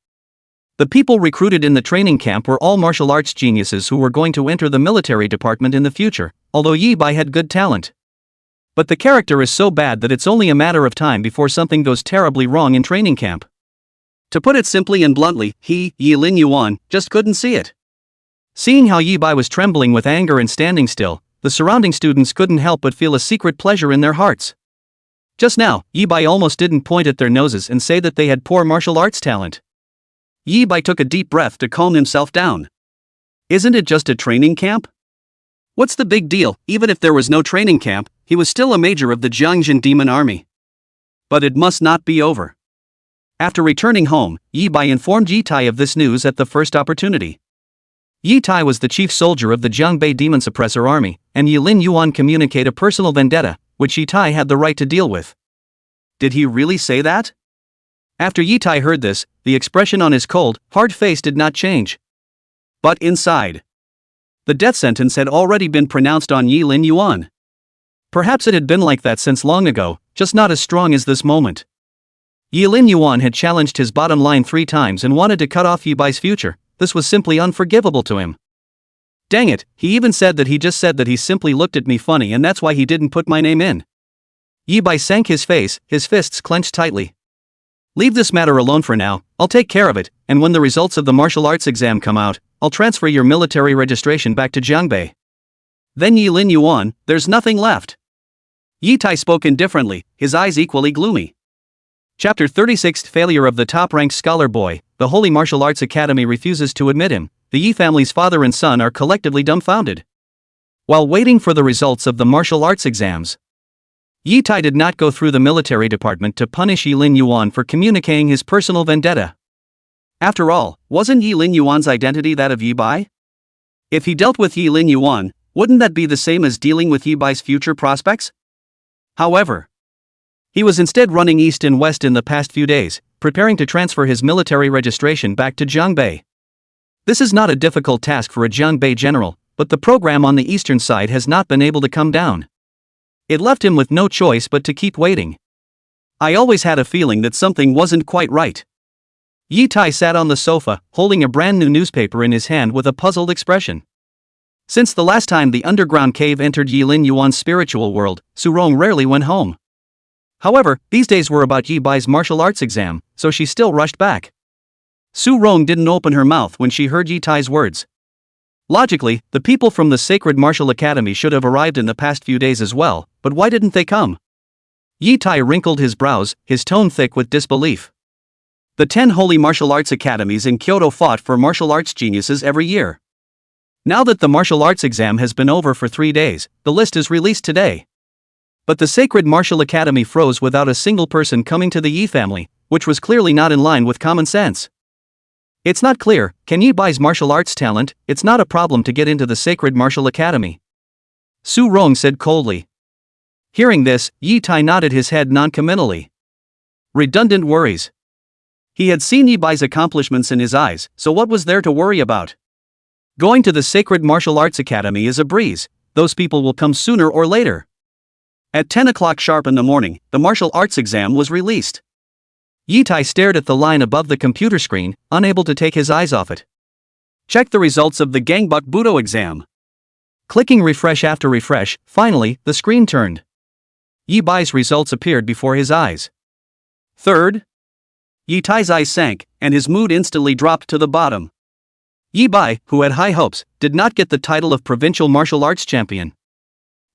The people recruited in the training camp were all martial arts geniuses who were going to enter the military department in the future, although Yi Bai had good talent. But the character is so bad that it's only a matter of time before something goes terribly wrong in training camp. To put it simply and bluntly, Yi Lin Yuan, just couldn't see it. Seeing how Yi Bai was trembling with anger and standing still, the surrounding students couldn't help but feel a secret pleasure in their hearts. Just now, Yi Bai almost didn't point at their noses and say that they had poor martial arts talent. Yi Bai took a deep breath to calm himself down. Isn't it just a training camp? What's the big deal? Even if there was no training camp, he was still a major of the Jiangjin Demon Army. But it must not be over. After returning home, Yi Bai informed Yi Tai of this news at the first opportunity. Yi Tai was the chief soldier of the Jiangbei demon suppressor army, and Yi Lin Yuan communicate a personal vendetta, which Yi Tai had the right to deal with. Did he really say that? After Yi Tai heard this, the expression on his cold, hard face did not change. But inside, the death sentence had already been pronounced on Yi Lin Yuan. Perhaps it had been like that since long ago, just not as strong as this moment. Yi Lin Yuan had challenged his bottom line 3 times and wanted to cut off Yi Bai's future. This was simply unforgivable to him. Dang it, he even said that he simply looked at me funny and that's why he didn't put my name in. Yi Bai sank his face, his fists clenched tightly. Leave this matter alone for now, I'll take care of it, and when the results of the martial arts exam come out, I'll transfer your military registration back to Jiangbei. Then Yi Lin Yuan, there's nothing left. Yi Tai spoke indifferently, his eyes equally gloomy. Chapter 36 Failure of the top-ranked scholar boy. The Holy Martial Arts Academy refuses to admit him. The Yi family's father and son are collectively dumbfounded. While waiting for the results of the martial arts exams, Yi Tai did not go through the military department to punish Yi Lin Yuan for communicating his personal vendetta. After all, wasn't Yi Lin Yuan's identity that of Yi Bai? If he dealt with Yi Lin Yuan, wouldn't that be the same as dealing with Yi Bai's future prospects? However, he was instead running east and west in the past few days, preparing to transfer his military registration back to Jiangbei. This is not a difficult task for a Jiangbei general, but the program on the eastern side has not been able to come down. It left him with no choice but to keep waiting. I always had a feeling that something wasn't quite right. Yi Tai sat on the sofa, holding a brand new newspaper in his hand with a puzzled expression. Since the last time the underground cave entered Yi Lin Yuan's spiritual world, Su Rong rarely went home. However, these days were about Yi Bai's martial arts exam, so she still rushed back. Su Rong didn't open her mouth when she heard Yi Tai's words. Logically, the people from the Sacred Martial Academy should have arrived in the past few days as well, but why didn't they come? Yi Tai wrinkled his brows, his tone thick with disbelief. The 10 holy martial arts academies in Kyoto fought for martial arts geniuses every year. Now that the martial arts exam has been over for 3 days, the list is released today. But the Sacred Martial Academy froze without a single person coming to the Yi family, which was clearly not in line with common sense. It's not clear, can Yi Bai's martial arts talent, it's not a problem to get into the Sacred Martial Academy. Su Rong said coldly. Hearing this, Yi Tai nodded his head noncommittally. Redundant worries. He had seen Yi Bai's accomplishments in his eyes, so what was there to worry about? Going to the Sacred Martial Arts Academy is a breeze, those people will come sooner or later. At 10 o'clock sharp in the morning, the martial arts exam was released. Yi Tai stared at the line above the computer screen, unable to take his eyes off it. Check the results of the Gangbuk Budo exam. Clicking refresh after refresh, finally, the screen turned. Yi Bai's results appeared before his eyes. Third? Yi Tai's eyes sank, and his mood instantly dropped to the bottom. Yi Bai, who had high hopes, did not get the title of provincial martial arts champion.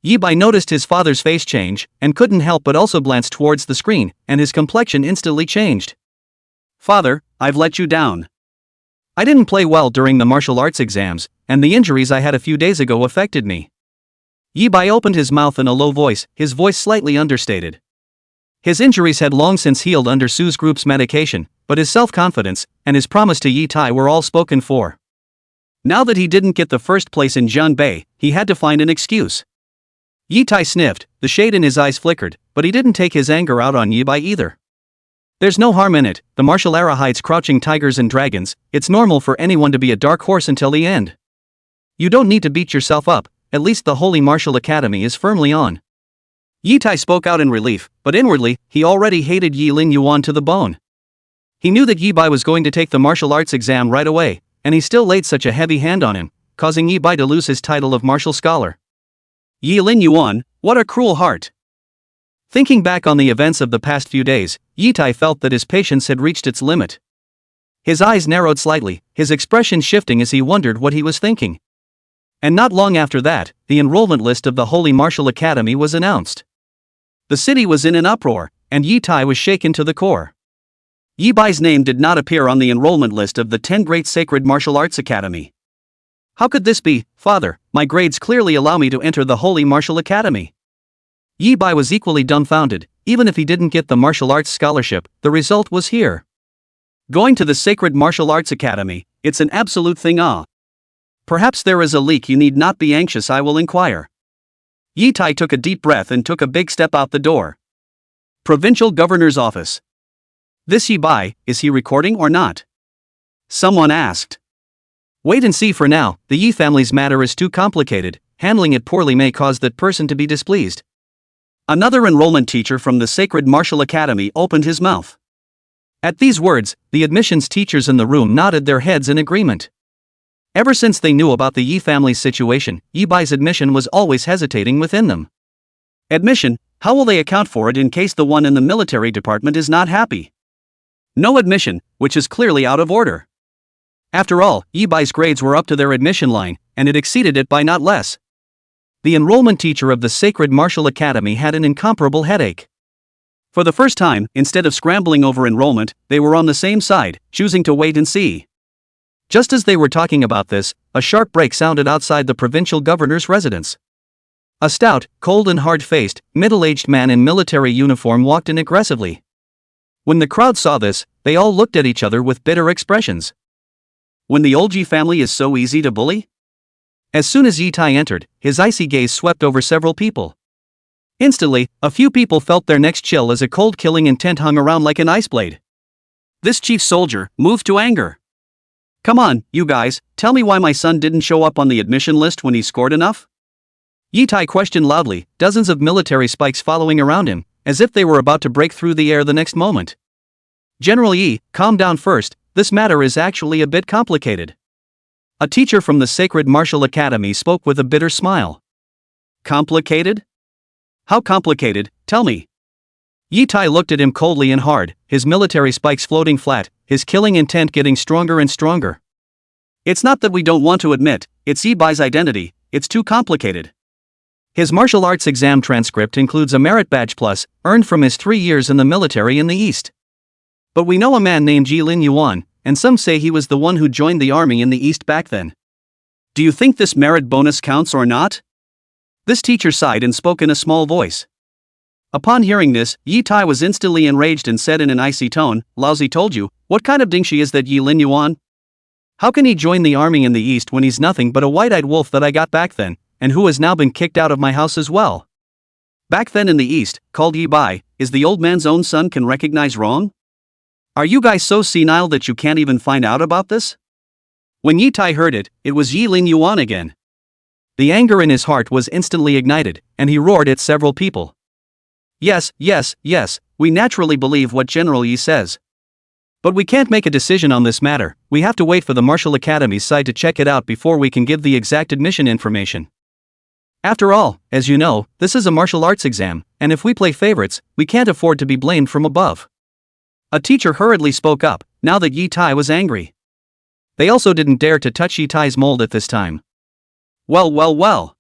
Yi Bai noticed his father's face change, and couldn't help but also glance towards the screen, and his complexion instantly changed. Father, I've let you down. I didn't play well during the martial arts exams, and the injuries I had a few days ago affected me. Yi Bai opened his mouth in a low voice, his voice slightly understated. His injuries had long since healed under Su's group's medication, but his self-confidence and his promise to Yi Tai were all spoken for. Now that he didn't get the first place in Jiangbei, he had to find an excuse. Yi Tai sniffed, the shade in his eyes flickered, but he didn't take his anger out on Yi Bai either. There's no harm in it, the martial era hides crouching tigers and dragons, it's normal for anyone to be a dark horse until the end. You don't need to beat yourself up, at least the Holy Martial Academy is firmly on. Yi Tai spoke out in relief, but inwardly, he already hated Yi Lin Yuan to the bone. He knew that Yi Bai was going to take the martial arts exam right away, and he still laid such a heavy hand on him, causing Yi Bai to lose his title of martial scholar. Yi Lin Yuan, what a cruel heart. Thinking back on the events of the past few days, Yi Tai felt that his patience had reached its limit. His eyes narrowed slightly, his expression shifting as he wondered what he was thinking. And not long after that, the enrollment list of the Holy Martial Academy was announced. The city was in an uproar, and Yi Tai was shaken to the core. Yi Bai's name did not appear on the enrollment list of the 10 Great Sacred Martial Arts Academy. How could this be, Father? My grades clearly allow me to enter the Holy Martial Academy. Yi Bai was equally dumbfounded, even if he didn't get the martial arts scholarship, the result was here. Going to the Sacred Martial Arts Academy, it's an absolute thing. Perhaps there is a leak. You need not be anxious, I will inquire. Yi Tai took a deep breath and took a big step out the door. Provincial Governor's Office. This Yi Bai, is he recording or not? Someone asked. Wait and see for now, the Yi family's matter is too complicated, handling it poorly may cause that person to be displeased. Another enrollment teacher from the Sacred Martial Academy opened his mouth. At these words, the admissions teachers in the room nodded their heads in agreement. Ever since they knew about the Yi family's situation, Yi Bai's admission was always hesitating within them. Admission, how will they account for it in case the one in the military department is not happy? No admission, which is clearly out of order. After all, Yi Bai's grades were up to their admission line, and it exceeded it by not less. The enrollment teacher of the Sacred Martial Academy had an incomparable headache. For the first time, instead of scrambling over enrollment, they were on the same side, choosing to wait and see. Just as they were talking about this, a sharp break sounded outside the provincial governor's residence. A stout, cold and hard-faced, middle-aged man in military uniform walked in aggressively. When the crowd saw this, they all looked at each other with bitter expressions. When the old Yi family is so easy to bully? As soon as Yi Tai entered, his icy gaze swept over several people. Instantly, a few people felt their necks chill as a cold killing intent hung around like an ice blade. This chief soldier, moved to anger. Come on, you guys, tell me why my son didn't show up on the admission list when he scored enough? Yi Tai questioned loudly, dozens of military spikes following around him, as if they were about to break through the air the next moment. General Yi, calm down first, this matter is actually a bit complicated. A teacher from the Sacred Martial Academy spoke with a bitter smile. Complicated? How complicated, tell me. Yi Tai looked at him coldly and hard, his military spikes floating flat, his killing intent getting stronger and stronger. It's not that we don't want to admit, it's Yi Bai's identity, it's too complicated. His martial arts exam transcript includes a merit badge plus, earned from his 3 years in the military in the East. But we know a man named Jilin Yuan, and some say he was the one who joined the army in the East back then. Do you think this merit bonus counts or not? This teacher sighed and spoke in a small voice. Upon hearing this, Yi Tai was instantly enraged and said in an icy tone, Lousy told you, what kind of dingshi is that Jilin Yuan? How can he join the army in the East when he's nothing but a white-eyed wolf that I got back then, and who has now been kicked out of my house as well? Back then in the East, called Yi Bai, is the old man's own son can recognize wrong? Are you guys so senile that you can't even find out about this? When Yi Tai heard it, it was Jilin Yuan again. The anger in his heart was instantly ignited, and he roared at several people. Yes, yes, yes, we naturally believe what General Yi says. But we can't make a decision on this matter, we have to wait for the Martial Academy's side to check it out before we can give the exact admission information. After all, as you know, this is a martial arts exam, and if we play favorites, we can't afford to be blamed from above. A teacher hurriedly spoke up, now that Yi Tai was angry. They also didn't dare to touch Yi Tai's mold at this time. Well.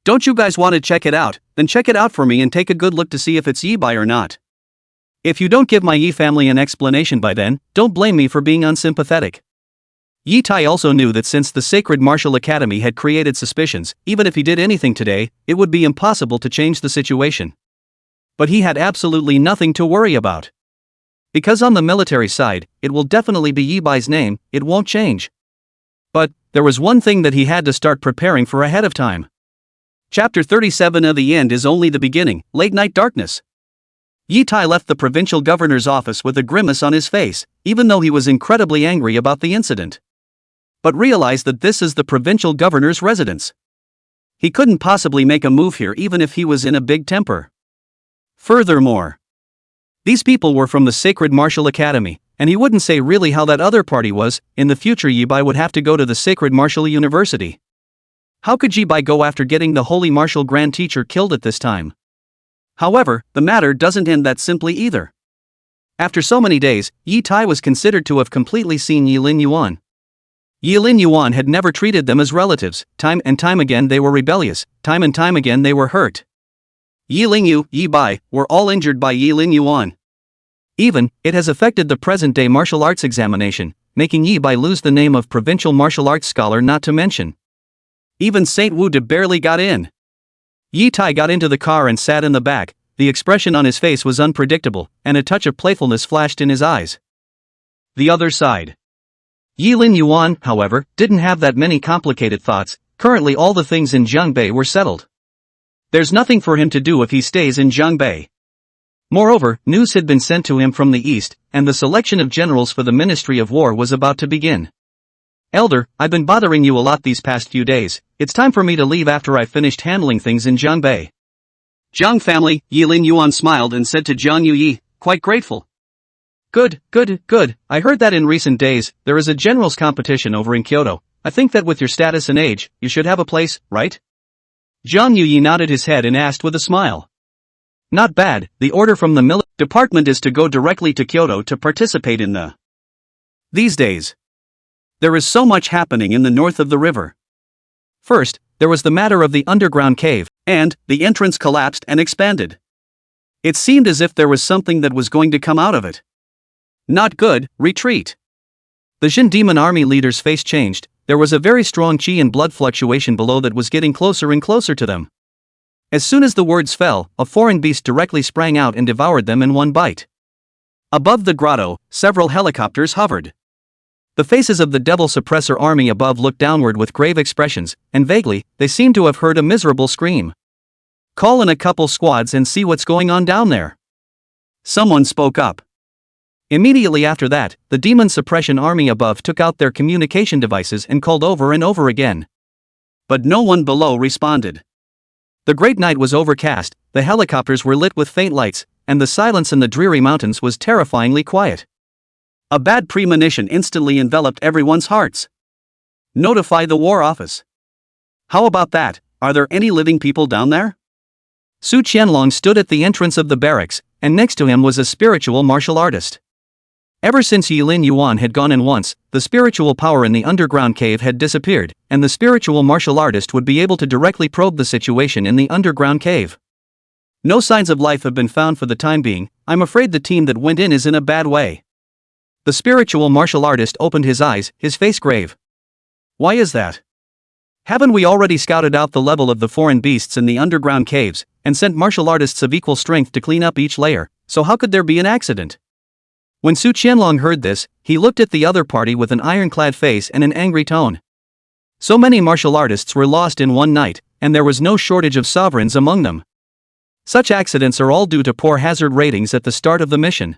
Don't you guys want to check it out? Then check it out for me and take a good look to see if it's Yi Bai or not. If you don't give my Yi family an explanation by then, don't blame me for being unsympathetic. Yi Tai also knew that since the Sacred Martial Academy had created suspicions, even if he did anything today, it would be impossible to change the situation. But he had absolutely nothing to worry about. Because on the military side, it will definitely be Yi Bai's name, it won't change. But there was one thing that he had to start preparing for ahead of time. Chapter 37 of the end is only the beginning, Late Night Darkness. Yi Tai left the provincial governor's office with a grimace on his face, even though he was incredibly angry about the incident. But realized that this is the provincial governor's residence. He couldn't possibly make a move here even if he was in a big temper. Furthermore, these people were from the Sacred Martial Academy, and he wouldn't say really how that other party was. In the future Yi Bai would have to go to the Sacred Martial University. How could Yi Bai go after getting the Holy Martial Grand Teacher killed at this time? However, the matter doesn't end that simply either. After so many days, Yi Tai was considered to have completely seen Jilin Yuan. Jilin Yuan had never treated them as relatives, time and time again they were rebellious, time and time again they were hurt. Jilin Yu, Yi Bai, were all injured by Jilin Yuan. Even, it has affected the present-day martial arts examination, making Yi Bai lose the name of provincial martial arts scholar not to mention. Even Saint Wu De barely got in. Yi Tai got into the car and sat in the back, the expression on his face was unpredictable, and a touch of playfulness flashed in his eyes. The other side. Yilin Yuan, however, didn't have that many complicated thoughts. Currently all the things in Jiangbei were settled. There's nothing for him to do if he stays in Jiangbei. Moreover, news had been sent to him from the east, and the selection of generals for the Ministry of War was about to begin. Elder, I've been bothering you a lot these past few days. It's time for me to leave after I've finished handling things in Jiangbei. Jiang family, Yilin Yuan smiled and said to Jiang Yuyi, quite grateful. Good. I heard that in recent days, there is a generals competition over in Kyoto. I think that with your status and age, you should have a place, right? Jiang Yuyi nodded his head and asked with a smile. Not bad, the order from the military department is to go directly to Kyoto to participate in the... These days. There is so much happening in the north of the river. First, there was the matter of the underground cave, and the entrance collapsed and expanded. It seemed as if there was something that was going to come out of it. Not good, retreat. The Jin demon army leader's face changed. There was a very strong qi and blood fluctuation below that was getting closer and closer to them. As soon as the words fell, a foreign beast directly sprang out and devoured them in one bite. Above the grotto, several helicopters hovered. The faces of the devil suppressor army above looked downward with grave expressions, and vaguely, they seemed to have heard a miserable scream. Call in a couple squads and see what's going on down there. Someone spoke up. Immediately after that, the demon suppression army above took out their communication devices and called over and over again. But no one below responded. The great night was overcast, the helicopters were lit with faint lights, and the silence in the dreary mountains was terrifyingly quiet. A bad premonition instantly enveloped everyone's hearts. Notify the War Office. How about that? Are there any living people down there? Su Qianlong stood at the entrance of the barracks, and next to him was a spiritual martial artist. Ever since Yilin Yuan had gone in once, the spiritual power in the underground cave had disappeared, and the spiritual martial artist would be able to directly probe the situation in the underground cave. No signs of life have been found for the time being. I'm afraid the team that went in is in a bad way. The spiritual martial artist opened his eyes, his face grave. Why is that? Haven't we already scouted out the level of the foreign beasts in the underground caves, and sent martial artists of equal strength to clean up each layer, so how could there be an accident? When Su Qianlong heard this, he looked at the other party with an ironclad face and an angry tone. So many martial artists were lost in one night, and there was no shortage of sovereigns among them. Such accidents are all due to poor hazard ratings at the start of the mission.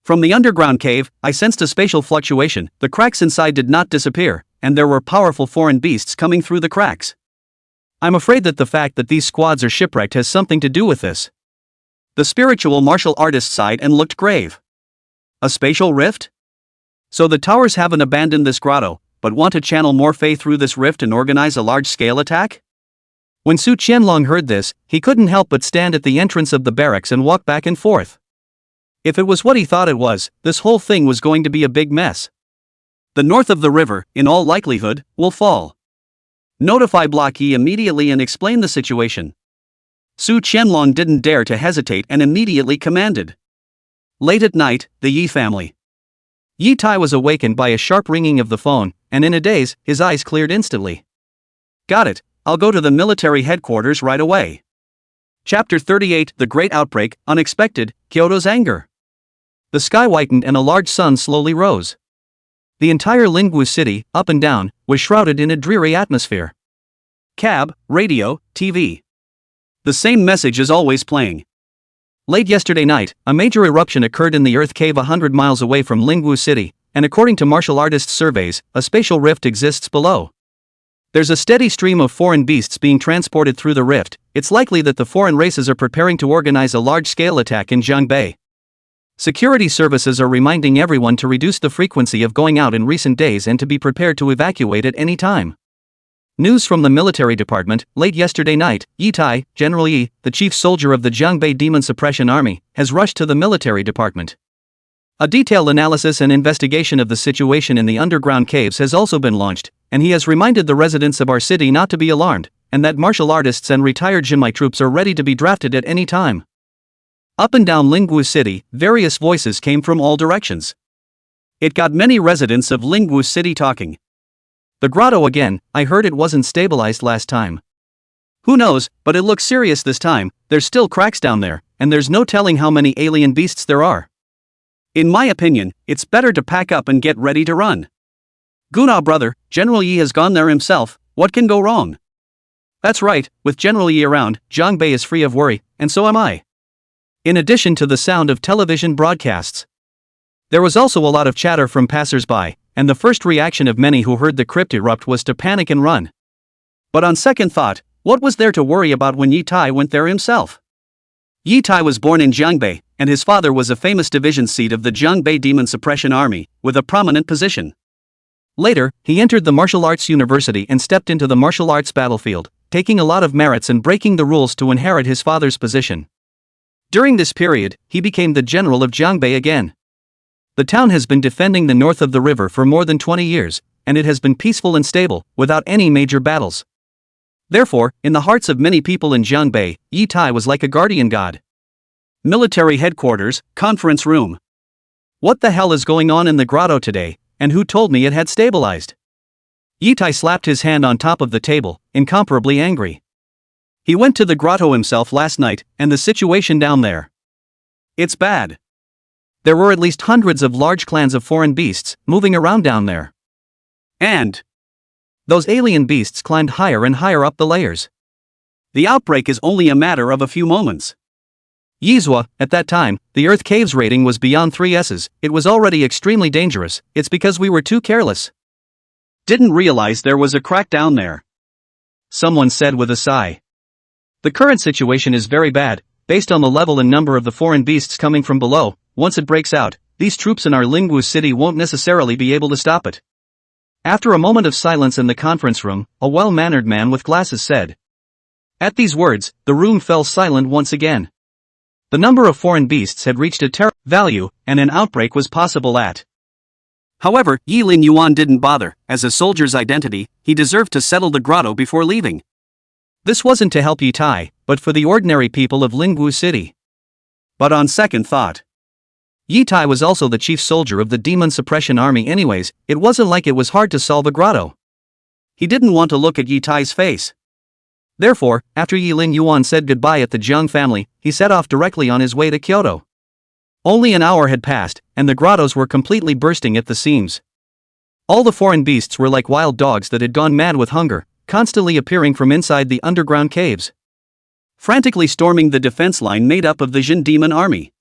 From the underground cave, I sensed a spatial fluctuation. The cracks inside did not disappear, and there were powerful foreign beasts coming through the cracks. I'm afraid that the fact that these squads are shipwrecked has something to do with this. The spiritual martial artist sighed and looked grave. A spatial rift? So the towers haven't abandoned this grotto, but want to channel more faith through this rift and organize a large-scale attack? When Su Qianlong heard this, he couldn't help but stand at the entrance of the barracks and walk back and forth. If it was what he thought it was, this whole thing was going to be a big mess. The north of the river, in all likelihood, will fall. Notify Block E immediately and explain the situation. Su Qianlong didn't dare to hesitate and immediately commanded. Late at night, the Yi family. Yi Tai was awakened by a sharp ringing of the phone, and in a daze, his eyes cleared instantly. Got it, I'll go to the military headquarters right away. Chapter 38, The Great Outbreak, Unexpected, Kyoto's Anger. The sky whitened and a large sun slowly rose. The entire Lingwu city, up and down, was shrouded in a dreary atmosphere. Cab, radio, TV. The same message is always playing. Late yesterday night, a major eruption occurred in the Earth Cave 100 miles away from Lingwu City, and according to martial artists' surveys, a spatial rift exists below. There's a steady stream of foreign beasts being transported through the rift. It's likely that the foreign races are preparing to organize a large-scale attack in Jiangbei. Security services are reminding everyone to reduce the frequency of going out in recent days and to be prepared to evacuate at any time. News from the military department. Late yesterday night, Yi Tai, General Yi, the chief soldier of the Jiangbei Demon Suppression Army, has rushed to the military department. A detailed analysis and investigation of the situation in the underground caves has also been launched, and he has reminded the residents of our city not to be alarmed, and that martial artists and retired Jinmai troops are ready to be drafted at any time. Up and down Lingwu City, various voices came from all directions. It got many residents of Lingwu City talking. The grotto again, I heard it wasn't stabilized last time. Who knows, but it looks serious this time. There's still cracks down there, and there's no telling how many alien beasts there are. In my opinion, it's better to pack up and get ready to run. Guna brother, General Yi has gone there himself, what can go wrong? That's right, with General Yi around, Zhangbei is free of worry, and so am I. In addition to the sound of television broadcasts, there was also a lot of chatter from passers-by, and the first reaction of many who heard the crypt erupt was to panic and run. But on second thought, what was there to worry about when Yi Tai went there himself? Yi Tai was born in Zhangbei, and his father was a famous division seat of the Zhangbei Demon Suppression Army, with a prominent position. Later, he entered the martial arts university and stepped into the martial arts battlefield, taking a lot of merits and breaking the rules to inherit his father's position. During this period, he became the general of Zhangbei again. The town has been defending the north of the river for more than 20 years, and it has been peaceful and stable, without any major battles. Therefore, in the hearts of many people in Zhangbei, Yi Tai was like a guardian god. Military headquarters, conference room. What the hell is going on in the grotto today, and who told me it had stabilized? Yi Tai slapped his hand on top of the table, incomparably angry. He went to the grotto himself last night, and the situation down there. It's bad. There were at least hundreds of large clans of foreign beasts moving around down there. And those alien beasts climbed higher and higher up the layers. The outbreak is only a matter of a few moments. Yizhua, at that time, the Earth Cave's rating was beyond 3S's, it was already extremely dangerous, it's because we were too careless. Didn't realize there was a crack down there, someone said with a sigh. The current situation is very bad, based on the level and number of the foreign beasts coming from below. Once it breaks out, these troops in our Lingwu city won't necessarily be able to stop it. After a moment of silence in the conference room, a well-mannered man with glasses said. At these words, the room fell silent once again. The number of foreign beasts had reached a terrible value, and an outbreak was possible at. However, Yi Lin Yuan didn't bother. As a soldier's identity, he deserved to settle the grotto before leaving. This wasn't to help Yi Tai, but for the ordinary people of Lingwu city. But on second thought, Yi Tai was also the chief soldier of the Demon Suppression Army anyways, it wasn't like it was hard to solve a grotto. He didn't want to look at Yi Tai's face. Therefore, after Yi Lin Yuan said goodbye at the Jiang family, he set off directly on his way to Kyoto. Only an hour had passed, and the grottos were completely bursting at the seams. All the foreign beasts were like wild dogs that had gone mad with hunger, constantly appearing from inside the underground caves, frantically storming the defense line made up of the Jin Demon Army.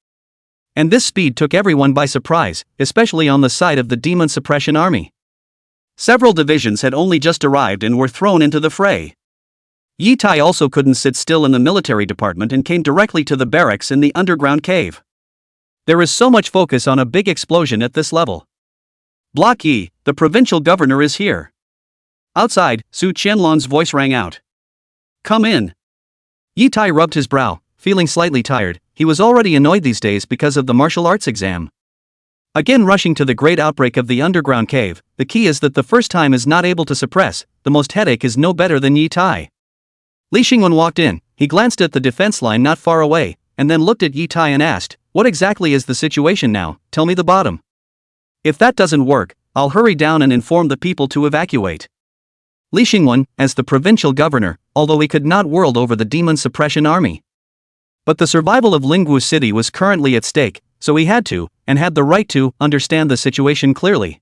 And this speed took everyone by surprise, especially on the side of the Demon Suppression Army. Several divisions had only just arrived and were thrown into the fray. Yi Tai also couldn't sit still in the military department and came directly to the barracks in the underground cave. There is so much focus on a big explosion at this level. Block Yi, the provincial governor is here. Outside, Su Qianlong's voice rang out. Come in. Yi Tai rubbed his brow, feeling slightly tired. He was already annoyed these days because of the martial arts exam. Again rushing to the great outbreak of the underground cave, the key is that the first time is not able to suppress, the most headache is no better than Yi Tai. Li Xingwen walked in, he glanced at the defense line not far away, and then looked at Yi Tai and asked, what exactly is the situation now, tell me the bottom. If that doesn't work, I'll hurry down and inform the people to evacuate. Li Xingwen, as the provincial governor, although he could not whirl over the Demon Suppression Army. But the survival of Lingwu city was currently at stake, so he had to, and had the right to, understand the situation clearly.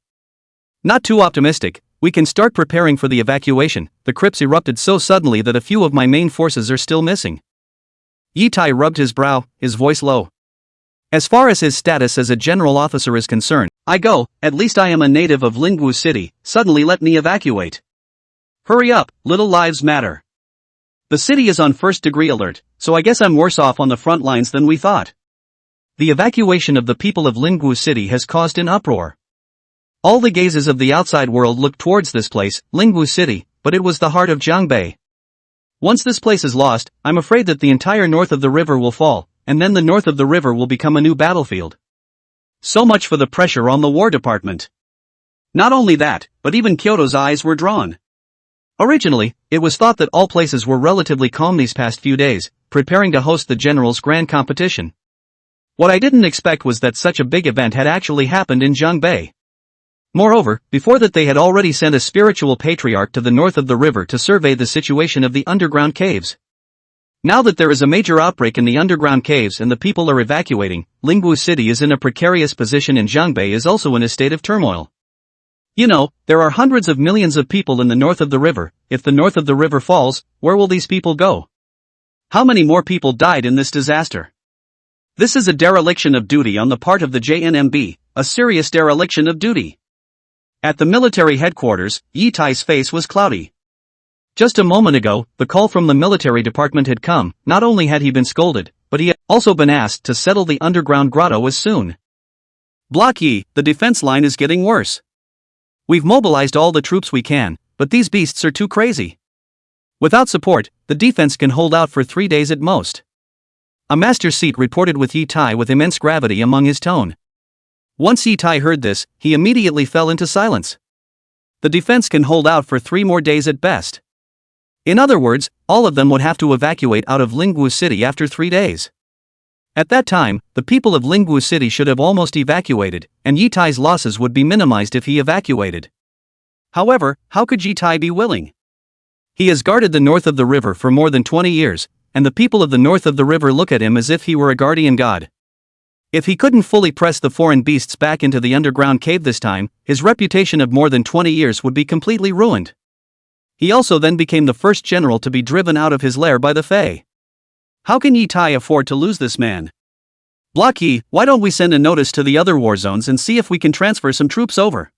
Not too optimistic, we can start preparing for the evacuation. The crypts erupted so suddenly that a few of my main forces are still missing. Yi Tai rubbed his brow, his voice low. As far as his status as a general officer is concerned, I go, at least I am a native of Lingwu city, suddenly let me evacuate. Hurry up, little lives matter. The city is on first-degree alert, so I guess I'm worse off on the front lines than we thought. The evacuation of the people of Lingwu city has caused an uproar. All the gazes of the outside world looked towards this place, Lingwu city, but it was the heart of Zhangbei. Once this place is lost, I'm afraid that the entire north of the river will fall, and then the north of the river will become a new battlefield. So much for the pressure on the War Department. Not only that, but even Kyoto's eyes were drawn. Originally, it was thought that all places were relatively calm these past few days, preparing to host the General's Grand Competition. What I didn't expect was that such a big event had actually happened in Zhangbei. Moreover, before that they had already sent a spiritual patriarch to the north of the river to survey the situation of the underground caves. Now that there is a major outbreak in the underground caves and the people are evacuating, Lingwu City is in a precarious position and Jiangbei is also in a state of turmoil. You know, there are hundreds of millions of people in the north of the river. If the north of the river falls, where will these people go? How many more people died in this disaster? This is a dereliction of duty on the part of the JNMB, a serious dereliction of duty. At the military headquarters, Yi Tai's face was cloudy. Just a moment ago, the call from the military department had come. Not only had he been scolded, but he had also been asked to settle the underground grotto as soon. Block Yi, the defense line is getting worse. We've mobilized all the troops we can, but these beasts are too crazy. Without support, the defense can hold out for 3 days at most. A master seat reported with Yi Tai with immense gravity among his tone. Once Yi Tai heard this, he immediately fell into silence. The defense can hold out for 3 more days at best. In other words, all of them would have to evacuate out of Lingwu City after 3 days. At that time, the people of Lingwu City should have almost evacuated, and Yi Tai's losses would be minimized if he evacuated. However, how could Yi Tai be willing? He has guarded the north of the river for more than 20 years, and the people of the north of the river look at him as if he were a guardian god. If he couldn't fully press the foreign beasts back into the underground cave this time, his reputation of more than 20 years would be completely ruined. He also then became the first general to be driven out of his lair by the Fae. How can Yi Tai afford to lose this man? Block Yi, why don't we send a notice to the other war zones and see if we can transfer some troops over?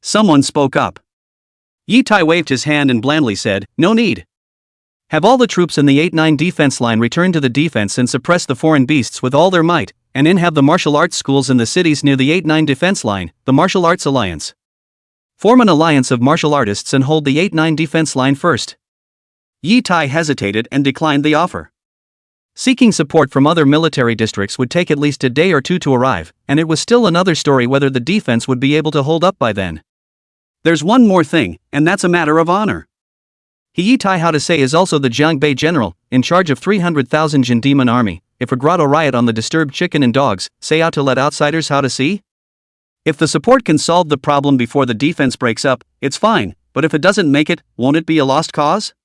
Someone spoke up. Yi Tai waved his hand and blandly said, no need. Have all the troops in the 8-9 defense line return to the defense and suppress the foreign beasts with all their might, and then have the martial arts schools in the cities near the 8-9 defense line, the Martial Arts Alliance. Form an alliance of martial artists and hold the 8-9 defense line first. Yi Tai hesitated and declined the offer. Seeking support from other military districts would take at least a day or 2 to arrive, and it was still another story whether the defense would be able to hold up by then. There's one more thing, and that's a matter of honor. Yi Tai how to say is also the Jiangbei general, in charge of 300,000 Jin demon army. If a grotto riot on the disturbed chicken and dogs, say out to let outsiders how to see? If the support can solve the problem before the defense breaks up, it's fine, but if it doesn't make it, won't it be a lost cause?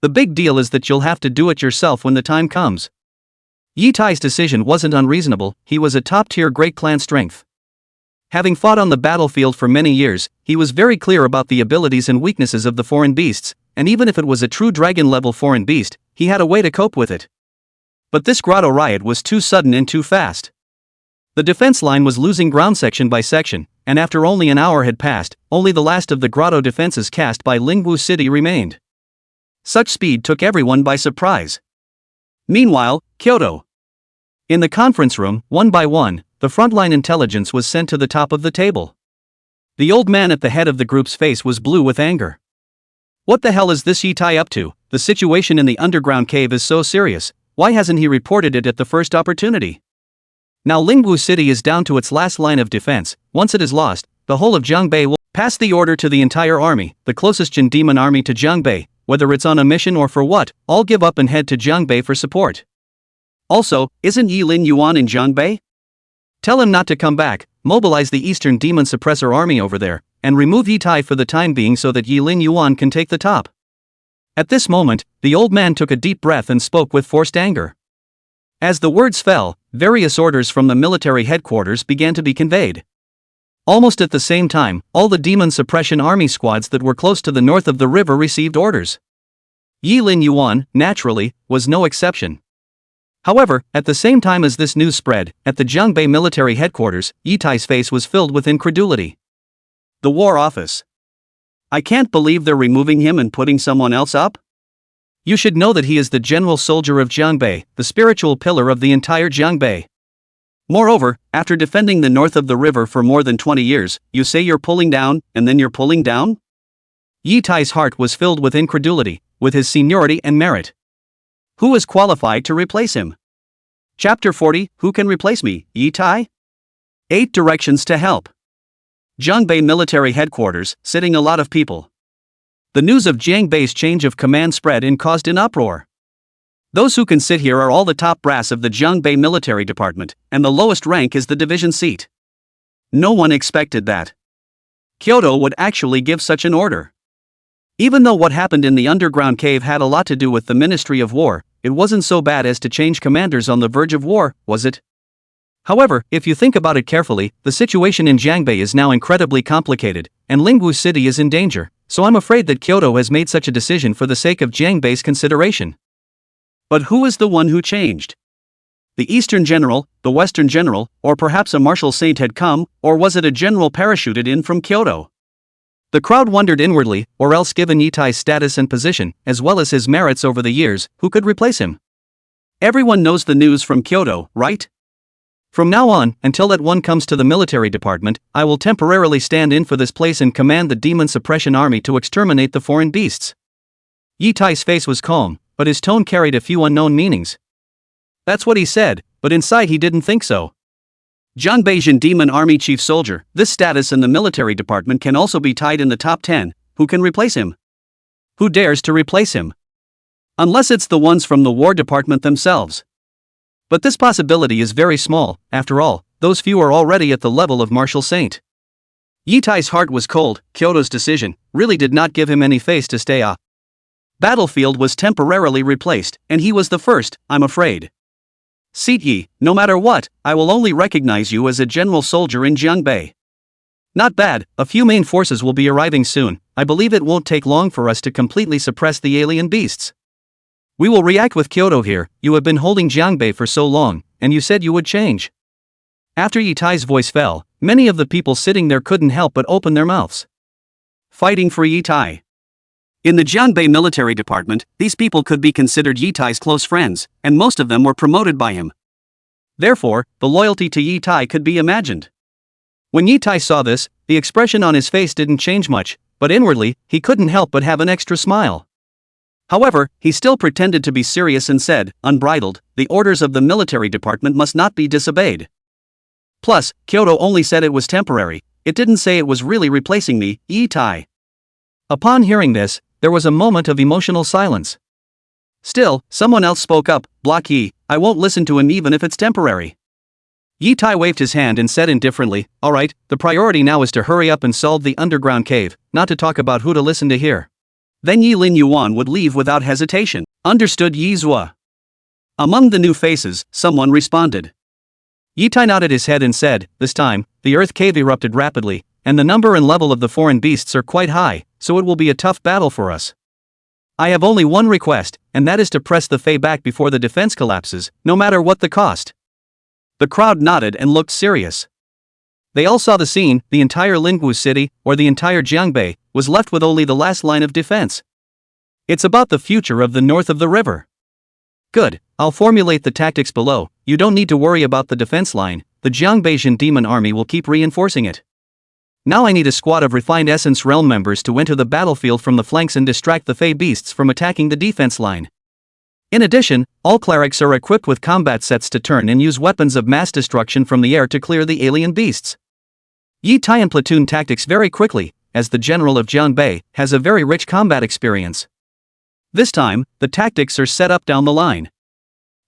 The big deal is that you'll have to do it yourself when the time comes. Yi Tai's decision wasn't unreasonable. He was a top-tier great clan strength. Having fought on the battlefield for many years, he was very clear about the abilities and weaknesses of the foreign beasts, and even if it was a true dragon-level foreign beast, he had a way to cope with it. But this grotto riot was too sudden and too fast. The defense line was losing ground section by section, and after only an hour had passed, only the last of the grotto defenses cast by Lingwu City remained. Such speed took everyone by surprise. Meanwhile, Kyoto. In the conference room, one by one, the frontline intelligence was sent to the top of the table. The old man at the head of the group's face was blue with anger. What the hell is this Yi Tai up to? The situation in the underground cave is so serious, why hasn't he reported it at the first opportunity? Now Lingwu City is down to its last line of defense. Once it is lost, the whole of Jiangbei will pass the order to the entire army, the closest Jin demon army to Jiangbei, whether it's on a mission or for what, all give up and head to Jiangbei for support. Also, isn't Yilin Yuan in Jiangbei? Tell him not to come back, mobilize the Eastern Demon Suppressor Army over there, and remove Yi Tai for the time being so that Yilin Yuan can take the top. At this moment, the old man took a deep breath and spoke with forced anger. As the words fell, various orders from the military headquarters began to be conveyed. Almost at the same time, all the demon suppression army squads that were close to the north of the river received orders. Yilin Yuan, naturally, was no exception. However, at the same time as this news spread, at the Jiangbei military headquarters, Yi Tai's face was filled with incredulity. The War Office. I can't believe they're removing him and putting someone else up? You should know that he is the general soldier of Jiangbei, the spiritual pillar of the entire Jiangbei. Moreover, after defending the north of the river for more than 20 years, you say you're pulling down, and then you're pulling down? Yi Tai's heart was filled with incredulity, with his seniority and merit. Who is qualified to replace him? Chapter 40, Who can replace me, Yi Tai? 8 directions to help. Jiangbei military headquarters, sitting a lot of people. The news of Jiangbei's change of command spread and caused an uproar. Those who can sit here are all the top brass of the Jiangbei military department, and the lowest rank is the division seat. No one expected that. Kyoto would actually give such an order. Even though what happened in the underground cave had a lot to do with the Ministry of War, it wasn't so bad as to change commanders on the verge of war, was it? However, if you think about it carefully, the situation in Jiangbei is now incredibly complicated, and Lingwu City is in danger, so I'm afraid that Kyoto has made such a decision for the sake of Jiangbei's consideration. But who is the one who changed? The Eastern General, the Western General, or perhaps a martial saint had come, or was it a general parachuted in from Kyoto? The crowd wondered inwardly, or else given Yitai's status and position, as well as his merits over the years, who could replace him? Everyone knows the news from Kyoto, right? From now on, until that one comes to the military department, I will temporarily stand in for this place and command the demon suppression army to exterminate the foreign beasts. Yitai's face was calm, but his tone carried a few unknown meanings. That's what he said, but inside he didn't think so. Jiangbei Demon Army Chief Soldier, this status in the military department can also be tied in the top 10, who can replace him? Who dares to replace him? Unless it's the ones from the War Department themselves. But this possibility is very small, after all, those few are already at the level of martial saint. Yitai's heart was cold. Kyoto's decision really did not give him any face to stay on. Battlefield was temporarily replaced, and he was the first, I'm afraid. Seat Yi, no matter what, I will only recognize you as a general soldier in Jiangbei. Not bad, a few main forces will be arriving soon. I believe it won't take long for us to completely suppress the alien beasts. We will react with Kyoto here. You have been holding Jiangbei for so long, and you said you would change. After Yitai's voice fell, many of the people sitting there couldn't help but open their mouths. Fighting for Yitai. In the Jiangbei military department, these people could be considered Yitai's close friends, and most of them were promoted by him. Therefore, the loyalty to Yitai could be imagined. When Yitai saw this, the expression on his face didn't change much, but inwardly, he couldn't help but have an extra smile. However, he still pretended to be serious and said, unbridled, the orders of the military department must not be disobeyed. Plus, Kyoto only said it was temporary, it didn't say it was really replacing me, Yitai. Upon hearing this, there was a moment of emotional silence. Still, someone else spoke up, Block Yi, I won't listen to him even if it's temporary. Yitai waved his hand and said indifferently, alright, the priority now is to hurry up and solve the underground cave, not to talk about who to listen to here. Then Yi Lin Yuan would leave without hesitation. Understood, Yi Zua. Among the new faces, someone responded. Yitai nodded his head and said, this time, the earth cave erupted rapidly, and the number and level of the foreign beasts are quite high, so it will be a tough battle for us. I have only one request, and that is to press the Fei back before the defense collapses, no matter what the cost. The crowd nodded and looked serious. They all saw the scene. The entire Lingwu city, or the entire Jiangbei, was left with only the last line of defense. It's about the future of the north of the river. Good, I'll formulate the tactics below. You don't need to worry about the defense line, the Jiangbei demon army will keep reinforcing it. Now I need a squad of refined Essence Realm members to enter the battlefield from the flanks and distract the Fey beasts from attacking the defense line. In addition, all clerics are equipped with combat sets to turn and use weapons of mass destruction from the air to clear the alien beasts. Yi Tai and platoon tactics very quickly, as the general of Jiangbei has a very rich combat experience. This time, the tactics are set up down the line.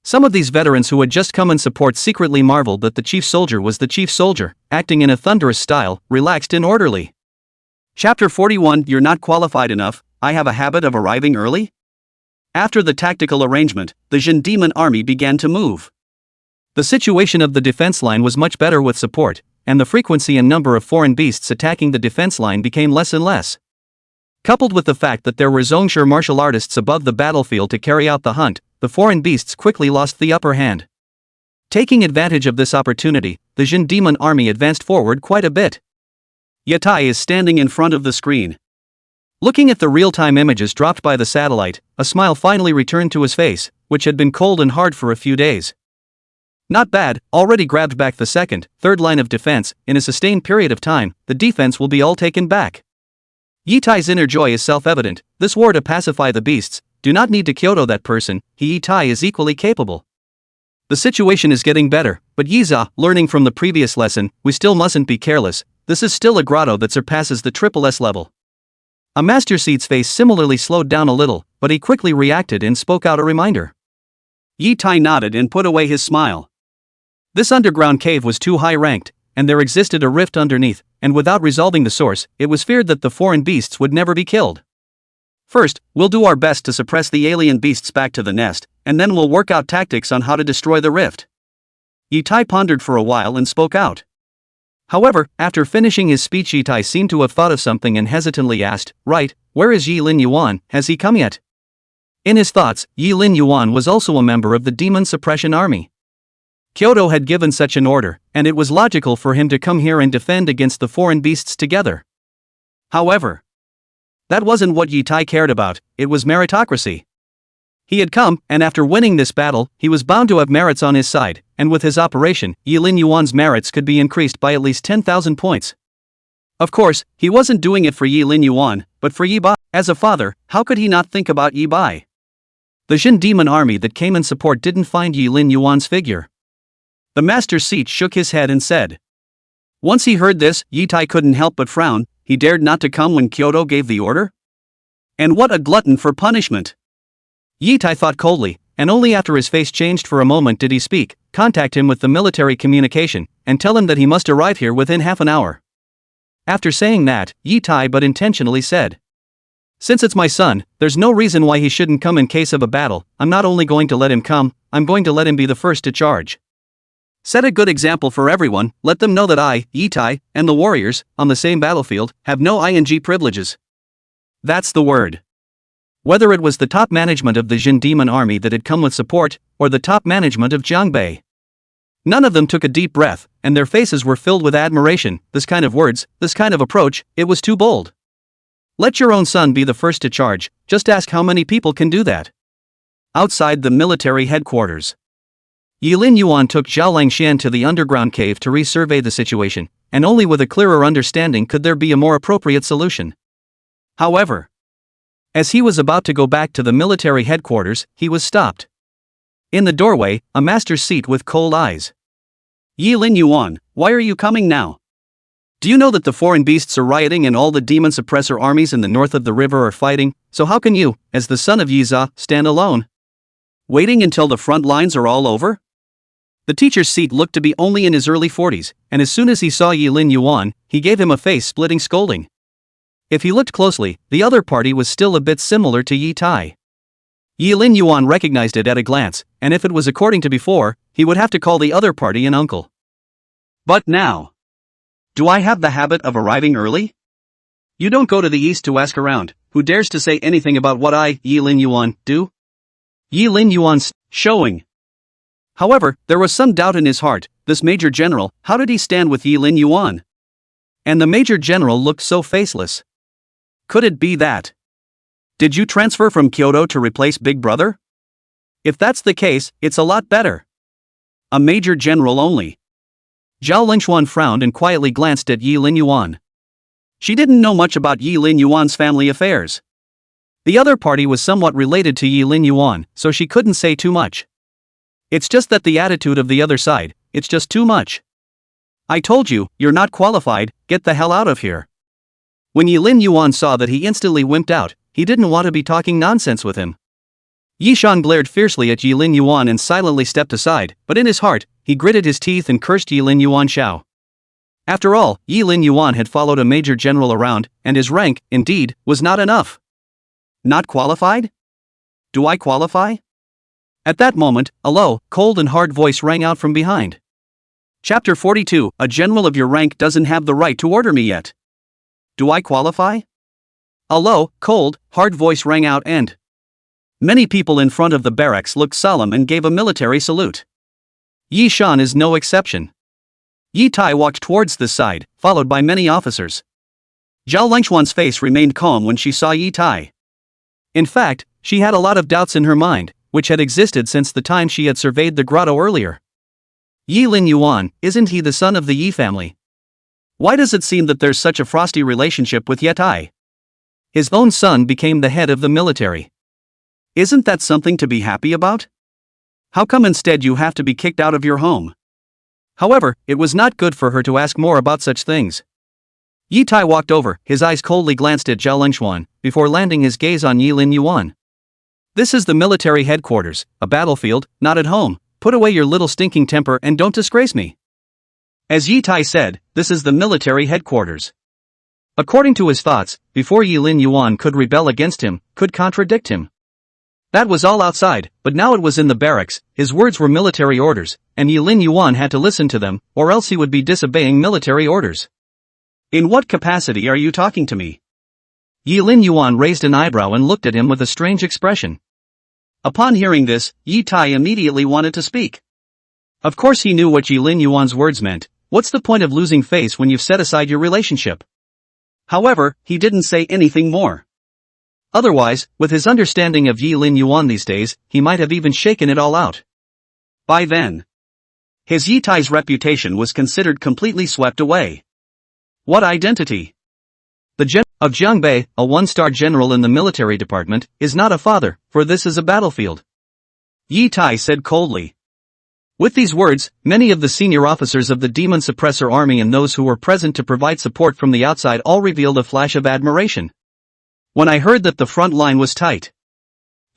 Some of these veterans who had just come in support secretly marveled that the chief soldier was the chief soldier, acting in a thunderous style, relaxed and orderly. Chapter 41. You're not qualified enough. I have a habit of arriving early? After the tactical arrangement, the Jin Demon army began to move. The situation of the defense line was much better with support, and the frequency and number of foreign beasts attacking the defense line became less and less. Coupled with the fact that there were Zhongsher martial artists above the battlefield to carry out the hunt, the foreign beasts quickly lost the upper hand. Taking advantage of this opportunity, the Jin Demon army advanced forward quite a bit. Yitai is standing in front of the screen. Looking at the real-time images dropped by the satellite, a smile finally returned to his face, which had been cold and hard for a few days. Not bad, already grabbed back the second, third line of defense. In a sustained period of time, the defense will be all taken back. Yitai's inner joy is self-evident. This war to pacify the beasts, do not need to Kyoto that person, Yitai is equally capable. The situation is getting better, but Yiza, learning from the previous lesson, we still mustn't be careless. This is still a grotto that surpasses the triple S level. A Master Seed's face similarly slowed down a little, but he quickly reacted and spoke out a reminder. Yitai nodded and put away his smile. This underground cave was too high-ranked, and there existed a rift underneath, and without resolving the source, it was feared that the foreign beasts would never be killed. First, we'll do our best to suppress the alien beasts back to the nest, and then we'll work out tactics on how to destroy the rift. Yitai pondered for a while and spoke out. However, after finishing his speech, Yitai seemed to have thought of something and hesitantly asked, "Right, where is Yi Lin Yuan, has he come yet?" In his thoughts, Yi Lin Yuan was also a member of the Demon Suppression Army. Kyoto had given such an order, and it was logical for him to come here and defend against the foreign beasts together. However, that wasn't what Yitai cared about, it was meritocracy. He had come, and after winning this battle, he was bound to have merits on his side, and with his operation, Yi Lin Yuan's merits could be increased by at least 10,000 points. Of course, he wasn't doing it for Yi Lin Yuan, but for Yi Bai. As a father, how could he not think about Yi Bai? The Jin Demon army that came in support didn't find Yi Lin Yuan's figure. The Master Seat shook his head and said. Once he heard this, Yitai couldn't help but frown. He dared not to come when Kyoto gave the order? And what a glutton for punishment! Yitai thought coldly, and only after his face changed for a moment did he speak. Contact him with the military communication, and tell him that he must arrive here within half an hour. After saying that, Yitai but intentionally said. Since it's my son, there's no reason why he shouldn't come in case of a battle. I'm not only going to let him come, I'm going to let him be the first to charge. Set a good example for everyone, let them know that I, Yitai, and the warriors, on the same battlefield, have no ing privileges. That's the word. Whether it was the top management of the Jin Demon army that had come with support, or the top management of Jiangbei. None of them took a deep breath, and their faces were filled with admiration. This kind of words, this kind of approach, it was too bold. Let your own son be the first to charge, just ask how many people can do that. Outside the military headquarters. Yi Lin Yuan took Zhao Langxian to the underground cave to resurvey the situation, and only with a clearer understanding could there be a more appropriate solution. However, as he was about to go back to the military headquarters, he was stopped. In the doorway, a master's seat with cold eyes. Yi Lin Yuan, why are you coming now? Do you know that the foreign beasts are rioting and all the demon suppressor armies in the north of the river are fighting, so how can you, as the son of Yiza, stand alone? Waiting until the front lines are all over? The teacher's seat looked to be only in his early 40s, and as soon as he saw Yi Lin Yuan, he gave him a face-splitting scolding. If he looked closely, the other party was still a bit similar to Yitai. Yi Lin Yuan recognized it at a glance, and if it was according to before, he would have to call the other party an uncle. But now, do I have the habit of arriving early? You don't go to the east to ask around, who dares to say anything about what I, Yi Lin Yuan, do? Yi Lin Yuan's showing. However, there was some doubt in his heart. This Major General, how did he stand with Yi Lin Yuan? And the Major General looked so faceless. Could it be that? Did you transfer from Kyoto to replace Big Brother? If that's the case, it's a lot better. A Major General only. Zhao Lingxuan frowned and quietly glanced at Yi Lin Yuan. She didn't know much about Yi Lin Yuan's family affairs. The other party was somewhat related to Yi Lin Yuan, so she couldn't say too much. It's just that the attitude of the other side, it's just too much. I told you, you're not qualified, get the hell out of here. When Yi Lin Yuan saw that he instantly wimped out, he didn't want to be talking nonsense with him. Yi Shan glared fiercely at Yi Lin Yuan and silently stepped aside, but in his heart, he gritted his teeth and cursed Yi Lin Yuan Xiao. After all, Yi Lin Yuan had followed a major general around, and his rank, indeed, was not enough. Not qualified? Do I qualify? At that moment, a low, cold and hard voice rang out from behind. Chapter 42, a general of your rank doesn't have the right to order me yet. Do I qualify? A low, cold, hard voice rang out and many people in front of the barracks looked solemn and gave a military salute. Yi Shan is no exception. Yi Tai walked towards this side, followed by many officers. Zhao Lengxuan's face remained calm when she saw Yi Tai. In fact, she had a lot of doubts in her mind, which had existed since the time she had surveyed the grotto earlier. Yi Lin Yuan, isn't he the son of the Yi family? Why does it seem that there's such a frosty relationship with Yetai? His own son became the head of the military. Isn't that something to be happy about? How come instead you have to be kicked out of your home? However, it was not good for her to ask more about such things. Yi Tai walked over, his eyes coldly glanced at Zhao Lengxuan, before landing his gaze on Yi Lin Yuan. This is the military headquarters, a battlefield, not at home. Put away your little stinking temper and don't disgrace me. As Yi Tai said, this is the military headquarters. According to his thoughts, before Yi Lin Yuan could rebel against him, could contradict him. That was all outside, but now it was in the barracks. His words were military orders, and Yi Lin Yuan had to listen to them, or else he would be disobeying military orders. In what capacity are you talking to me? Yi Lin Yuan raised an eyebrow and looked at him with a strange expression. Upon hearing this, Yi Tai immediately wanted to speak. Of course he knew what Yi Lin Yuan's words meant. What's the point of losing face when you've set aside your relationship? However, he didn't say anything more. Otherwise, with his understanding of Yi Lin Yuan these days, he might have even shaken it all out. By then, his Yi Tai's reputation was considered completely swept away. What identity? The general of Jiangbei, a one-star general in the military department, is not a father, for this is a battlefield. Yi Tai said coldly. With these words, many of the senior officers of the Demon Suppressor Army and those who were present to provide support from the outside all revealed a flash of admiration. When I heard that the front line was tight.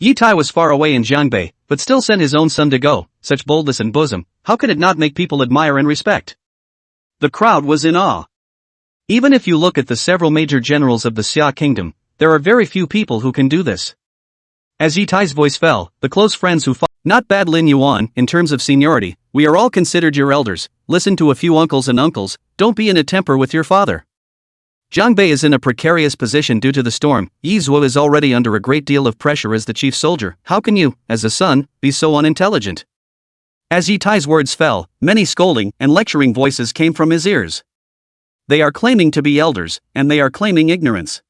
Yi Tai was far away in Jiangbei, but still sent his own son to go. Such boldness and bosom, how could it not make people admire and respect? The crowd was in awe. Even if you look at the several major generals of the Xia kingdom, there are very few people who can do this. As Yi Tai's voice fell, the close friends who fought, not bad Lin Yuan, in terms of seniority, we are all considered your elders, listen to a few uncles and uncles, don't be in a temper with your father. Jiangbei is in a precarious position due to the storm. Yi Zuo is already under a great deal of pressure as the chief soldier. How can you, as a son, be so unintelligent? As Yi Tai's words fell, many scolding and lecturing voices came from his ears. They are claiming to be elders, and they are claiming ignorance.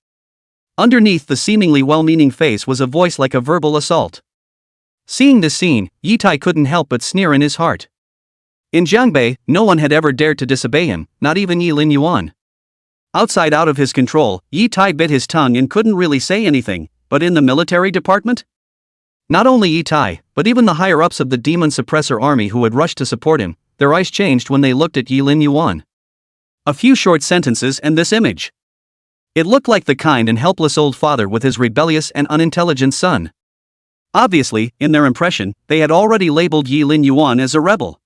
Underneath the seemingly well-meaning face was a voice like a verbal assault. Seeing this scene, Yi Tai couldn't help but sneer in his heart. In Jiangbei, no one had ever dared to disobey him, not even Yi Lin Yuan. Outside out of his control, Yi Tai bit his tongue and couldn't really say anything, but in the military department? Not only Yi Tai, but even the higher-ups of the Demon Suppressor Army who had rushed to support him, their eyes changed when they looked at Yi Lin Yuan. A few short sentences and this image. It looked like the kind and helpless old father with his rebellious and unintelligent son. Obviously, in their impression, they had already labeled Yi Lin Yuan as a rebel.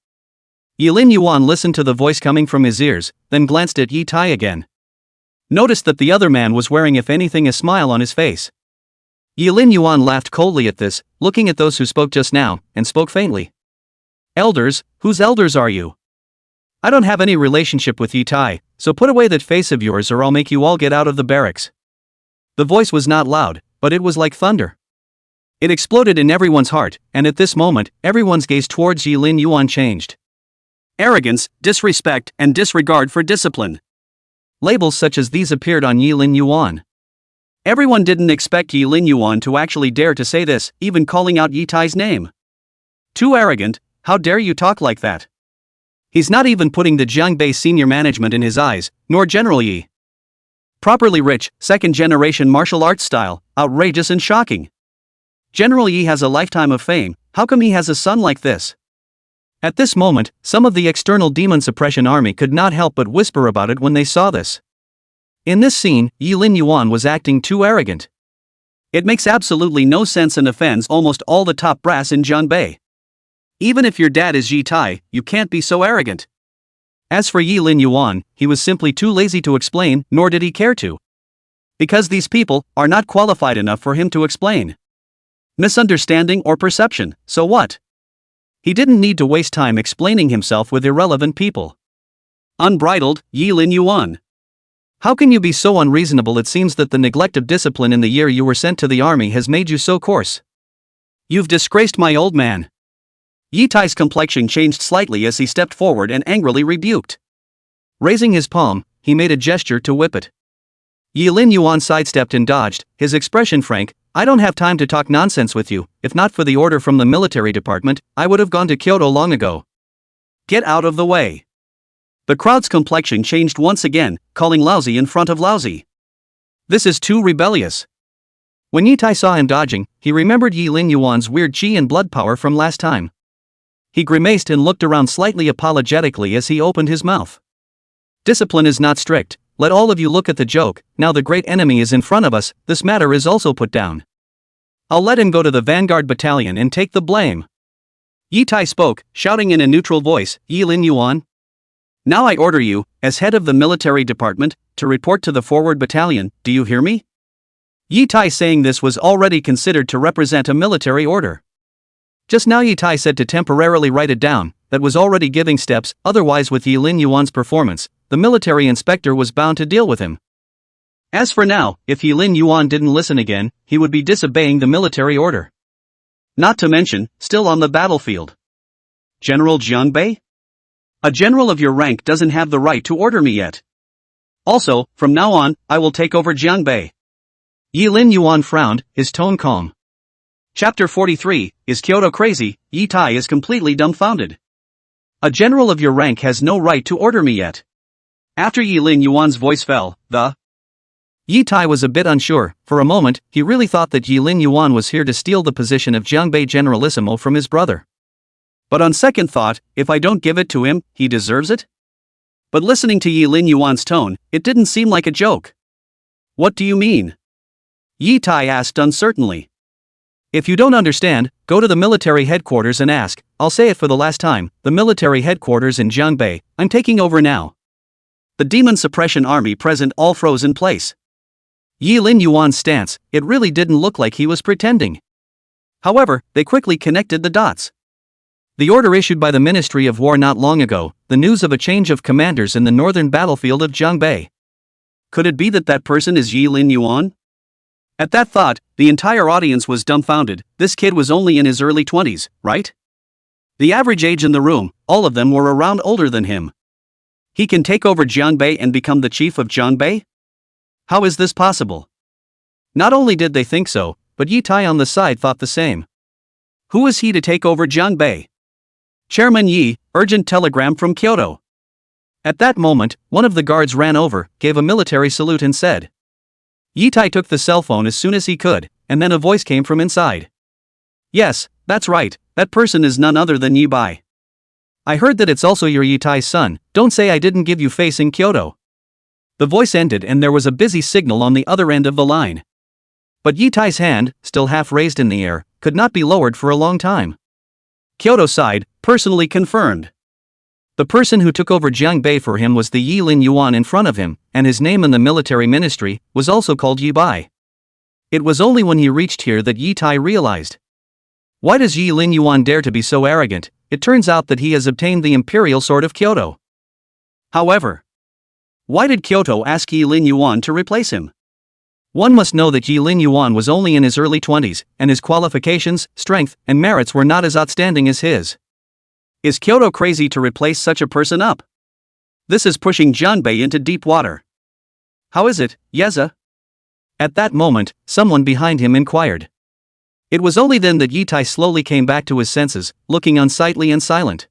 Yi Lin Yuan listened to the voice coming from his ears, then glanced at Yi Tai again. Noticed that the other man was wearing if anything a smile on his face. Yi Lin Yuan laughed coldly at this, looking at those who spoke just now, and spoke faintly. Elders, whose elders are you? I don't have any relationship with Yi Tai, so put away that face of yours or I'll make you all get out of the barracks. The voice was not loud, but it was like thunder. It exploded in everyone's heart, and at this moment, everyone's gaze towards Yi Lin Yuan changed. Arrogance, disrespect, and disregard for discipline. Labels such as these appeared on Yi Lin Yuan. Everyone didn't expect Yi Lin Yuan to actually dare to say this, even calling out Yi Tai's name. Too arrogant, how dare you talk like that? He's not even putting the Jiangbei senior management in his eyes, nor General Yi. Properly rich, second-generation martial arts style, outrageous and shocking. General Yi has a lifetime of fame, how come he has a son like this? At this moment, some of the external demon suppression army could not help but whisper about it when they saw this. In this scene, Yi Lin Yuan was acting too arrogant. It makes absolutely no sense and offends almost all the top brass in Jiangbei. Even if your dad is Yi Tai, you can't be so arrogant. As for Yi Lin Yuan, he was simply too lazy to explain, nor did he care to. Because these people are not qualified enough for him to explain. Misunderstanding or perception, so what? He didn't need to waste time explaining himself with irrelevant people. Unbridled, Yi Lin Yuan. How can you be so unreasonable? It seems that the neglect of discipline in the year you were sent to the army has made you so coarse. You've disgraced my old man. Yi Tai's complexion changed slightly as he stepped forward and angrily rebuked. Raising his palm, he made a gesture to whip it. Yi Lin Yuan sidestepped and dodged, his expression frank. I don't have time to talk nonsense with you. If not for the order from the military department, I would have gone to Kyoto long ago. Get out of the way. The crowd's complexion changed once again, calling lousy in front of lousy. This is too rebellious. When Yi Tai saw him dodging, he remembered Yi Lin Yuan's weird chi and blood power from last time. He grimaced and looked around slightly apologetically as he opened his mouth. Discipline is not strict. Let all of you look at the joke. Now the great enemy is in front of us, this matter is also put down. I'll let him go to the vanguard battalion and take the blame. Yi Tai spoke, shouting in a neutral voice, Yi Lin Yuan. Now I order you, as head of the military department, to report to the forward battalion, do you hear me? Yi Tai saying this was already considered to represent a military order. Just now Yi Tai said to temporarily write it down, that was already giving steps, otherwise with Yi Lin Yuan's performance, the military inspector was bound to deal with him. As for now, if Yi Lin Yuan didn't listen again, he would be disobeying the military order. Not to mention, still on the battlefield. General Jiang Bei? A general of your rank doesn't have the right to order me yet. Also, from now on, I will take over Jiang Bei. Yi Lin Yuan frowned, his tone calm. Chapter 43, Is Kyoto Crazy? Yi Tai is completely dumbfounded. A general of your rank has no right to order me yet. After Yi Lin Yuan's voice fell, Yi Tai was a bit unsure. For a moment, he really thought that Yi Lin Yuan was here to steal the position of Jiang Bei Generalissimo from his brother. But on second thought, if I don't give it to him, he deserves it? But listening to Yi Lin Yuan's tone, it didn't seem like a joke. What do you mean? Yi Tai asked uncertainly. If you don't understand, go to the military headquarters and ask. I'll say it for the last time, the military headquarters in Jiang Bei, I'm taking over now. The demon suppression army present all froze in place. Yi Lin Yuan's stance, it really didn't look like he was pretending. However, they quickly connected the dots. The order issued by the Ministry of War not long ago, the news of a change of commanders in the northern battlefield of Jiang Bei. Could it be that that person is Yi Lin Yuan? At that thought, the entire audience was dumbfounded. This kid was only in his early 20s, right? The average age in the room, all of them were around older than him. He can take over Jiang Bei and become the chief of Jiang Bei? How is this possible? Not only did they think so, but Yi Tai on the side thought the same. Who is he to take over Jiang Bei? Chairman Yi, urgent telegram from Kyoto. At that moment, one of the guards ran over, gave a military salute and said. Yi Tai took the cell phone as soon as he could, and then a voice came from inside. Yes, that's right, that person is none other than Yi Bai. I heard that it's also your Yi Tai's son, don't say I didn't give you face in Kyoto. The voice ended and there was a busy signal on the other end of the line. But Yi Tai's hand, still half raised in the air, could not be lowered for a long time. Kyoto sighed, personally confirmed. The person who took over Jiang Bei for him was the Yi Lin Yuan in front of him, and his name in the military ministry was also called Yi Bai. It was only when he reached here that Yi Tai realized. Why does Yi Lin Yuan dare to be so arrogant? It turns out that he has obtained the imperial sword of Kyoto. However, why did Kyoto ask Yi Lin Yuan to replace him? One must know that Yi Lin Yuan was only in his early 20s, and his qualifications, strength, and merits were not as outstanding as his. Is Kyoto crazy to replace such a person up? This is pushing Jiang Bei into deep water. How is it, Yeza? At that moment, someone behind him inquired. It was only then that Yi Tai slowly came back to his senses, looking unsightly and silent.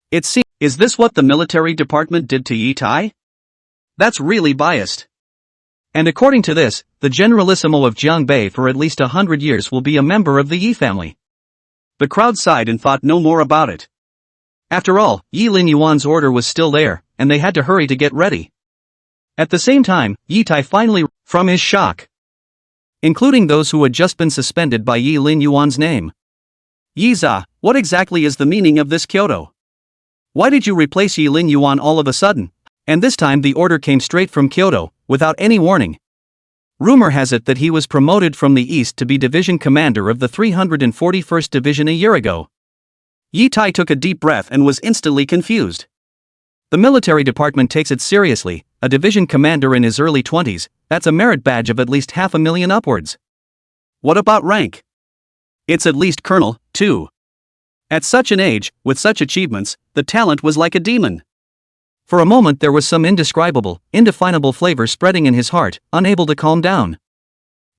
It seems, is this what the military department did to Yi Tai? That's really biased. And according to this, the Generalissimo of Jiang Bei for at least 100 years will be a member of the Yi family. The crowd sighed and thought no more about it. After all, Yi Lin Yuan's order was still there, and they had to hurry to get ready. At the same time, Yi Tai finally, from his shock, including those who had just been suspended by Yi Lin Yuan's name. Yiza, what exactly is the meaning of this Kyoto? Why did you replace Yi Lin Yuan all of a sudden? And this time the order came straight from Kyoto, without any warning. Rumor has it that he was promoted from the east to be division commander of the 341st Division a year ago. Yi Tai took a deep breath and was instantly confused. The military department takes it seriously, a division commander in his early 20s, that's a merit badge of at least 500,000 upwards. What about rank? It's at least colonel, too. At such an age, with such achievements, the talent was like a demon. For a moment there was some indescribable, indefinable flavor spreading in his heart, unable to calm down.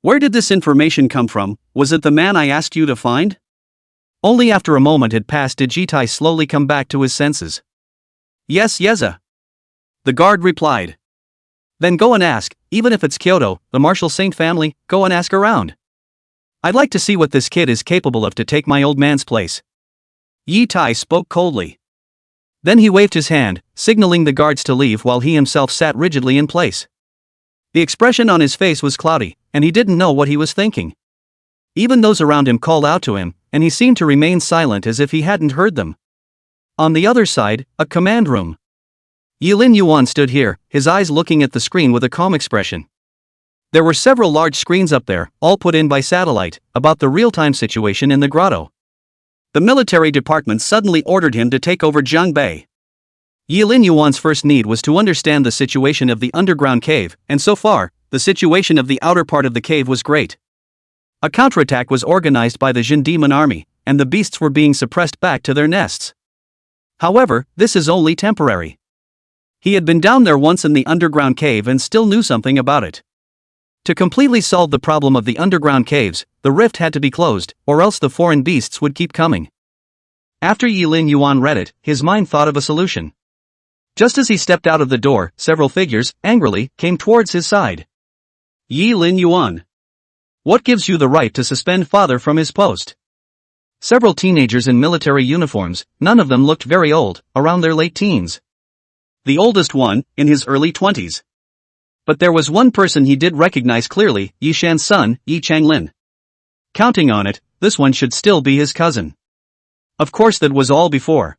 Where did this information come from? Was it the man I asked you to find? Only after a moment had passed did Yi Tai slowly come back to his senses. Yes, Yeza. The guard replied. Then go and ask, even if it's Kyoto, the Marshal Saint family, go and ask around. I'd like to see what this kid is capable of to take my old man's place. Yi Tai spoke coldly. Then he waved his hand, signaling the guards to leave while he himself sat rigidly in place. The expression on his face was cloudy, and he didn't know what he was thinking. Even those around him called out to him, and he seemed to remain silent as if he hadn't heard them. On the other side, a command room. Yilin Yuan stood here, his eyes looking at the screen with a calm expression. There were several large screens up there, all put in by satellite, about the real-time situation in the grotto. The military department suddenly ordered him to take over Jiangbei. Yilin Yuan's first need was to understand the situation of the underground cave, and so far, the situation of the outer part of the cave was great. A counterattack was organized by the Jin Demon Army, and the beasts were being suppressed back to their nests. However, this is only temporary. He had been down there once in the underground cave and still knew something about it. To completely solve the problem of the underground caves, the rift had to be closed, or else the foreign beasts would keep coming. After Yilin Yuan read it, his mind thought of a solution. Just as he stepped out of the door, several figures, angrily, came towards his side. Yilin Yuan. What gives you the right to suspend father from his post? Several teenagers in military uniforms, none of them looked very old, around their late teens. The oldest one, in his early 20s. But there was one person he did recognize clearly, Yishan's son, Yi Changlin. Counting on it, this one should still be his cousin. Of course that was all before.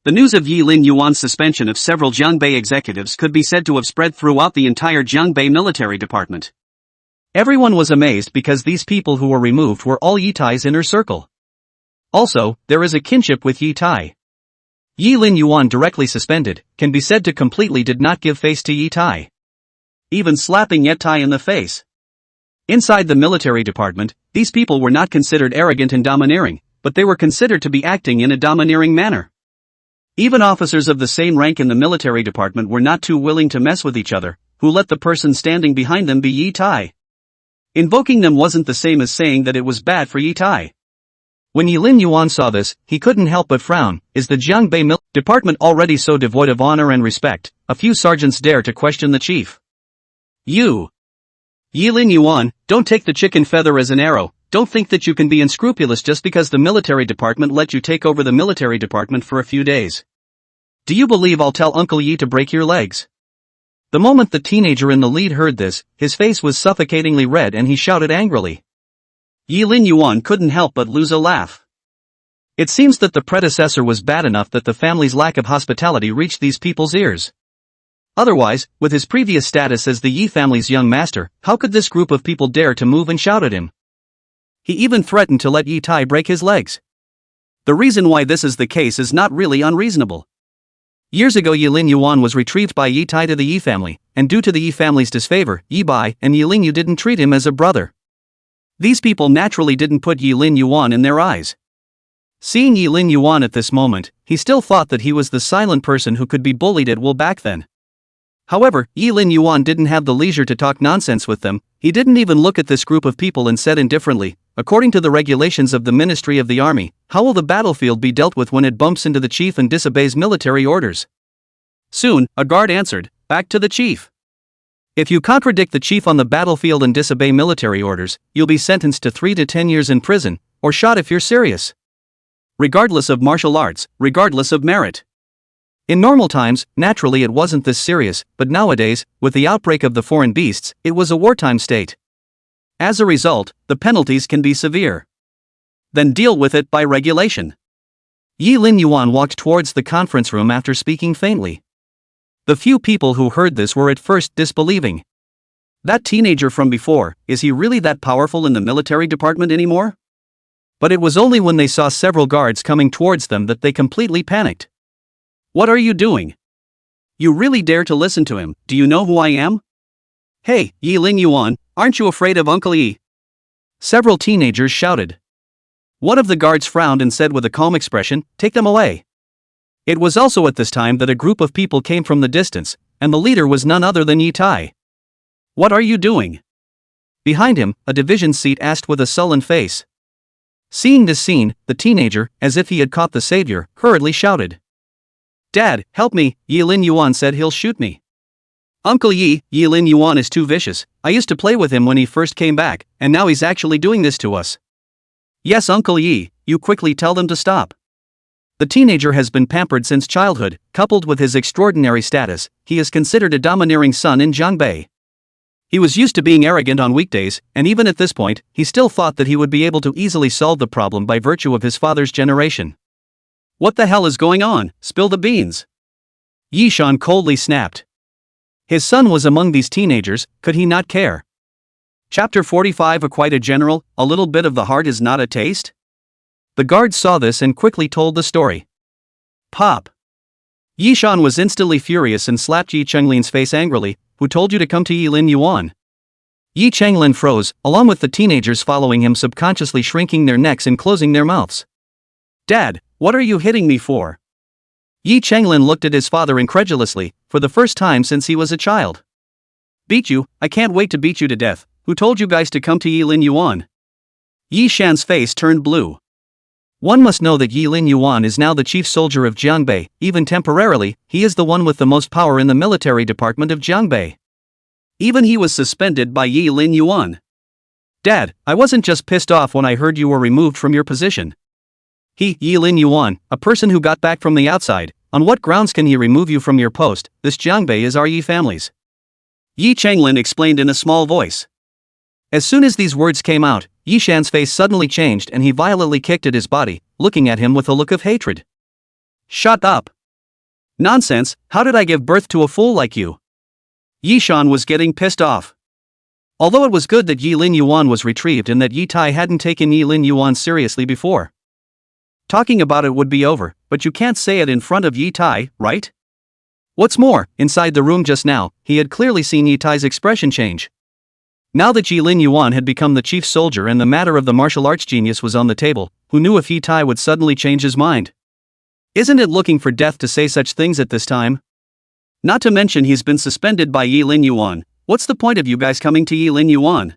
The news of Yilin Yuan's suspension of several Jiangbei executives could be said to have spread throughout the entire Jiangbei military department. Everyone was amazed because these people who were removed were all Yi Tai's inner circle. Also, there is a kinship with Yi Tai. Yilin Yuan directly suspended, can be said to completely did not give face to Yi Tai. Even slapping Yi Tai in the face. Inside the military department, these people were not considered arrogant and domineering, but they were considered to be acting in a domineering manner. Even officers of the same rank in the military department were not too willing to mess with each other, who let the person standing behind them be Yi Tai. Invoking them wasn't the same as saying that it was bad for Yi Tai. When Yilin Yuan saw this, he couldn't help but frown. Is the Jiangbei department already so devoid of honor and respect? A few sergeants dare to question the chief. You, Yilin Yuan, don't take the chicken feather as an arrow. Don't think that you can be unscrupulous just because the military department let you take over the military department for a few days. Do you believe I'll tell Uncle Yi to break your legs? The moment the teenager in the lead heard this, his face was suffocatingly red and he shouted angrily. Yilin Yuan couldn't help but lose a laugh. It seems that the predecessor was bad enough that the family's lack of hospitality reached these people's ears. Otherwise, with his previous status as the Yi family's young master, how could this group of people dare to move and shout at him? He even threatened to let Yi Tai break his legs. The reason why this is the case is not really unreasonable. Years ago Yilin Yuan was retrieved by Yi Tai to the Yi family, and due to the Yi family's disfavor, Yi Bai and Yilin Yu didn't treat him as a brother. These people naturally didn't put Yilin Yuan in their eyes. Seeing Yilin Yuan at this moment, he still thought that he was the silent person who could be bullied at will back then. However, Yilin Yuan didn't have the leisure to talk nonsense with them. He didn't even look at this group of people and said indifferently, according to the regulations of the Ministry of the Army, how will the battlefield be dealt with when it bumps into the chief and disobeys military orders? Soon, a guard answered, back to the chief. If you contradict the chief on the battlefield and disobey military orders, you'll be sentenced to 3 to 10 years in prison, or shot if you're serious. Regardless of martial arts, regardless of merit. In normal times, naturally it wasn't this serious, but nowadays, with the outbreak of the foreign beasts, it was a wartime state. As a result, the penalties can be severe. Then deal with it by regulation. Yilin Yuan walked towards the conference room after speaking faintly. The few people who heard this were at first disbelieving. That teenager from before, is he really that powerful in the military department anymore? But it was only when they saw several guards coming towards them that they completely panicked. What are you doing? You really dare to listen to him? Do you know who I am? Hey, Yilin Yuan, aren't you afraid of Uncle Yi? Several teenagers shouted. One of the guards frowned and said with a calm expression, take them away. It was also at this time that a group of people came from the distance, and the leader was none other than Yi Tai. What are you doing? Behind him, a division seat asked with a sullen face. Seeing this scene, the teenager, as if he had caught the savior, hurriedly shouted. Dad, help me, Yilin Yuan said he'll shoot me. Uncle Yi, Yilin Yuan is too vicious. I used to play with him when he first came back, and now he's actually doing this to us. Yes, Uncle Yi, you quickly tell them to stop. The teenager has been pampered since childhood, coupled with his extraordinary status, he is considered a domineering son in Jiangbei. He was used to being arrogant on weekdays, and even at this point, he still thought that he would be able to easily solve the problem by virtue of his father's generation. What the hell is going on? Spill the beans. Yishan coldly snapped. His son was among these teenagers, could he not care? Chapter 45. Quite a general, a little bit of the heart is not a taste? The guards saw this and quickly told the story. Pop. Yishan was instantly furious and slapped Yi Chenglin's face angrily. Who told you to come to Yilin Yuan? Yi Chenglin froze, along with the teenagers following him, subconsciously shrinking their necks and closing their mouths. Dad, what are you hitting me for? Yi Chenglin looked at his father incredulously, for the first time since he was a child. Beat you? I can't wait to beat you to death. Who told you guys to come to Yilin Yuan? Yi Shan's face turned blue. One must know that Yilin Yuan is now the chief soldier of Jiangbei. Even temporarily, he is the one with the most power in the military department of Jiangbei. Even he was suspended by Yilin Yuan. Dad, I wasn't just pissed off when I heard you were removed from your position. Yilin Yuan, a person who got back from the outside, on what grounds can he remove you from your post? This Jiangbei is our Yi family's. Yi Chenglin explained in a small voice. As soon as these words came out, Yishan's face suddenly changed and he violently kicked at his body, looking at him with a look of hatred. Shut up! Nonsense, how did I give birth to a fool like you? Yishan was getting pissed off. Although it was good that Yilin Yuan was retrieved and that Yi Tai hadn't taken Yilin Yuan seriously before. Talking about it would be over, but you can't say it in front of Yi Tai, right? What's more, inside the room just now, he had clearly seen Yi Tai's expression change. Now that Yilin Yuan had become the chief soldier and the matter of the martial arts genius was on the table, who knew if Yi Tai would suddenly change his mind? Isn't it looking for death to say such things at this time? Not to mention he's been suspended by Yilin Yuan. What's the point of you guys coming to Yilin Yuan?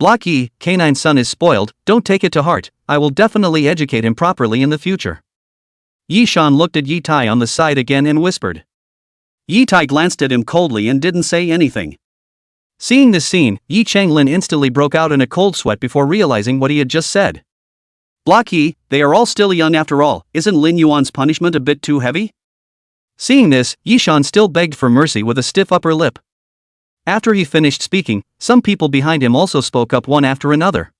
Block Yi, K9's son is spoiled, don't take it to heart, I will definitely educate him properly in the future. Yishan looked at Yi Tai on the side again and whispered. Yi Tai glanced at him coldly and didn't say anything. Seeing this scene, Yi Chenglin instantly broke out in a cold sweat before realizing what he had just said. Block Yi, they are all still young after all, isn't Lin Yuan's punishment a bit too heavy? Seeing this, Yishan still begged for mercy with a stiff upper lip. After he finished speaking, some people behind him also spoke up one after another.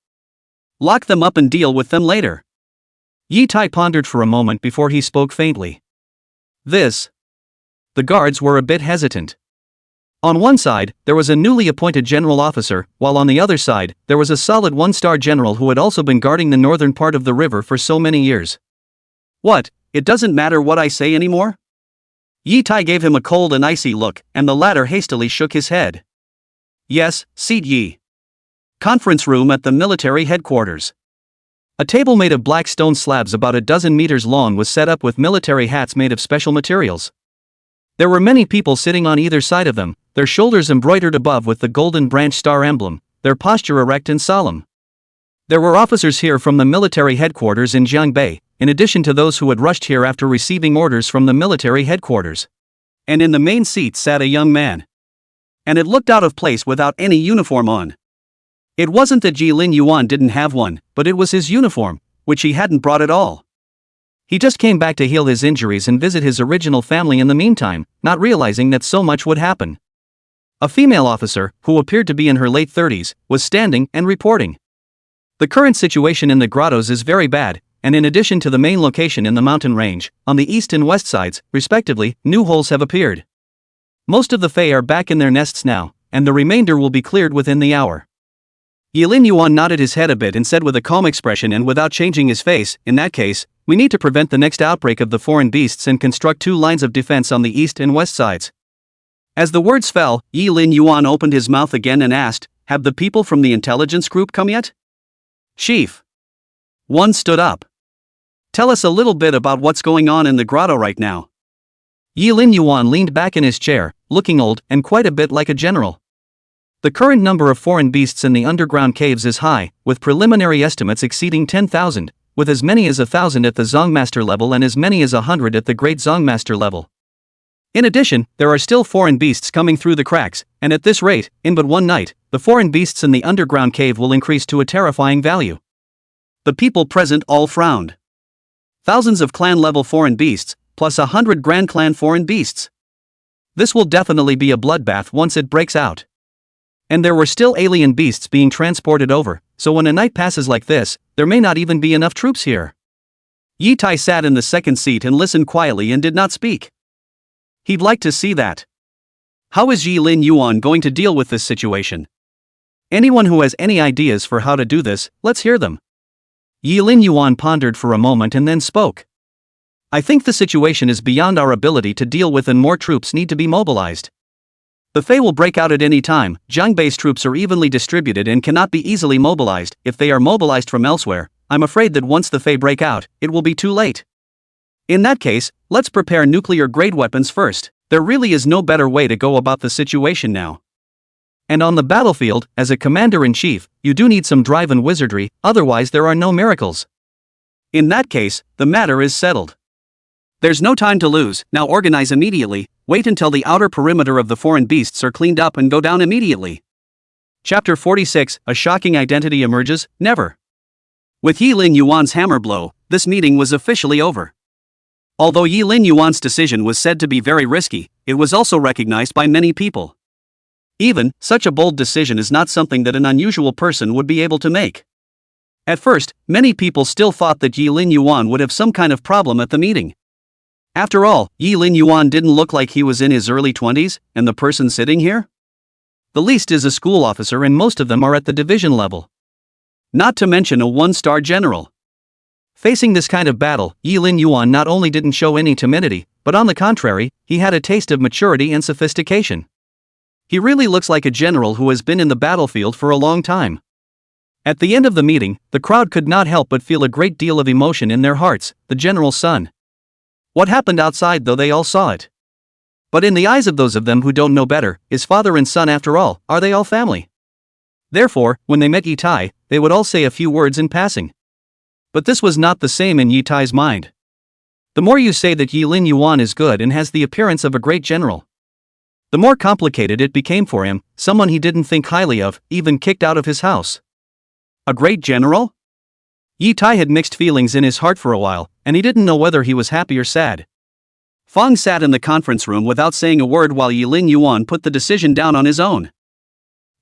Lock them up and deal with them later. Yi Tai pondered for a moment before he spoke faintly. The guards were a bit hesitant. On one side, there was a newly appointed general officer, while on the other side, there was a solid one-star general who had also been guarding the northern part of the river for so many years. What, it doesn't matter what I say anymore? Yi Tai gave him a cold and icy look, and the latter hastily shook his head. Yes, Seat Yi. Conference room at the military headquarters. A table made of black stone slabs about a dozen meters long was set up with military hats made of special materials. There were many people sitting on either side of them, their shoulders embroidered above with the golden branch star emblem, their posture erect and solemn. There were officers here from the military headquarters in Jiangbei, in addition to those who had rushed here after receiving orders from the military headquarters. And in the main seat sat a young man. And it looked out of place without any uniform on. It wasn't that Yilin Yuan didn't have one, but it was his uniform, which he hadn't brought at all. He just came back to heal his injuries and visit his original family in the meantime, not realizing that so much would happen. A female officer, who appeared to be in her late 30s, was standing and reporting. The current situation in the grottos is very bad, and in addition to the main location in the mountain range, on the east and west sides, respectively, new holes have appeared. Most of the Fae are back in their nests now, and the remainder will be cleared within the hour. Yilin Yuan nodded his head a bit and said with a calm expression and without changing his face, in that case, we need to prevent the next outbreak of the foreign beasts and construct 2 lines of defense on the east and west sides. As the words fell, Yilin Yuan opened his mouth again and asked, have the people from the intelligence group come yet? Chief. One stood up. Tell us a little bit about what's going on in the grotto right now. Yilin Yuan leaned back in his chair, looking old and quite a bit like a general. The current number of foreign beasts in the underground caves is high, with preliminary estimates exceeding 10,000, with as many as 1,000 at the Zongmaster level and as many as 100 at the Great Zongmaster level. In addition, there are still foreign beasts coming through the cracks, and at this rate, in but one night, the foreign beasts in the underground cave will increase to a terrifying value. The people present all frowned. Thousands of clan-level foreign beasts, plus 100 Grand Clan foreign beasts. This will definitely be a bloodbath once it breaks out. And there were still alien beasts being transported over, so when a night passes like this, there may not even be enough troops here. Yi Tai sat in the second seat and listened quietly and did not speak. He'd like to see that. How is Yi Lin Yuan going to deal with this situation? Anyone who has any ideas for how to do this, let's hear them. Yi Lin Yuan pondered for a moment and then spoke. I think the situation is beyond our ability to deal with and more troops need to be mobilized. The Fei will break out at any time. Jiangbei's troops are evenly distributed and cannot be easily mobilized. If they are mobilized from elsewhere, I'm afraid that once the Fei break out, it will be too late. In that case, let's prepare nuclear-grade weapons first. There really is no better way to go about the situation now. And on the battlefield, as a commander-in-chief, you do need some drive and wizardry, otherwise there are no miracles. In that case, the matter is settled. There's no time to lose, now organize immediately, wait until the outer perimeter of the foreign beasts are cleaned up and go down immediately. Chapter 46, A Shocking Identity Emerges, Never. With Yi Lin Yuan's hammer blow, this meeting was officially over. Although Yi Lin Yuan's decision was said to be very risky, it was also recognized by many people. Even, such a bold decision is not something that an unusual person would be able to make. At first, many people still thought that Yi Lin Yuan would have some kind of problem at the meeting. After all, Yi Lin Yuan didn't look like he was in his early 20s, and the person sitting here? The least is a school officer and most of them are at the division level. Not to mention a one-star general. Facing this kind of battle, Yi Lin Yuan not only didn't show any timidity, but on the contrary, he had a taste of maturity and sophistication. He really looks like a general who has been in the battlefield for a long time. At the end of the meeting, the crowd could not help but feel a great deal of emotion in their hearts. The general's son. What happened outside, though, they all saw it. But in the eyes of those of them who don't know better, is father and son after all, are they all family? Therefore, when they met Yi Tai, they would all say a few words in passing. But this was not the same in Yi Tai's mind. The more you say that Yi Lin Yuan is good and has the appearance of a great general, the more complicated it became for him. Someone he didn't think highly of, even kicked out of his house. A great general? Yi Tai had mixed feelings in his heart for a while, and he didn't know whether he was happy or sad. Fang sat in the conference room without saying a word while Yi Lin Yuan put the decision down on his own.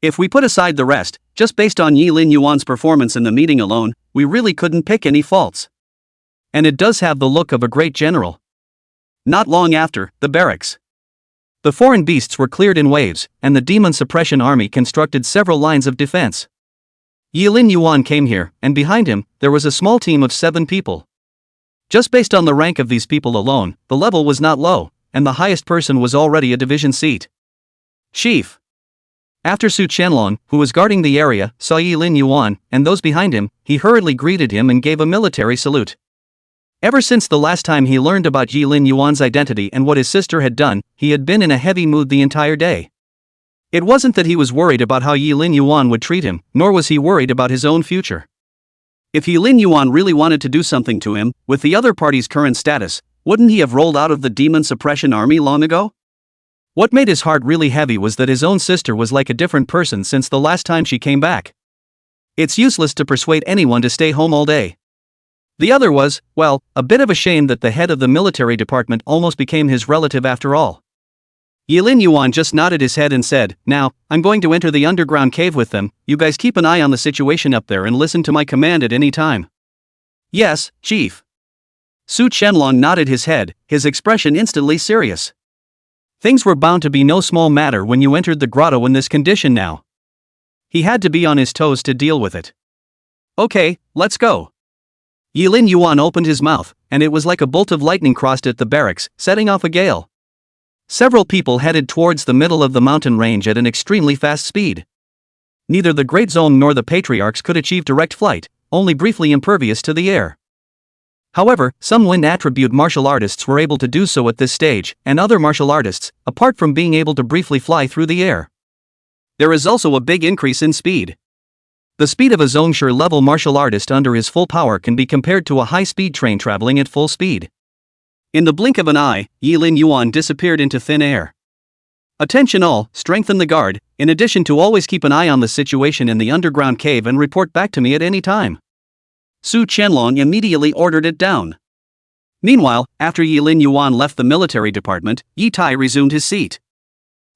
If we put aside the rest, just based on Yi Lin Yuan's performance in the meeting alone, we really couldn't pick any faults. And it does have the look of a great general. Not long after, the barracks. The foreign beasts were cleared in waves, and the demon suppression army constructed several lines of defense. Yi Lin Yuan came here, and behind him, there was a small team of 7 people. Just based on the rank of these people alone, the level was not low, and the highest person was already a division seat. Chief. After Su Qianlong, who was guarding the area, saw Yi Lin Yuan, and those behind him, he hurriedly greeted him and gave a military salute. Ever since the last time he learned about Yi Lin Yuan's identity and what his sister had done, he had been in a heavy mood the entire day. It wasn't that he was worried about how Yi Lin Yuan would treat him, nor was he worried about his own future. If Yi Lin Yuan really wanted to do something to him, with the other party's current status, wouldn't he have rolled out of the demon suppression army long ago? What made his heart really heavy was that his own sister was like a different person since the last time she came back. It's useless to persuade anyone to stay home all day. The other was, well, a bit of a shame that the head of the military department almost became his relative after all. Yi Lin Yuan just nodded his head and said, "Now, I'm going to enter the underground cave with them. You guys keep an eye on the situation up there and listen to my command at any time." "Yes, Chief." Su Qianlong nodded his head, his expression instantly serious. Things were bound to be no small matter when you entered the grotto in this condition now. He had to be on his toes to deal with it. "Okay, let's go." Yi Lin Yuan opened his mouth, and it was like a bolt of lightning crossed at the barracks, setting off a gale. Several people headed towards the middle of the mountain range at an extremely fast speed. Neither the Great Zong nor the Patriarchs could achieve direct flight, only briefly impervious to the air. However, some wind attribute martial artists were able to do so at this stage, and other martial artists, apart from being able to briefly fly through the air. There is also a big increase in speed. The speed of a Zongshi level martial artist under his full power can be compared to a high-speed train traveling at full speed. In the blink of an eye, Yi Lin Yuan disappeared into thin air. Attention all, strengthen the guard, in addition to always keep an eye on the situation in the underground cave and report back to me at any time. Su Qianlong immediately ordered it down. Meanwhile, after Yi Lin Yuan left the military department, Yi Tai resumed his seat.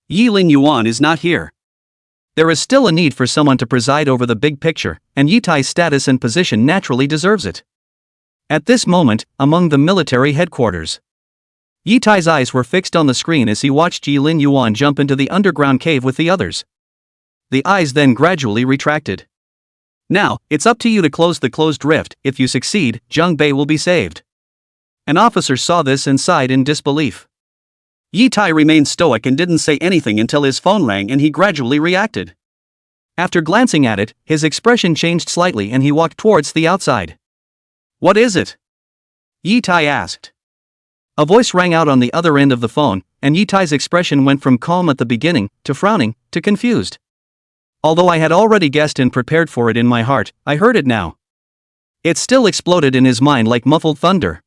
Yi Lin Yuan is not here. There is still a need for someone to preside over the big picture, and Yi Tai's status and position naturally deserves it. At this moment, among the military headquarters, Yi Tai's eyes were fixed on the screen as he watched Yi Lin Yuan jump into the underground cave with the others. The eyes then gradually retracted. Now, it's up to you to close the closed rift. If you succeed, Zhang Bei will be saved. An officer saw this and sighed in disbelief. Yi Tai remained stoic and didn't say anything until his phone rang and he gradually reacted. After glancing at it, his expression changed slightly and he walked towards the outside. "What is it?" Yi Tai asked. A voice rang out on the other end of the phone, and Yi Tai's expression went from calm at the beginning, to frowning, to confused. Although I had already guessed and prepared for it in my heart, I heard it now. It still exploded in his mind like muffled thunder.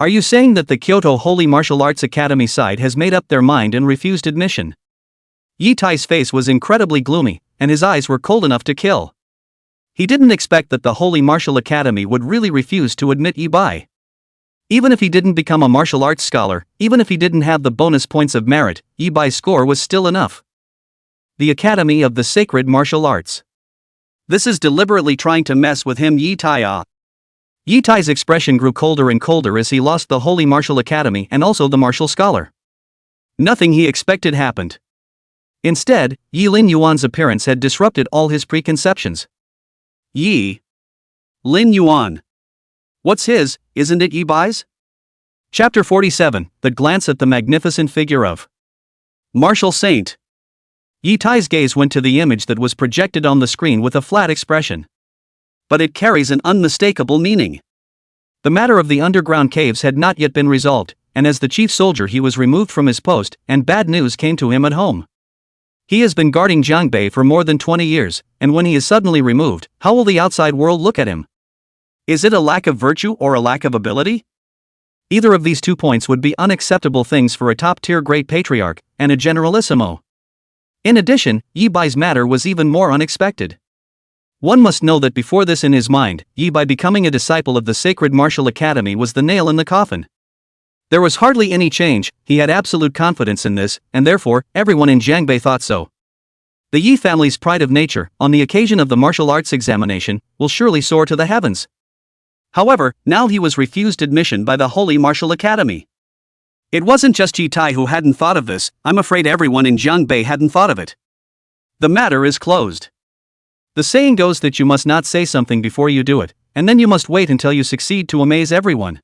"Are you saying that the Kyoto Holy Martial Arts Academy side has made up their mind and refused admission?" Yi Tai's face was incredibly gloomy, and his eyes were cold enough to kill. He didn't expect that the Holy Martial Academy would really refuse to admit Yi Bai. Even if he didn't become a martial arts scholar, even if he didn't have the bonus points of merit, Yi Bai's score was still enough. The Academy of the Sacred Martial Arts. This is deliberately trying to mess with him. Yi Tai. Yi Tai's expression grew colder and colder as he lost the Holy Martial Academy and also the martial scholar. Nothing he expected happened. Instead, Yi Lin Yuan's appearance had disrupted all his preconceptions. Yi Lin Yuan. What's his, isn't it Yi Bai's? Chapter 47, The Glance at the Magnificent Figure of Martial Saint. Yi Tai's gaze went to the image that was projected on the screen with a flat expression. But it carries an unmistakable meaning. The matter of the underground caves had not yet been resolved, and as the chief soldier he was removed from his post, and bad news came to him at home. He has been guarding Zhang Bei for more than 20 years, and when he is suddenly removed, how will the outside world look at him? Is it a lack of virtue or a lack of ability? Either of these 2 points would be unacceptable things for a top-tier great patriarch, and a generalissimo. In addition, Yi Bai's matter was even more unexpected. One must know that before this in his mind, Yi Bai becoming a disciple of the Sacred Martial Academy was the nail in the coffin. There was hardly any change, he had absolute confidence in this, and therefore, everyone in Jiangbei thought so. The Yi family's pride of nature, on the occasion of the martial arts examination, will surely soar to the heavens. However, now he was refused admission by the Holy Martial Academy. It wasn't just Yi Tai who hadn't thought of this, I'm afraid everyone in Jiangbei hadn't thought of it. The matter is closed. The saying goes that you must not say something before you do it, and then you must wait until you succeed to amaze everyone.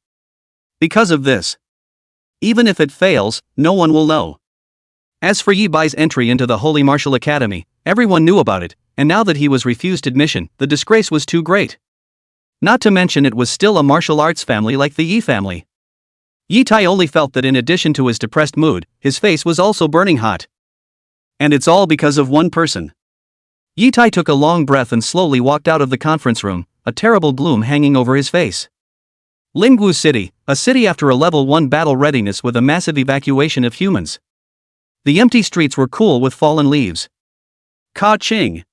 Because of this, even if it fails, no one will know. As for Yi Bai's entry into the Holy Martial Academy, everyone knew about it, and now that he was refused admission, the disgrace was too great. Not to mention it was still a martial arts family like the Yi family. Yi Tai only felt that in addition to his depressed mood, his face was also burning hot. And it's all because of one person. Yi Tai took a long breath and slowly walked out of the conference room, a terrible gloom hanging over his face. Lingwu City, a city after a level 1 battle readiness with a massive evacuation of humans. The empty streets were cool with fallen leaves. Ka-ching!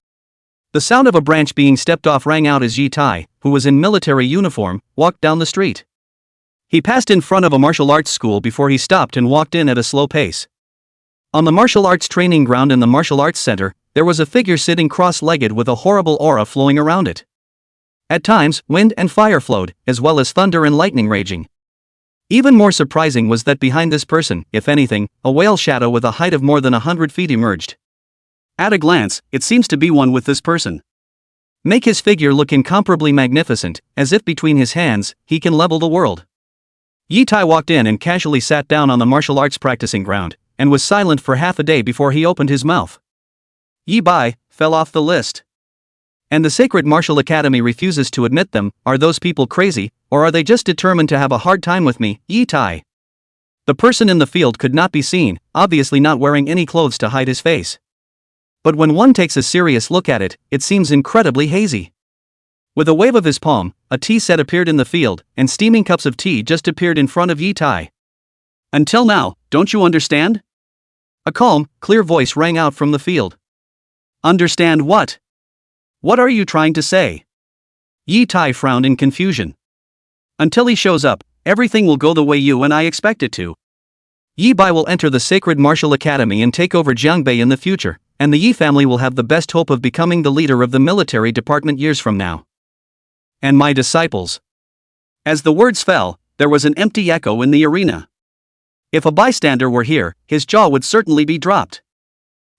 The sound of a branch being stepped off rang out as Yi Tai, who was in military uniform, walked down the street. He passed in front of a martial arts school before he stopped and walked in at a slow pace. On the martial arts training ground in the martial arts center, there was a figure sitting cross-legged with a horrible aura flowing around it. At times, wind and fire flowed, as well as thunder and lightning raging. Even more surprising was that behind this person, if anything, a whale shadow with a height of more than 100 feet emerged. At a glance, it seems to be one with this person. Make his figure look incomparably magnificent, as if between his hands, he can level the world. Yi Tai walked in and casually sat down on the martial arts practicing ground, and was silent for half a day before he opened his mouth. Yi Bai fell off the list. And the Sacred Martial Academy refuses to admit them. Are those people crazy, or are they just determined to have a hard time with me, Yi Tai? The person in the field could not be seen, obviously not wearing any clothes to hide his face. But when one takes a serious look at it, it seems incredibly hazy. With a wave of his palm, a tea set appeared in the field, and steaming cups of tea just appeared in front of Yi Tai. Until now, don't you understand? A calm, clear voice rang out from the field. Understand what? What are you trying to say? Yi Tai frowned in confusion. Until he shows up, everything will go the way you and I expect it to. Yi Bai will enter the Sacred Martial Academy and take over Jiangbei in the future, and the Yi family will have the best hope of becoming the leader of the military department years from now. And my disciples. As the words fell, there was an empty echo in the arena. If a bystander were here, his jaw would certainly be dropped.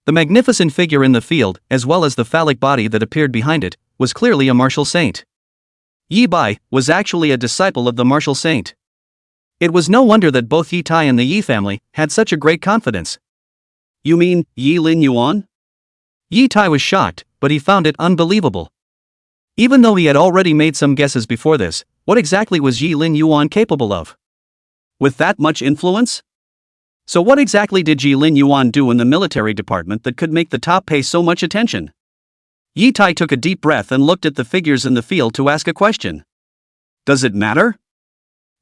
The magnificent figure in the field, as well as the phallic body that appeared behind it, was clearly a martial saint. Yi Bai was actually a disciple of the martial saint. It was no wonder that both Yi Tai and the Yi family had such a great confidence. You mean, Yi Lin Yuan? Yi Tai was shocked, but he found it unbelievable. Even though he had already made some guesses before this, what exactly was Yi Lin Yuan capable of? With that much influence? So what exactly did Yi Lin Yuan do in the military department that could make the top pay so much attention? Yi Tai took a deep breath and looked at the figures in the field to ask a question. Does it matter?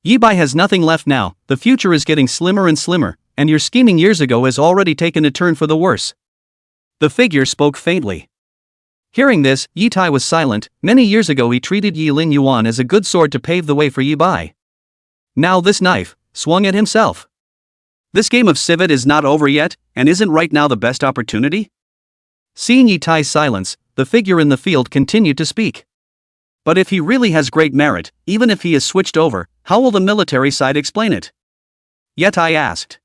Yi Bai has nothing left now, the future is getting slimmer and slimmer, and your scheming years ago has already taken a turn for the worse. The figure spoke faintly. Hearing this, Yi Tai was silent. Many years ago he treated Yi Lin Yuan as a good sword to pave the way for Yi Bai. Now this knife, swung at himself. This game of civet is not over yet, and isn't right now the best opportunity? Seeing Yi Tai's silence, the figure in the field continued to speak. But if he really has great merit, even if he is switched over, how will the military side explain it? Ye Tai asked.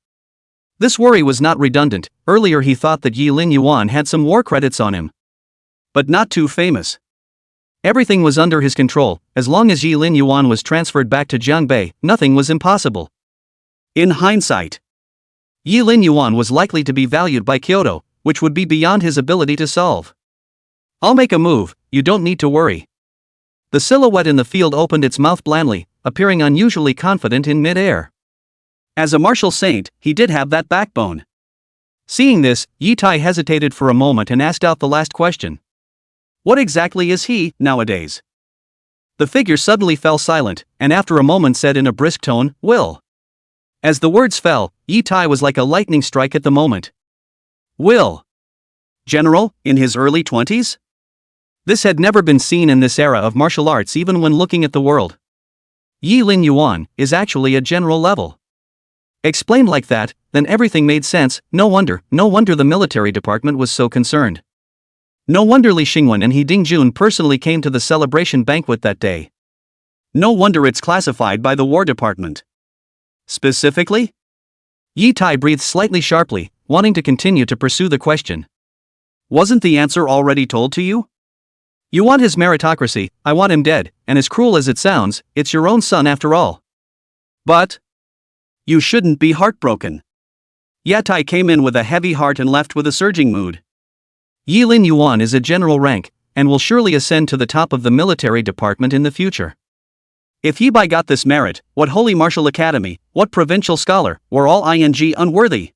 This worry was not redundant. Earlier he thought that Yi Lin Yuan had some war credits on him. But not too famous. Everything was under his control. As long as Yi Lin Yuan was transferred back to Jiangbei, nothing was impossible. In hindsight, Yi Lin Yuan was likely to be valued by Kyoto, which would be beyond his ability to solve. I'll make a move, you don't need to worry. The silhouette in the field opened its mouth blandly, appearing unusually confident in mid-air. As a martial saint, he did have that backbone. Seeing this, Yi Tai hesitated for a moment and asked out the last question. What exactly is he, nowadays? The figure suddenly fell silent, and after a moment said in a brisk tone, Will. As the words fell, Yi Tai was like a lightning strike at the moment. Will. General, in his early 20s? This had never been seen in this era of martial arts even when looking at the world. Yi Lin Yuan is actually a general level. Explained like that, then everything made sense. No wonder the military department was so concerned. No wonder Li Xingwen and He Dingjun personally came to the celebration banquet that day. No wonder it's classified by the War Department. Specifically? Yi Tai breathed slightly sharply, wanting to continue to pursue the question. Wasn't the answer already told to you? You want his meritocracy, I want him dead, and as cruel as it sounds, it's your own son after all. But you shouldn't be heartbroken. Ye Tai came in with a heavy heart and left with a surging mood. Yi Lin Yuan is a general rank, and will surely ascend to the top of the military department in the future. If Yi Bai got this merit, what Holy Martial Academy, what provincial scholar, were all unworthy?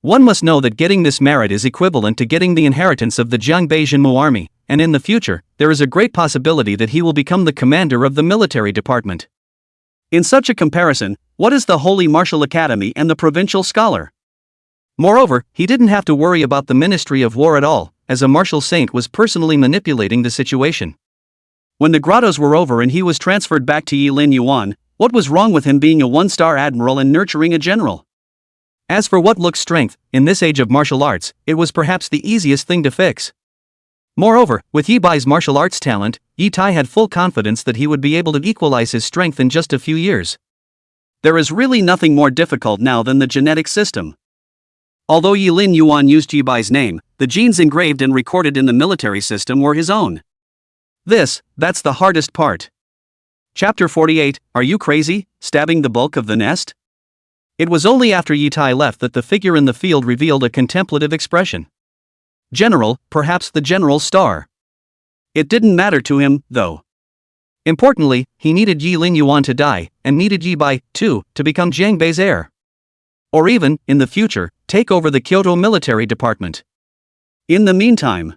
One must know that getting this merit is equivalent to getting the inheritance of the Jiangbei Jinmu army, and in the future, there is a great possibility that he will become the commander of the military department. In such a comparison, what is the Holy Martial Academy and the provincial scholar? Moreover, he didn't have to worry about the Ministry of War at all, as a martial saint was personally manipulating the situation. When the grottos were over and he was transferred back to Yi Lin Yuan, what was wrong with him being a one-star admiral and nurturing a general? As for what looks strength, in this age of martial arts, it was perhaps the easiest thing to fix. Moreover, with Yi Bai's martial arts talent, Yi Tai had full confidence that he would be able to equalize his strength in just a few years. There is really nothing more difficult now than the genetic system. Although Yi Lin Yuan used Yi Bai's name, the genes engraved and recorded in the military system were his own. That's the hardest part. Chapter 48, Are you crazy, stabbing the bulk of the nest? It was only after Yi Tai left that the figure in the field revealed a contemplative expression. General, perhaps the general star. It didn't matter to him, though. Importantly, he needed Yi Lin Yuan to die, and needed Yi Bai, too, to become Jiangbei's heir. Or even, in the future, take over the Kyoto military department. In the meantime,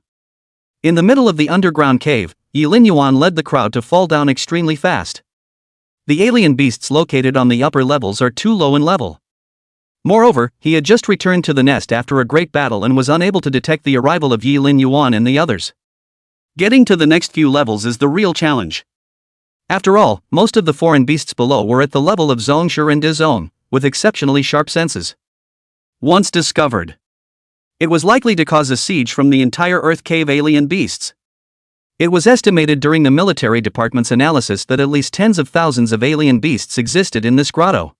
in the middle of the underground cave, Yi Lin Yuan led the crowd to fall down extremely fast. The alien beasts located on the upper levels are too low in level. Moreover, he had just returned to the nest after a great battle and was unable to detect the arrival of Yi Lin Yuan and the others. Getting to the next few levels is the real challenge. After all, most of the foreign beasts below were at the level of Zhongshi and Dizong, with exceptionally sharp senses. Once discovered, it was likely to cause a siege from the entire Earth cave alien beasts. It was estimated during the military department's analysis that at least tens of thousands of alien beasts existed in this grotto.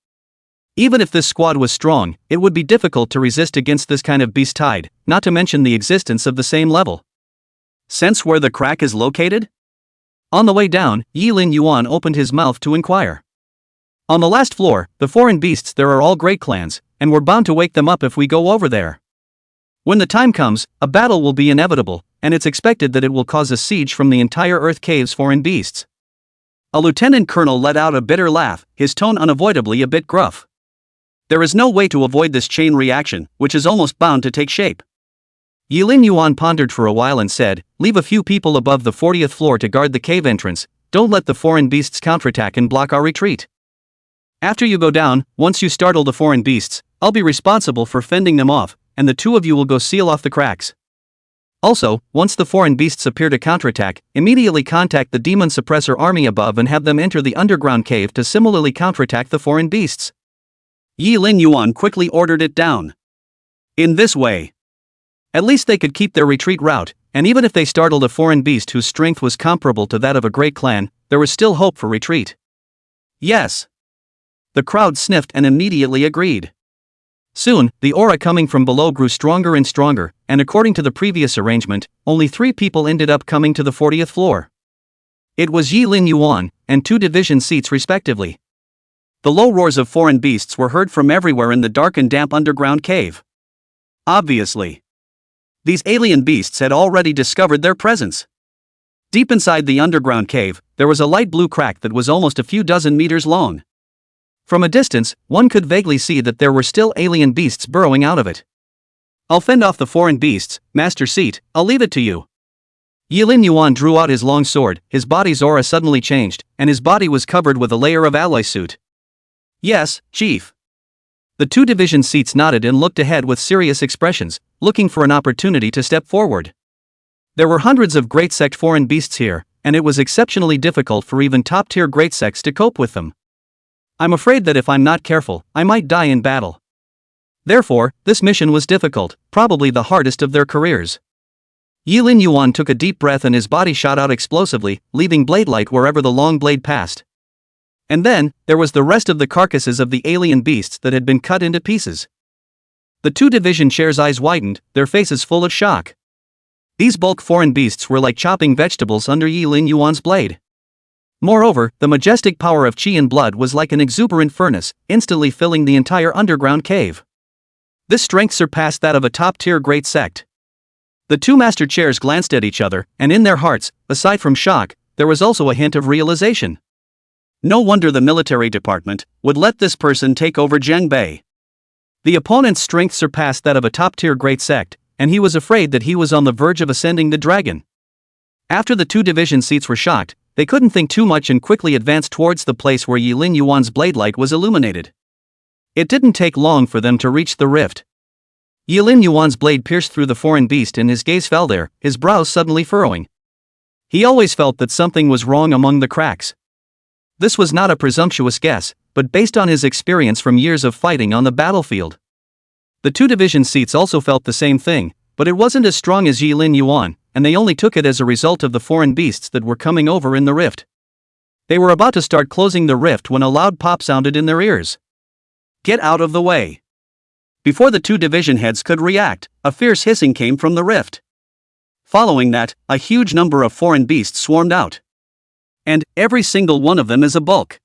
Even if this squad was strong, it would be difficult to resist against this kind of beast tide, not to mention the existence of the same level. Sense where the crack is located? On the way down, Yilin Yuan opened his mouth to inquire. On the last floor, the foreign beasts there are all great clans, and we're bound to wake them up if we go over there. When the time comes, a battle will be inevitable, and it's expected that it will cause a siege from the entire Earth Cave's foreign beasts. A lieutenant colonel let out a bitter laugh, his tone unavoidably a bit gruff. There is no way to avoid this chain reaction, which is almost bound to take shape. Yilin Yuan pondered for a while and said, leave a few people above the 40th floor to guard the cave entrance, don't let the foreign beasts counterattack and block our retreat. After you go down, once you startle the foreign beasts, I'll be responsible for fending them off, and the two of you will go seal off the cracks. Also, once the foreign beasts appear to counterattack, immediately contact the demon suppressor army above and have them enter the underground cave to similarly counterattack the foreign beasts. Yilin Yuan quickly ordered it down. In this way, at least they could keep their retreat route, and even if they startled a foreign beast whose strength was comparable to that of a great clan, there was still hope for retreat. Yes. The crowd sniffed and immediately agreed. Soon, the aura coming from below grew stronger and stronger, and according to the previous arrangement, only 3 people ended up coming to the 40th floor. It was Yilin Yuan, and 2 division seats respectively. The low roars of foreign beasts were heard from everywhere in the dark and damp underground cave. Obviously, these alien beasts had already discovered their presence. Deep inside the underground cave, there was a light blue crack that was almost a few dozen meters long. From a distance, one could vaguely see that there were still alien beasts burrowing out of it. I'll fend off the foreign beasts, Master Seat, I'll leave it to you. Yilin Yuan drew out his long sword, his body's aura suddenly changed, and his body was covered with a layer of alloy suit. Yes, Chief. The 2 division seats nodded and looked ahead with serious expressions, looking for an opportunity to step forward. There were hundreds of great sect foreign beasts here, and it was exceptionally difficult for even top-tier great sects to cope with them. I'm afraid that if I'm not careful, I might die in battle. Therefore, this mission was difficult, probably the hardest of their careers. Yilin Yuan took a deep breath and his body shot out explosively, leaving blade light wherever the long blade passed. And then, there was the rest of the carcasses of the alien beasts that had been cut into pieces. The 2 division chairs' eyes widened, their faces full of shock. These bulk foreign beasts were like chopping vegetables under Yilin Yuan's blade. Moreover, the majestic power of qi and blood was like an exuberant furnace, instantly filling the entire underground cave. This strength surpassed that of a top-tier great sect. The 2 master chairs glanced at each other, and in their hearts, aside from shock, there was also a hint of realization. No wonder the military department would let this person take over Zhengbei. The opponent's strength surpassed that of a top-tier great sect, and he was afraid that he was on the verge of ascending the dragon. After the 2 division seats were shocked, they couldn't think too much and quickly advanced towards the place where Yilin Yuan's blade light was illuminated. It didn't take long for them to reach the rift. Yilin Yuan's blade pierced through the foreign beast and his gaze fell there, his brows suddenly furrowing. He always felt that something was wrong among the cracks. This was not a presumptuous guess, but based on his experience from years of fighting on the battlefield. The 2 division seats also felt the same thing, but it wasn't as strong as Yilin Yuan, and they only took it as a result of the foreign beasts that were coming over in the rift. They were about to start closing the rift when a loud pop sounded in their ears. Get out of the way. Before the 2 division heads could react, a fierce hissing came from the rift. Following that, a huge number of foreign beasts swarmed out. And every single one of them is a bulk.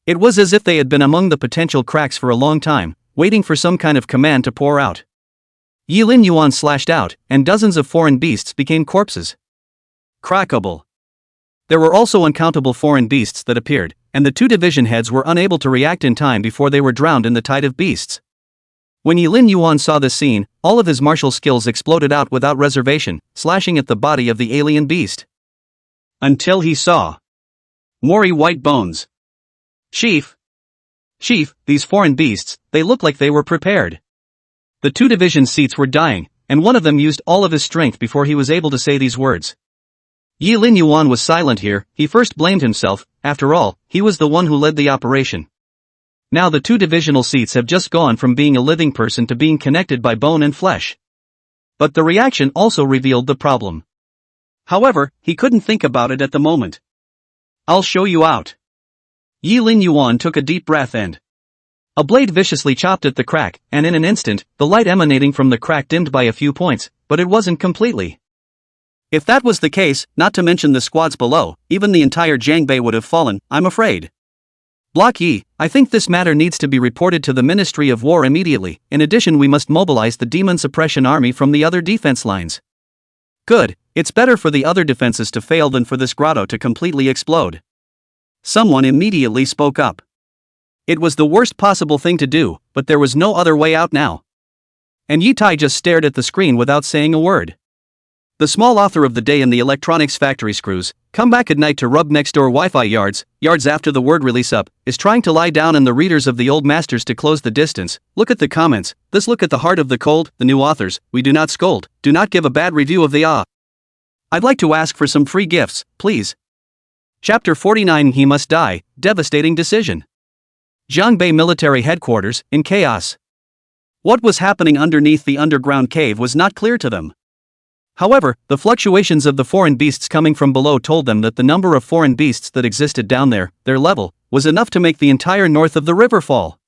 It was as if they had been among the potential cracks for a long time, waiting for some kind of command to pour out. Yilin Yuan slashed out, and dozens of foreign beasts became corpses. Crackable. There were also uncountable foreign beasts that appeared, and the 2 division heads were unable to react in time before they were drowned in the tide of beasts. When Yilin Yuan saw this scene, all of his martial skills exploded out without reservation, slashing at the body of the alien beast. Until he saw Mori white bones. Chief, these foreign beasts, they look like they were prepared. The 2 division seats were dying, and one of them used all of his strength before he was able to say these words. Yilin Yuan was silent here, he first blamed himself, after all, he was the one who led the operation. Now the 2 divisional seats have just gone from being a living person to being connected by bone and flesh. But the reaction also revealed the problem. However, he couldn't think about it at the moment. I'll show you out. Yilin Yuan took a deep breath and A blade viciously chopped at the crack, and in an instant, the light emanating from the crack dimmed by a few points, but it wasn't completely. If that was the case, not to mention the squads below, even the entire Jangbei would have fallen, I'm afraid. Block Yi, I think this matter needs to be reported to the Ministry of War immediately. In addition, we must mobilize the demon suppression army from the other defense lines. Good, it's better for the other defenses to fail than for this grotto to completely explode. Someone immediately spoke up. It was the worst possible thing to do, but there was no other way out now. And Yitai just stared at the screen without saying a word. The small author of the day in the electronics factory screws, come back at night to rub next door Wi-Fi yards after the word release up, is trying to lie down and the readers of the old masters to close the distance. Look at the comments, this look at the heart of the cold, the new authors, we do not scold, do not give a bad review of the I'd like to ask for some free gifts, please. Chapter 49 He Must Die, Devastating Decision. Jangbei Military Headquarters, in chaos. What was happening underneath the underground cave was not clear to them. However, the fluctuations of the foreign beasts coming from below told them that the number of foreign beasts that existed down there, their level, was enough to make the entire north of the river fall.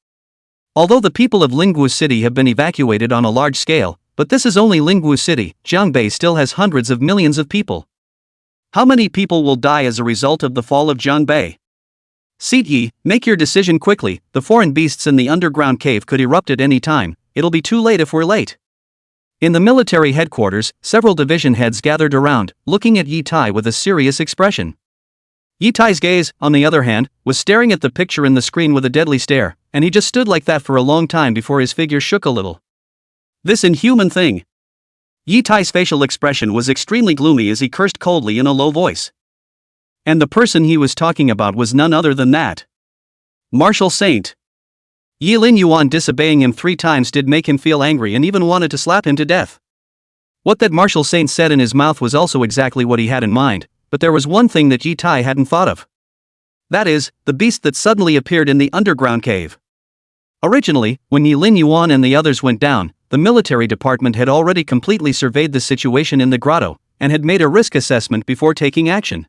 Although the people of Lingwu City have been evacuated on a large scale, but this is only Lingwu City, Jangbei still has hundreds of millions of people. How many people will die as a result of the fall of Jangbei? Seat Yi, make your decision quickly, the foreign beasts in the underground cave could erupt at any time, it'll be too late if we're late. In the military headquarters, several division heads gathered around, looking at Yitai with a serious expression. Yitai's gaze, on the other hand, was staring at the picture in the screen with a deadly stare, and he just stood like that for a long time before his figure shook a little. This inhuman thing. Yitai's facial expression was extremely gloomy as he cursed coldly in a low voice. And the person he was talking about was none other than that Martial Saint. Yi Lin Yuan disobeying him 3 times did make him feel angry and even wanted to slap him to death. What that Martial Saint said in his mouth was also exactly what he had in mind, but there was one thing that Yitai hadn't thought of. That is, the beast that suddenly appeared in the underground cave. Originally, when Yi Lin Yuan and the others went down, the military department had already completely surveyed the situation in the grotto, and had made a risk assessment before taking action.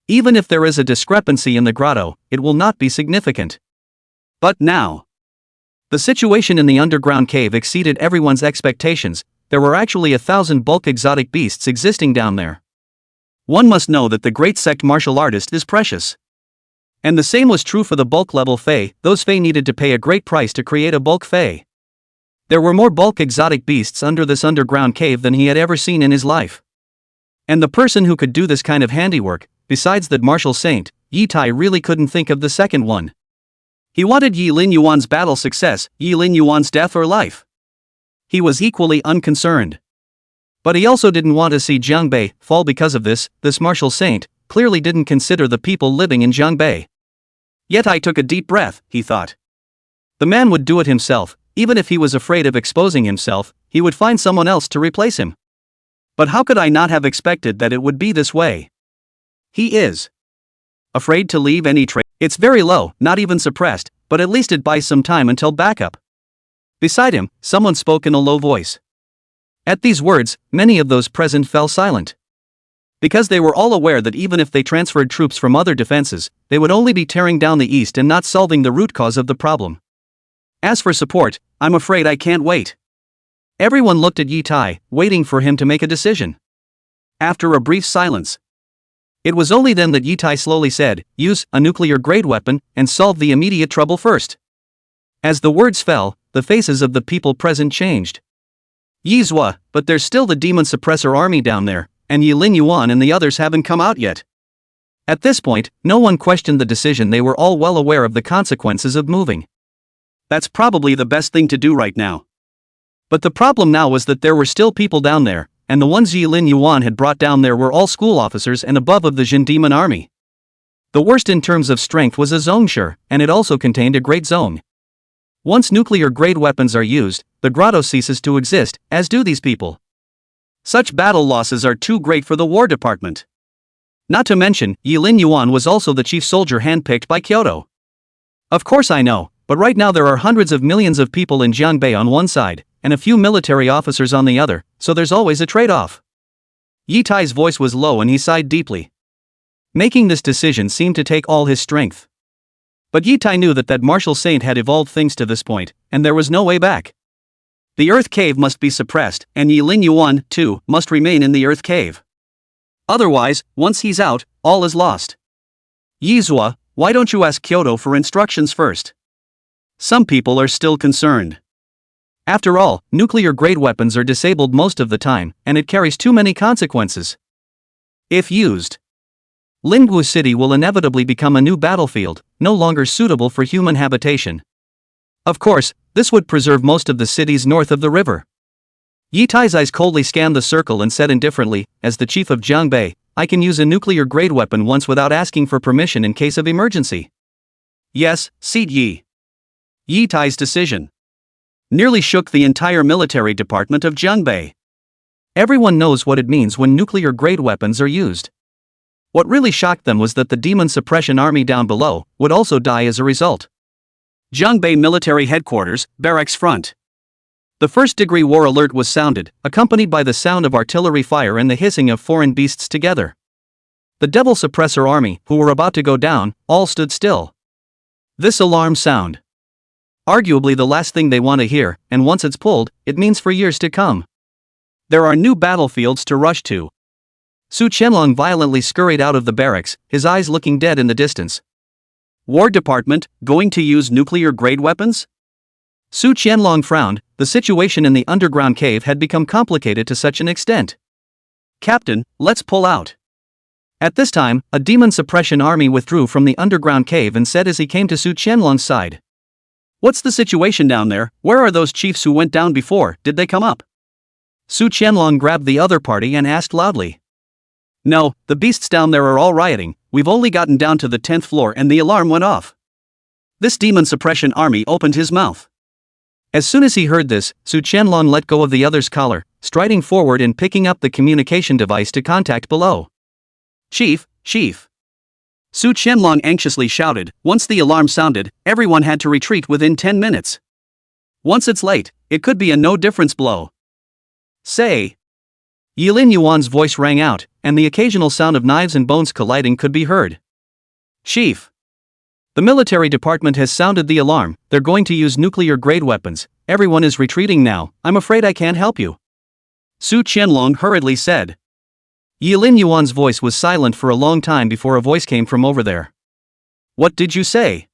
Even if there is a discrepancy in the grotto, it will not be significant. But now, the situation in the underground cave exceeded everyone's expectations. There were actually 1,000 bulk exotic beasts existing down there. One must know that the great sect martial artist is precious. And the same was true for the bulk level Fey. Those Fey needed to pay a great price to create a bulk Fey. There were more bulk exotic beasts under this underground cave than he had ever seen in his life. And the person who could do this kind of handiwork, besides that martial saint, Yitai really couldn't think of the second one. He wanted Yi Lin Yuan's battle success, Yi Lin Yuan's death or life. He was equally unconcerned. But he also didn't want to see Jangbei fall because of this martial saint clearly didn't consider the people living in Jangbei. Yet I took a deep breath, he thought. The man would do it himself, even if he was afraid of exposing himself, he would find someone else to replace him. But how could I not have expected that it would be this way? He is afraid to leave any trace. It's very low, not even suppressed, but at least it buys some time until backup. Beside him, someone spoke in a low voice. At these words, many of those present fell silent. Because they were all aware that even if they transferred troops from other defenses, they would only be tearing down the east and not solving the root cause of the problem. As for support, I'm afraid I can't wait. Everyone looked at Yitai, waiting for him to make a decision. After a brief silence, it was only then that Yitai slowly said, use a nuclear-grade weapon and solve the immediate trouble first. As the words fell, the faces of the people present changed. Yizhua, but there's still the demon suppressor army down there, and Yi Lin Yuan and the others haven't come out yet. At this point, no one questioned the decision. They were all well aware of the consequences of moving. That's probably the best thing to do right now. But the problem now was that there were still people down there, and the ones Yi Lin Yuan had brought down there were all school officers and above of the Jin Demon army. The worst in terms of strength was a Zongshur, and it also contained a great Zong. Once nuclear-grade weapons are used, the grotto ceases to exist, as do these people. Such battle losses are too great for the War Department. Not to mention, Yi Lin Yuan was also the chief soldier handpicked by Kyoto. Of course I know, but right now there are hundreds of millions of people in Jiangbei on one side, and a few military officers on the other, so there's always a trade-off. Yitai's voice was low and he sighed deeply. Making this decision seemed to take all his strength. But Yitai knew that martial saint had evolved things to this point, and there was no way back. The earth cave must be suppressed, and Yilin Yuan, too, must remain in the earth cave. Otherwise, once he's out, all is lost. Yizua, why don't you ask Kyoto for instructions first? Some people are still concerned. After all, nuclear-grade weapons are disabled most of the time, and it carries too many consequences. If used, Lingwu City will inevitably become a new battlefield, no longer suitable for human habitation. Of course, this would preserve most of the cities north of the river. Yitai's eyes coldly scanned the circle and said indifferently, as the chief of Jiangbei, I can use a nuclear-grade weapon once without asking for permission in case of emergency. Yes, Seat Yi. Yitai's decision nearly shook the entire military department of Jiangbei. Everyone knows what it means when nuclear-grade weapons are used. What really shocked them was that the demon suppression army down below would also die as a result. Jiangbei Military Headquarters, Barracks Front. The first-degree war alert was sounded, accompanied by the sound of artillery fire and the hissing of foreign beasts together. The devil suppressor army, who were about to go down, all stood still. This alarm sound. Arguably the last thing they want to hear, and once it's pulled, it means for years to come. There are new battlefields to rush to. Su Qianlong violently scurried out of the barracks, his eyes looking dead in the distance. War Department, going to use nuclear-grade weapons? Su Qianlong frowned, the situation in the underground cave had become complicated to such an extent. Captain, let's pull out. At this time, a demon suppression army withdrew from the underground cave and said as he came to Su Qianlong's side. What's the situation down there? Where are those chiefs who went down before? Did they come up? Su Qianlong grabbed the other party and asked loudly. No, the beasts down there are all rioting, we've only gotten down to the 10th floor and the alarm went off. This demon suppression army opened his mouth. As soon as he heard this, Su Qianlong let go of the other's collar, striding forward and picking up the communication device to contact below. Chief, Chief. Su Qianlong anxiously shouted. Once the alarm sounded, everyone had to retreat within 10 minutes. Once it's late, it could be a no-difference blow. Say. Yilin Yuan's voice rang out, and the occasional sound of knives and bones colliding could be heard. Chief. The military department has sounded the alarm, they're going to use nuclear-grade weapons, everyone is retreating now, I'm afraid I can't help you. Su Qianlong hurriedly said. Yilin Yuan's voice was silent for a long time before a voice came from over there. What did you say?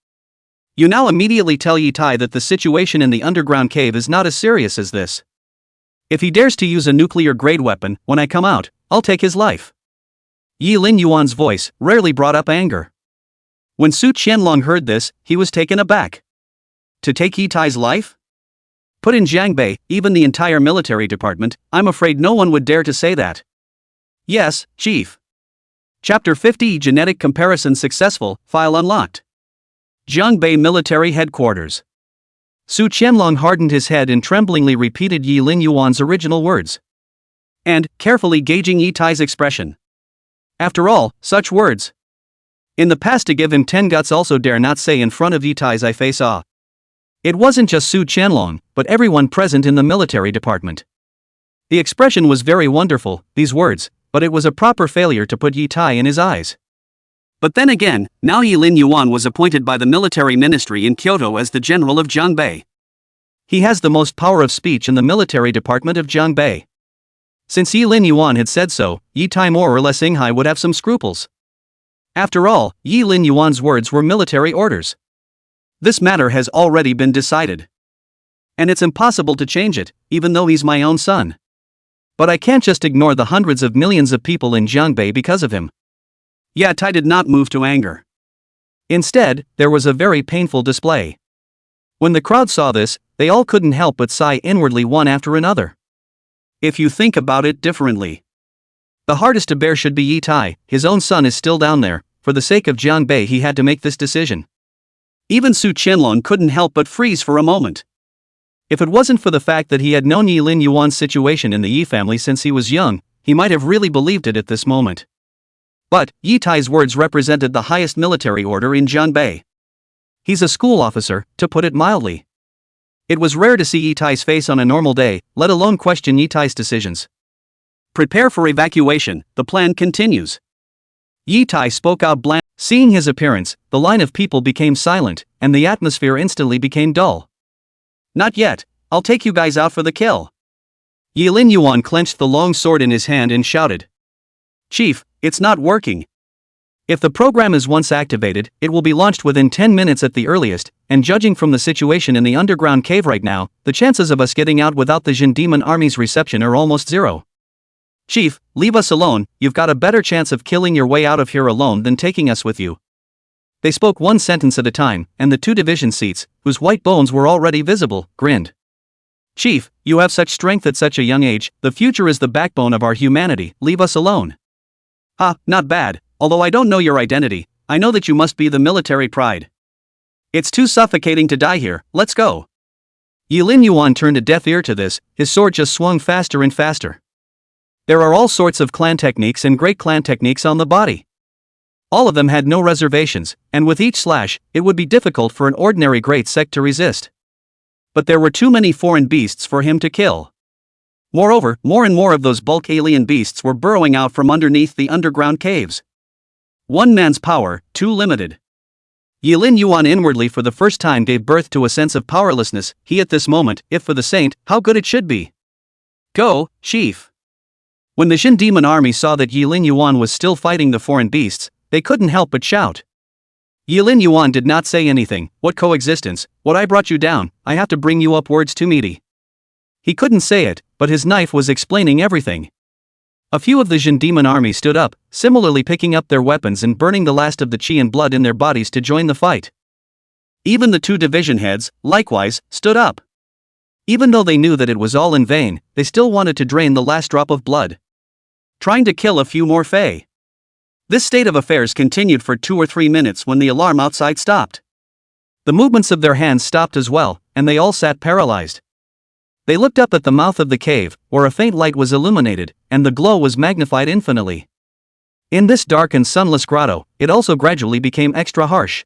You now immediately tell Yitai that the situation in the underground cave is not as serious as this. If he dares to use a nuclear-grade weapon, when I come out, I'll take his life. Yilin Yuan's voice rarely brought up anger. When Su Qianlong heard this, he was taken aback. To take Yitai's life? Put in Jiangbei, even the entire military department, I'm afraid no one would dare to say that. Yes, Chief. Chapter 50 Genetic Comparison Successful, File Unlocked. Jiangbei Military Headquarters. Su Qianlong hardened his head and tremblingly repeated Yilin Yuan's original words. And, carefully gauging Yitai's expression. After all, such words. In the past to give him 10 guts also dare not say in front of Yitai's I face awe. It wasn't just Su Qianlong, but everyone present in the military department. The expression was very wonderful, these words, but it was a proper failure to put Yitai in his eyes. But then again, now Yilin Yuan was appointed by the military ministry in Kyoto as the general of Jiangbei. He has the most power of speech in the military department of Jiangbei. Since Yilin Yuan had said so, Yitai more or less Inghai would have some scruples. After all, Yilin Yuan's words were military orders. This matter has already been decided. And it's impossible to change it, even though he's my own son. But I can't just ignore the hundreds of millions of people in Jiangbei because of him. Yitai did not move to anger. Instead, there was a very painful display. When the crowd saw this, they all couldn't help but sigh inwardly one after another. If you think about it differently. The hardest to bear should be Yitai, his own son is still down there, for the sake of Jiangbei he had to make this decision. Even Su Qianlong couldn't help but freeze for a moment. If it wasn't for the fact that he had known Yilin Yuan's situation in the Yi family since he was young, he might have really believed it at this moment. But, Yitai's words represented the highest military order in Jiangbei. He's a school officer, to put it mildly. It was rare to see Yitai's face on a normal day, let alone question Yitai's decisions. Prepare for evacuation, the plan continues. Yitai spoke out blandly. Seeing his appearance, the line of people became silent, and the atmosphere instantly became dull. Not yet, I'll take you guys out for the kill. Yilin Yuan clenched the long sword in his hand and shouted. Chief, it's not working. If the program is once activated, it will be launched within 10 minutes at the earliest, and judging from the situation in the underground cave right now, the chances of us getting out without the Jin Demon Army's reception are almost zero. Chief, leave us alone, you've got a better chance of killing your way out of here alone than taking us with you. They spoke one sentence at a time, and the two division seats, whose white bones were already visible, grinned. Chief, you have such strength at such a young age, the future is the backbone of our humanity, leave us alone. Ah, not bad, although I don't know your identity, I know that you must be the military pride. It's too suffocating to die here, let's go. Yilin Yuan turned a deaf ear to this, his sword just swung faster and faster. There are all sorts of clan techniques and great clan techniques on the body. All of them had no reservations, and with each slash, it would be difficult for an ordinary great sect to resist. But there were too many foreign beasts for him to kill. Moreover, more and more of those bulk alien beasts were burrowing out from underneath the underground caves. One man's power, too limited. Yilin Yuan inwardly for the first time gave birth to a sense of powerlessness, he at this moment, if for the saint, how good it should be. Go, chief. When the Jin Demon Army saw that Yilin Yuan was still fighting the foreign beasts, they couldn't help but shout. Yilin Yuan did not say anything, what coexistence, what I brought you down, I have to bring you up words too meaty. He couldn't say it, but his knife was explaining everything. A few of the Jin Demon Army stood up, similarly picking up their weapons and burning the last of the chi and blood in their bodies to join the fight. Even the two division heads, likewise, stood up. Even though they knew that it was all in vain, they still wanted to drain the last drop of blood. Trying to kill a few more Fey. This state of affairs continued for 2 or 3 minutes when the alarm outside stopped. The movements of their hands stopped as well, and they all sat paralyzed. They looked up at the mouth of the cave, where a faint light was illuminated, and the glow was magnified infinitely. In this dark and sunless grotto, it also gradually became extra harsh.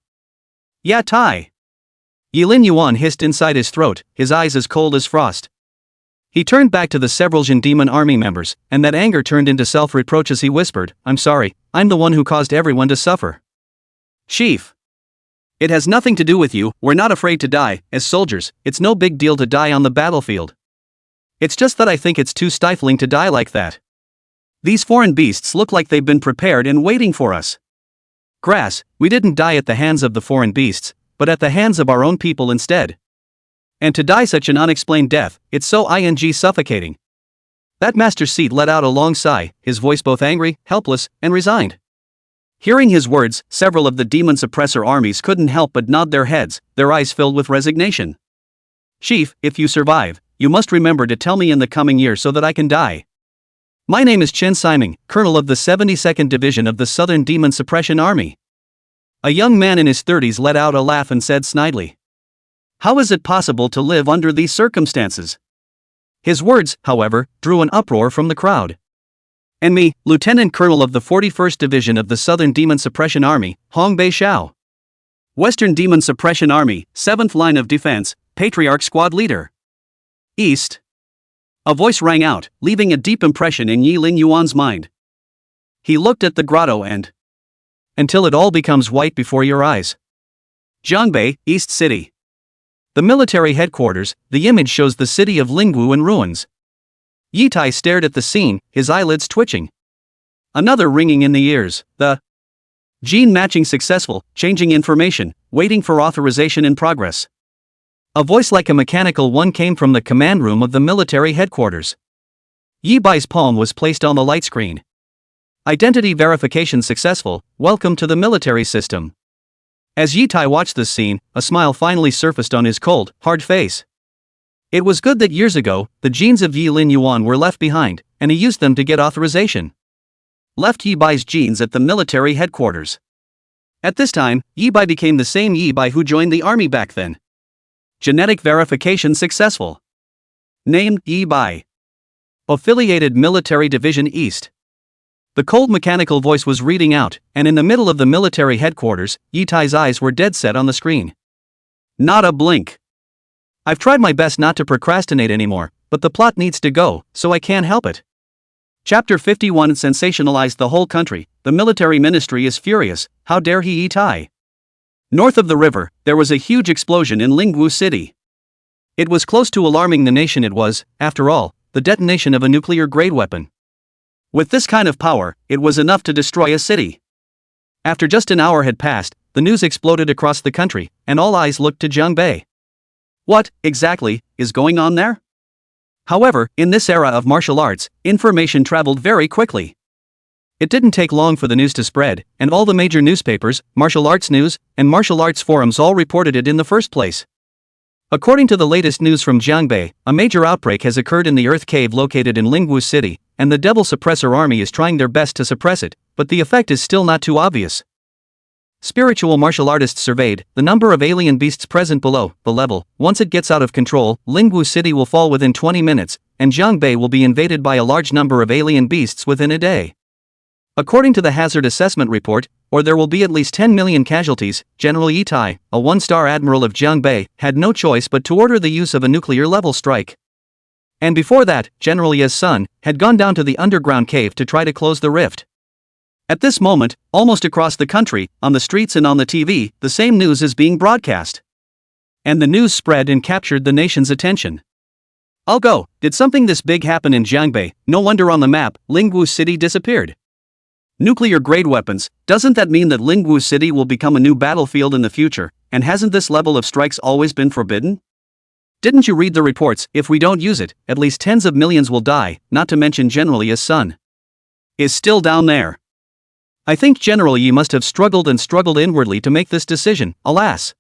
Ya Tai! Yilin Yuan hissed inside his throat, his eyes as cold as frost. He turned back to the several Jin Demon Army members, and that anger turned into self-reproach as he whispered, I'm sorry, I'm the one who caused everyone to suffer. Chief. It has nothing to do with you, we're not afraid to die, as soldiers, it's no big deal to die on the battlefield. It's just that I think it's too stifling to die like that. These foreign beasts look like they've been prepared and waiting for us. Grass, we didn't die at the hands of the foreign beasts, but at the hands of our own people instead. And to die such an unexplained death, it's so suffocating. That Master Seat let out a long sigh, his voice both angry, helpless, and resigned. Hearing his words, several of the demon suppressor armies couldn't help but nod their heads, their eyes filled with resignation. Chief, if you survive, you must remember to tell me in the coming year so that I can die. My name is Chen Siming, Colonel of the 72nd Division of the Southern Demon Suppression Army. A young man in his 30s let out a laugh and said snidely. How is it possible to live under these circumstances? His words, however, drew an uproar from the crowd. And me, Lieutenant Colonel of the 41st Division of the Southern Demon Suppression Army, Hong Bei Xiao. Western Demon Suppression Army, 7th Line of Defense, Patriarch Squad Leader. East. A voice rang out, leaving a deep impression in Yilin Yuan's mind. He looked at the grotto and... Until it all becomes white before your eyes. Jiangbei, East City. The military headquarters, the image shows the city of Lingwu in ruins. Yitai stared at the scene, his eyelids twitching. Another ringing in the ears, the gene matching successful, changing information, waiting for authorization in progress. A voice like a mechanical one came from the command room of the military headquarters. Yi Bai's palm was placed on the light screen. Identity verification successful, welcome to the military system. As Yitai watched this scene, a smile finally surfaced on his cold, hard face. It was good that years ago, the genes of Yilin Yuan were left behind, and he used them to get authorization. Left Yi Bai's genes at the military headquarters. At this time, Yi Bai became the same Yi Bai who joined the army back then. Genetic verification successful. Named Yi Bai. Affiliated Military Division East. The cold mechanical voice was reading out, and in the middle of the military headquarters, Yitai's eyes were dead set on the screen. Not a blink. I've tried my best not to procrastinate anymore, but the plot needs to go, so I can't help it. Chapter 51 sensationalized the whole country. The military ministry is furious. How dare he eat Thai? North of the river, there was a huge explosion in Ningwu City. It was close to alarming the nation. It was, after all, the detonation of a nuclear-grade weapon. With this kind of power, it was enough to destroy a city. After just an hour had passed, the news exploded across the country, and all eyes looked to Jiangbei. What, exactly, is going on there? However, in this era of martial arts, information traveled very quickly. It didn't take long for the news to spread, and all the major newspapers, martial arts news, and martial arts forums all reported it in the first place. According to the latest news from Jiangbei, a major outbreak has occurred in the earth cave located in Ningwu City, and the Devil Suppressor Army is trying their best to suppress it, but the effect is still not too obvious. Spiritual martial artists surveyed the number of alien beasts present below the level. Once it gets out of control, Ningwu City will fall within 20 minutes, and Jiangbei will be invaded by a large number of alien beasts within a day. According to the hazard assessment report, or there will be at least 10 million casualties. General Yi Tai, a one-star admiral of Jiangbei, had no choice but to order the use of a nuclear-level strike. And before that, General Ye's son had gone down to the underground cave to try to close the rift. At this moment, almost across the country, on the streets and on the TV, the same news is being broadcast. And the news spread and captured the nation's attention. I'll go. Did something this big happen in Jiangbei? No wonder on the map, Ningwu City disappeared. Nuclear-grade weapons, doesn't that mean that Ningwu City will become a new battlefield in the future, and hasn't this level of strikes always been forbidden? Didn't you read the reports? If we don't use it, at least tens of millions will die, not to mention General Ye's son is still down there. I think General Yi must have struggled inwardly to make this decision, alas.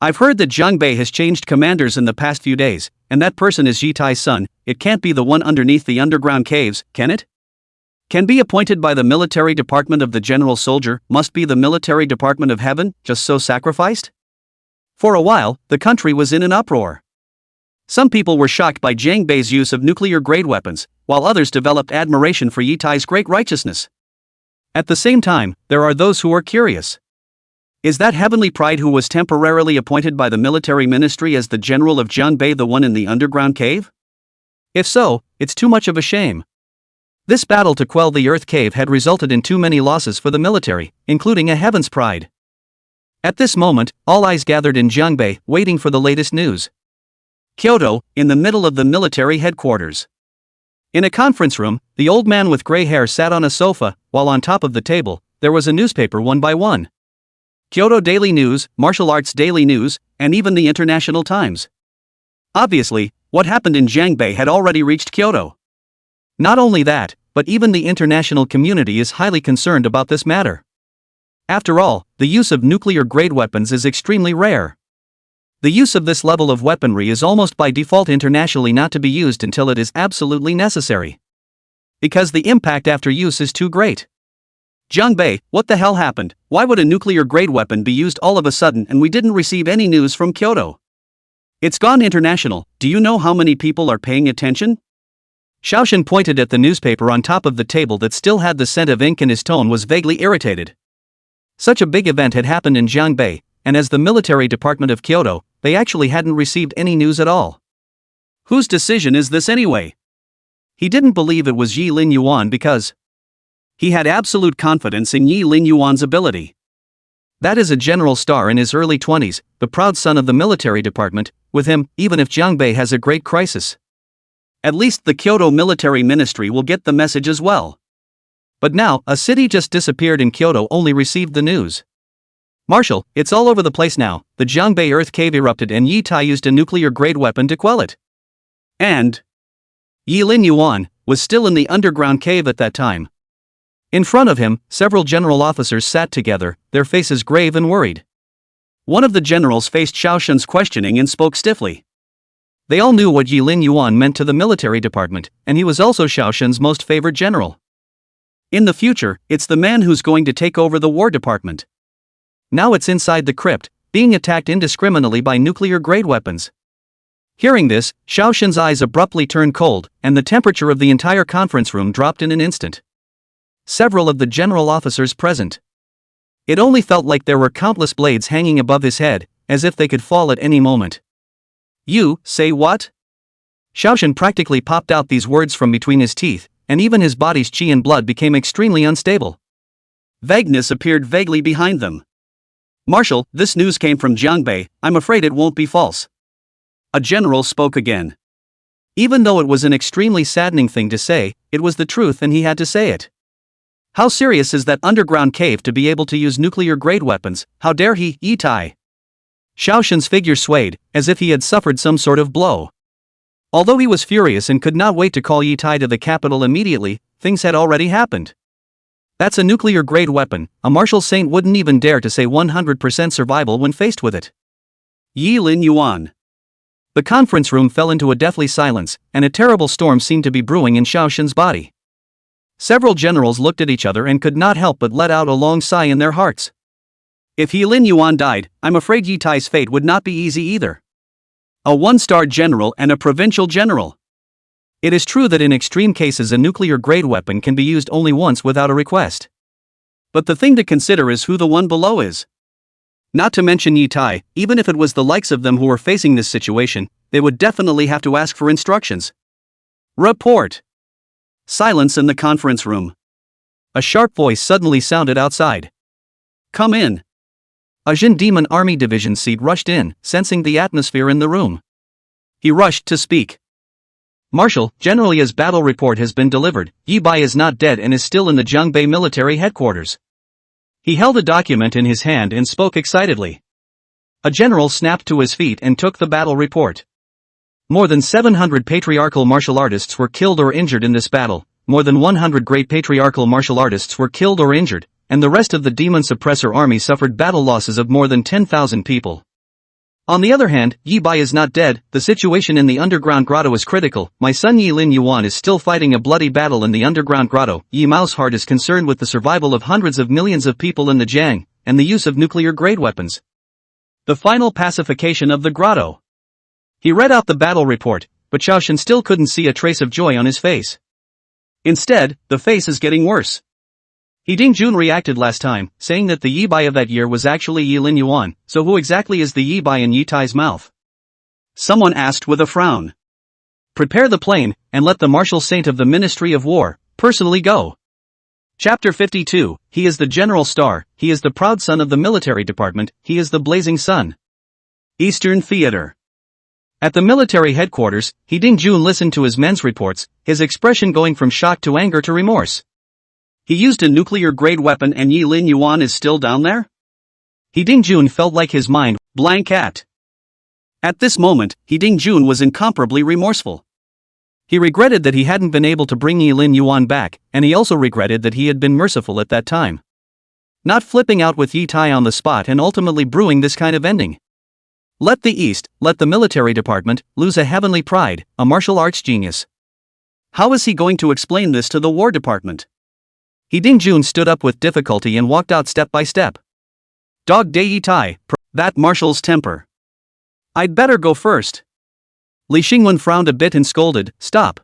I've heard that Jiangbei has changed commanders in the past few days, and that person is Yi Tai's son. It can't be the one underneath the underground caves, can it? Can be appointed by the military department of the general soldier, must be the military department of heaven, just so sacrificed? For a while, the country was in an uproar. Some people were shocked by Jiangbei's use of nuclear-grade weapons, while others developed admiration for Yi Tai's great righteousness. At the same time, there are those who are curious. Is that heavenly pride who was temporarily appointed by the military ministry as the general of Jiangbei the one in the underground cave? If so, it's too much of a shame. This battle to quell the earth cave had resulted in too many losses for the military, including a heaven's pride. At this moment, all eyes gathered in Jiangbei, waiting for the latest news. Kyoto, in the middle of the military headquarters. In a conference room, the old man with gray hair sat on a sofa, while on top of the table, there was a newspaper one by one. Kyoto Daily News, Martial Arts Daily News, and even the International Times. Obviously, what happened in Jiangbei had already reached Kyoto. Not only that, but even the international community is highly concerned about this matter. After all, the use of nuclear-grade weapons is extremely rare. The use of this level of weaponry is almost by default internationally not to be used until it is absolutely necessary. Because the impact after use is too great. Jiangbei, what the hell happened? Why would a nuclear-grade weapon be used all of a sudden and we didn't receive any news from Kyoto? It's gone international. Do you know how many people are paying attention? Xiaoshan pointed at the newspaper on top of the table that still had the scent of ink and his tone was vaguely irritated. Such a big event had happened in Jiangbei, and as the military department of Kyoto, they actually hadn't received any news at all. Whose decision is this anyway? He didn't believe it was Yi Lin Yuan because he had absolute confidence in Yi Lin Yuan's ability. That is a general star in his early 20s, the proud son of the military department. With him, even if Jiangbei has a great crisis, at least the Kyoto military ministry will get the message as well. But now, a city just disappeared and Kyoto only received the news. Marshal, it's all over the place now. The Jiangbei earth cave erupted and Yi Tai used a nuclear-grade weapon to quell it. And Yi Lin Yuan was still in the underground cave at that time. In front of him, several general officers sat together, their faces grave and worried. One of the generals faced Xiaoshan's questioning and spoke stiffly. They all knew what Yi Lin Yuan meant to the military department, and he was also Xiaoshan's most favored general. In the future, it's the man who's going to take over the War Department. Now it's inside the crypt, being attacked indiscriminately by nuclear-grade weapons. Hearing this, Xiaoshan's eyes abruptly turned cold, and the temperature of the entire conference room dropped in an instant. Several of the general officers present. It only felt like there were countless blades hanging above his head, as if they could fall at any moment. You say what? Xiaoshan practically popped out these words from between his teeth, and even his body's qi and blood became extremely unstable. Vagueness appeared vaguely behind them. "Marshal, this news came from Jiangbei, I'm afraid it won't be false." A general spoke again. Even though it was an extremely saddening thing to say, it was the truth and he had to say it. How serious is that underground cave to be able to use nuclear-grade weapons? How dare he, Yi Tai? Xiaoshen's figure swayed, as if he had suffered some sort of blow. Although he was furious and could not wait to call Yi Tai to the capital immediately, things had already happened. That's a nuclear-grade weapon, a martial saint wouldn't even dare to say 100% survival when faced with it. Yi Lin Yuan. The conference room fell into a deathly silence, and a terrible storm seemed to be brewing in Xiaoshen's body. Several generals looked at each other and could not help but let out a long sigh in their hearts. If Yi Lin Yuan died, I'm afraid Yi Tai's fate would not be easy either. A one-star general and a provincial general. It is true that in extreme cases a nuclear-grade weapon can be used only once without a request. But the thing to consider is who the one below is. Not to mention Yi Tai, even if it was the likes of them who were facing this situation, they would definitely have to ask for instructions. Report. Silence in the conference room. A sharp voice suddenly sounded outside. Come in. A Jin Demon Army Division seat rushed in, sensing the atmosphere in the room. He rushed to speak. Marshal, General Yi's battle report has been delivered. Yi Bai is not dead and is still in the Jiangbei military headquarters. He held a document in his hand and spoke excitedly. A general snapped to his feet and took the battle report. More than 700 patriarchal martial artists were killed or injured in this battle, more than 100 great patriarchal martial artists were killed or injured, and the rest of the demon suppressor army suffered battle losses of more than 10,000 people. On the other hand, Yi Bai is not dead, the situation in the underground grotto is critical, my son Yi Lin Yuan is still fighting a bloody battle in the underground grotto, Yi Mao's heart is concerned with the survival of hundreds of millions of people in the Jiang, and the use of nuclear-grade weapons. The final pacification of the grotto. He read out the battle report, but Xiaoshen still couldn't see a trace of joy on his face. Instead, the face is getting worse. He Dingjun reacted last time, saying that the Yi Bai of that year was actually Yi Lin Yuan, so who exactly is the Yi Bai in Yi Tai's mouth? Someone asked with a frown. Prepare the plane, and let the martial saint of the Ministry of War personally go. Chapter 52, he is the general star, he is the proud son of the military department, he is the blazing sun. Eastern Theater. At the military headquarters, He Dingjun listened to his men's reports, his expression going from shock to anger to remorse. He used a nuclear-grade weapon and Yi Lin Yuan is still down there? He Dingjun felt like his mind blank at this moment, He Dingjun was incomparably remorseful. He regretted that he hadn't been able to bring Yi Lin Yuan back, and he also regretted that he had been merciful at that time. Not flipping out with Yi Tai on the spot and ultimately brewing this kind of ending. Let the East, let the military department, lose a heavenly pride, a martial arts genius. How is he going to explain this to the War Department? He Dingjun stood up with difficulty and walked out step by step. Dog day Yi Tai, that marshal's temper. I'd better go first. Li Xingwen frowned a bit and scolded, stop.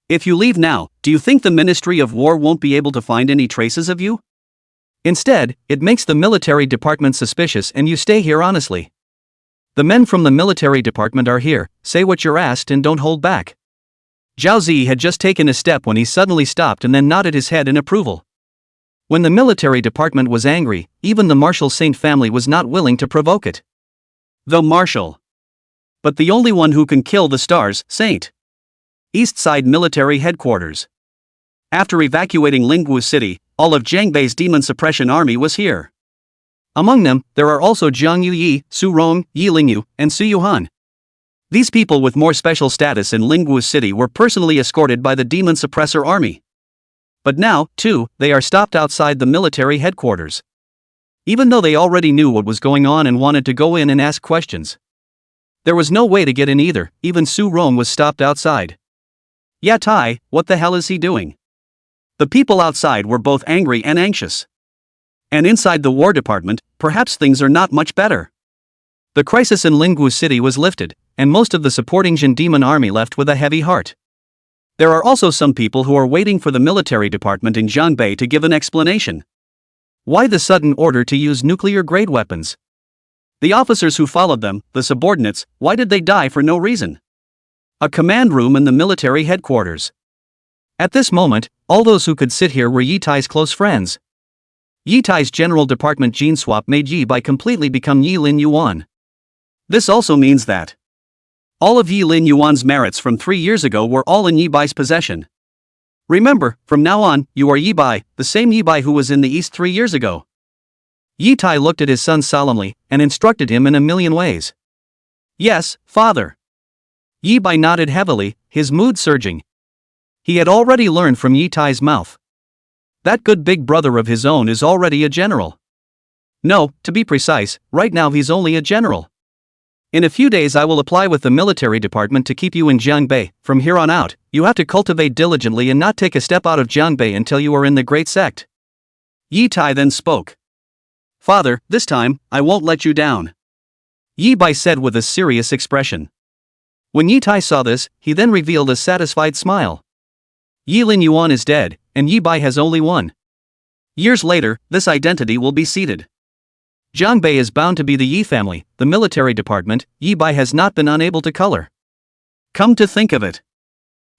If you leave now, do you think the Ministry of War won't be able to find any traces of you? Instead, it makes the military department suspicious and you stay here honestly. The men from the military department are here, say what you're asked and don't hold back. Zhao Zi had just taken a step when he suddenly stopped and then nodded his head in approval. When the military department was angry, even the martial saint family was not willing to provoke it. The marshal. But the only one who can kill the stars, saint. East Side Military Headquarters. After evacuating Lingwu City, all of Jiangbei's demon suppression army was here. Among them, there are also Jiang Yuyi, Su Rong, Yi Lingyu, and Su Yuhan. These people with more special status in Lingwu City were personally escorted by the demon suppressor army. But now, too, they are stopped outside the military headquarters. Even though they already knew what was going on and wanted to go in and ask questions. There was no way to get in either, even Su Rong was stopped outside. Ya Tai, what the hell is he doing? The people outside were both angry and anxious. And inside the War Department, perhaps things are not much better. The crisis in Lingwu City was lifted, and most of the supporting Jin Demon army left with a heavy heart. There are also some people who are waiting for the military department in Jiangbei to give an explanation. Why the sudden order to use nuclear-grade weapons? The officers who followed them, the subordinates, why did they die for no reason? A command room in the military headquarters. At this moment, all those who could sit here were Yi Tai's close friends. Yi Tai's general department gene swap made Yi Bai completely become Yi Lin Yuan. This also means that all of Yi Lin Yuan's merits from 3 years ago were all in Yi Bai's possession. Remember, from now on, you are Yi Bai, the same Yi Bai who was in the East 3 years ago. Yi Tai looked at his son solemnly, and instructed him in a million ways. Yes, father. Yi Bai nodded heavily, his mood surging. He had already learned from Yi Tai's mouth. That good big brother of his own is already a general. No, to be precise, right now he's only a general. In a few days I will apply with the military department to keep you in Jiangbei. From here on out, you have to cultivate diligently and not take a step out of Jiangbei until you are in the great sect. Yi Tai then spoke. Father, this time, I won't let you down. Yi Bai said with a serious expression. When Yi Tai saw this, he then revealed a satisfied smile. Yi Lin Yuan is dead, and Yi Bai has only one. Years later, this identity will be ceded. Jiangbei is bound to be the Yi family, the military department. Yi Bai has not been unable to color. Come to think of it.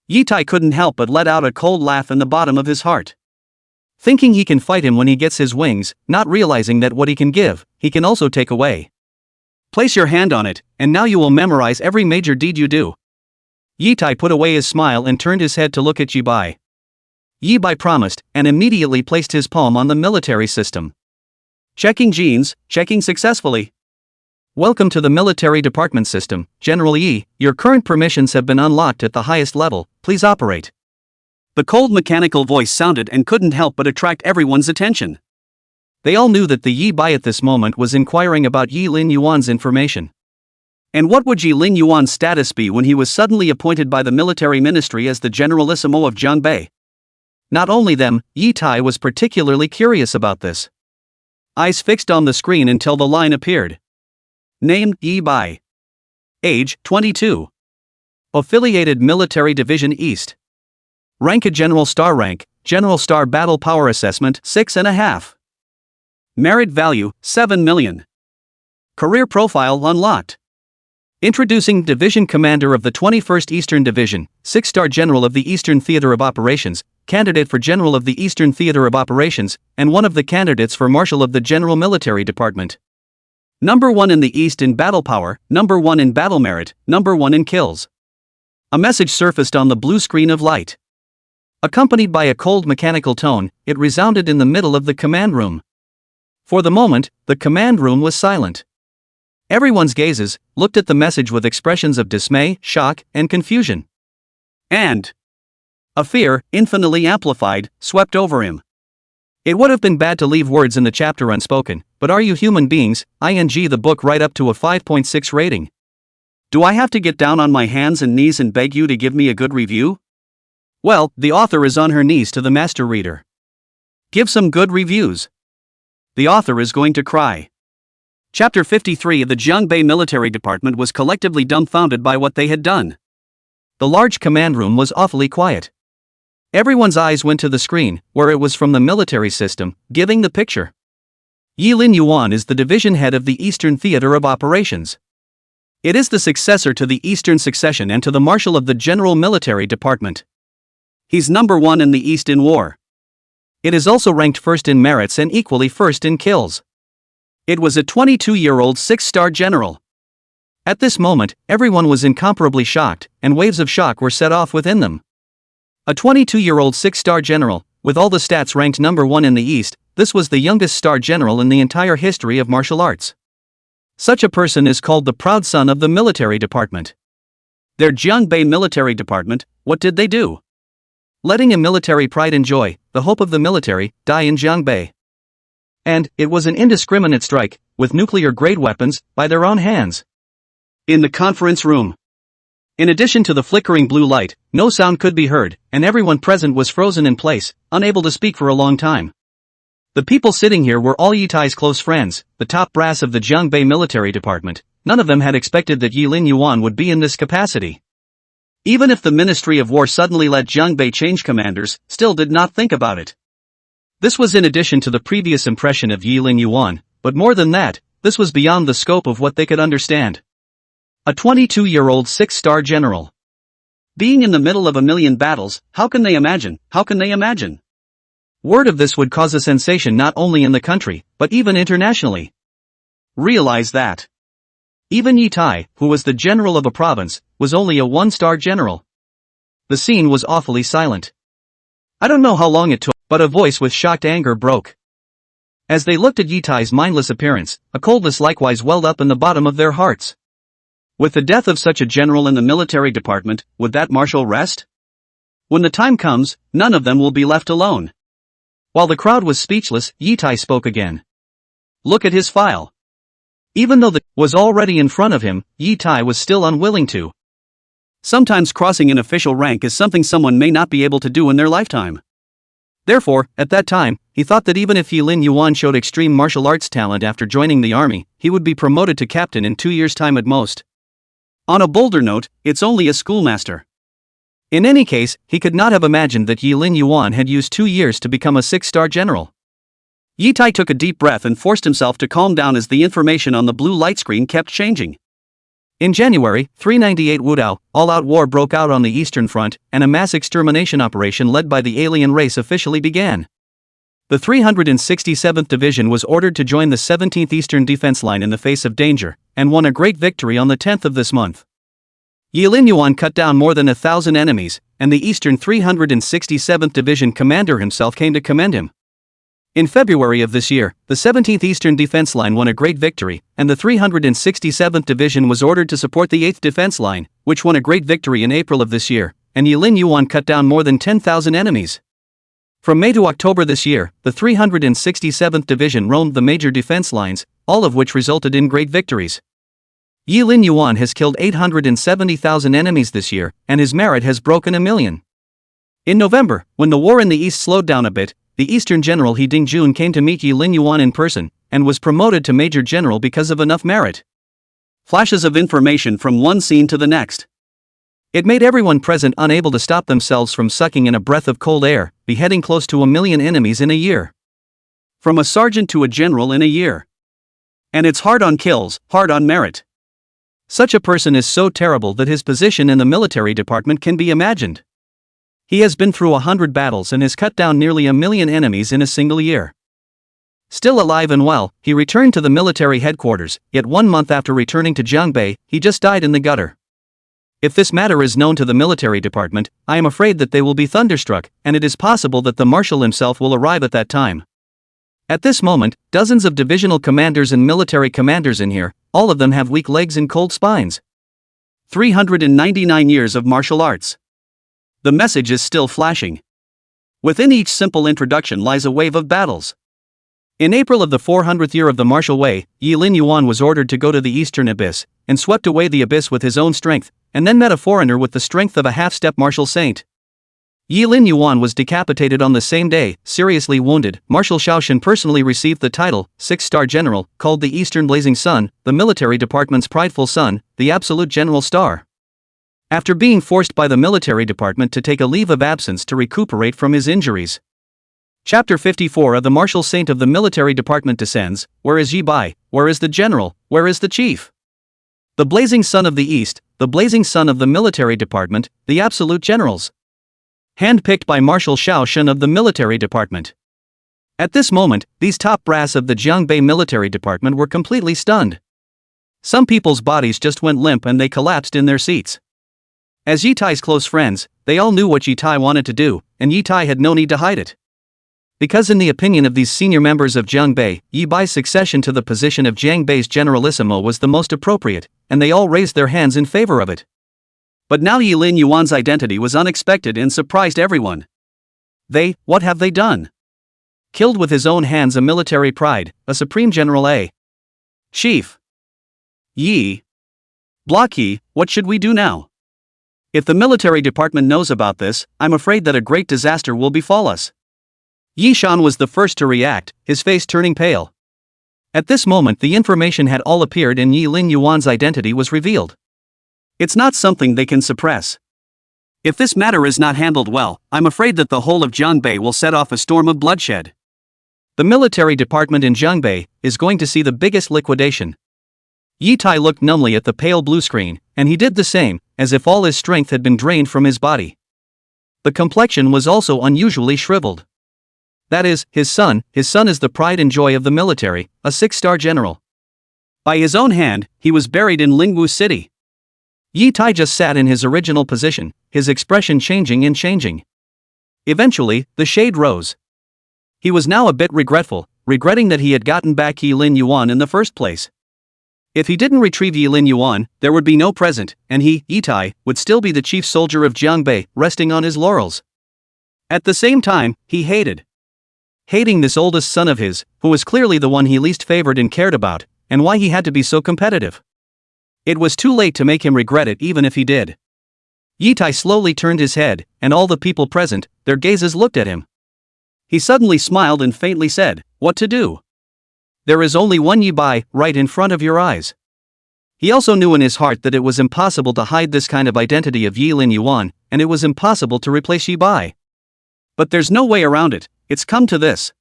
Yi Tai couldn't help but let out a cold laugh in the bottom of his heart. Thinking he can fight him when he gets his wings, not realizing that what he can give, he can also take away. Place your hand on it, and now you will memorize every major deed you do. Yi Tai put away his smile and turned his head to look at Yi Bai. Yi Bai promised, and immediately placed his palm on the military system. Checking genes, checking successfully. Welcome to the military department system, General Yi. Your current permissions have been unlocked at the highest level, please operate. The cold mechanical voice sounded and couldn't help but attract everyone's attention. They all knew that the Yi Bai at this moment was inquiring about Yi Lin Yuan's information. And what would Yi Lin Yuan's status be when he was suddenly appointed by the military ministry as the Generalissimo of Jiangbei? Not only them, Yi Tai was particularly curious about this. Eyes fixed on the screen until the line appeared. Name, Yi Bai. Age, 22. Affiliated Military Division East. Rank a General Star rank, General Star Battle Power Assessment, 6.5. Merit value, 7 million. Career profile unlocked. Introducing Division Commander of the 21st Eastern Division, 6-star General of the Eastern Theater of Operations, candidate for General of the Eastern Theater of Operations, and one of the candidates for Marshal of the General Military Department. Number 1 in the East in battle power, number 1 in battle merit, number 1 in kills. A message surfaced on the blue screen of light. Accompanied by a cold mechanical tone, it resounded in the middle of the command room. For the moment, the command room was silent. Everyone's gazes looked at the message with expressions of dismay, shock, and confusion. And a fear, infinitely amplified, swept over him. It would have been bad to leave words in the chapter unspoken, but are you human beings, the book right up to a 5.6 rating. Do I have to get down on my hands and knees and beg you to give me a good review? Well, the author is on her knees to the master reader. Give some good reviews. The author is going to cry. Chapter 53 of the Jiangbei Military Department was collectively dumbfounded by what they had done. The large command room was awfully quiet. Everyone's eyes went to the screen, where it was from the military system, giving the picture. Yi Lin Yuan is the division head of the Eastern Theater of Operations. It is the successor to the Eastern Succession and to the Marshal of the General Military Department. He's number 1 in the East in war. It is also ranked first in merits and equally first in kills. It was a 22-year-old 6-star general. At this moment, everyone was incomparably shocked, and waves of shock were set off within them. A 22-year-old 6-star general, with all the stats ranked number 1 in the East, this was the youngest star general in the entire history of martial arts. Such a person is called the proud son of the military department. Their Jiangbei military department, what did they do? Letting a military pride and joy, the hope of the military, die in Jiangbei. And it was an indiscriminate strike, with nuclear-grade weapons, by their own hands. In the conference room. In addition to the flickering blue light, no sound could be heard, and everyone present was frozen in place, unable to speak for a long time. The people sitting here were all Yi Tai's close friends, the top brass of the Jiangbei military department. None of them had expected that Yi Lin Yuan would be in this capacity. Even if the Ministry of War suddenly let Jiangbei change commanders, still did not think about it. This was in addition to the previous impression of Yi Lin Yuan, but more than that, this was beyond the scope of what they could understand. A 22-year-old 6-star general. Being in the middle of a million battles, how can they imagine? How can they imagine? Word of this would cause a sensation not only in the country, but even internationally. Realize that. Even Yi Tai, who was the general of a province, was only a one-star general. The scene was awfully silent. I don't know how long it took, but a voice with shocked anger broke. As they looked at Yi Tai's mindless appearance, a coldness likewise welled up in the bottom of their hearts. With the death of such a general in the military department, would that marshal rest? When the time comes, none of them will be left alone. While the crowd was speechless, Yi Tai spoke again. Look at his file. Even though the was already in front of him, Yi Tai was still unwilling to. Sometimes crossing an official rank is something someone may not be able to do in their lifetime. Therefore, at that time, he thought that even if Yilin Yuan showed extreme martial arts talent after joining the army, he would be promoted to captain in 2 years' time at most. On a bolder note, it's only a schoolmaster. In any case, he could not have imagined that Yilin Yuan had used 2 years to become a 6-star general. Yi Tai took a deep breath and forced himself to calm down as the information on the blue light screen kept changing. In January, 398 Wudao, all-out war broke out on the Eastern Front, and a mass extermination operation led by the alien race officially began. The 367th Division was ordered to join the 17th Eastern Defense Line in the face of danger, and won a great victory on the 10th of this month. Yilin Yuan cut down more than 1,000 enemies, and the Eastern 367th Division commander himself came to commend him. In February of this year, the 17th Eastern Defense Line won a great victory, and the 367th Division was ordered to support the 8th Defense Line, which won a great victory in April of this year, and Yilin Yuan cut down more than 10,000 enemies. From May to October this year, the 367th Division roamed the major defense lines, all of which resulted in great victories. Yilin Yuan has killed 870,000 enemies this year, and his merit has broken 1 million. In November, when the war in the east slowed down a bit, the Eastern General He Dingjun came to meet Yilin Yuan in person, and was promoted to Major General because of enough merit. Flashes of information from one scene to the next. It made everyone present unable to stop themselves from sucking in a breath of cold air, beheading close to 1 million enemies in a year. From a sergeant to a general in a year. And it's hard on kills, hard on merit. Such a person is so terrible that his position in the military department can be imagined. He has been through 100 battles and has cut down nearly 1 million enemies in a single year. Still alive and well, he returned to the military headquarters, yet 1 month after returning to Jiangbei, he just died in the gutter. If this matter is known to the military department, I am afraid that they will be thunderstruck, and it is possible that the marshal himself will arrive at that time. At this moment, dozens of divisional commanders and military commanders in here, all of them have weak legs and cold spines. 399 years of martial arts. The message is still flashing. Within each simple introduction lies a wave of battles. In April of the 400th year of the martial way, Yilin Yuan was ordered to go to the eastern abyss, and swept away the abyss with his own strength, and then met a foreigner with the strength of a half-step martial saint. Yilin Yuan was decapitated on the same day, seriously wounded. Marshal Shaoshan personally received the title, 6-star general, called the Eastern Blazing Sun, the military department's prideful son, the absolute general star. After being forced by the military department to take a leave of absence to recuperate from his injuries. Chapter 54 of the Martial Saint of the Military Department descends. Where is Yi Bai? Where is the general? Where is the chief? The Blazing Sun of the East, the Blazing Sun of the Military Department, the absolute generals. Handpicked by Marshal Shaoshan of the Military Department. At this moment, these top brass of the Jiangbei Military Department were completely stunned. Some people's bodies just went limp and they collapsed in their seats. As Yi Tai's close friends, they all knew what Yi Tai wanted to do, and Yi Tai had no need to hide it. Because in the opinion of these senior members of Jiangbei, Yi Bai's succession to the position of Jiangbei's generalissimo was the most appropriate, and they all raised their hands in favor of it. But now Yilin Yuan's identity was unexpected and surprised everyone. What have they done? Killed with his own hands a military pride, a supreme general, a chief. Yi. Block Yi, what should we do now? If the military department knows about this, I'm afraid that a great disaster will befall us. Yi Shan was the first to react, his face turning pale. At this moment the information had all appeared and Yilin Yuan's identity was revealed. It's not something they can suppress. If this matter is not handled well, I'm afraid that the whole of Jiangbei will set off a storm of bloodshed. The military department in Jiangbei is going to see the biggest liquidation. Yi Tai looked numbly at the pale blue screen, and he did the same, as if all his strength had been drained from his body. The complexion was also unusually shriveled. That is, his son is the pride and joy of the military, a 6-star general. By his own hand, he was buried in Lingwu City. Yi Tai just sat in his original position, his expression changing and changing. Eventually, the shade rose. He was now a bit regretting that he had gotten back Yi Lin Yuan in the first place. If he didn't retrieve Yi Lin Yuan, there would be no present, and he, Yi Tai, would still be the chief soldier of Jiangbei, resting on his laurels. At the same time, he hating this oldest son of his, who was clearly the one he least favored and cared about, and why he had to be so competitive. It was too late to make him regret it even if he did. Yi Tai slowly turned his head, and all the people present, their gazes looked at him. He suddenly smiled and faintly said, "What to do? There is only one Yi Bai, right in front of your eyes." He also knew in his heart that it was impossible to hide this kind of identity of Yi Lin Yuan, and it was impossible to replace Yi Bai. But there's no way around it, it's come to this.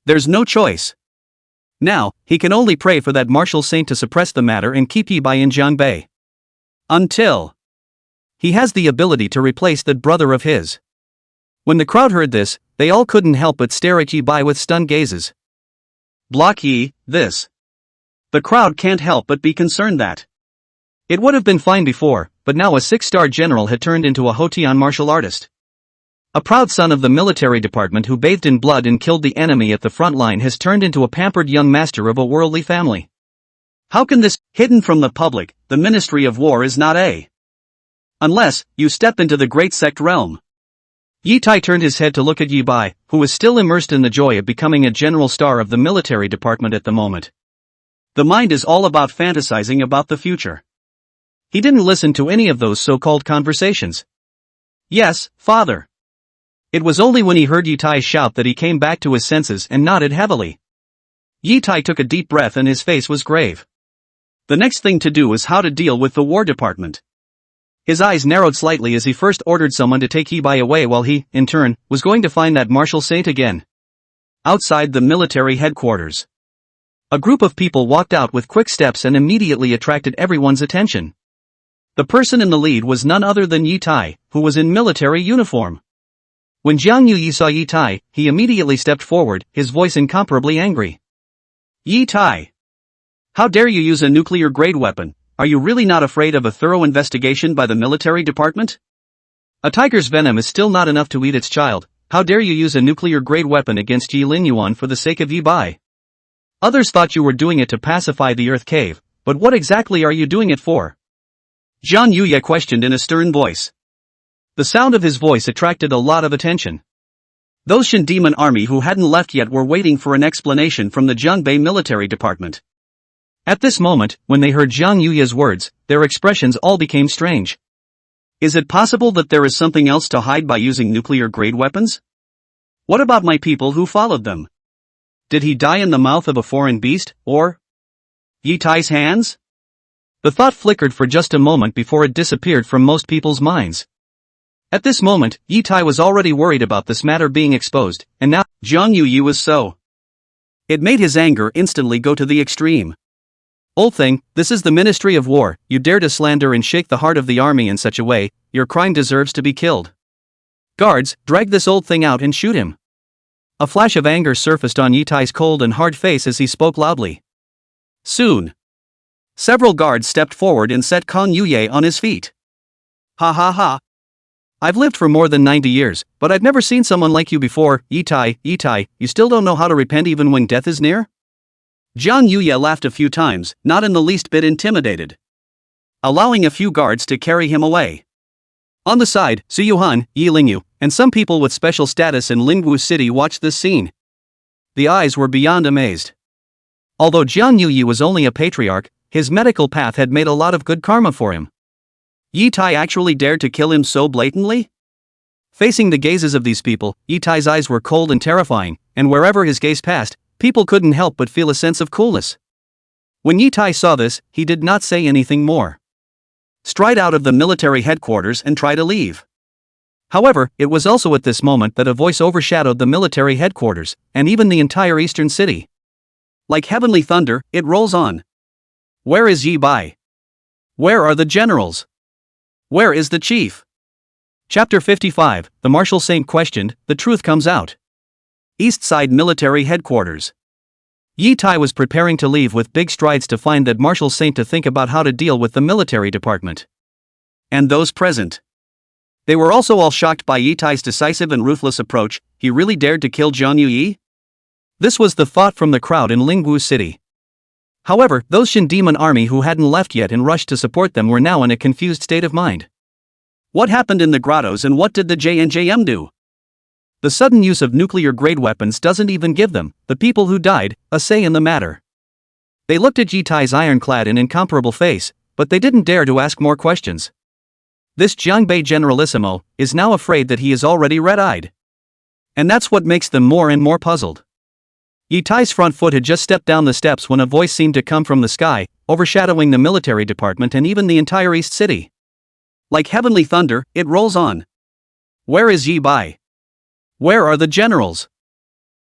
There's no choice. Now, he can only pray for that martial saint to suppress the matter and keep Yi Bai in Jiangbei. Until he has the ability to replace that brother of his. When the crowd heard this, they all couldn't help but stare at Yi Bai with stunned gazes. Block Yi, this. The crowd can't help but be concerned that it would have been fine before, but now a 6-star general had turned into a Hotian martial artist. A proud son of the military department who bathed in blood and killed the enemy at the front line has turned into a pampered young master of a worldly family. How can this, hidden from the public, the Ministry of War is not a. Unless, you step into the great sect realm. Yi Tai turned his head to look at Yi Bai, who was still immersed in the joy of becoming a general star of the military department at the moment. The mind is all about fantasizing about the future. He didn't listen to any of those so-called conversations. Yes, father. It was only when he heard Yi Tai shout that he came back to his senses and nodded heavily. Yi Tai took a deep breath and his face was grave. The next thing to do was how to deal with the War Department. His eyes narrowed slightly as he first ordered someone to take Yi Bai away while he, in turn, was going to find that martial saint again. Outside the military headquarters, a group of people walked out with quick steps and immediately attracted everyone's attention. The person in the lead was none other than Yi Tai, who was in military uniform. When Jiang Yuyi saw Yi Tai, he immediately stepped forward, his voice incomparably angry. Yi Tai! How dare you use a nuclear-grade weapon? Are you really not afraid of a thorough investigation by the military department? A tiger's venom is still not enough to eat its child. How dare you use a nuclear-grade weapon against Yi Lin Yuan for the sake of Yi Bai? Others thought you were doing it to pacify the Earth Cave, but what exactly are you doing it for? Zhang Yuye questioned in a stern voice. The sound of his voice attracted a lot of attention. Those Shin Demon army who hadn't left yet were waiting for an explanation from the Jiangbei military department. At this moment, when they heard Zhang Yuye's words, their expressions all became strange. Is it possible that there is something else to hide by using nuclear-grade weapons? What about my people who followed them? Did he die in the mouth of a foreign beast, or Yi Tai's hands? The thought flickered for just a moment before it disappeared from most people's minds. At this moment, Yi Tai was already worried about this matter being exposed, and now, Zhang Yuyi was so. It made his anger instantly go to the extreme. Old thing, this is the Ministry of War, you dare to slander and shake the heart of the army in such a way, your crime deserves to be killed. Guards, drag this old thing out and shoot him. A flash of anger surfaced on Yi Tai's cold and hard face as he spoke loudly. Soon, several guards stepped forward and set Kong Yuye on his feet. Ha ha ha. I've lived for more than 90 years, but I've never seen someone like you before. Yi Tai, you still don't know how to repent even when death is near? Zhang Yuye laughed a few times, not in the least bit intimidated, allowing a few guards to carry him away. On the side, Su Yuhan, Yi Lingyu, and some people with special status in Lingwu City watched this scene. The eyes were beyond amazed. Although Jiang Yuyi was only a patriarch, his medical path had made a lot of good karma for him. Yi Tai actually dared to kill him so blatantly? Facing the gazes of these people, Yi Tai's eyes were cold and terrifying, and wherever his gaze passed, people couldn't help but feel a sense of coolness. When Yi Tai saw this, he did not say anything more. Stride out of the military headquarters and try to leave. However, it was also at this moment that a voice overshadowed the military headquarters, and even the entire eastern city. Like heavenly thunder, it rolls on. Where is Yi Bai? Where are the generals? Where is the chief? Chapter 55, The Martial Saint Questioned, The Truth Comes Out. East Side Military Headquarters. Yi Tai was preparing to leave with big strides to find that Martial Saint to think about how to deal with the military department. And those present. They were also all shocked by Yi Tai's decisive and ruthless approach. He really dared to kill Jiang Yi? This was the thought from the crowd in Lingwu City. However, those Shin Demon army who hadn't left yet and rushed to support them were now in a confused state of mind. What happened in the grottos and what did the JNJM do? The sudden use of nuclear-grade weapons doesn't even give them, the people who died, a say in the matter. They looked at Yi Tai's ironclad and incomparable face, but they didn't dare to ask more questions. This Jiangbei Generalissimo is now afraid that he is already red-eyed. And that's what makes them more and more puzzled. Yi Tai's front foot had just stepped down the steps when a voice seemed to come from the sky, overshadowing the military department and even the entire East City. Like heavenly thunder, it rolls on. Where is Yi Bai? Where are the generals?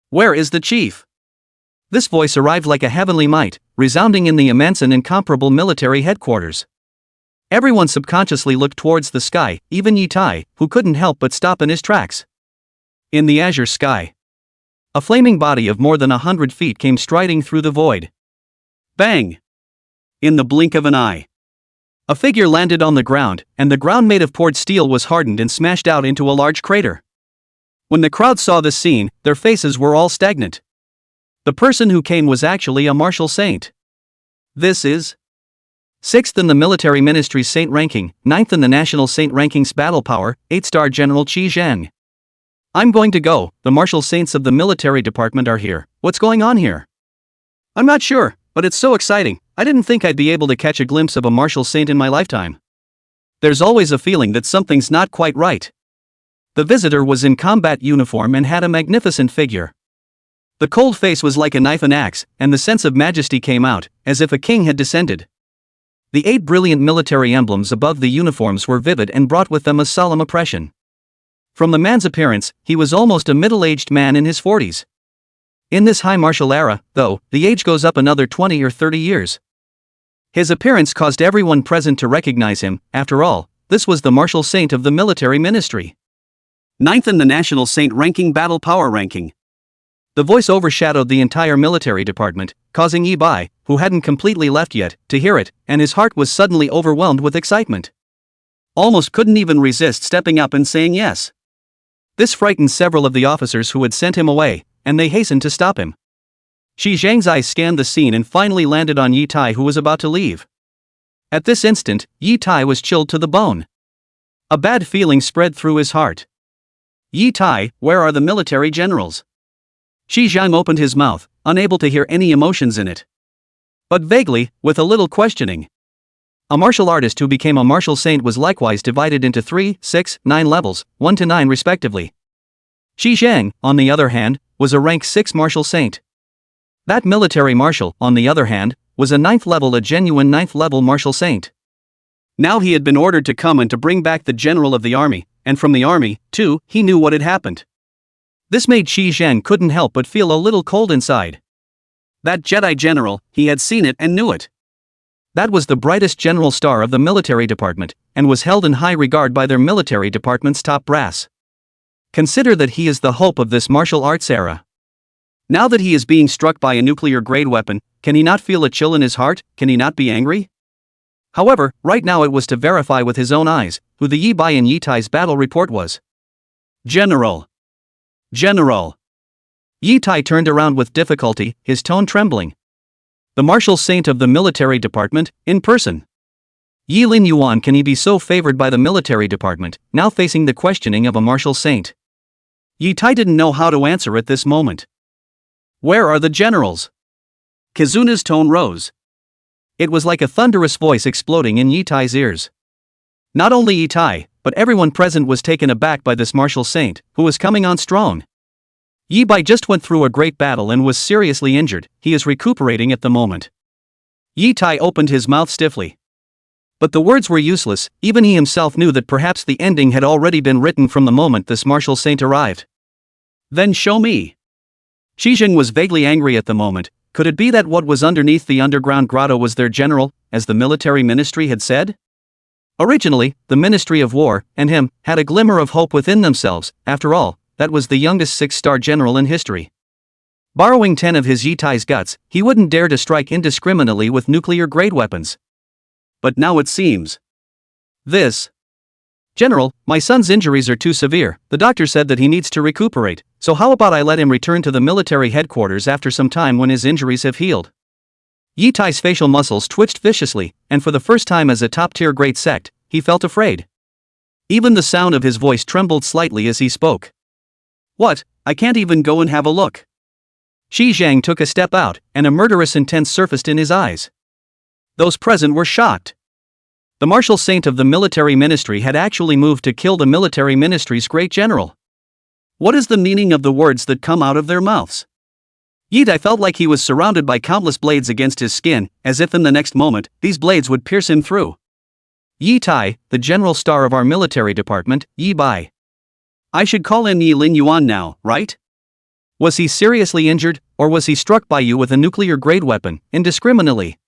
Where is the chief? This voice arrived like a heavenly might, resounding in the immense and incomparable military headquarters. Everyone subconsciously looked towards the sky, even Yi Tai, who couldn't help but stop in his tracks. In the azure sky, a flaming body of more than 100 feet came striding through the void. Bang! In the blink of an eye, a figure landed on the ground, and the ground made of poured steel was hardened and smashed out into a large crater. When the crowd saw this scene, their faces were all stagnant. The person who came was actually a martial saint. This is 6th in the military ministry's saint ranking, 9th in the national saint ranking's battle power, 8-star General Qi Zhang. I'm going to go, the martial saints of the military department are here. What's going on here? I'm not sure, but it's so exciting. I didn't think I'd be able to catch a glimpse of a martial saint in my lifetime. There's always a feeling that something's not quite right. The visitor was in combat uniform and had a magnificent figure. The cold face was like a knife and axe, and the sense of majesty came out, as if a king had descended. The 8 brilliant military emblems above the uniforms were vivid and brought with them a solemn oppression. From the man's appearance, he was almost a middle-aged man in his 40s. In this high martial era, though, the age goes up another 20 or 30 years. His appearance caused everyone present to recognize him. After all, this was the martial saint of the military ministry. 9th in the national saint ranking battle power ranking. The voice overshadowed the entire military department, causing Yi Bai, who hadn't completely left yet, to hear it, and his heart was suddenly overwhelmed with excitement. Almost couldn't even resist stepping up and saying yes. This frightened several of the officers who had sent him away, and they hastened to stop him. Xi Zhang's eyes scanned the scene and finally landed on Yi Tai, who was about to leave. At this instant, Yi Tai was chilled to the bone. A bad feeling spread through his heart. Yi Tai, where are the military generals? Xi Zhang opened his mouth, unable to hear any emotions in it. But vaguely, with a little questioning. A martial artist who became a martial saint was likewise divided into 3, 6, 9 levels, 1 to 9 respectively. Xi Zhang, on the other hand, was a rank 6 martial saint. That military marshal, on the other hand, was a 9th level, a genuine 9th level martial saint. Now he had been ordered to come and to bring back the general of the army, and from the army, too, he knew what had happened. This made Xi Zhang couldn't help but feel a little cold inside. That Jedi general, he had seen it and knew it. That was the brightest general star of the military department, and was held in high regard by their military department's top brass. Consider that he is the hope of this martial arts era. Now that he is being struck by a nuclear-grade weapon, can he not feel a chill in his heart? Can he not be angry? However, right now it was to verify with his own eyes, who the Yi Bai and Yi Tai's battle report was. General! General! Yi Tai turned around with difficulty, his tone trembling. The martial saint of the military department, in person. Yi Lin Yuan, can he be so favored by the military department, now facing the questioning of a martial saint? Yi Tai didn't know how to answer at this moment. Where are the generals? Kizuna's tone rose. It was like a thunderous voice exploding in Yi Tai's ears. Not only Yi Tai, but everyone present was taken aback by this martial saint, who was coming on strong. Yi Bai just went through a great battle and was seriously injured. He is recuperating at the moment. Yi Tai opened his mouth stiffly. But the words were useless. Even he himself knew that perhaps the ending had already been written from the moment this martial saint arrived. Then show me. Xi Zhang was vaguely angry at the moment. Could it be that what was underneath the underground grotto was their general, as the military ministry had said? Originally, the Ministry of War, and him, had a glimmer of hope within themselves. After all, that was the youngest 6-star general in history. Borrowing 10 of his Yitai's guts, he wouldn't dare to strike indiscriminately with nuclear-grade weapons. But now it seems. This. General, my son's injuries are too severe. The doctor said that he needs to recuperate, so how about I let him return to the military headquarters after some time when his injuries have healed? Yitai's facial muscles twitched viciously, and for the first time as a top-tier great sect, he felt afraid. Even the sound of his voice trembled slightly as he spoke. What? I can't even go and have a look. Shi Zhang took a step out, and a murderous intent surfaced in his eyes. Those present were shocked. The martial saint of the military ministry had actually moved to kill the military ministry's great general. What is the meaning of the words that come out of their mouths? Yitai felt like he was surrounded by countless blades against his skin, as if in the next moment, these blades would pierce him through. Yitai, the general star of our military department, Yi Bai. I should call in Yi Lin Yuan now, right? Was he seriously injured, or was he struck by you with a nuclear-grade weapon, indiscriminately?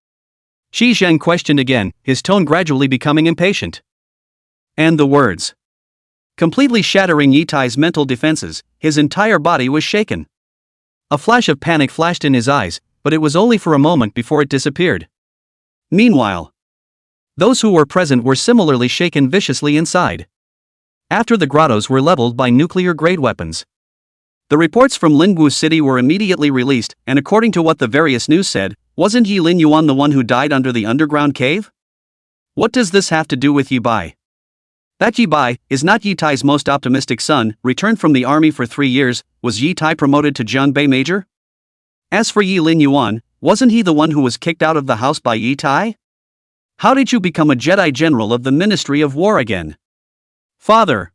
Shi Zheng questioned again, his tone gradually becoming impatient. And the words. Completely shattering Yitai's mental defenses, his entire body was shaken. A flash of panic flashed in his eyes, but it was only for a moment before it disappeared. Meanwhile, those who were present were similarly shaken viciously inside. After the grottos were leveled by nuclear-grade weapons. The reports from Lingwu City were immediately released, and according to what the various news said, wasn't Yi Lin Yuan the one who died under the underground cave? What does this have to do with Yi Bai? That Yi Bai is not Yitai's most optimistic son, returned from the army for 3 years. Was Yitai promoted to Jianbei Major? As for Yi Lin Yuan, wasn't he the one who was kicked out of the house by Yitai? How did you become a Jedi General of the Ministry of War again? Father.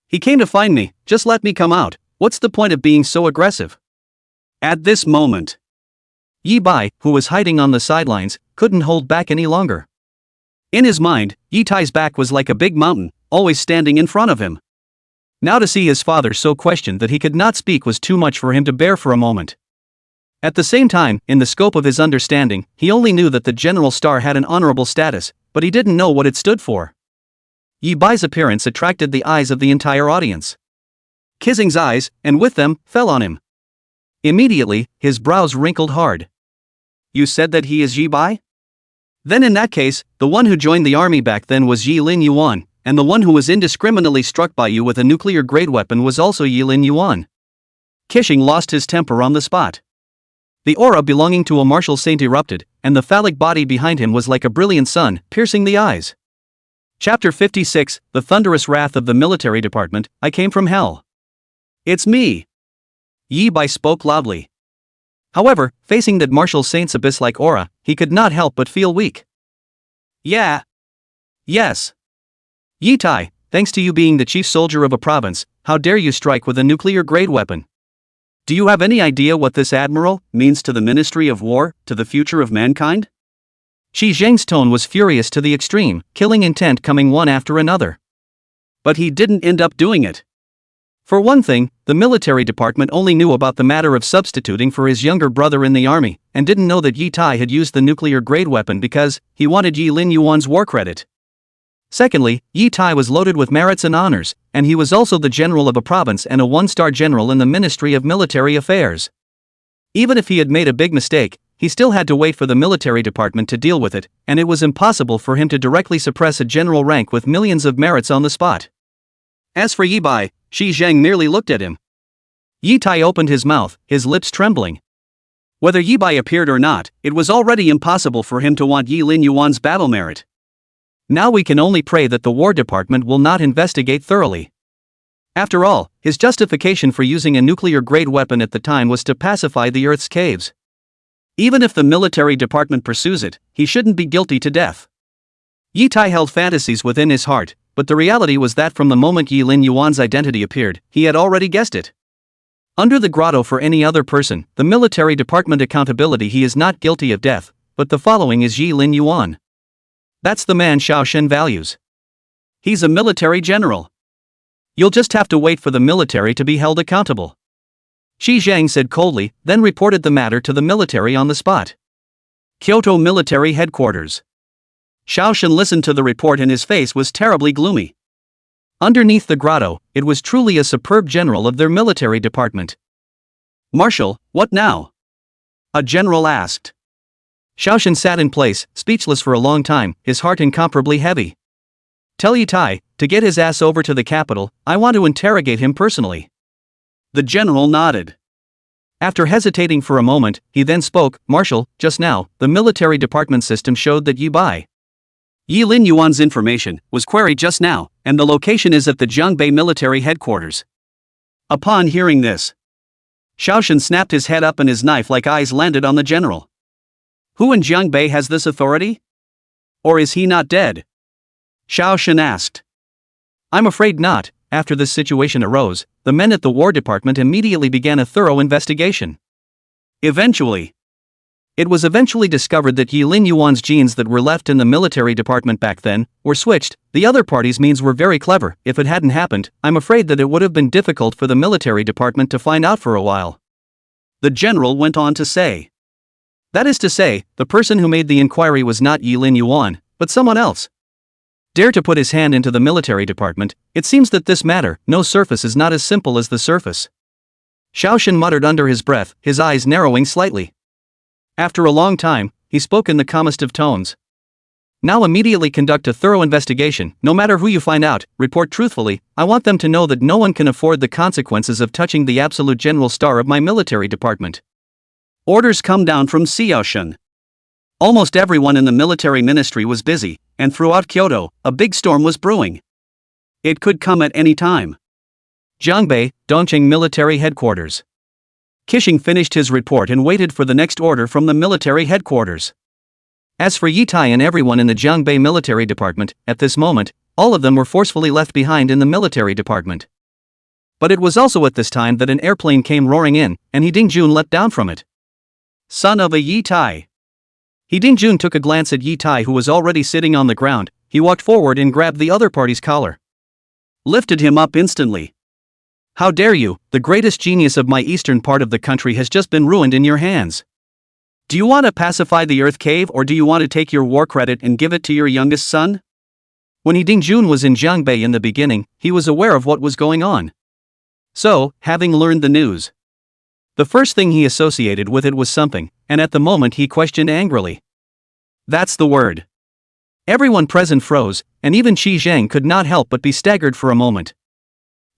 He came to find me, just let me come out. What's the point of being so aggressive? At this moment, Yi Bai, who was hiding on the sidelines, couldn't hold back any longer. In his mind, Yitai's back was like a big mountain, always standing in front of him. Now to see his father so questioned that he could not speak was too much for him to bear for a moment. At the same time, in the scope of his understanding, he only knew that the general star had an honorable status, but he didn't know what it stood for. Yi Bai's appearance attracted the eyes of the entire audience. Qizeng's eyes, and with them, fell on him. Immediately, his brows wrinkled hard. You said that he is Yi Bai? Then in that case, the one who joined the army back then was Yi Lin Yuan, and the one who was indiscriminately struck by you with a nuclear-grade weapon was also Yi Lin Yuan. Qizeng lost his temper on the spot. The aura belonging to a martial saint erupted, and the phallic body behind him was like a brilliant sun, piercing the eyes. Chapter 56, The Thunderous Wrath of the Military Department. I came from hell. It's me. Yi Bai spoke loudly. However, facing that martial saint's abyss-like aura, he could not help but feel weak. Yeah. Yes. Yitai, thanks to you being the chief soldier of a province, how dare you strike with a nuclear-grade weapon? Do you have any idea what this admiral means to the Ministry of War, to the future of mankind? Shi Zheng's tone was furious to the extreme, killing intent coming one after another. But he didn't end up doing it. For one thing, the military department only knew about the matter of substituting for his younger brother in the army, and didn't know that Yitai had used the nuclear-grade weapon because he wanted Yi Lin Yuan's war credit. Secondly, Yitai was loaded with merits and honors, and he was also the general of a province and a 1-star general in the Ministry of Military Affairs. Even if he had made a big mistake, he still had to wait for the military department to deal with it, and it was impossible for him to directly suppress a general rank with millions of merits on the spot. As for Yi Bai, Shi Zheng merely looked at him. Yitai opened his mouth, his lips trembling. Whether Yi Bai appeared or not, it was already impossible for him to want Yi Lin Yuan's battle merit. Now we can only pray that the War Department will not investigate thoroughly. After all, his justification for using a nuclear-grade weapon at the time was to pacify the Earth's caves. Even if the military department pursues it, he shouldn't be guilty to death. Yitai held fantasies within his heart, but the reality was that from the moment Yi Lin Yuan's identity appeared, he had already guessed it. Under the grotto for any other person, the military department accountability, he is not guilty of death, but the following is Yi Lin Yuan. That's the man Xiao Shen values. He's a military general. You'll just have to wait for the military to be held accountable. Shi Zheng said coldly, then reported the matter to the military on the spot. Kyoto Military Headquarters. Xiao listened to the report and his face was terribly gloomy. Underneath the grotto, it was truly a superb general of their military department. "Marshal, what now?" a general asked. Xiao sat in place, speechless for a long time, his heart incomparably heavy. "Tell Yi Tai to get his ass over to the capital, I want to interrogate him personally." The general nodded. After hesitating for a moment, he then spoke. "Marshal, just now, the military department system showed that Yi Lin Yuan's information was queried just now, and the location is at the Jiangbei military headquarters." Upon hearing this, Xiao snapped his head up and his knife-like eyes landed on the general. "Who in Jiangbei has this authority? Or is he not dead?" Xiao asked. "I'm afraid not." After this situation arose, the men at the War Department immediately began a thorough investigation. It was eventually discovered that Yi Lin Yuan's genes that were left in the military department back then were switched. The other party's means were very clever. If it hadn't happened, I'm afraid that it would have been difficult for the military department to find out for a while. The general went on to say. That is to say, the person who made the inquiry was not Yi Lin Yuan, but someone else. Dare to put his hand into the military department. It seems that this matter, no surface, is not as simple as the surface. Xiao muttered under his breath, his eyes narrowing slightly. After a long time, he spoke in the calmest of tones. "Now immediately conduct a thorough investigation. No matter who you find out, report truthfully. I want them to know that no one can afford the consequences of touching the absolute general star of my military department." Orders come down from Xiao. Almost everyone in the military ministry was busy, and throughout Kyoto, a big storm was brewing. It could come at any time. Jiangbei, Dongqing military headquarters. Qixing finished his report and waited for the next order from the military headquarters. As for Yi Tai and everyone in the Jiangbei military department, at this moment, all of them were forcefully left behind in the military department. But it was also at this time that an airplane came roaring in, and He Dingjun leapt down from it. Son of a Yi Tai. He Dingjun took a glance at Yi Tai, who was already sitting on the ground. He walked forward and grabbed the other party's collar. Lifted him up instantly. "How dare you, the greatest genius of my eastern part of the country has just been ruined in your hands. Do you want to pacify the earth cave, or do you want to take your war credit and give it to your youngest son?" When He Dingjun was in Jiangbei in the beginning, he was aware of what was going on. So, having learned the news, the first thing he associated with it was something, and at the moment he questioned angrily. That's the word. Everyone present froze, and even Qi Zheng could not help but be staggered for a moment.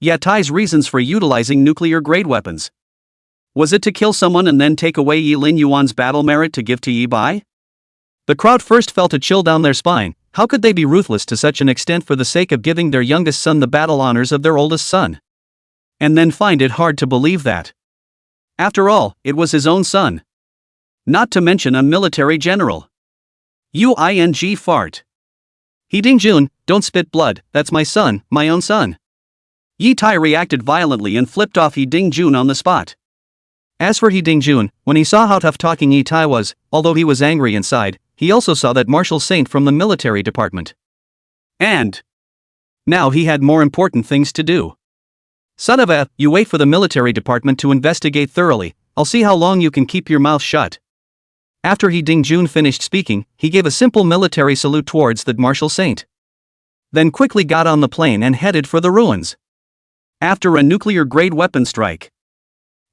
Yi Tai's reasons for utilizing nuclear-grade weapons. Was it to kill someone and then take away Yi Lin Yuan's battle merit to give to Yi Bai? The crowd first felt a chill down their spine. How could they be ruthless to such an extent for the sake of giving their youngest son the battle honors of their oldest son? And then find it hard to believe that, after all, it was his own son. Not to mention a military general. Uing fart. He Dingjun, don't spit blood, that's my son, my own son. Yi Tai reacted violently and flipped off He Dingjun on the spot. As for He Dingjun, when he saw how tough-talking Yi Tai was, although he was angry inside, he also saw that martial saint from the military department. And now he had more important things to do. "Son of a, you wait for the military department to investigate thoroughly. I'll see how long you can keep your mouth shut." After He Dingjun finished speaking, he gave a simple military salute towards that martial saint. Then quickly got on the plane and headed for the ruins. After a nuclear-grade weapon strike,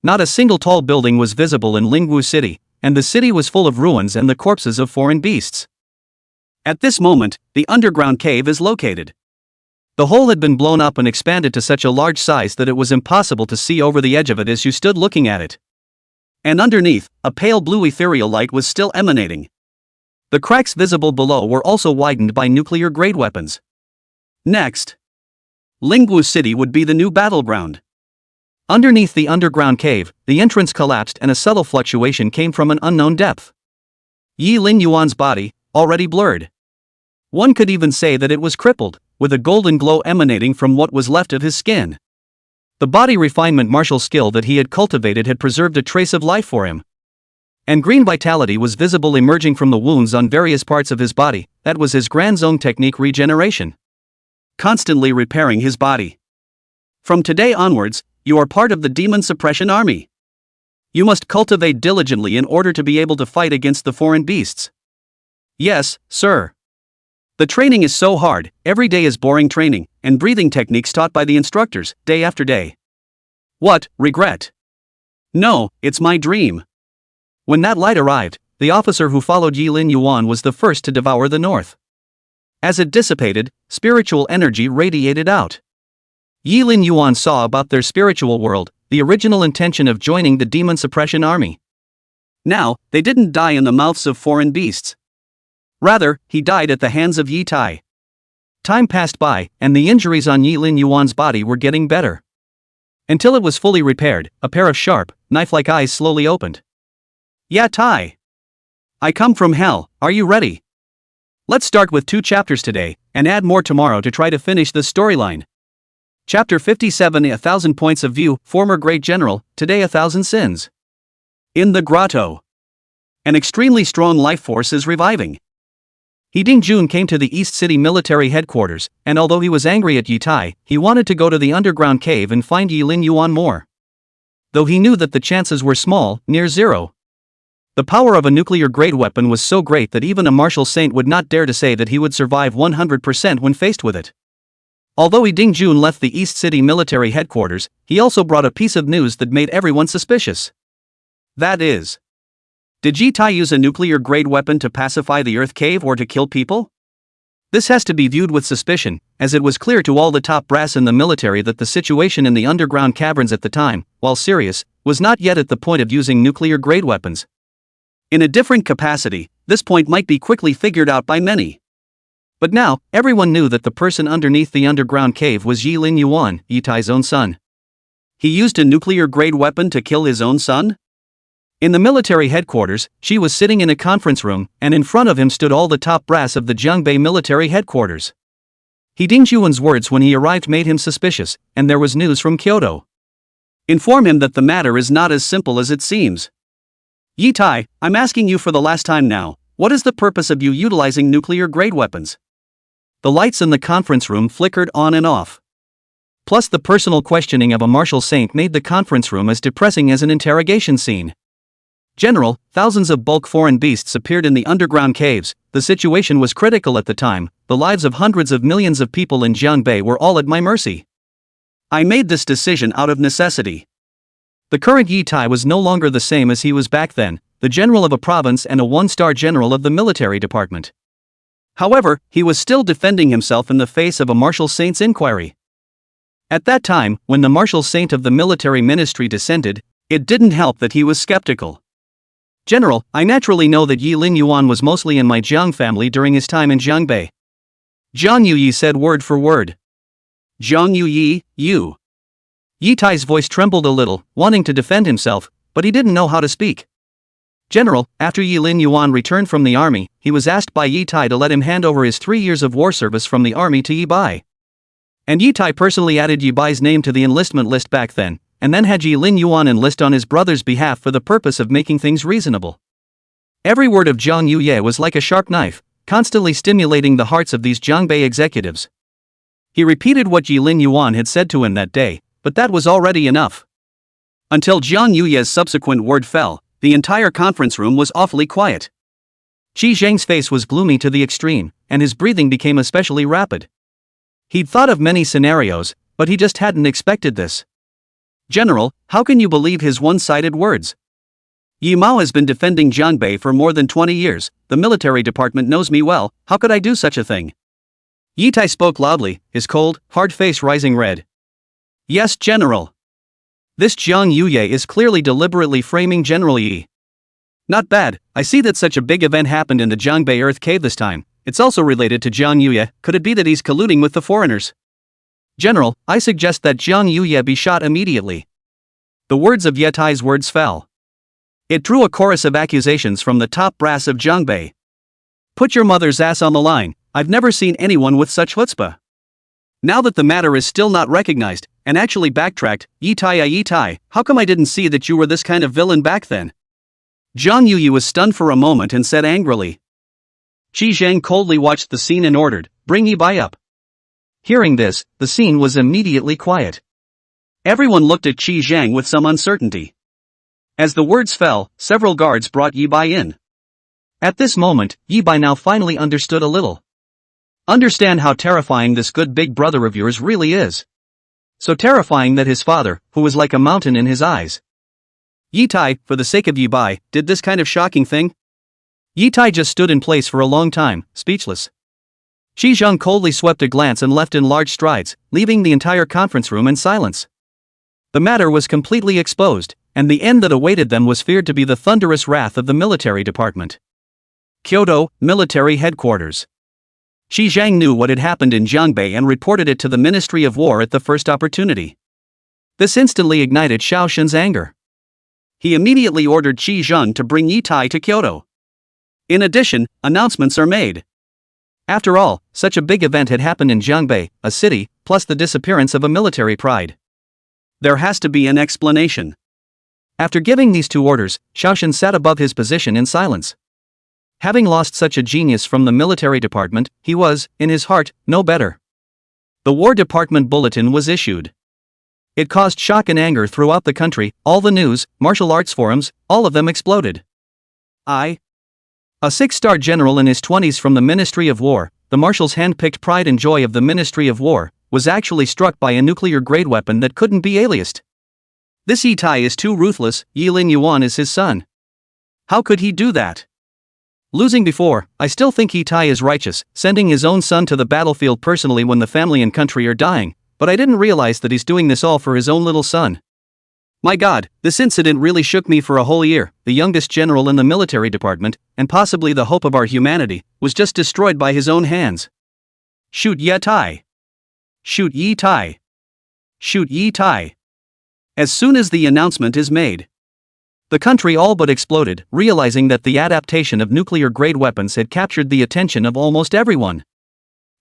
not a single tall building was visible in Lingwu City, and the city was full of ruins and the corpses of foreign beasts. At this moment, the underground cave is located. The hole had been blown up and expanded to such a large size that it was impossible to see over the edge of it as you stood looking at it. And underneath, a pale blue ethereal light was still emanating. The cracks visible below were also widened by nuclear-grade weapons. Next, Lingwu City would be the new battleground. Underneath the underground cave, the entrance collapsed and a subtle fluctuation came from an unknown depth. Yi Lin Yuan's body, already blurred. One could even say that it was crippled, with a golden glow emanating from what was left of his skin. The body refinement martial skill that he had cultivated had preserved a trace of life for him. And green vitality was visible emerging from the wounds on various parts of his body. That was his Grand Zone technique regeneration. Constantly repairing his body. From today onwards, you are part of the Demon Suppression Army. You must cultivate diligently in order to be able to fight against the foreign beasts. Yes, sir. The training is so hard, every day is boring training, and breathing techniques taught by the instructors, day after day. What, regret? No, it's my dream. When that light arrived, the officer who followed Yi Lin Yuan was the first to devour the north. As it dissipated, spiritual energy radiated out. Yi Lin Yuan saw about their spiritual world, the original intention of joining the demon suppression army. Now, they didn't die in the mouths of foreign beasts. Rather, he died at the hands of Yi Tai. Time passed by, and the injuries on Yi Lin Yuan's body were getting better. Until it was fully repaired, a pair of sharp, knife-like eyes slowly opened. Ya Tai! I come from hell, are you ready? Let's start with 2 chapters today, and add more tomorrow to try to finish this storyline. Chapter 57 1,000 Points of View, Former Great General, Today 1,000 Sins. In the grotto. An extremely strong life force is reviving. He Dingjun came to the East City military headquarters, and although he was angry at Yi Tai, he wanted to go to the underground cave and find Yi Lin Yuan more. Though he knew that the chances were small, near zero. The power of a nuclear-grade weapon was so great that even a martial saint would not dare to say that he would survive 100% when faced with it. Although Yi Dingjun left the East City military headquarters, he also brought a piece of news that made everyone suspicious. That is, did Yi Tai use a nuclear-grade weapon to pacify the Earth Cave or to kill people? This has to be viewed with suspicion, as it was clear to all the top brass in the military that the situation in the underground caverns at the time, while serious, was not yet at the point of using nuclear-grade weapons. In a different capacity, this point might be quickly figured out by many. But now, everyone knew that the person underneath the underground cave was Yi Lin Yuan, Yi Tai's own son. He used a nuclear-grade weapon to kill his own son? In the military headquarters, Shi was sitting in a conference room, and in front of him stood all the top brass of the Jiangbei military headquarters. He Dingjuan's words when he arrived made him suspicious, and there was news from Kyoto. Inform him that the matter is not as simple as it seems. Yi Tai, I'm asking you for the last time now, what is the purpose of you utilizing nuclear-grade weapons? The lights in the conference room flickered on and off. Plus the personal questioning of a martial saint made the conference room as depressing as an interrogation scene. General, thousands of bulk foreign beasts appeared in the underground caves, the situation was critical at the time, the lives of hundreds of millions of people in Jiangbei were all at my mercy. I made this decision out of necessity. The current Yi Tai was no longer the same as he was back then, the general of a province and a one-star general of the military department. However, he was still defending himself in the face of a martial saint's inquiry. At that time, when the martial saint of the military ministry descended, it didn't help that he was skeptical. General, I naturally know that Yi Lin Yuan was mostly in my Jiang family during his time in Jiangbei. Jiang Yuyi said word for word. Jiang Yuyi, you. Yi Tai's voice trembled a little, wanting to defend himself, but he didn't know how to speak. General, after Yi Lin Yuan returned from the army, he was asked by Yi Tai to let him hand over his 3 years of war service from the army to Yi Bai. And Yi Tai personally added Yi Bai's name to the enlistment list back then, and then had Yi Lin Yuan enlist on his brother's behalf for the purpose of making things reasonable. Every word of Zhang Yuye was like a sharp knife, constantly stimulating the hearts of these Jiangbei executives. He repeated what Yi Lin Yuan had said to him that day, but that was already enough. Until Zhang Yuye's subsequent word fell, the entire conference room was awfully quiet. Qi Zheng's face was gloomy to the extreme, and his breathing became especially rapid. He'd thought of many scenarios, but he just hadn't expected this. General, how can you believe his one-sided words? Yi Mao has been defending Jiangbei for more than 20 years, the military department knows me well, how could I do such a thing? Yi Tai spoke loudly, his cold, hard face rising red. Yes, General. This Jiang Yuye is clearly deliberately framing General Yi. Not bad, I see that such a big event happened in the Jiangbei Earth Cave this time, it's also related to Jiang Yuye, could it be that he's colluding with the foreigners? General, I suggest that Jiang Yuye be shot immediately. The words of Ye Tai's words fell. It drew a chorus of accusations from the top brass of Jiangbei. Put your mother's ass on the line, I've never seen anyone with such chutzpah. Now that the matter is still not recognized, and actually backtracked, Yi Tai, how come I didn't see that you were this kind of villain back then? Zhang Yuyi was stunned for a moment and said angrily. Qi Zheng coldly watched the scene and ordered, bring Yi Bai up. Hearing this, the scene was immediately quiet. Everyone looked at Qi Zheng with some uncertainty. As the words fell, several guards brought Yi Bai in. At this moment, Yi Bai now finally understood a little. Understand how terrifying this good big brother of yours really is. So terrifying that his father, who was like a mountain in his eyes. Yi Tai, for the sake of Yi Bai, did this kind of shocking thing? Yi Tai just stood in place for a long time, speechless. Shi Zheng coldly swept a glance and left in large strides, leaving the entire conference room in silence. The matter was completely exposed, and the end that awaited them was feared to be the thunderous wrath of the military department. Kyoto, Military Headquarters. Shi Zhang knew what had happened in Jiangbei and reported it to the Ministry of War at the first opportunity. This instantly ignited Xiao Xun's anger. He immediately ordered Shi Zheng to bring Yi Tai to Kyoto. In addition, announcements are made. After all, such a big event had happened in Jiangbei, a city, plus the disappearance of a military pride. There has to be an explanation. After giving these two orders, Xiao Xun sat above his position in silence. Having lost such a genius from the military department, he was, in his heart, no better. The War Department bulletin was issued. It caused shock and anger throughout the country. All the news, martial arts forums, all of them exploded. A 6-star general in his 20s from the Ministry of War, the marshal's hand-picked pride and joy of the Ministry of War, was actually struck by a nuclear-grade weapon that couldn't be aliased. This Yi Tai is too ruthless. Yi Lin Yuan is his son. How could he do that? Losing before, I still think Yi Tai is righteous, sending his own son to the battlefield personally when the family and country are dying, but I didn't realize that he's doing this all for his own little son. My God, this incident really shook me for a whole year. The youngest general in the military department, and possibly the hope of our humanity, was just destroyed by his own hands. Shoot Yi Tai! Shoot Yi Tai! Shoot Yi Tai! As soon as the announcement is made, the country all but exploded, realizing that the adaptation of nuclear-grade weapons had captured the attention of almost everyone.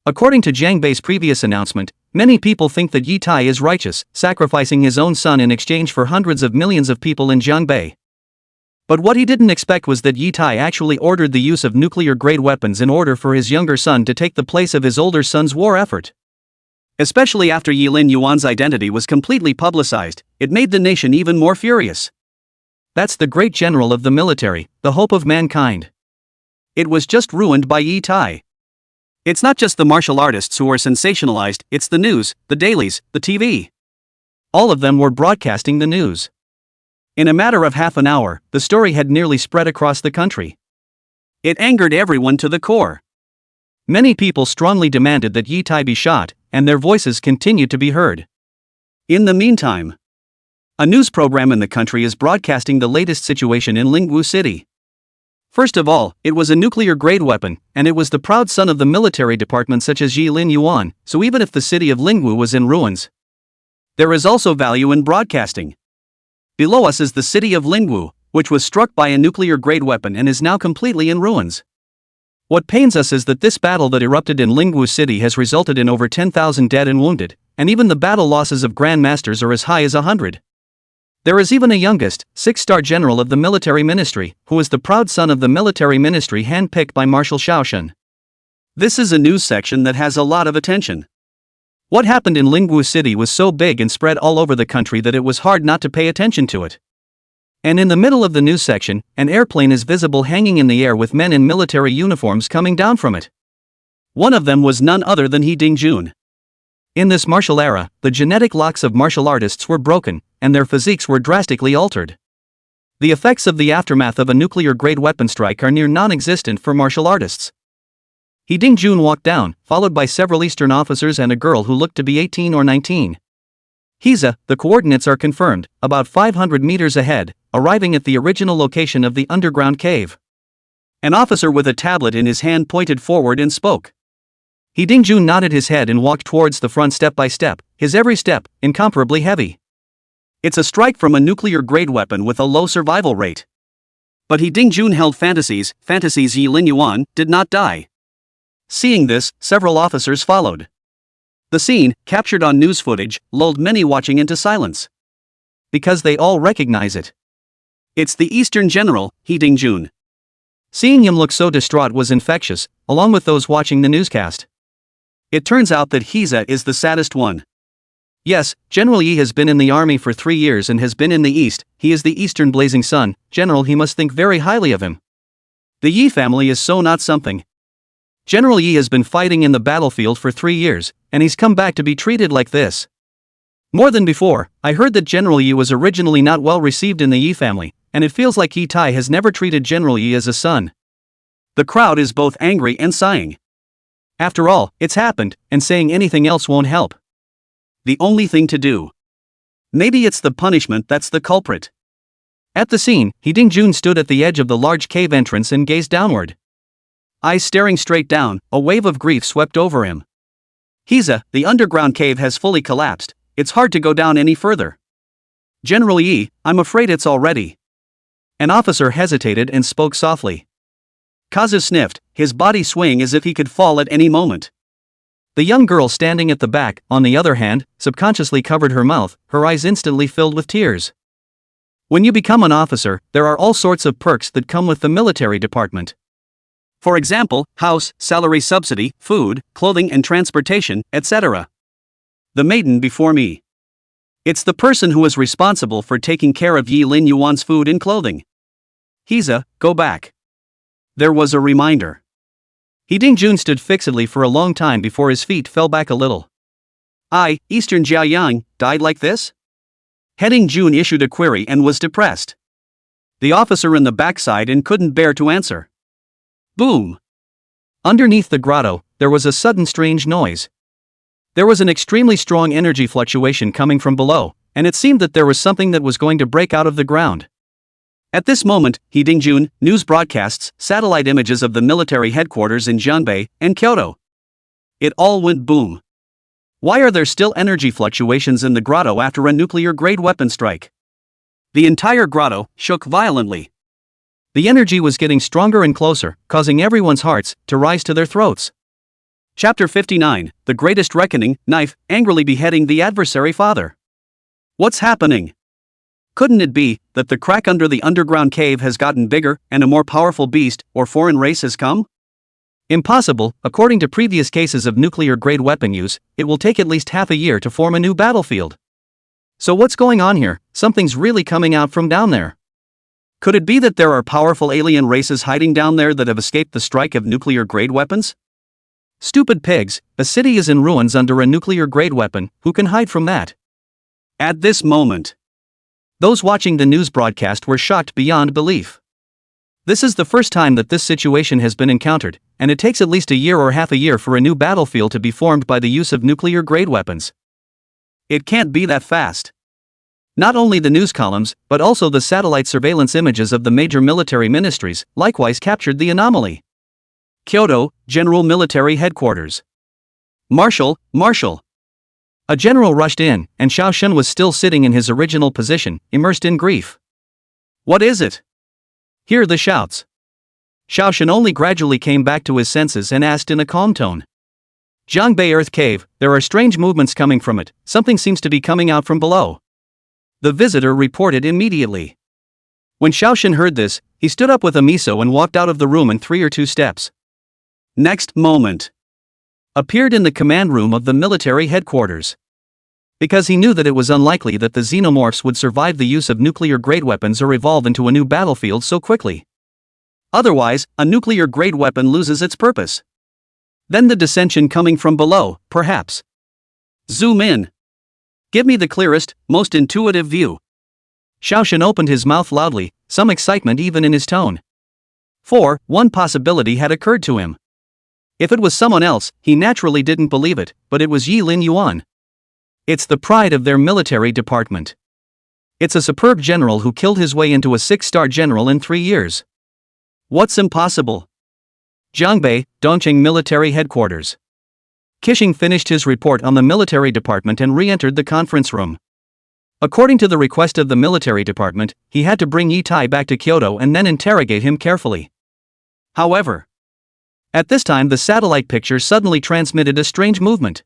According to Jiang Bei's previous announcement, many people think that Yi Tai is righteous, sacrificing his own son in exchange for hundreds of millions of people in Jiangbei. But what he didn't expect was that Yi Tai actually ordered the use of nuclear-grade weapons in order for his younger son to take the place of his older son's war effort. Especially after Yi Lin Yuan's identity was completely publicized, it made the nation even more furious. That's the great general of the military, the hope of mankind. It was just ruined by Yi Tai. It's not just the martial artists who are sensationalized, it's the news, the dailies, the TV. All of them were broadcasting the news. In a matter of half an hour, the story had nearly spread across the country. It angered everyone to the core. Many people strongly demanded that Yi Tai be shot, and their voices continued to be heard. In the meantime, a news program in the country is broadcasting the latest situation in Lingwu City. First of all, it was a nuclear-grade weapon, and it was the proud son of the military department such as Yi Lin Yuan, so even if the city of Lingwu was in ruins, there is also value in broadcasting. Below us is the city of Lingwu, which was struck by a nuclear-grade weapon and is now completely in ruins. What pains us is that this battle that erupted in Lingwu City has resulted in over 10,000 dead and wounded, and even the battle losses of grandmasters are as high as 100. There is even a youngest, 6-star general of the military ministry, who is the proud son of the military ministry hand-picked by Marshal Xiao Xun. This is a news section that has a lot of attention. What happened in Lingwu City was so big and spread all over the country that it was hard not to pay attention to it. And in the middle of the news section, an airplane is visible hanging in the air with men in military uniforms coming down from it. One of them was none other than He Dingjun. In this martial era, the genetic locks of martial artists were broken, and their physiques were drastically altered. The effects of the aftermath of a nuclear-grade weapon strike are near non-existent for martial artists. He Dingjun walked down, followed by several Eastern officers and a girl who looked to be 18 or 19. Hiza, the coordinates are confirmed, about 500 meters ahead, arriving at the original location of the underground cave. An officer with a tablet in his hand pointed forward and spoke. He Dingjun nodded his head and walked towards the front step by step, his every step incomparably heavy. It's a strike from a nuclear-grade weapon with a low survival rate. But He Dingjun held fantasies Yi Lin Yuan did not die. Seeing this, several officers followed. The scene, captured on news footage, lulled many watching into silence. Because they all recognize it. It's the Eastern general, He Dingjun. Seeing him look so distraught was infectious, along with those watching the newscast. It turns out that Hiza is the saddest one. Yes, General Yi has been in the army for 3 years and has been in the East. He is the Eastern blazing sun. General, he must think very highly of him. The Yi family is so not something. General Yi has been fighting in the battlefield for 3 years, and he's come back to be treated like this. More than before, I heard that General Yi was originally not well received in the Yi family, and it feels like Yi Tai has never treated General Yi as a son. The crowd is both angry and sighing. After all, it's happened, and saying anything else won't help. The only thing to do. Maybe it's the punishment that's the culprit. At the scene, Hee Ding-jun stood at the edge of the large cave entrance and gazed downward. Eyes staring straight down, a wave of grief swept over him. The underground cave has fully collapsed. It's hard to go down any further. General Yi, I'm afraid it's already. An officer hesitated and spoke softly. Kazu sniffed, his body swaying as if he could fall at any moment. The young girl standing at the back, on the other hand, subconsciously covered her mouth, her eyes instantly filled with tears. When you become an officer, there are all sorts of perks that come with the military department. For example, house, salary subsidy, food, clothing and transportation, etc. The maiden before me. It's the person who is responsible for taking care of Yi Lin Yuan's food and clothing. Go back. There was a reminder. Hee Ding-jun stood fixedly for a long time before his feet fell back a little. Eastern Jiaoyang, died like this? He Ding-jun issued a query and was depressed. The officer in the backside and couldn't bear to answer. Boom! Underneath the grotto, there was a sudden strange noise. There was an extremely strong energy fluctuation coming from below, and it seemed that there was something that was going to break out of the ground. At this moment, Hee Ding-jun, news broadcasts, satellite images of the military headquarters in Jiangbei and Kyoto. It all went boom. Why are there still energy fluctuations in the grotto after a nuclear-grade weapon strike? The entire grotto shook violently. The energy was getting stronger and closer, causing everyone's hearts to rise to their throats. Chapter 59, The Greatest Reckoning, Knife, angrily beheading the adversary father. What's happening? Couldn't it be that the crack under the underground cave has gotten bigger and a more powerful beast or foreign race has come? Impossible. According to previous cases of nuclear-grade weapon use, it will take at least half a year to form a new battlefield. So what's going on here? Something's really coming out from down there. Could it be that there are powerful alien races hiding down there that have escaped the strike of nuclear-grade weapons? Stupid pigs, a city is in ruins under a nuclear-grade weapon, who can hide from that? At this moment, those watching the news broadcast were shocked beyond belief. This is the first time that this situation has been encountered, and it takes at least a year or half a year for a new battlefield to be formed by the use of nuclear-grade weapons. It can't be that fast. Not only the news columns, but also the satellite surveillance images of the major military ministries likewise captured the anomaly. Kyoto, General Military Headquarters. Marshal. A general rushed in, and Xiao Shun was still sitting in his original position, immersed in grief. What is it? Hear the shouts. Xiao Shun only gradually came back to his senses and asked in a calm tone. Jiangbei Earth Cave, there are strange movements coming from it, something seems to be coming out from below. The visitor reported immediately. When Xiao Shun heard this, he stood up with a miso and walked out of the room in 3 or 2 steps. Next moment, appeared in the command room of the military headquarters. Because he knew that it was unlikely that the xenomorphs would survive the use of nuclear-grade weapons or evolve into a new battlefield so quickly. Otherwise, a nuclear-grade weapon loses its purpose. Then the dissension coming from below, perhaps. Zoom in. Give me the clearest, most intuitive view. Xiao Shun opened his mouth loudly, some excitement even in his tone. One possibility had occurred to him. If it was someone else, he naturally didn't believe it, but it was Yi Lin Yuan. It's the pride of their military department. It's a superb general who killed his way into a 6-star general in 3 years. What's impossible? Jiangbei, Dongqing Military Headquarters. Qixing finished his report on the military department and re-entered the conference room. According to the request of the military department, he had to bring Yi Tai back to Kyoto and then interrogate him carefully. However, at this time the satellite picture suddenly transmitted a strange movement.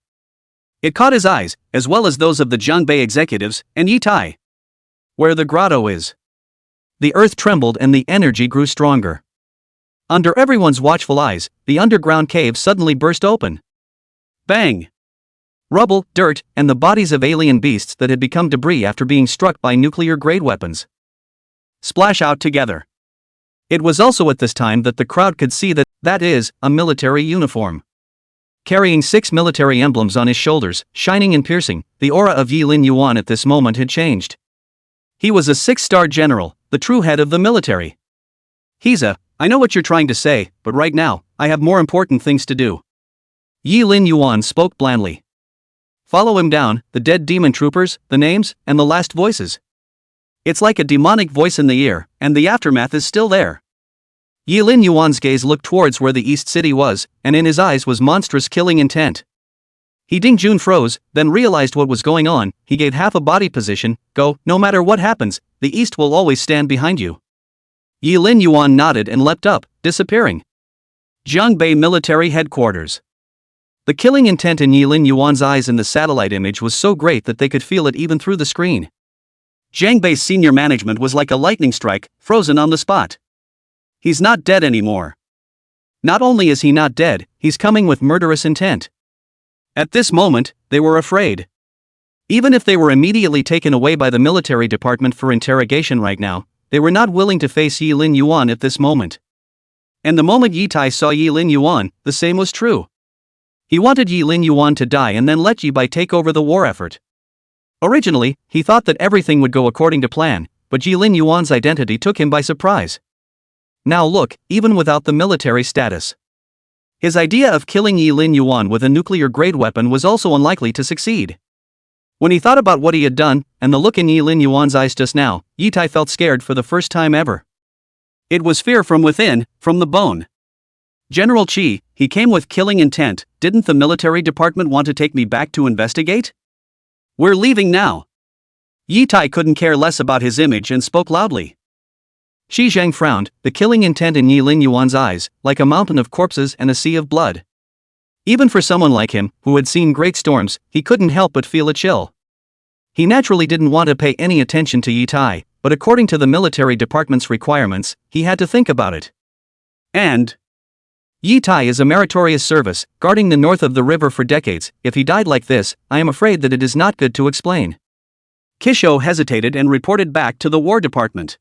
It caught his eyes, as well as those of the Jiangbei executives, and Yi Tai. Where the grotto is. The earth trembled and the energy grew stronger. Under everyone's watchful eyes, the underground cave suddenly burst open. Bang! Rubble, dirt, and the bodies of alien beasts that had become debris after being struck by nuclear-grade weapons splash out together. It was also at this time that the crowd could see that is, a military uniform. Carrying 6 military emblems on his shoulders, shining and piercing, the aura of Yi Lin Yuan at this moment had changed. He was a 6-star general, the true head of the military. I know what you're trying to say, but right now, I have more important things to do. Yi Lin Yuan spoke blandly. Follow him down, the dead demon troopers, the names, and the last voices. It's like a demonic voice in the ear, and the aftermath is still there. Yi Lin Yuan's gaze looked towards where the East City was, and in his eyes was monstrous killing intent. Ding Jun froze, then realized what was going on. He gave half a body position. Go, no matter what happens, the East will always stand behind you. Yi Lin Yuan nodded and leapt up, disappearing. Jiangbei Military Headquarters. The killing intent in Yi Lin Yuan's eyes in the satellite image was so great that they could feel it even through the screen. Jiangbei's senior management was like a lightning strike, frozen on the spot. He's not dead anymore. Not only is he not dead, he's coming with murderous intent. At this moment, they were afraid. Even if they were immediately taken away by the military department for interrogation right now, they were not willing to face Yi Lin Yuan at this moment. And the moment Yi Tai saw Yi Lin Yuan, the same was true. He wanted Yi Lin Yuan to die and then let Yi Bai take over the war effort. Originally, he thought that everything would go according to plan, but Yi Lin Yuan's identity took him by surprise. Now look, even without the military status, his idea of killing Yi Lin Yuan with a nuclear-grade weapon was also unlikely to succeed. When he thought about what he had done, and the look in Yi Lin Yuan's eyes just now, Yi Tai felt scared for the first time ever. It was fear from within, from the bone. General Qi, he came with killing intent. Didn't the military department want to take me back to investigate? We're leaving now. Yi Tai couldn't care less about his image and spoke loudly. Shi Zhang frowned, the killing intent in Yi Lin Yuan's eyes, like a mountain of corpses and a sea of blood. Even for someone like him, who had seen great storms, he couldn't help but feel a chill. He naturally didn't want to pay any attention to Yi Tai, but according to the military department's requirements, he had to think about it. And Yi Tai is a meritorious service, guarding the north of the river for decades. If he died like this, I am afraid that it is not good to explain. Kisho hesitated and reported back to the War Department.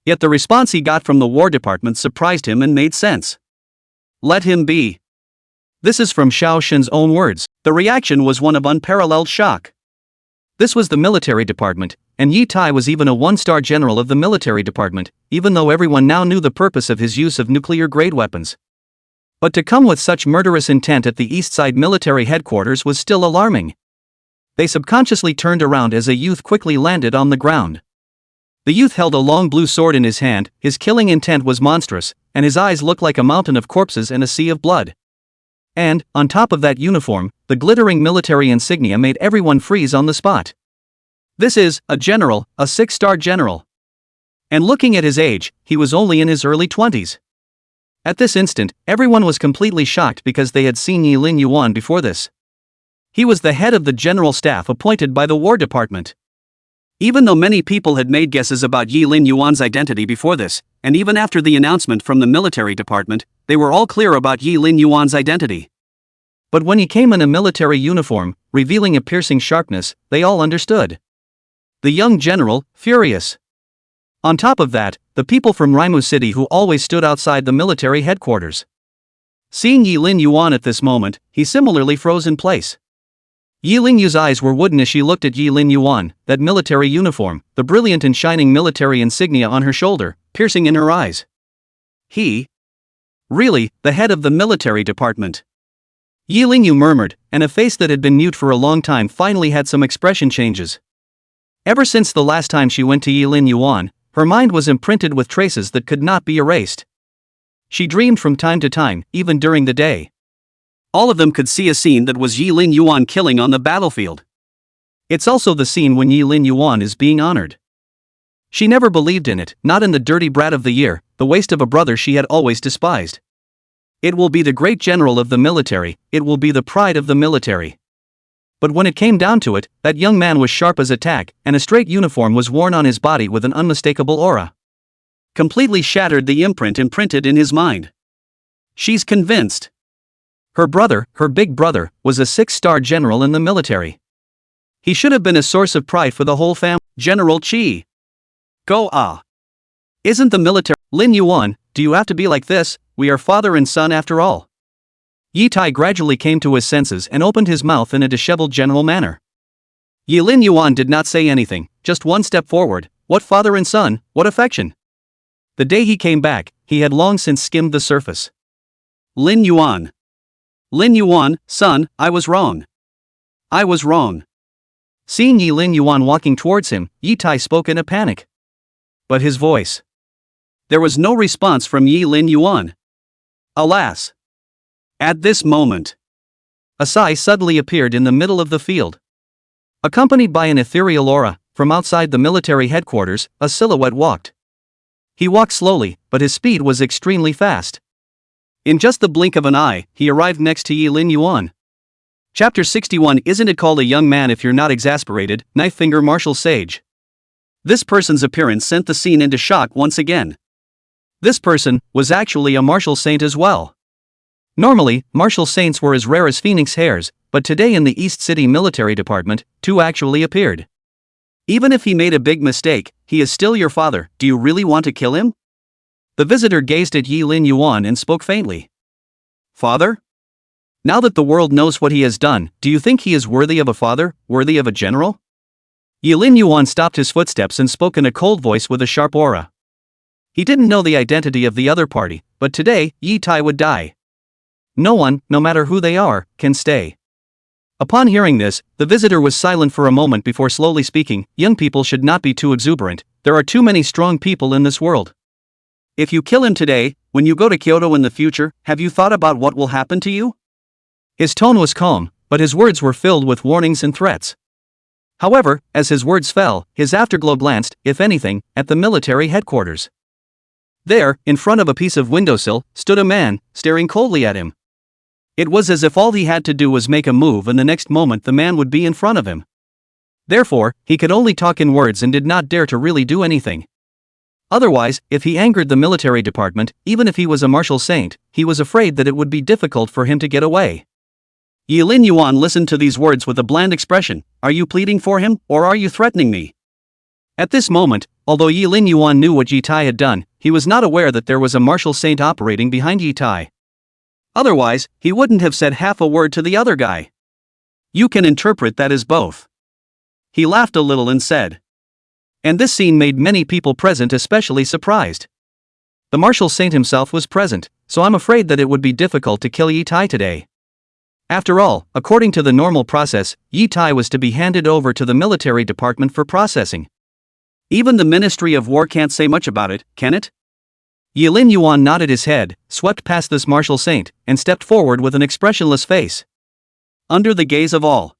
Yet the response he got from the War Department surprised him and made sense. Let him be. This is from Xiao Shen's own words. The reaction was one of unparalleled shock. This was the military department, and Yi Tai was even a 1-star general of the military department, even though everyone now knew the purpose of his use of nuclear-grade weapons. But to come with such murderous intent at the East Side military headquarters was still alarming. They subconsciously turned around as a youth quickly landed on the ground. The youth held a long blue sword in his hand. His killing intent was monstrous, and his eyes looked like a mountain of corpses and a sea of blood. And, on top of that uniform, the glittering military insignia made everyone freeze on the spot. This is a general, a 6-star general. And looking at his age, he was only in his early 20s. At this instant, everyone was completely shocked because they had seen Yi Lin Yuan before this. He was the head of the general staff appointed by the War Department. Even though many people had made guesses about Yi Lin Yuan's identity before this, and even after the announcement from the military department, they were all clear about Yi Lin Yuan's identity. But when he came in a military uniform, revealing a piercing sharpness, they all understood. The young general, furious. On top of that, the people from Raimu City who always stood outside the military headquarters. Seeing Yi Lin Yuan at this moment, he similarly froze in place. Yi Lin Yu's eyes were wooden as she looked at Yi Lin Yuan, that military uniform, the brilliant and shining military insignia on her shoulder, piercing in her eyes. He? Really, the head of the military department. Yi Lin Yu murmured, and a face that had been mute for a long time finally had some expression changes. Ever since the last time she went to Yi Lin Yuan, her mind was imprinted with traces that could not be erased. She dreamed from time to time, even during the day. All of them could see a scene that was Yi Lin Yuan killing on the battlefield. It's also the scene when Yi Lin Yuan is being honored. She never believed in it, not in the dirty brat of the year, the waste of a brother she had always despised. It will be the great general of the military, it will be the pride of the military. But when it came down to it, that young man was sharp as a tack, and a straight uniform was worn on his body with an unmistakable aura. Completely shattered the imprint imprinted in his mind. She's convinced. Her brother, her big brother, was a 6-star general in the military. He should have been a source of pride for the whole family. General Qi. Go ah. Isn't the military Lin Yuan, do you have to be like this? We are father and son after all. Yi Tai gradually came to his senses and opened his mouth in a disheveled general manner. Yi Lin Yuan did not say anything, just one step forward. What father and son, what affection? The day he came back, he had long since skimmed the surface. Lin Yuan. Lin Yuan, son, I was wrong. I was wrong. Seeing Yi Lin Yuan walking towards him, Yi Tai spoke in a panic. But his voice. There was no response from Yi Lin Yuan. Alas! At this moment, a Sai suddenly appeared in the middle of the field. Accompanied by an ethereal aura, from outside the military headquarters, a silhouette walked. He walked slowly, but his speed was extremely fast. In just the blink of an eye, he arrived next to Yi Lin Yuan. Chapter 61. Isn't it called a young man if you're not exasperated? Knife finger martial sage. This person's appearance sent the scene into shock once again. This person was actually a martial saint as well. Normally, martial saints were as rare as phoenix hairs, but today in the East City Military Department, two actually appeared. Even if he made a big mistake, he is still your father. Do you really want to kill him? The visitor gazed at Yi Lin Yuan and spoke faintly. Father? Now that the world knows what he has done, do you think he is worthy of a father, worthy of a general? Yi Lin Yuan stopped his footsteps and spoke in a cold voice with a sharp aura. He didn't know the identity of the other party, but today, Yi Tai would die. No one, no matter who they are, can stay. Upon hearing this, the visitor was silent for a moment before slowly speaking. Young people should not be too exuberant, there are too many strong people in this world. If you kill him today, when you go to Kyoto in the future, have you thought about what will happen to you? His tone was calm, but his words were filled with warnings and threats. However, as his words fell, his afterglow glanced, if anything, at the military headquarters. There, in front of a piece of windowsill, stood a man, staring coldly at him. It was as if all he had to do was make a move and the next moment the man would be in front of him. Therefore, he could only talk in words and did not dare to really do anything. Otherwise, if he angered the military department, even if he was a martial saint, he was afraid that it would be difficult for him to get away. Yi Lin Yuan listened to these words with a bland expression. Are you pleading for him, or are you threatening me? At this moment, although Yi Lin Yuan knew what Yi Tai had done, he was not aware that there was a martial saint operating behind Yi Tai. Otherwise, he wouldn't have said half a word to the other guy. You can interpret that as both. He laughed a little and said. And this scene made many people present especially surprised. The martial saint himself was present, so I'm afraid that it would be difficult to kill Yi Tai today. After all, according to the normal process, Yi Tai was to be handed over to the military department for processing. Even the Ministry of War can't say much about it, can it? Yi Lin Yuan nodded his head, swept past this martial saint, and stepped forward with an expressionless face. Under the gaze of all,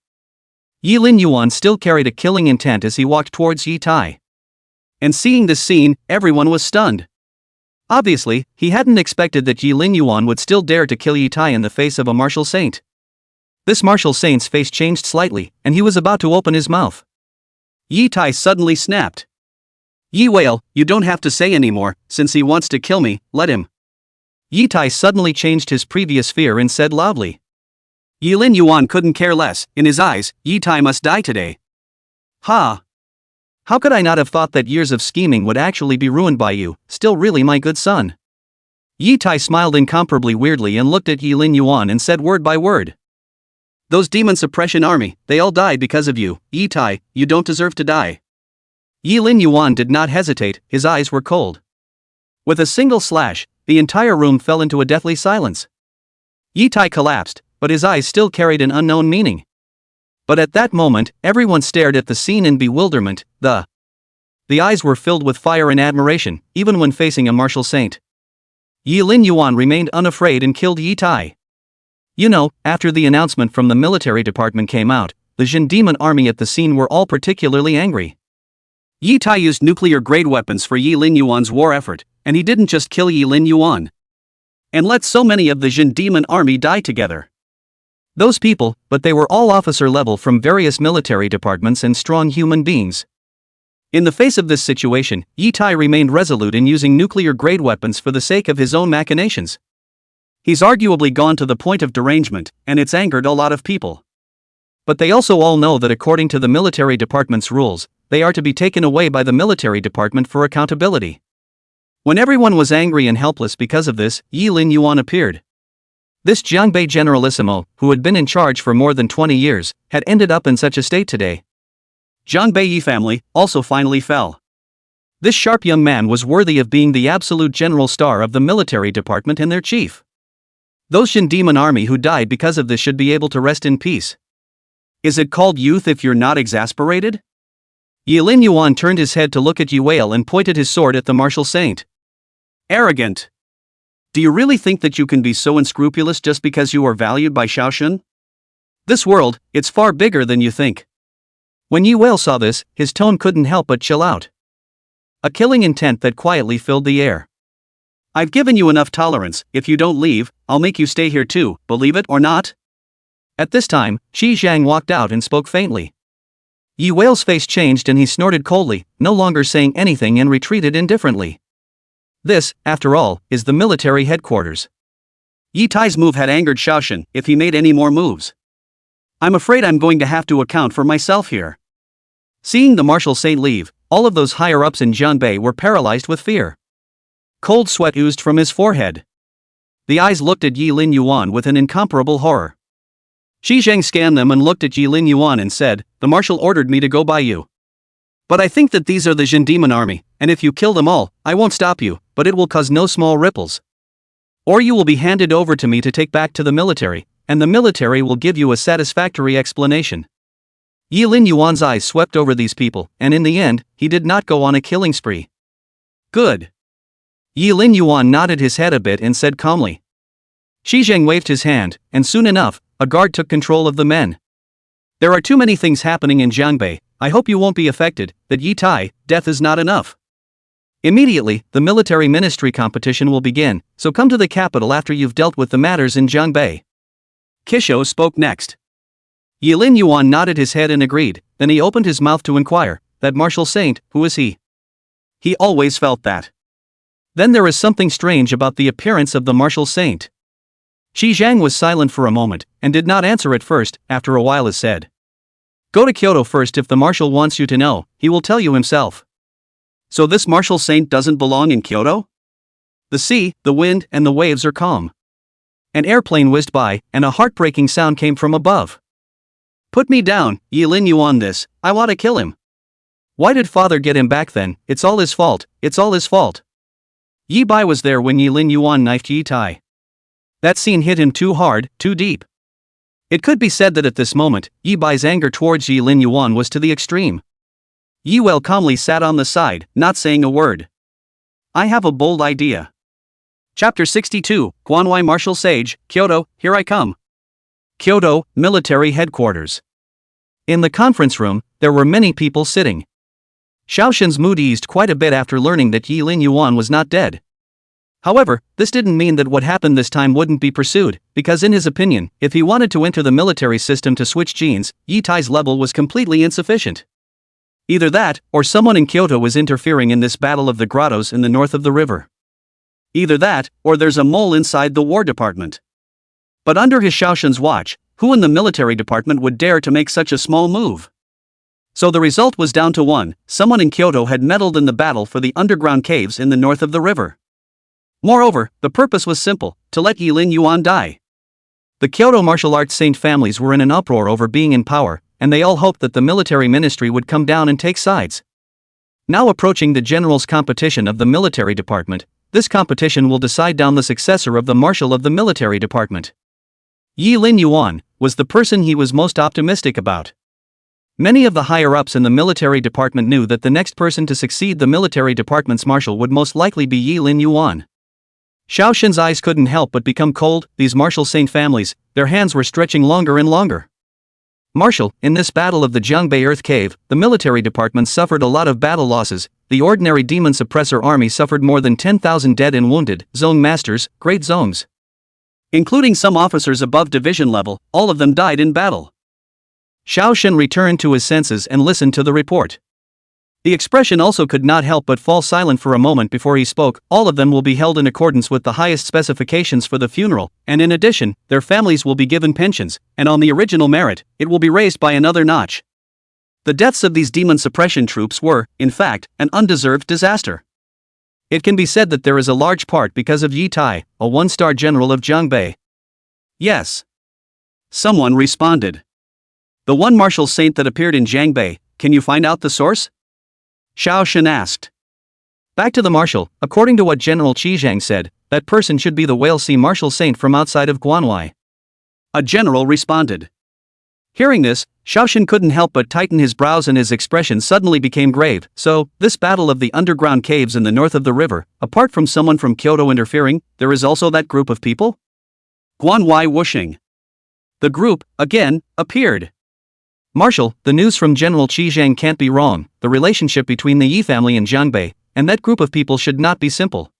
Yi Lin Yuan still carried a killing intent as he walked towards Yi Tai. And seeing this scene, everyone was stunned. Obviously, he hadn't expected that Yi Lin Yuan would still dare to kill Yi Tai in the face of a martial saint. This martial saint's face changed slightly, and he was about to open his mouth. Yi Tai suddenly snapped. Yi Whale, you don't have to say anymore, since he wants to kill me, let him. Yi Tai suddenly changed his previous fear and said loudly. Yi Lin Yuan couldn't care less. In his eyes, Yi Tai must die today. Ha! How could I not have thought that years of scheming would actually be ruined by you, still really my good son? Yi Tai smiled incomparably weirdly and looked at Yi Lin Yuan and said word by word. Those demon suppression army, they all died because of you, Yi Tai, you don't deserve to die. Yi Lin Yuan did not hesitate, his eyes were cold. With a single slash, the entire room fell into a deathly silence. Yi Tai collapsed, but his eyes still carried an unknown meaning. But at that moment, everyone stared at the scene in bewilderment. The eyes were filled with fire and admiration, even when facing a martial saint. Yi Lin Yuan remained unafraid and killed Yi Tai. You know, after the announcement from the military department came out, the Jin demon army at the scene were all particularly angry. Yi Tai used nuclear-grade weapons for Yi Lin Yuan's war effort, and he didn't just kill Yi Lin Yuan. And let so many of the Jin demon army die together. Those people, but they were all officer level from various military departments and strong human beings. In the face of this situation, Yi Tai remained resolute in using nuclear-grade weapons for the sake of his own machinations. He's arguably gone to the point of derangement, and it's angered a lot of people. But they also all know that according to the military department's rules, they are to be taken away by the military department for accountability. When everyone was angry and helpless because of this, Yi Lin Yuan appeared. This Jiangbei generalissimo, who had been in charge for more than 20 years, had ended up in such a state today. Jiangbei Yi family also finally fell. This sharp young man was worthy of being the absolute general star of the military department and their chief. Those Shin demon army who died because of this should be able to rest in peace. Is it called youth if you're not exasperated? Yi Lin Yuan turned his head to look at Yi Whale and pointed his sword at the martial saint. Arrogant. Do you really think that you can be so unscrupulous just because you are valued by Xiaoxun? This world, it's far bigger than you think. When Yi Whale saw this, his tone couldn't help but chill out. A killing intent that quietly filled the air. I've given you enough tolerance. If you don't leave, I'll make you stay here too, believe it or not? At this time, Shi Zhang walked out and spoke faintly. Yi Whale's face changed and he snorted coldly, no longer saying anything, and retreated indifferently. This, after all, is the military headquarters. Yi Tai's move had angered Xiaoxun if he made any more moves. I'm afraid I'm going to have to account for myself here. Seeing the martial saint leave, all of those higher-ups in Jiangbei were paralyzed with fear. Cold sweat oozed from his forehead. The eyes looked at Yi Lin Yuan with an incomparable horror. Shi Zhang scanned them and looked at Yi Lin Yuan and said, "The marshal ordered me to go by you. But I think that these are the Jin demon army, and if you kill them all, I won't stop you, but it will cause no small ripples. Or you will be handed over to me to take back to the military, and the military will give you a satisfactory explanation." Yi Lin Yuan's eyes swept over these people, and in the end, he did not go on a killing spree. Good. Yi Lin Yuan nodded his head a bit and said calmly. Shi Zhang waved his hand, and soon enough, a guard took control of the men. There are too many things happening in Jiangbei. I hope you won't be affected, that Yi Tai, death is not enough. Immediately, the military ministry competition will begin, so come to the capital after you've dealt with the matters in Jiangbei. Kisho spoke next. Yi Lin Yuan nodded his head and agreed, then he opened his mouth to inquire, that martial saint, who is he? He always felt that. Then there is something strange about the appearance of the martial saint. Shi Zhang was silent for a moment, and did not answer at first. After a while he said, "Go to Kyoto first. If the marshal wants you to know, he will tell you himself." So this martial saint doesn't belong in Kyoto? The sea, the wind, and the waves are calm. An airplane whizzed by, and a heartbreaking sound came from above. Put me down, Yi Lin Yuan this, I want to kill him. Why did father get him back then? It's all his fault, it's all his fault. Yi Bai was there when Yi Lin Yuan knifed Yi Tai. That scene hit him too hard, too deep. It could be said that at this moment, Yi Bai's anger towards Yi Lin Yuan was to the extreme. Yi Wei calmly sat on the side, not saying a word. I have a bold idea. Chapter 62, Guanwai Martial Sage, Kyoto, here I come. Kyoto, Military Headquarters. In the conference room, there were many people sitting. Xiaoxun's mood eased quite a bit after learning that Yi Lin Yuan was not dead. However, this didn't mean that what happened this time wouldn't be pursued, because in his opinion, if he wanted to enter the military system to switch genes, Yi Tai's level was completely insufficient. Either that, or someone in Kyoto was interfering in this battle of the grottos in the north of the river. Either that, or there's a mole inside the War Department. But under his Xiaoxun's watch, who in the military department would dare to make such a small move? So the result was down to one: someone in Kyoto had meddled in the battle for the underground caves in the north of the river. Moreover, the purpose was simple: to let Yi Lin Yuan die. The Kyoto martial arts saint families were in an uproar over being in power, and they all hoped that the military ministry would come down and take sides. Now approaching the general's competition of the military department, this competition will decide down the successor of the marshal of the military department. Yi Lin Yuan was the person he was most optimistic about. Many of the higher-ups in the military department knew that the next person to succeed the military department's marshal would most likely be Yi Lin Yuan. Xiaoxun's eyes couldn't help but become cold. These martial saint families, their hands were stretching longer and longer. Marshal, in this battle of the Jiangbei Earth Cave, the military department suffered a lot of battle losses. The ordinary demon suppressor army suffered more than 10,000 dead and wounded. Zone masters, great zones, including some officers above division level, all of them died in battle. Xiaoxun returned to his senses and listened to the report. The expression also could not help but fall silent for a moment before he spoke. All of them will be held in accordance with the highest specifications for the funeral, and in addition, their families will be given pensions, and on the original merit, it will be raised by another notch. The deaths of these demon suppression troops were, in fact, an undeserved disaster. It can be said that there is a large part because of Yi Tai, a one-star general of Jiangbei. Yes. Someone responded. The one martial saint that appeared in Jiangbei, can you find out the source? Xiao Shen asked. Back to the marshal, according to what General Qi Zhang said, that person should be the Whale Sea martial saint from outside of Guanwai. A general responded. Hearing this, Xiao Shen couldn't help but tighten his brows and his expression suddenly became grave. So, this battle of the underground caves in the north of the river, apart from someone from Kyoto interfering, there is also that group of people? Guanwai whooshing. The group, again, appeared. Marshal, the news from General Qi Zhang can't be wrong. The relationship between the Yi family and Jiangbei, and that group of people should not be simple.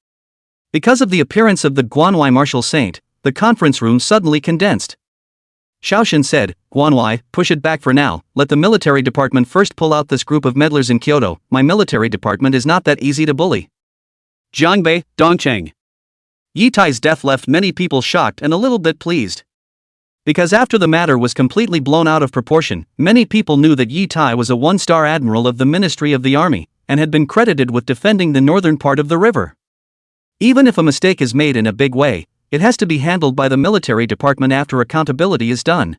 Because of the appearance of the Guanwai martial saint, the conference room suddenly condensed. Xiao Shen said, Guanwai, push it back for now, let the military department first pull out this group of meddlers in Kyoto. My military department is not that easy to bully. Jiangbei, Dongcheng. Yi Tai's death left many people shocked and a little bit pleased. Because after the matter was completely blown out of proportion, many people knew that Yi Tai was a one-star admiral of the Ministry of the Army, and had been credited with defending the northern part of the river. Even if a mistake is made in a big way, it has to be handled by the military department after accountability is done.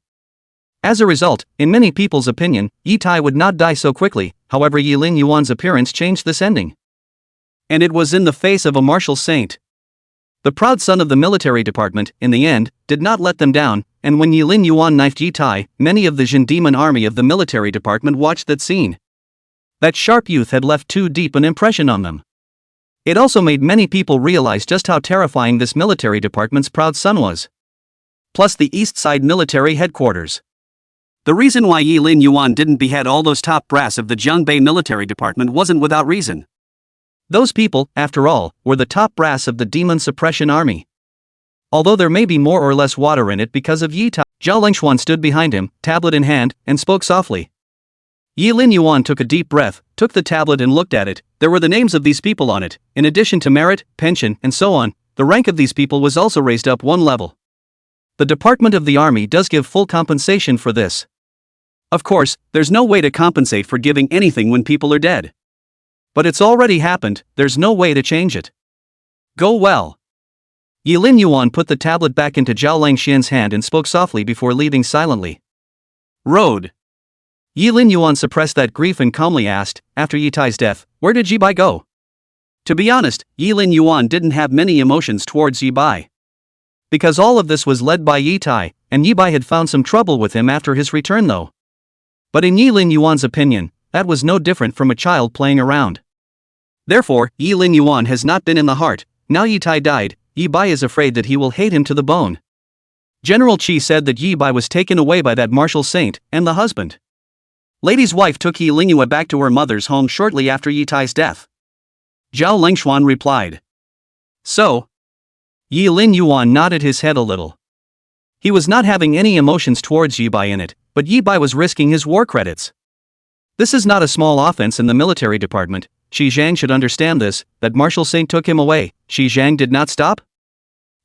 As a result, in many people's opinion, Yi Tai would not die so quickly. However, Yi Lin Yuan's appearance changed this ending. And it was in the face of a martial saint. The proud son of the military department, in the end, did not let them down, and when Yi Lin Yuan knifed Yi Tai, many of the Jin Demon army of the military department watched that scene. That sharp youth had left too deep an impression on them. It also made many people realize just how terrifying this military department's proud son was. Plus the East Side military headquarters. The reason why Yi Lin Yuan didn't behead all those top brass of the Jiangbei military department wasn't without reason. Those people, after all, were the top brass of the Demon Suppression Army. Although there may be more or less water in it because of Yi Tai, Zhao Lengxuan stood behind him, tablet in hand, and spoke softly. Yi Lin Yuan took a deep breath, took the tablet and looked at it. There were the names of these people on it. In addition to merit, pension, and so on, the rank of these people was also raised up one level. The Department of the Army does give full compensation for this. Of course, there's no way to compensate for giving anything when people are dead. But it's already happened, there's no way to change it. Go well. Yi Lin Yuan put the tablet back into Zhao Langxian's hand and spoke softly before leaving silently. Road. Yi Lin Yuan suppressed that grief and calmly asked, after Yi Tai's death, where did Yi Bai go? To be honest, Yi Lin Yuan didn't have many emotions towards Yi Bai. Because all of this was led by Yi Tai, and Yi Bai had found some trouble with him after his return though. But in Yi Lin Yuan's opinion, that was no different from a child playing around. Therefore, Yi Lin Yuan has not been in the heart. Now Yi Tai died, Yi Bai is afraid that he will hate him to the bone. General Qi said that Yi Bai was taken away by that martial saint, and the husband. Lady's wife took Yi Lingyue back to her mother's home shortly after Yi Tai's death. Zhao Lengxuan replied. So? Yi Lin Yuan nodded his head a little. He was not having any emotions towards Yi Bai in it, but Yi Bai was risking his war credits. This is not a small offense in the military department. Qi Zhang should understand this, that martial saint took him away. Qi Zhang did not stop?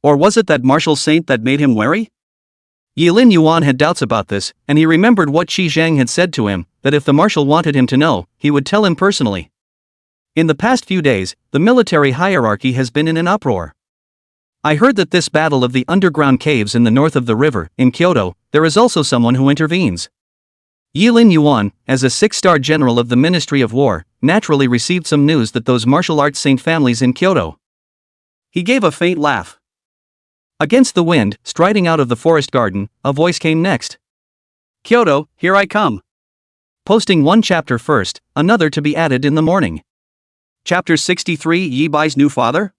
Or was it that martial saint that made him wary? Yi Lin Yuan had doubts about this, and he remembered what Qi Zhang had said to him, that if the marshal wanted him to know, he would tell him personally. In the past few days, the military hierarchy has been in an uproar. I heard that this battle of the underground caves in the north of the river, in Kyoto, there is also someone who intervenes. Yi Lin Yuan, as a 6-star general of the Ministry of War, naturally received some news that those martial arts saint families in Kyoto. He gave a faint laugh. Against the wind, striding out of the forest garden, a voice came next. Kyoto, here I come. Posting one chapter first, another to be added in the morning. Chapter 63 Yi Bai's new father?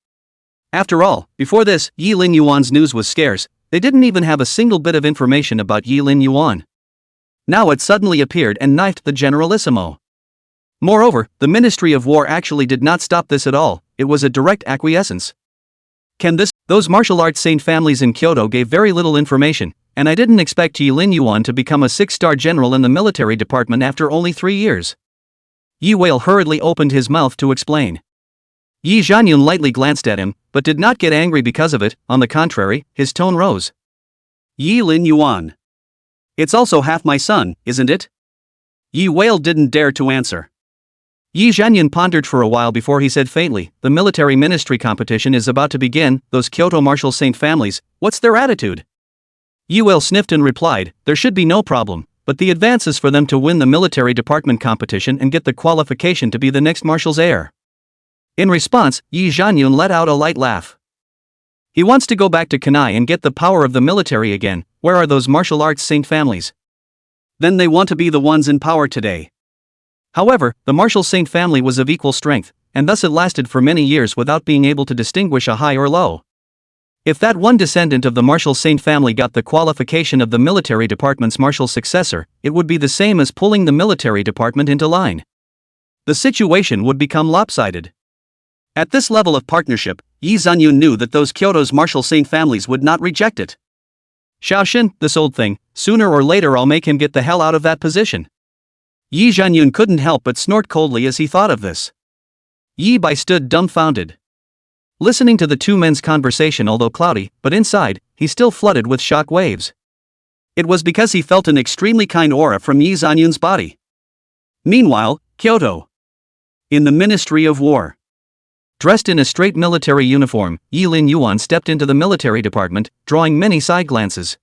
After all, before this, Yi Lin Yuan's news was scarce. They didn't even have a single bit of information about Yi Lin Yuan. Now it suddenly appeared and knifed the generalissimo. Moreover, the Ministry of War actually did not stop this at all, it was a direct acquiescence. Those martial arts saint families in Kyoto gave very little information, and I didn't expect Yi Lin Yuan to become a 6-star general in the military department after only 3 years. Yi Wei hurriedly opened his mouth to explain. Yi Zhanyun lightly glanced at him, but did not get angry because of it. On the contrary, his tone rose. Yi Lin Yuan. It's also half my son, isn't it? Yi Wei didn't dare to answer. Yi Zhanyun pondered for a while before he said faintly, the military ministry competition is about to begin, those Kyoto martial saint families, what's their attitude? Yi Will sniffed and replied, there should be no problem, but the advance is for them to win the military department competition and get the qualification to be the next marshal's heir. In response, Yi Zhanyun let out a light laugh. He wants to go back to Kanai and get the power of the military again. Where are those martial arts saint families? Then they want to be the ones in power today. However, the martial saint family was of equal strength, and thus it lasted for many years without being able to distinguish a high or low. If that one descendant of the martial saint family got the qualification of the military department's martial successor, it would be the same as pulling the military department into line. The situation would become lopsided. At this level of partnership, Yi Zhanyun knew that those Kyoto's martial saint families would not reject it. Xiaoshin, this old thing, sooner or later I'll make him get the hell out of that position. Yi Zhanyun couldn't help but snort coldly as he thought of this. Yi Bai stood dumbfounded. Listening to the two men's conversation, although cloudy, but inside, he still flooded with shock waves. It was because he felt an extremely kind aura from Yi Zhanyun's body. Meanwhile, Kyoto. In the Ministry of War. Dressed in a straight military uniform, Yi Lin Yuan stepped into the military department, drawing many side glances.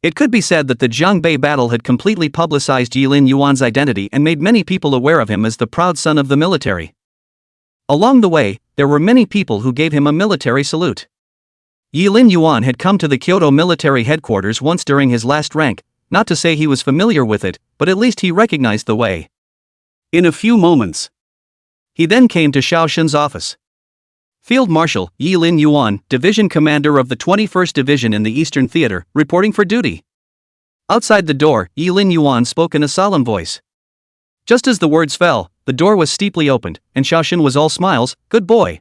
It could be said that the Jiangbei battle had completely publicized Yi Lin Yuan's identity and made many people aware of him as the proud son of the military. Along the way, there were many people who gave him a military salute. Yi Lin Yuan had come to the Kyoto military headquarters once during his last rank, not to say he was familiar with it, but at least he recognized the way. In a few moments, he then came to Xiaoshin's office. Field Marshal Yi Lin Yuan, Division Commander of the 21st Division in the Eastern Theater, reporting for duty. Outside the door, Yi Lin Yuan spoke in a solemn voice. Just as the words fell, the door was steeply opened, and Xiaoshin was all smiles. Good boy.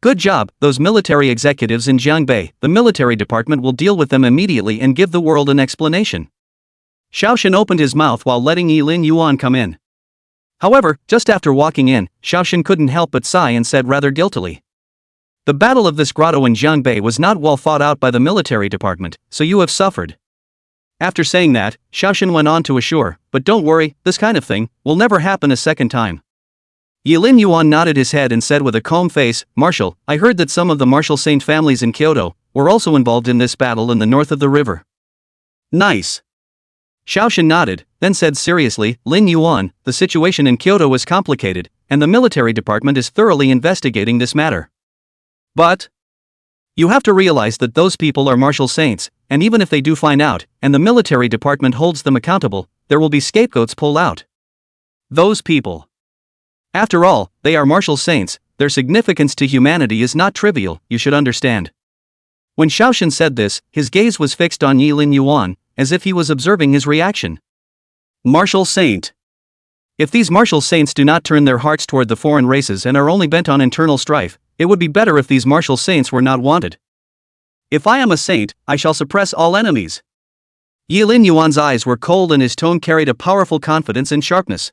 Good job, those military executives in Jiangbei. The military department will deal with them immediately and give the world an explanation. Xiaoshin opened his mouth while letting Yi Lin Yuan come in. However, just after walking in, Xiaoshin couldn't help but sigh and said rather guiltily, the battle of this grotto in Jiangbei was not well fought out by the military department, so you have suffered. After saying that, Xiaoshin went on to assure, but don't worry, this kind of thing will never happen a second time. Yi Lin Yuan nodded his head and said with a calm face, Marshal, I heard that some of the martial saint families in Kyoto were also involved in this battle in the north of the river. Nice. Xiaoshin nodded, then said seriously, Lin Yuan, the situation in Kyoto is complicated, and the military department is thoroughly investigating this matter. But you have to realize that those people are martial saints, and even if they do find out, and the military department holds them accountable, there will be scapegoats pulled out. Those people. After all, they are martial saints, their significance to humanity is not trivial, you should understand. When Xiaoshin said this, his gaze was fixed on Yi Lin Yuan, as if he was observing his reaction. Martial saint. If these martial saints do not turn their hearts toward the foreign races and are only bent on internal strife, it would be better if these martial saints were not wanted. If I am a saint, I shall suppress all enemies. Yi Lin Yuan's eyes were cold and his tone carried a powerful confidence and sharpness.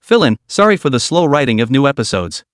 Fill in, sorry for the slow writing of new episodes.